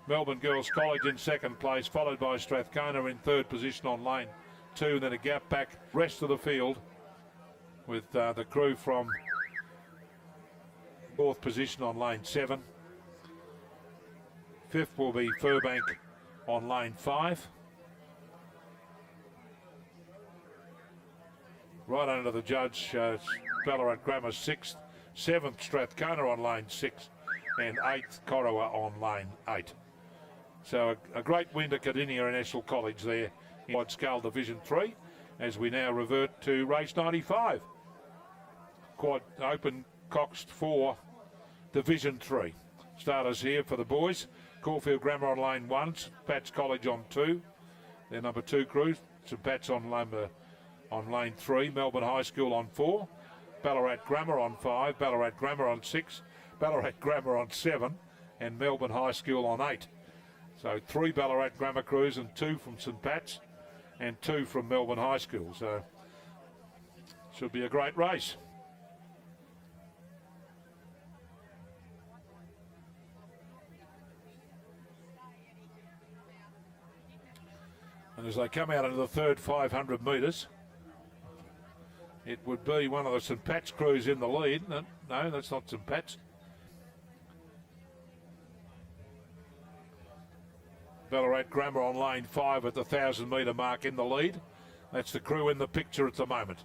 Melbourne Girls College in second place, followed by Strathcona in third position on lane 2, then a gap back. Rest of the field with the crew from fourth position on lane 7. Fifth will be Furbank on lane 5. Right under the judge, Ballarat Grammar 6th. 7th Strathcona on lane 6. And 8th Corowa on lane 8. So a great win to Cardinia International College there in Wide Scale Division 3, as we now revert to race 95. Quad Open Coxed 4 Division 3. Starters here for the boys. Caulfield Grammar on lane 1, St Pat's College on 2. Their number 2 crew, St Pat's on lane 3, Melbourne High School on 4, Ballarat Grammar on 5, Ballarat Grammar on 6, Ballarat Grammar on 7, and Melbourne High School on 8. So 3 Ballarat Grammar crews and 2 from St Pat's and 2 from Melbourne High School. So should be a great race. And as they come out into the third 500 metres, it would be one of the St Pat's crews in the lead. No, that's not St Pat's. Ballarat Grammar on lane 5 at the 1,000 metre mark in the lead. That's the crew in the picture at the moment.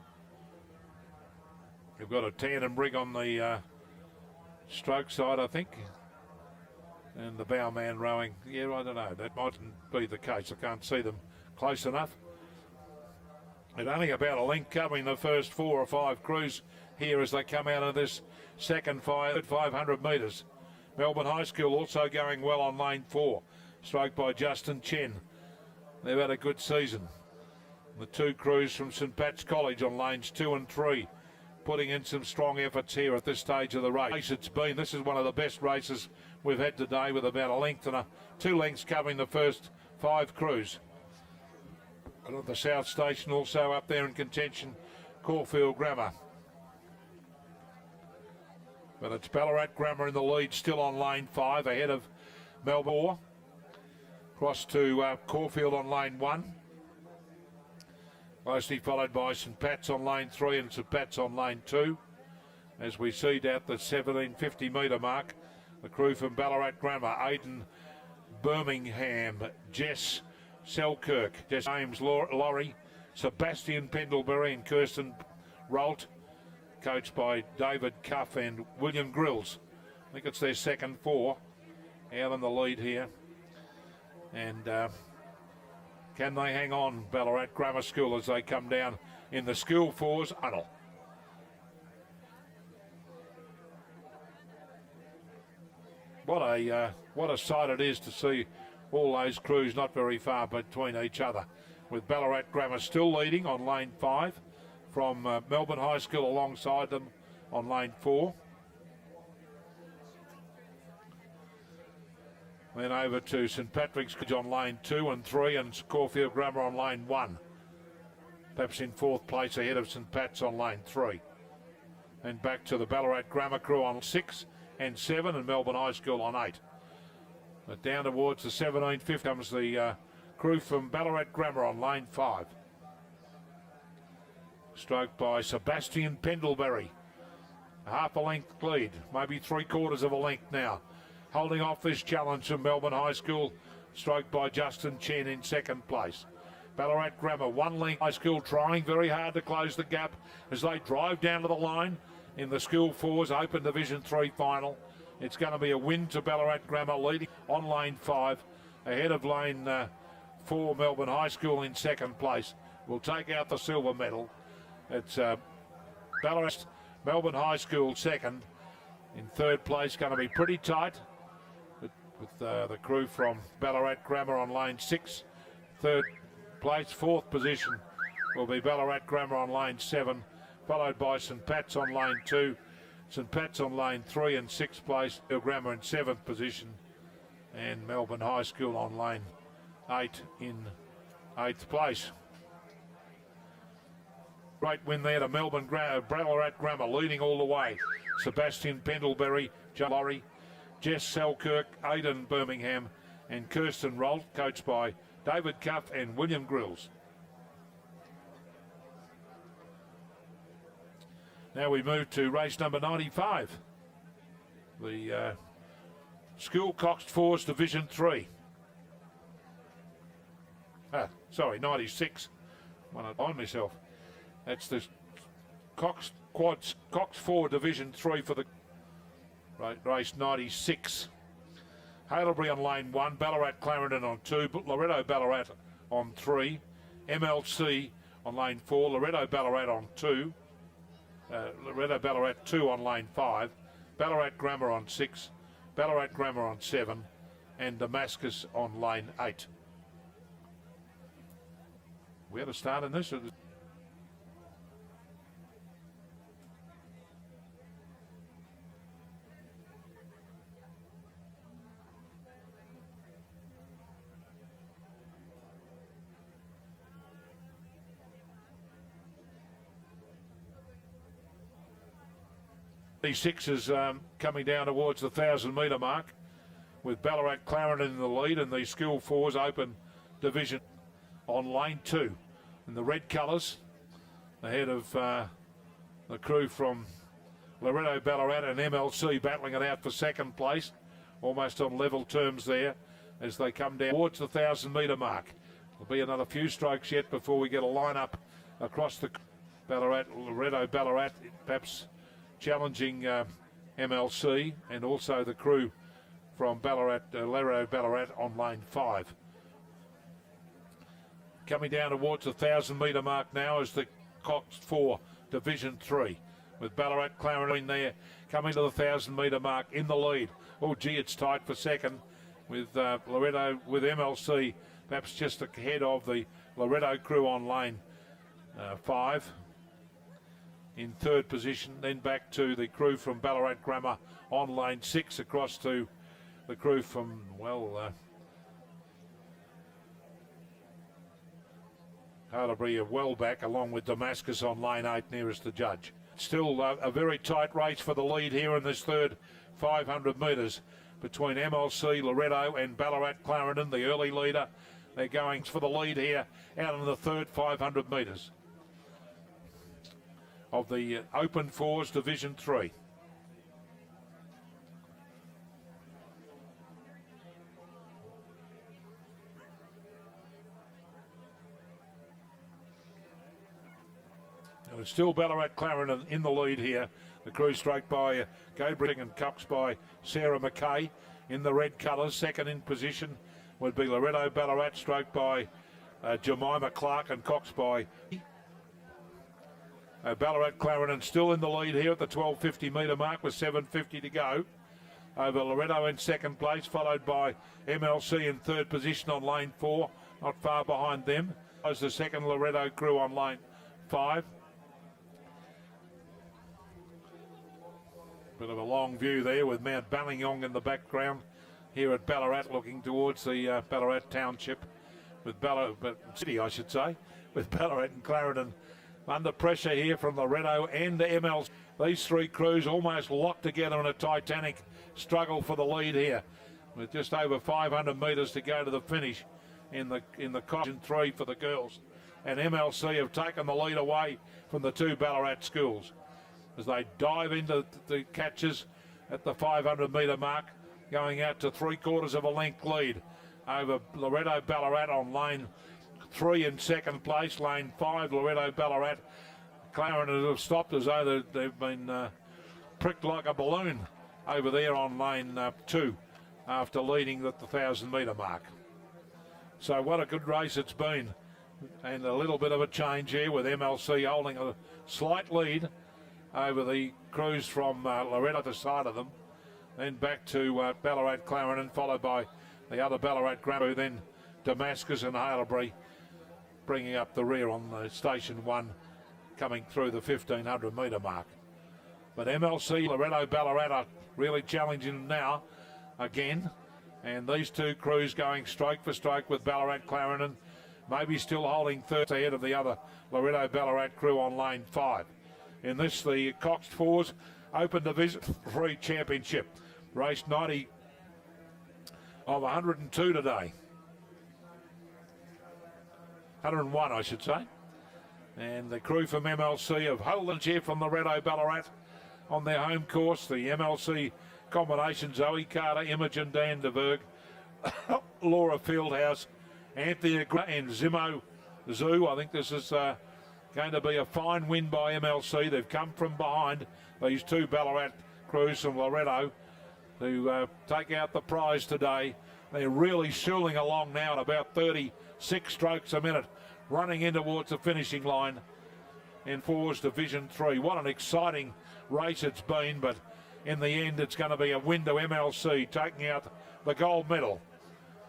We've got a tandem rig on the stroke side, I think. And the bow man rowing. Yeah, I don't know. That mightn't be the case. I can't see them close enough. And only about a length covering the first 4 or 5 crews here as they come out of this second 500 metres. Melbourne High School also going well on lane 4. Stroked by Justin Chen. They've had a good season. The 2 crews from St Pat's College on lanes 2 and 3, putting in some strong efforts here at this stage of the race. It's been, this is one of the best races we've had today, with about a length and 2 lengths covering the first 5 crews. And at the South Station also up there in contention, Caulfield Grammar. But it's Ballarat Grammar in the lead, still on lane 5, ahead of Melbourne. Cross to Caulfield on lane 1. Closely followed by St Pat's on lane 3 and St Pat's on lane 2. As we see out the 1750 metre mark, the crew from Ballarat Grammar, Aidan Birmingham, Jess Selkirk, Jess James Laurie, Sebastian Pendlebury and Kirsten Rolt, coached by David Cuff and William Grills. I think it's their second 4 out in the lead here. And can they hang on, Ballarat Grammar School, as they come down in the School 4's tunnel? What a sight it is to see all those crews not very far between each other, with Ballarat Grammar still leading on lane 5 from Melbourne High School alongside them on lane 4. Then over to St Patrick's on lane 2 and 3 and Caulfield Grammar on lane 1. Perhaps in 4th place ahead of St Pat's on lane 3. And back to the Ballarat Grammar crew on 6 and 7 and Melbourne High School on 8. But down towards the 1750 comes the crew from Ballarat Grammar on lane 5. Stroked by Sebastian Pendlebury. Half a length lead, maybe 3/4 of a length now. Holding off this challenge from Melbourne High School, stroked by Justin Chen in second place. Ballarat Grammar, 1 length. High School trying very hard to close the gap as they drive down to the line in the School 4's Open Division 3 final. It's going to be a win to Ballarat Grammar, leading on lane 5, ahead of lane 4, Melbourne High School in second place. Will take out the silver medal. It's Ballarat, Melbourne High School second. In third place, going to be pretty tight with the crew from Ballarat Grammar on lane 6. Third place, fourth position will be Ballarat Grammar on lane 7, followed by St Pat's on lane 2, St Pat's on lane 3, and 6th place, Grammar in 7th position, and Melbourne High School on lane 8 in 8th place. Great win there to Ballarat Grammar, leading all the way. Sebastian Pendlebury, Joe Laurie, Jess Selkirk, Aidan Birmingham, and Kirsten Rolt, coached by David Cuff and William Grills. Now we move to race number 95, the School Coxed 4's Division 3. 96. Want to find myself. That's the Cox 4 Division 3 for the race 96. Haileybury on lane 1, Ballarat Clarendon on 2, Loretto Ballarat on 3, MLC on lane 4, Loretto Ballarat on 2, Loretto Ballarat 2 on lane 5, Ballarat Grammar on 6, Ballarat Grammar on 7, and Damascus on lane 8. We had a start in this? Six is coming down towards the 1,000-metre mark with Ballarat Clarendon in the lead and the School 4's Open Division on lane 2 in the red colours, ahead of the crew from Loretto Ballarat and MLC battling it out for second place, almost on level terms there as they come down towards the 1,000-metre mark. There'll be another few strokes yet before we get a line-up across the Loretto Ballarat, perhaps challenging MLC and also the crew from Loretto Ballarat on lane 5. Coming down towards the 1,000-metre mark now is the Cox 4 Division 3 with Ballarat Clarendon there coming to the 1,000-metre mark in the lead. Oh gee, it's tight for second with Loretto with MLC perhaps just ahead of the Loretto crew on lane 5. In third position, then back to the crew from Ballarat Grammar on lane 6 across to the crew from, Haileybury well back along with Damascus on lane 8 nearest the judge. Still a very tight race for the lead here in this third 500 metres between MLC, Loretto and Ballarat Clarendon, the early leader. They're going for the lead here out in the third 500 metres of the Open 4's Division 3. And it's still Ballarat Clarendon in the lead here. The crew stroked by Gabriel and Cox by Sarah McKay in the red colours. Second in position would be Loretto Ballarat, stroked by Jemima Clark and Cox by Ballarat Clarendon still in the lead here at the 1250 metre mark with 750 to go. Over Loretto in second place, followed by MLC in third position on lane 4, not far behind them. As the second Loretto crew on lane 5. Bit of a long view there with Mount Ballyong in the background here at Ballarat, looking towards the Ballarat township with city, I should say, with Ballarat and Clarendon under pressure here from Loretto and the ML. These three crews almost locked together in a titanic struggle for the lead here. with just over 500 metres to go to the finish in the coxed 3 for the girls. And MLC have taken the lead away from the 2 Ballarat schools as they dive into the catches at the 500 metre mark, going out to 3/4 of a length lead over Loretto Ballarat on lane 3 in second place. Lane 5, Loretto Ballarat. Clarendon have stopped as though they've been pricked like a balloon over there on lane 2 after leading at the 1,000 metre mark. So what a good race it's been, and a little bit of a change here with MLC holding a slight lead over the crews from Loretto to side of them. Then back to Ballarat Clarendon, followed by the other Ballarat Grammar, then Damascus and Haileybury bringing up the rear on the station 1 coming through the 1,500 metre mark. But MLC, Loretto Ballarat are really challenging now again, and these 2 crews going stroke for stroke with Ballarat Clarendon, maybe still holding third ahead of the other Loretto Ballarat crew on lane 5. In this, the Coxed 4s Open Division 3 Championship. Race 90 of 102 today. 101, I should say. And the crew from MLC have held here from Loretto Ballarat on their home course. The MLC combination: Zoe Carter, Imogen Danderberg, Laura Fieldhouse, Anthony and Zimo Zoo. I think this is going to be a fine win by MLC. They've come from behind these 2 Ballarat crews from Loretto to take out the prize today. They're really shooling along now at about 36 strokes a minute, running in towards the finishing line in 4's Division 3. What an exciting race it's been, but in the end it's going to be a win to MLC, taking out the gold medal.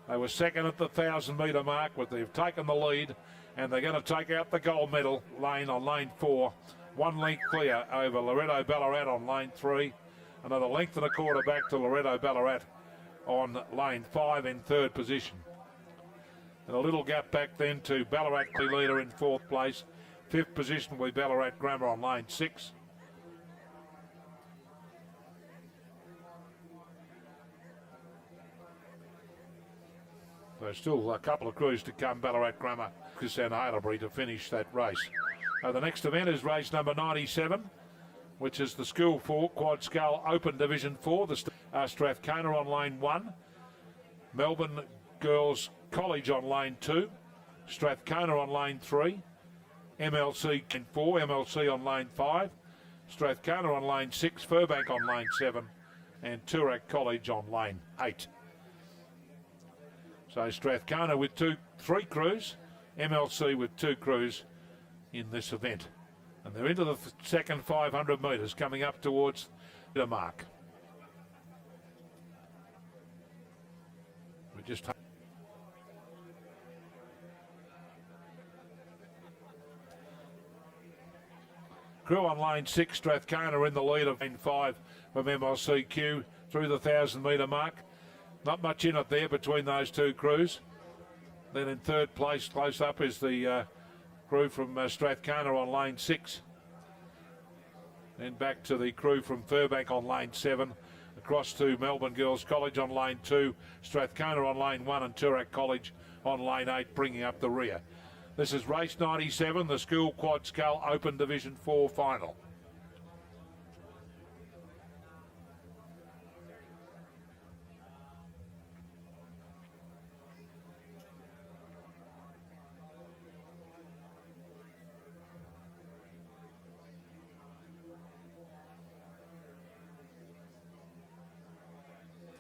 They were second at the 1,000 metre mark, but they've taken the lead, and they're going to take out the gold medal lane on lane 4. 1 length clear over Loretto Ballarat on lane 3. Another length and a quarter back to Loretto Ballarat on lane 5 in 3rd position. And a little gap back then to Ballarat leader in 4th place. 5th position with Ballarat Grammar on lane 6. There's still a couple of crews to come. Ballarat Grammar, Chris and Haileybury to finish that race. The next event is race number 97, which is the School 4 Quad Scull Open Division 4. The Strathcona on lane 1. Melbourne Girls College on lane 2. Strathcona on lane 3. MLC in 4. MLC on lane 5. Strathcona on lane 6. Furbank on lane 7. And Toorak College on lane 8. So Strathcona with 3 crews. MLC with 2 crews in this event. And they're into the second 500 metres, coming up towards the mark. We just crew on lane 6, Strathcona in the lead of lane 5 from MLCQ through the 1,000 metre mark. Not much in it there between those 2 crews. Then in 3rd place, close up, is the crew from Strathcona on lane 6. Then back to the crew from Furbank on lane 7. Across to Melbourne Girls College on lane 2. Strathcona on lane 1 and Toorak College on lane 8, bringing up the rear. This is race 97, the School Quad Scull Open Division 4 final.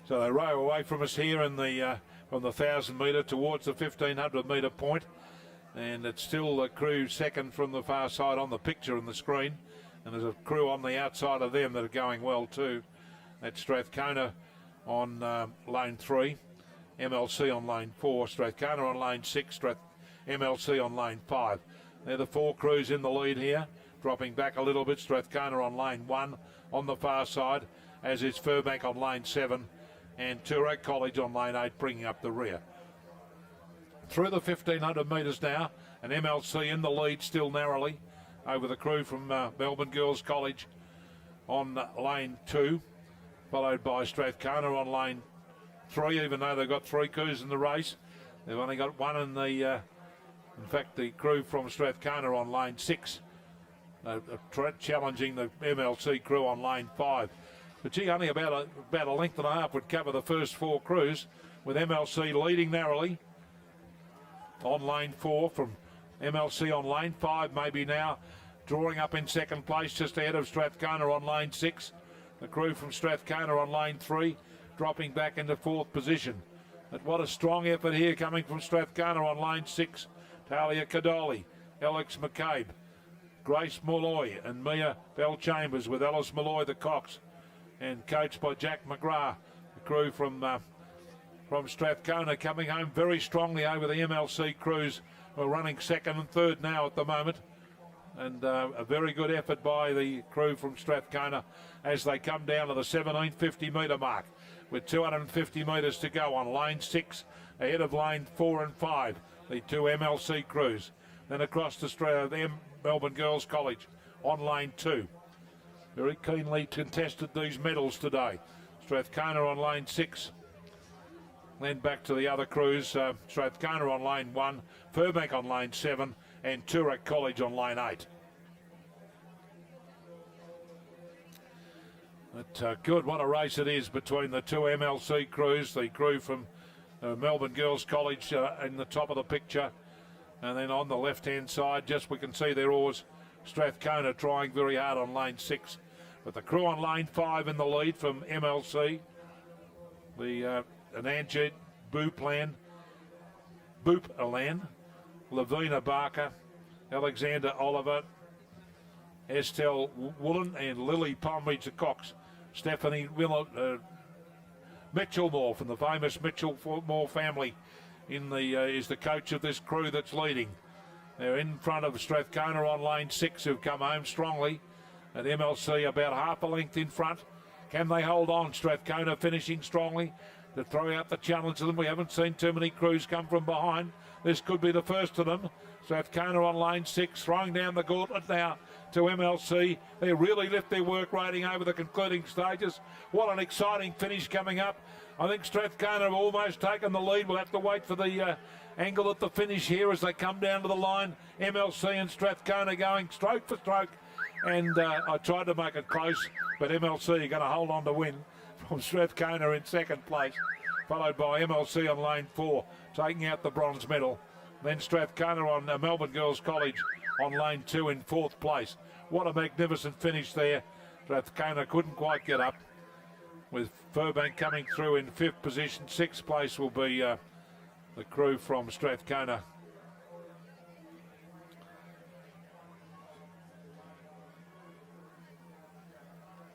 So they row away from us here in the from the 1,000 metre towards the 1,500 metre point, and it's still the crew second from the far side on the picture in the screen, and there's a crew on the outside of them that are going well too. That's Strathcona on lane 3, MLC on lane 4, Strathcona on lane 6, MLC on lane 5. They're the 4 crews in the lead here, dropping back a little bit. Strathcona on lane 1 on the far side, as is Furbank on lane 7. And Toorak College on lane 8, bringing up the rear. Through the 1,500 metres now, and MLC in the lead still narrowly over the crew from Melbourne Girls College on lane 2, followed by Strathcona on lane 3, even though they've got 3 crews in the race. They've only got one in the, in fact, the crew from Strathcona on lane 6, challenging the MLC crew on lane 5. But gee, only about a length and a half would cover the first 4 crews, with MLC leading narrowly on lane 4 from MLC on lane 5, maybe now drawing up in second place just ahead of Strathcona on lane 6. The crew from Strathcona on lane 3 dropping back into 4th position. But what a strong effort here coming from Strathcona on lane 6. Talia Cadoli, Alex McCabe, Grace Malloy and Mia Bell Chambers, with Alice Malloy the cox, and coached by Jack McGrath. The crew from Strathcona coming home very strongly over the MLC crews, who are running 2nd and 3rd now at the moment. And a very good effort by the crew from Strathcona as they come down to the 1750 metre mark, with 250 metres to go on lane 6, ahead of lane 4 and 5, the 2 MLC crews. Then across to the Melbourne Girls College on lane 2. Very keenly contested these medals today. Strathcona on lane 6. Then back to the other crews, Strathcona on lane 1, Furbank on lane 7, and Toorak College on lane 8. But good, what a race it is between the 2 MLC crews, the crew from Melbourne Girls College in the top of the picture, and then on the left-hand side, just we can see their oars, Strathcona trying very hard on lane 6. But the crew on lane 5 in the lead from MLC, the Ananjit Boop Alan, Lavina Barker, Alexander Oliver, Estelle Woolen, and Lily Palmridge the cox. Stephanie Mitchellmore from the famous Mitchellmore family is the coach of this crew that's leading. They're in front of Strathcona on lane 6, who've come home strongly. At MLC about half a length in front. Can they hold on? Strathcona finishing strongly to throw out the challenge to them. We haven't seen too many crews come from behind. This could be the first of them. Strathcona on lane 6, throwing down the gauntlet now to MLC. They really lift their work rating over the concluding stages. What an exciting finish coming up. I think Strathcona have almost taken the lead. We'll have to wait for the angle at the finish here as they come down to the line. MLC and Strathcona going stroke for stroke. And I tried to make it close, but MLC are going to hold on to win from Strathcona in 2nd place, followed by MLC on lane 4, taking out the bronze medal. Then Strathcona on Melbourne Girls College on lane 2 in 4th place. What a magnificent finish there. Strathcona couldn't quite get up, with Furbank coming through in 5th position. 6th place will be the crew from Strathcona.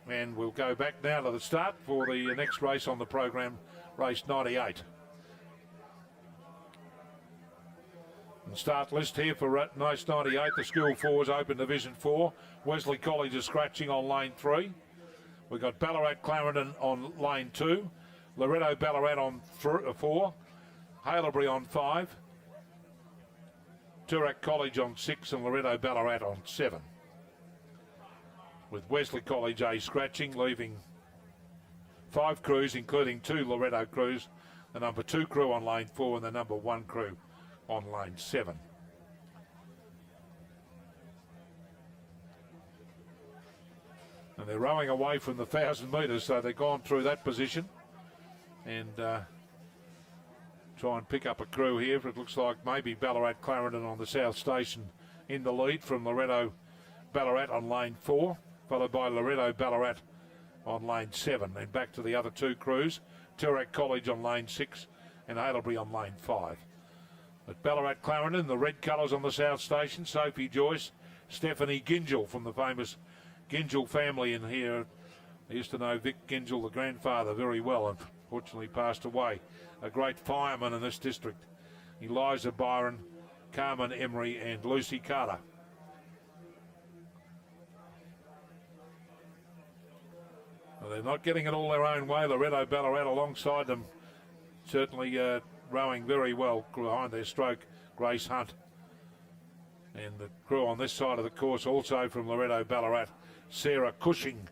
And we'll go back now to the start for the next race on the program, race 98. And start list here for race 98, the School 4's Open Division 4. Wesley College is scratching on lane 3. We've got Ballarat Clarendon on lane 2. Loretto Ballarat on 4. Haileybury on 5. Toorak College on 6 and Loretto Ballarat on 7. With Wesley College A scratching, leaving 5 crews, including 2 Loretto crews, the number 2 crew on lane 4 and the number 1 crew on lane 7. And they're rowing away from the 1,000 metres, so they've gone through that position and try and pick up a crew here. It looks like maybe Ballarat Clarendon on the South Station in the lead from Loretto Ballarat on lane 4. Followed by Loretto Ballarat on lane 7. And back to the other 2 crews, Toorak College on lane 6 and Haileybury on lane 5. At Ballarat Clarendon, the red colours on the South Station, Sophie Joyce, Stephanie Gingell from the famous Gingell family in here. I used to know Vic Gingell, the grandfather, very well, and fortunately passed away. A great fireman in this district. Eliza Byron, Carmen Emery and Lucy Carter. Well, they're not getting it all their own way. Loretto Ballarat alongside them, certainly rowing very well behind their stroke, Grace Hunt. And the crew on this side of the course also from Loretto Ballarat, Sarah Cushing,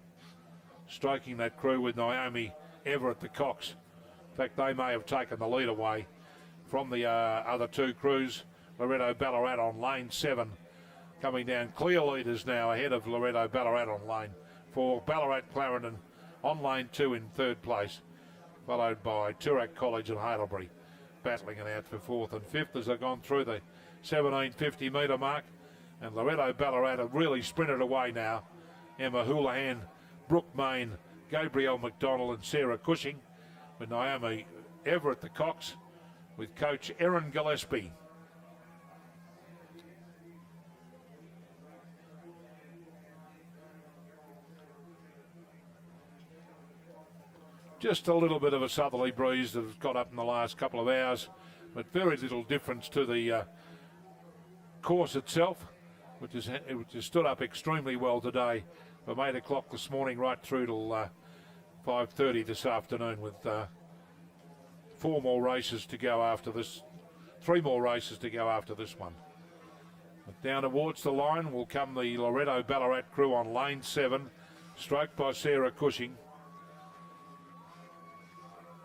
stroking that crew with Naomi Everett the cox. In fact, they may have taken the lead away from the other two crews. Loretto Ballarat on lane 7, coming down clear leaders now ahead of Loretto Ballarat on lane 4. Ballarat Clarendon on lane 2 in third place, followed by Toorak College and Haileybury battling it out for 4th and 5th as they've gone through the 1750 metre mark. And Loretto Ballarat have really sprinted away now. Emma Houlihan, Brooke Main, Gabrielle McDonald and Sarah Cushing, with Naomi Everett the cox, with coach Erin Gillespie. Just a little bit of a southerly breeze that has got up in the last couple of hours, but very little difference to the course itself, which has stood up extremely well today from 8 o'clock this morning right through till 5:30 this afternoon, with 4 more races to go after this, 3 more races to go after this one. But down towards the line will come the Loretto Ballarat crew on lane 7, stroked by Sarah Cushing,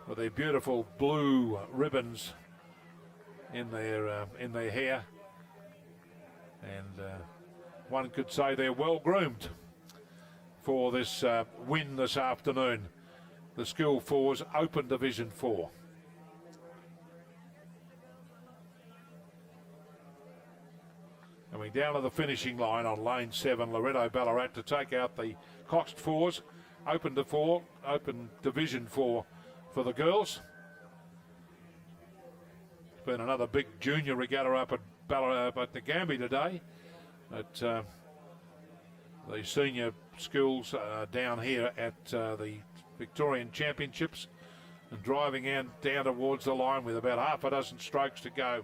with their beautiful blue ribbons in their hair, and one could say they're well groomed for this win this afternoon. The School 4's Open Division 4. Coming down to the finishing line on lane 7, Loretto Ballarat to take out the coxed 4's Open Division 4 for the girls. It's been another big junior regatta up at the Gambie today. But the senior schools down here at the Victorian Championships, and driving down towards the line with about half a dozen strokes to go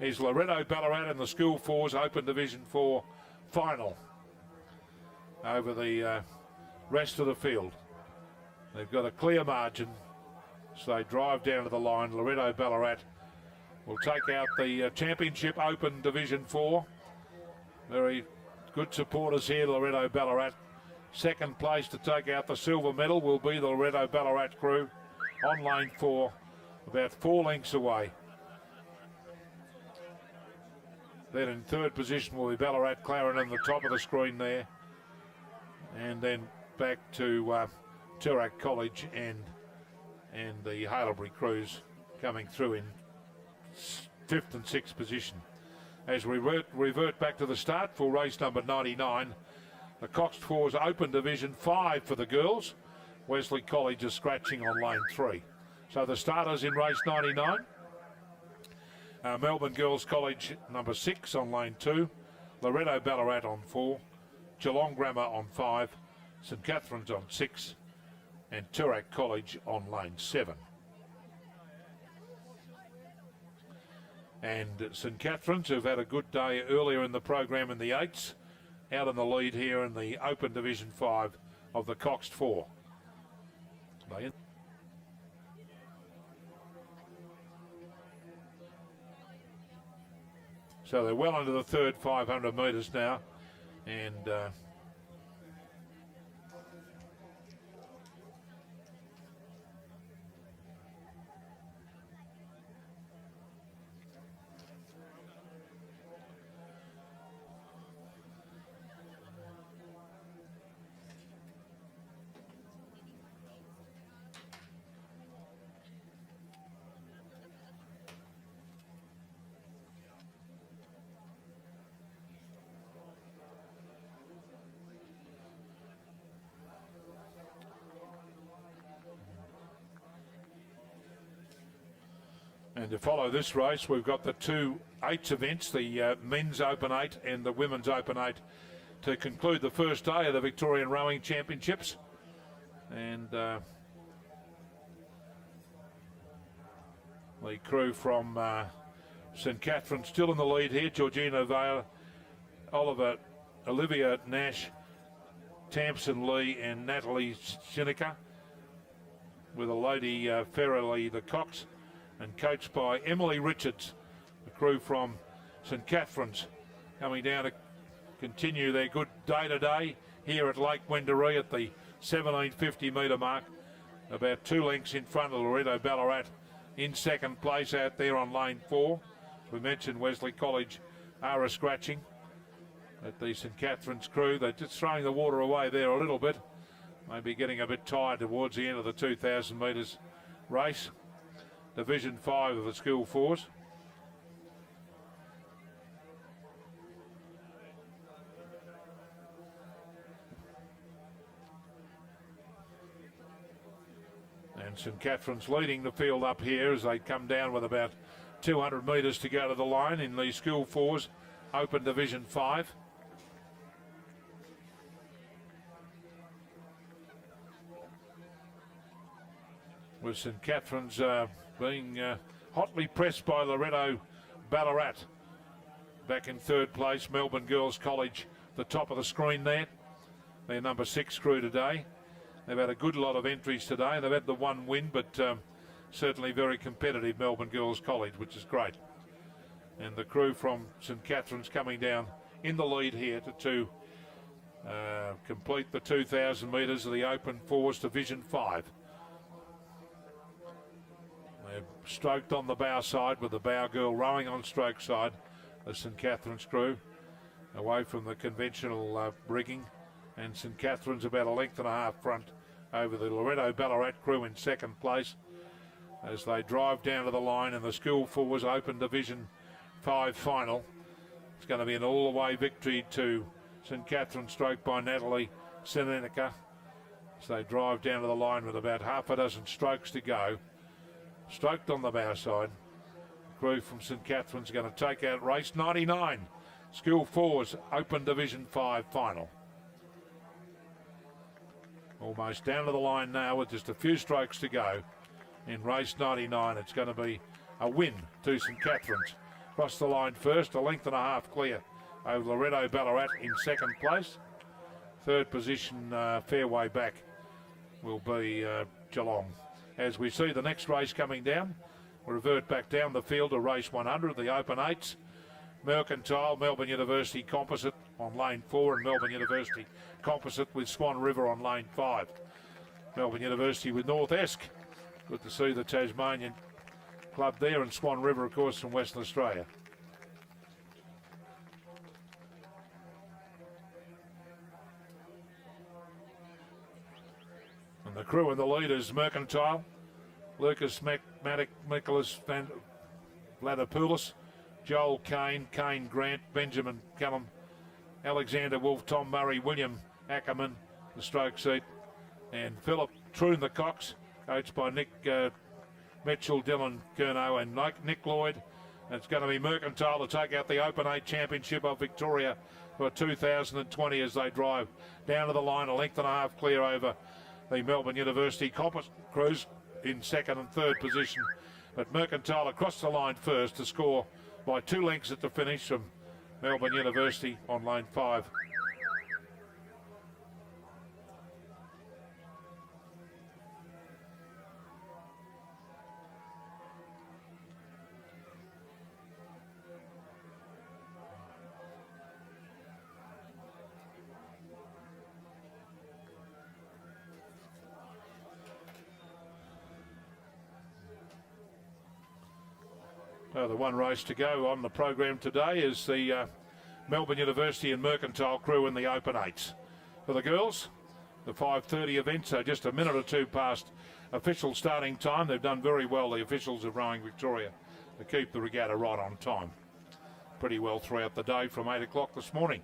is Loretto Ballarat in the School 4's Open Division 4 final over the rest of the field. They've got a clear margin, so they drive down to the line. Loretto Ballarat will take out the Championship Open Division 4. Very good supporters here, Loretto Ballarat. Second place to take out the silver medal will be the Loretto Ballarat crew on lane 4, about 4 lengths away. Then in third position will be Ballarat Clarendon, the top of the screen there. And then back to Toorak College and the Haileybury crews coming through in 5th and 6th position. As we revert back to the start for race number 99, the coxed 4's Open Division 5 for the girls. Wesley College is scratching on lane 3. So the starters in race 99, Melbourne Girls College number 6 on lane 2, Loretto Ballarat on 4, Geelong Grammar on 5, St Catherine's on 6, and Toorak College on lane 7. And St Catherine's, who've had a good day earlier in the program in the 8s, out in the lead here in the Open Division 5 of the coxed 4. So they're well into the third 500 metres now, and to follow this race, we've got the 2 8s events, the men's Open 8 and the women's Open 8, to conclude the first day of the Victorian Rowing Championships. And the crew from St Catherine still in the lead here. Georgina Vale, Olivia Nash, Tamsin Lee and Natalie Shinica, with a lady Farrelly the cox, and coached by Emily Richards. The crew from St Catherine's coming down to continue their good day today here at Lake Wendouree at the 1750 metre mark. about 2 lengths in front of Loretto Ballarat in second place out there on lane 4. We mentioned Wesley College are a scratching at the St Catherine's crew. They're just throwing the water away there a little bit. Maybe getting a bit tired towards the end of the 2,000 metres race. Division 5 of the School 4s. And St Catherine's leading the field up here as they come down with about 200 metres to go to the line in the School 4s Open Division 5. With St Catherine's being hotly pressed by Loretto Ballarat. Back in third place, Melbourne Girls College, the top of the screen there. Their number 6 crew today. They've had a good lot of entries today. They've had the one win, but certainly very competitive, Melbourne Girls College, which is great. And the crew from St Catherine's coming down in the lead here to complete the 2,000 metres of the Open 4s Division 5. They're stroked on the bow side with the bow girl rowing on stroke side, the St Catherine's crew, away from the conventional rigging. And St Catherine's about a length and a half front over the Loretto Ballarat crew in second place as they drive down to the line in the School 4s Open Division 5 final. It's going to be an all-the-way victory to St Catherine's, stroke by Natalie Seneca, as they drive down to the line with about half a dozen strokes to go. Stroked on the bow side. The crew from St Catherine's going to take out race 99, School 4s Open Division 5 final. Almost down to the line now with just a few strokes to go in race 99. It's going to be a win to St Catherine's. Across the line first, a length and a half clear over Loretto Ballarat in second place. Third position, fair way back, will be Geelong. As we see the next race coming down, we'll revert back down the field to race 100, the Open 8s. Mercantile, Melbourne University Composite on lane 4, and Melbourne University Composite with Swan River on lane 5. Melbourne University with North Esk. Good to see the Tasmanian club there, and Swan River, of course, from Western Australia. And the crew and the leaders, Mercantile, Lucas Nicholas Van Vladopoulos, Joel Kane, Kane Grant, Benjamin Callum, Alexander Wolf, Tom Murray, William Ackerman, the stroke seat, and Philip Troon, the cox, coached by Nick Mitchell, Dylan Curnow, and Nick Lloyd. And it's going to be Mercantile to take out the Open 8 Championship of Victoria for 2020 as they drive down to the line, a length and a half clear over the Melbourne University Composite crews in second and third position. But Mercantile across the line first to score by 2 lengths at the finish from Melbourne University on lane 5. The one race to go on the program today is the Melbourne University and Mercantile crew in the Open 8s. For the girls, the 5:30 event, so just a minute or two past official starting time. They've done very well, the officials of Rowing Victoria, to keep the regatta right on time. Pretty well throughout the day from 8 o'clock this morning.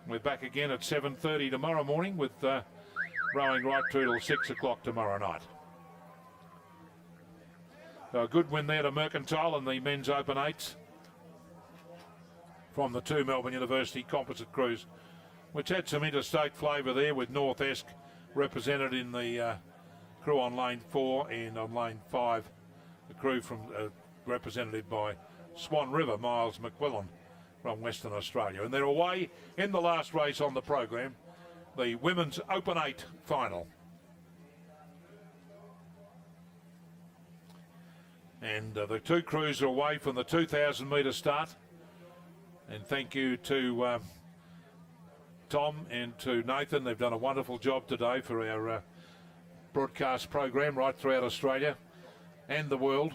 We're back again at 7:30 tomorrow morning with rowing right through till 6 o'clock tomorrow night. So a good win there to Mercantile in the men's Open 8s from the 2 Melbourne University Composite crews, which had some interstate flavour there with North Esk represented in the crew on lane 4, and on lane 5 the crew from represented by Swan River, Miles McQuillan from Western Australia. And they're away in the last race on the program, the Women's Open 8 final. And the 2 crews are away from the 2,000 metre start. And thank you to Tom and to Nathan. They've done a wonderful job today for our broadcast program right throughout Australia and the world.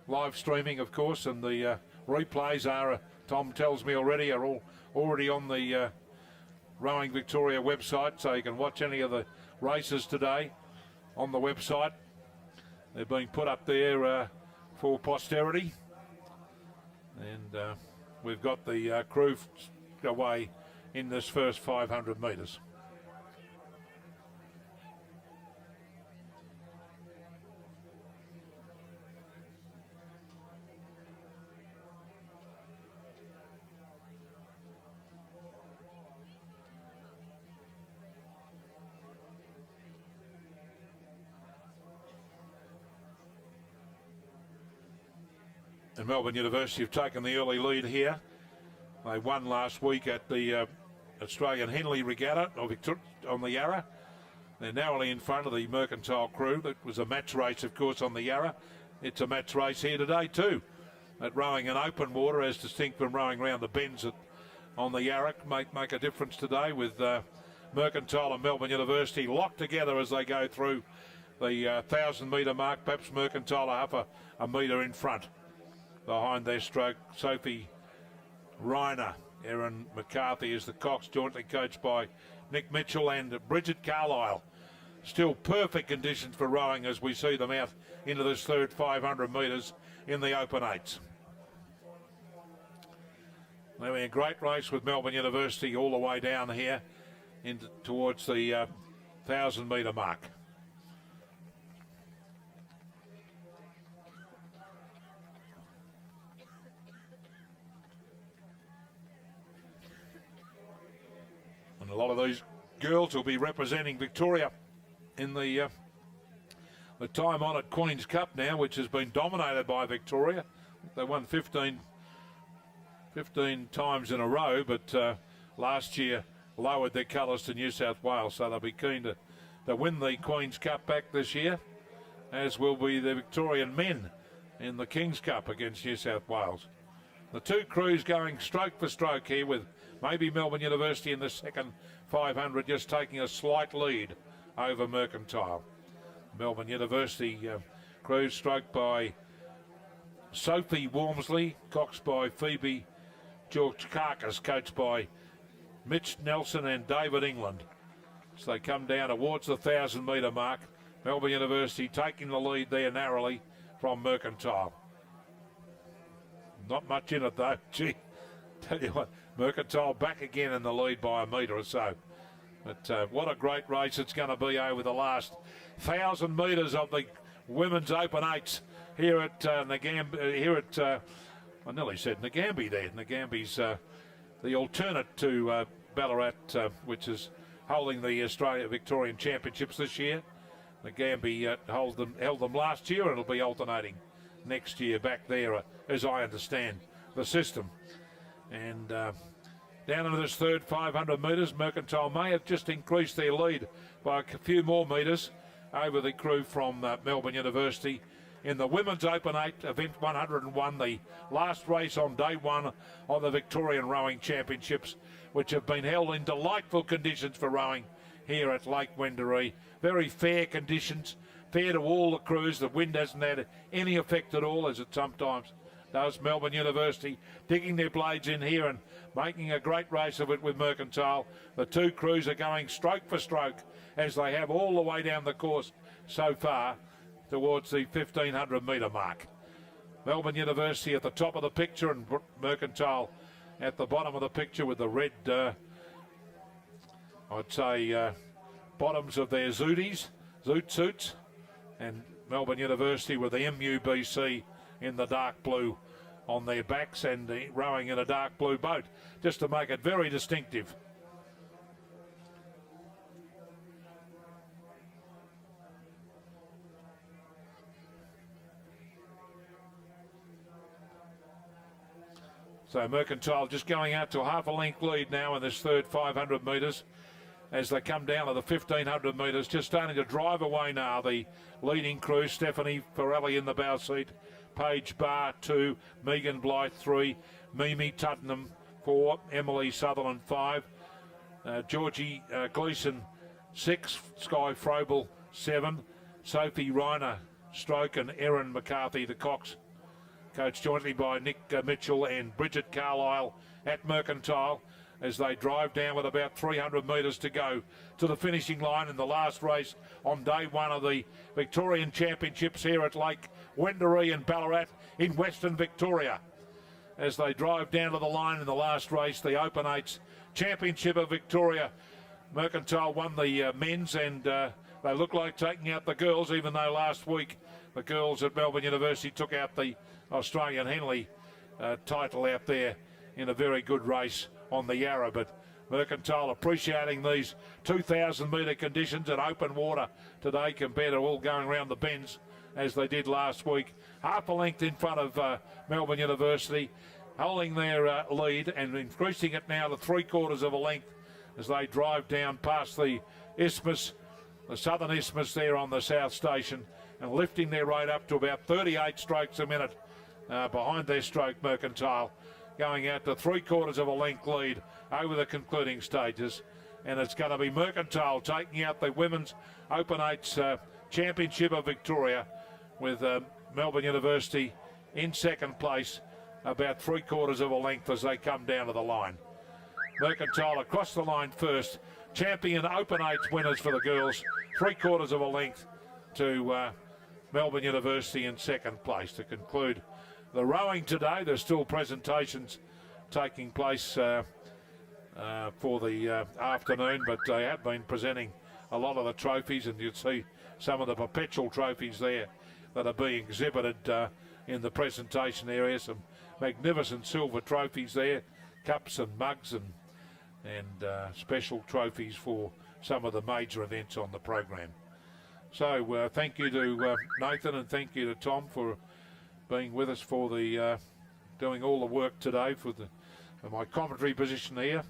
Live streaming, of course, and the replays are, Tom tells me already, are all already on the Rowing Victoria website, so you can watch any of the races today on the website. They're being put up there for posterity. And we've got the crew away in this first 500 metres. And Melbourne University have taken the early lead here. They won last week at the Australian Henley Regatta on the Yarra. They're narrowly in front of the Mercantile crew. That was a match race, of course, on the Yarra. It's a match race here today too. At rowing in open water, as distinct from rowing around the bends on the Yarra, make a difference today with Mercantile and Melbourne University locked together as they go through the 1,000 metre mark. Perhaps Mercantile are half a metre in front. Behind their stroke, Sophie Reiner. Erin McCarthy is the cox, jointly coached by Nick Mitchell and Bridget Carlisle. Still perfect conditions for rowing as we see them out into this third 500 metres in the open eights. They're in a great race with Melbourne University all the way down here towards the 1,000 metre mark. A lot of these girls will be representing Victoria in the time-honoured Queen's Cup now, which has been dominated by Victoria. They won 15 times in a row, but last year lowered their colours to New South Wales, so they'll be keen to win the Queen's Cup back this year, as will be the Victorian men in the King's Cup against New South Wales. The two crews going stroke for stroke here, with maybe Melbourne University in the second 500 just taking a slight lead over Mercantile. Melbourne University crew stroked by Sophie Wormsley, coxed by Phoebe George Carcass, coached by Mitch Nelson and David England. So they come down towards the 1,000 metre mark. Melbourne University taking the lead there narrowly from Mercantile. Not much in it though. Gee, tell you what, Mercantile back again in the lead by a metre or so. But what a great race it's going to be over the last 1,000 metres of the women's open eights here at I nearly said Nagambie there. Nagambie's the alternate to Ballarat, which is holding the Australia Victorian Championships this year. Nagambie held them last year, and it'll be alternating next year back there, as I understand the system. And down into this third 500 metres, Mercantile may have just increased their lead by a few more metres over the crew from Melbourne University. In the Women's Open 8, event 101, the last race on day one of the Victorian Rowing Championships, which have been held in delightful conditions for rowing here at Lake Wendouree. Very fair conditions, fair to all the crews. The wind hasn't had any effect at all, as it sometimes does. Melbourne University digging their blades in here and making a great race of it with Mercantile. The two crews are going stroke for stroke, as they have all the way down the course so far, towards the 1,500 metre mark. Melbourne University at the top of the picture and Mercantile at the bottom of the picture with the red, I'd say, bottoms of their zoot suits, and Melbourne University with the MUBC in the dark blue on their backs and rowing in a dark blue boat, just to make it very distinctive. So Mercantile just going out to a half a length lead now in this third 500 metres as they come down to the 1,500 metres, just starting to drive away now. The leading crew, Stephanie Farrelly in the bow seat, Paige Barr 2, Megan Blythe 3, Mimi Tuttenham 4, Emily Sutherland 5, Georgie Gleeson 6, Sky Frobel 7. Sophie Reiner, stroke, and Erin McCarthy, the cox, coached jointly by Nick Mitchell and Bridget Carlisle at Mercantile, as they drive down with about 300 metres to go to the finishing line in the last race on day one of the Victorian Championships here at Lake Wendouree and Ballarat in Western Victoria. As they drive down to the line in the last race, the Open Eights Championship of Victoria. Mercantile won the men's, and they look like taking out the girls, even though last week the girls at Melbourne University took out the Australian Henley title out there in a very good race on the Yarra. But Mercantile appreciating these 2,000 metre conditions and open water today compared to all going around the bends as they did last week. Half a length in front of Melbourne University, holding their lead and increasing it now to 3/4 of a length as they drive down past the isthmus, the southern isthmus there on the South Station, and lifting their rate up to about 38 strokes a minute behind their stroke. Mercantile going out to 3/4 of a length lead over the concluding stages. And it's going to be Mercantile taking out the Women's Open Eights Championship of Victoria, with Melbourne University in second place, about 3/4 of a length as they come down to the line. Mercantile across the line first. Champion Open Eights winners for the girls, 3/4 of a length to Melbourne University in second place. To conclude the rowing today, there's still presentations taking place for the afternoon, but they have been presenting a lot of the trophies, and you'll see some of the perpetual trophies there that are being exhibited in the presentation area. Some magnificent silver trophies there, cups and mugs, and special trophies for some of the major events on the program. So thank you to Nathan, and thank you to Tom for being with us for the doing all the work today for my commentary position here.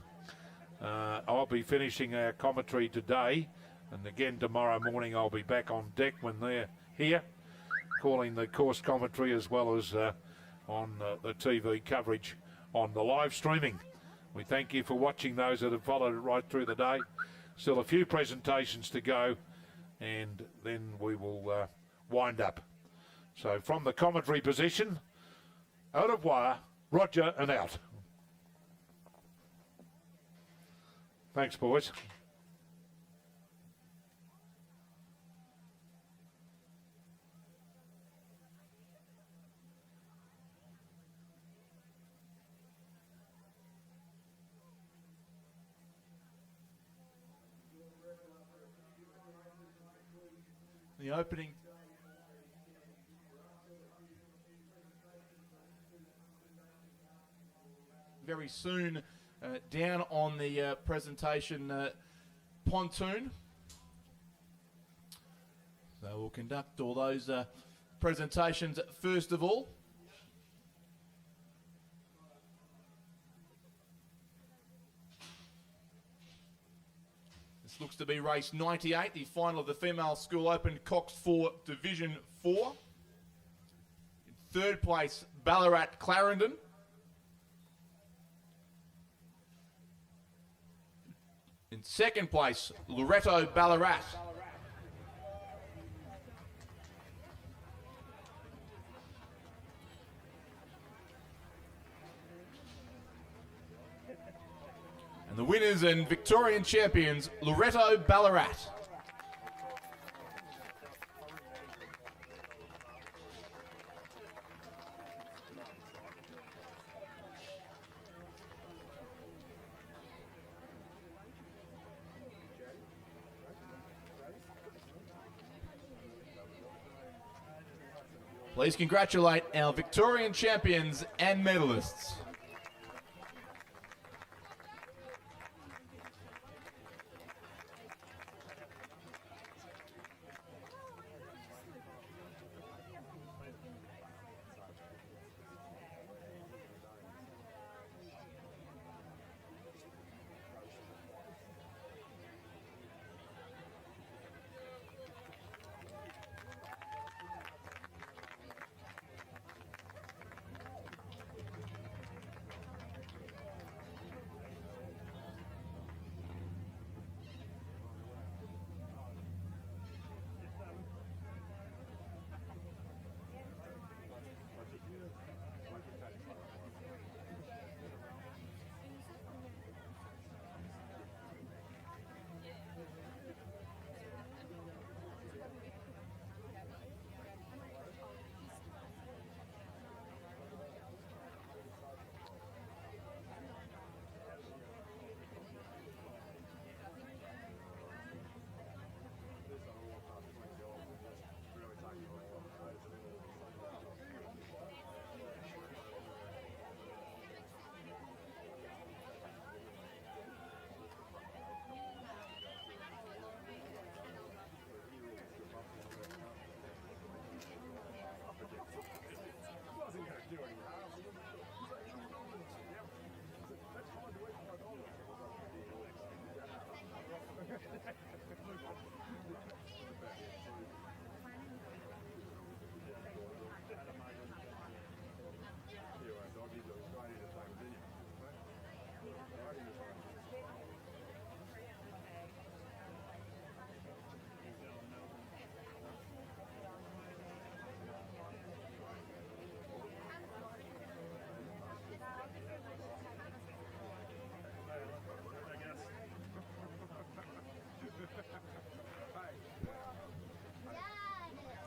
I'll be finishing our commentary today, and again tomorrow morning I'll be back on deck when they're here, calling the course commentary as well as on the TV coverage on the live streaming. We thank you for watching, those that have followed it right through the day. Still a few presentations to go, and then we will wind up. So from the commentary position, au revoir, Roger, and out. Thanks, boys. The opening very soon down on the presentation pontoon. So we'll conduct all those presentations first of all. Looks to be race 98, the final of the Female School Open Cox 4 Division 4. In third place, Ballarat Clarendon. In second place, Loretto Ballarat. And the winners and Victorian champions, Loretto Ballarat. Please congratulate our Victorian champions and medalists.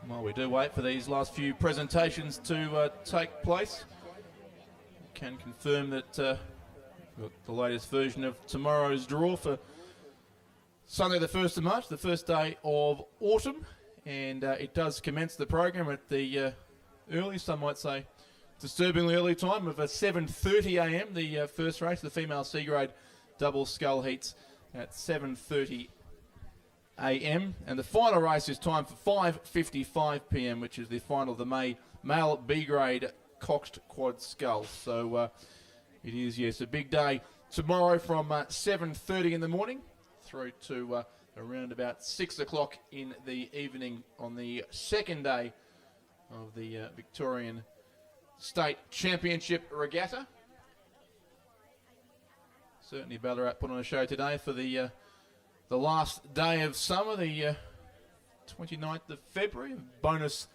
While we do wait for these last few presentations to take place, can confirm that we've got the latest version of tomorrow's draw for Sunday the 1st of March, the first day of autumn, and it does commence the program at the early, some might say disturbingly early time of 7:30 a.m. The first race, the female C grade double scull heats at 7:30 a.m. and the final race is timed for 5:55 p.m., which is the final of the male B grade coxed quad sculls. So it is, yes, a big day tomorrow from 7:30 in the morning through to around about 6 o'clock in the evening on the second day of the Victorian State Championship Regatta. Certainly Ballarat put on a show today for the last day of summer, the 29th of February, bonus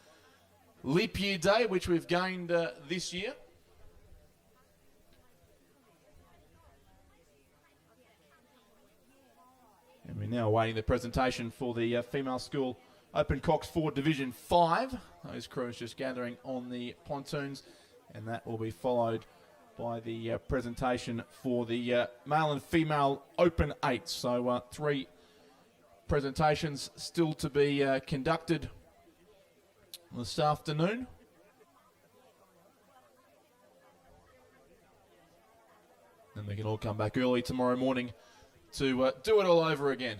leap year day, which we've gained this year. And we're now awaiting the presentation for the female school Open Cox 4 Division 5. Those crews just gathering on the pontoons, and that will be followed by the presentation for the male and female Open 8. So 3 presentations still to be conducted this afternoon. And we can all come back early tomorrow morning to do it all over again.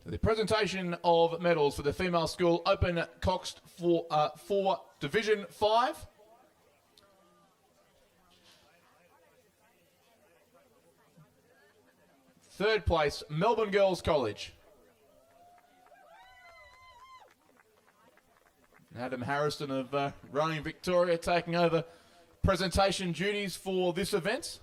The presentation of medals for the female school Open Coxed for Division 5. Third place, Melbourne Girls College. Adam Harrison of Rowing Victoria taking over presentation duties for this event.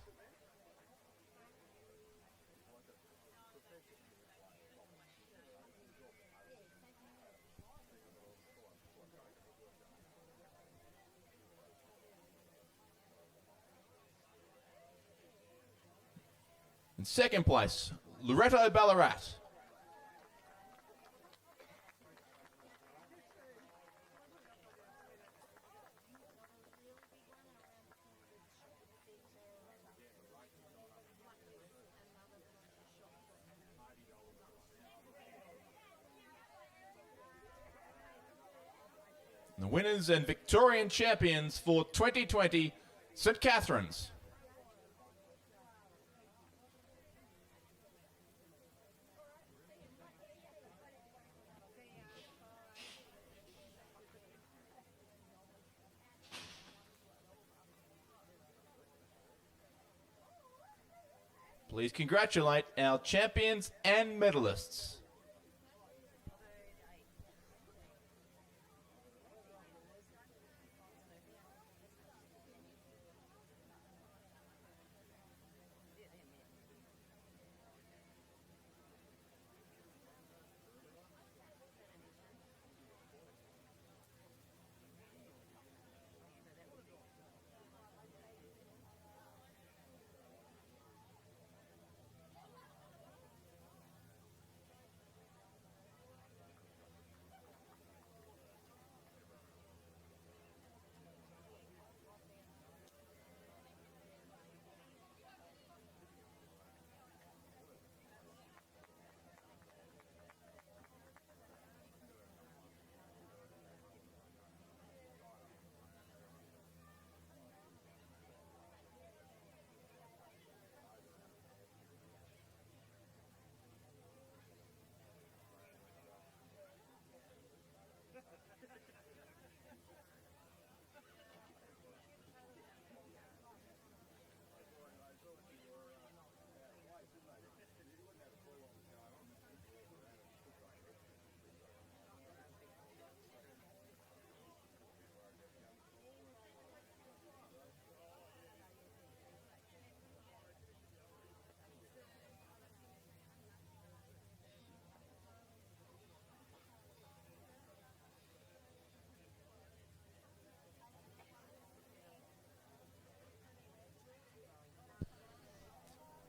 In second place, Loretto Ballarat. The winners and Victorian champions for 2020, St Catherine's. Please congratulate our champions and medalists.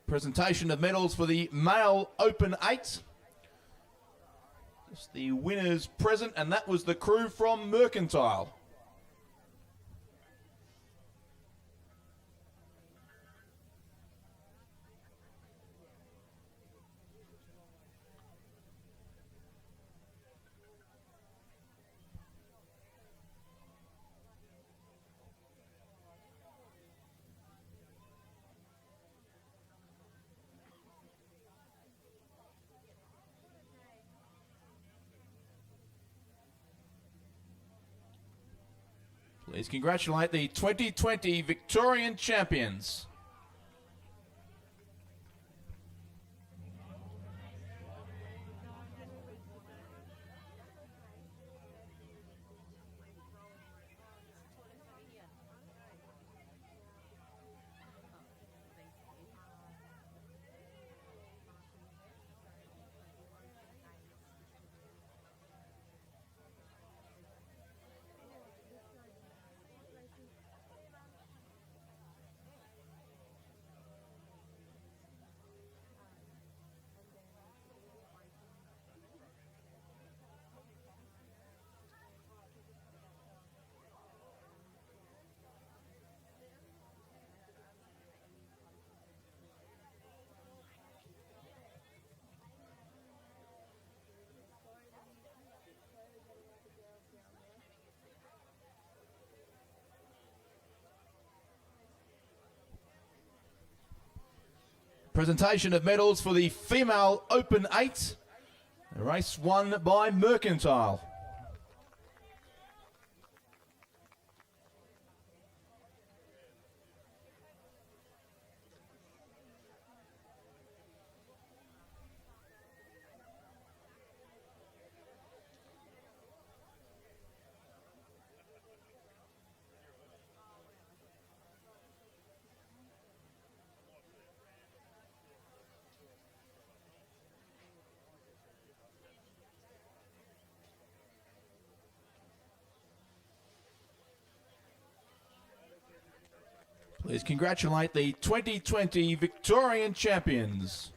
Presentation of medals for the male Open 8. Just the winners present, and that was the crew from Mercantile. Please congratulate the 2020 Victorian champions. Presentation of medals for the female Open 8. The race won by Mercantile. Please congratulate the 2020 Victorian champions.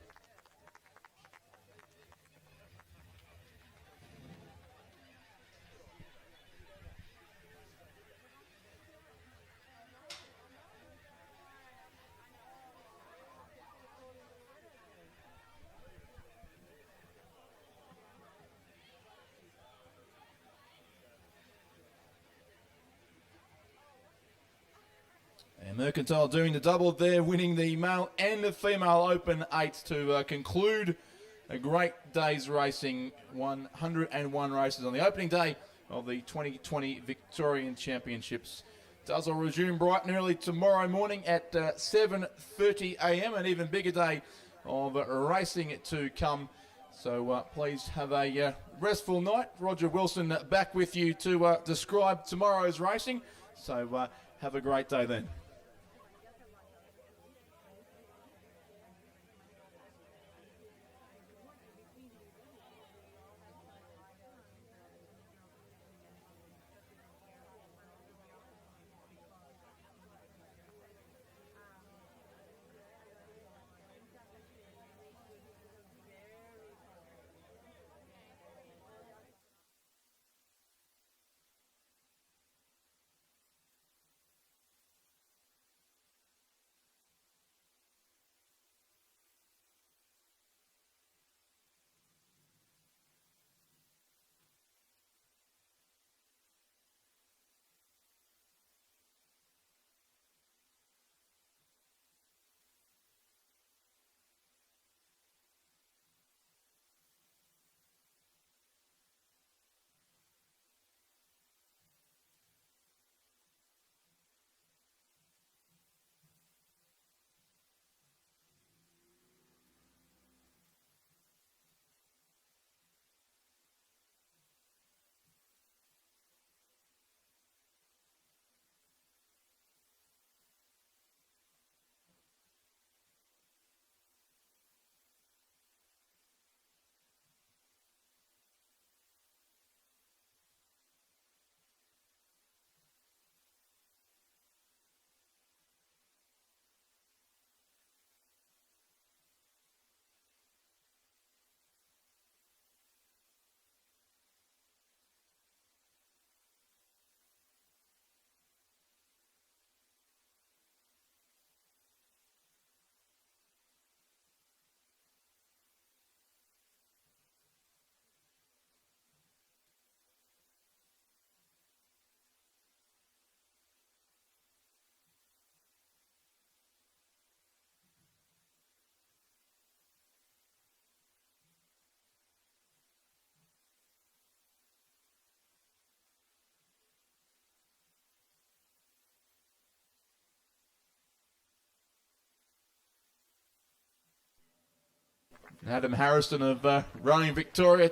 And Mercantile doing the double there, winning the male and the female Open 8 to conclude a great day's racing. 101 races on the opening day of the 2020 Victorian Championships. Does all resume bright and early tomorrow morning at 7:30 a.m. An even bigger day of racing to come. So please have a restful night. Roger Wilson back with you to describe tomorrow's racing. So have a great day then. Adam Harrison of Rowing Victoria.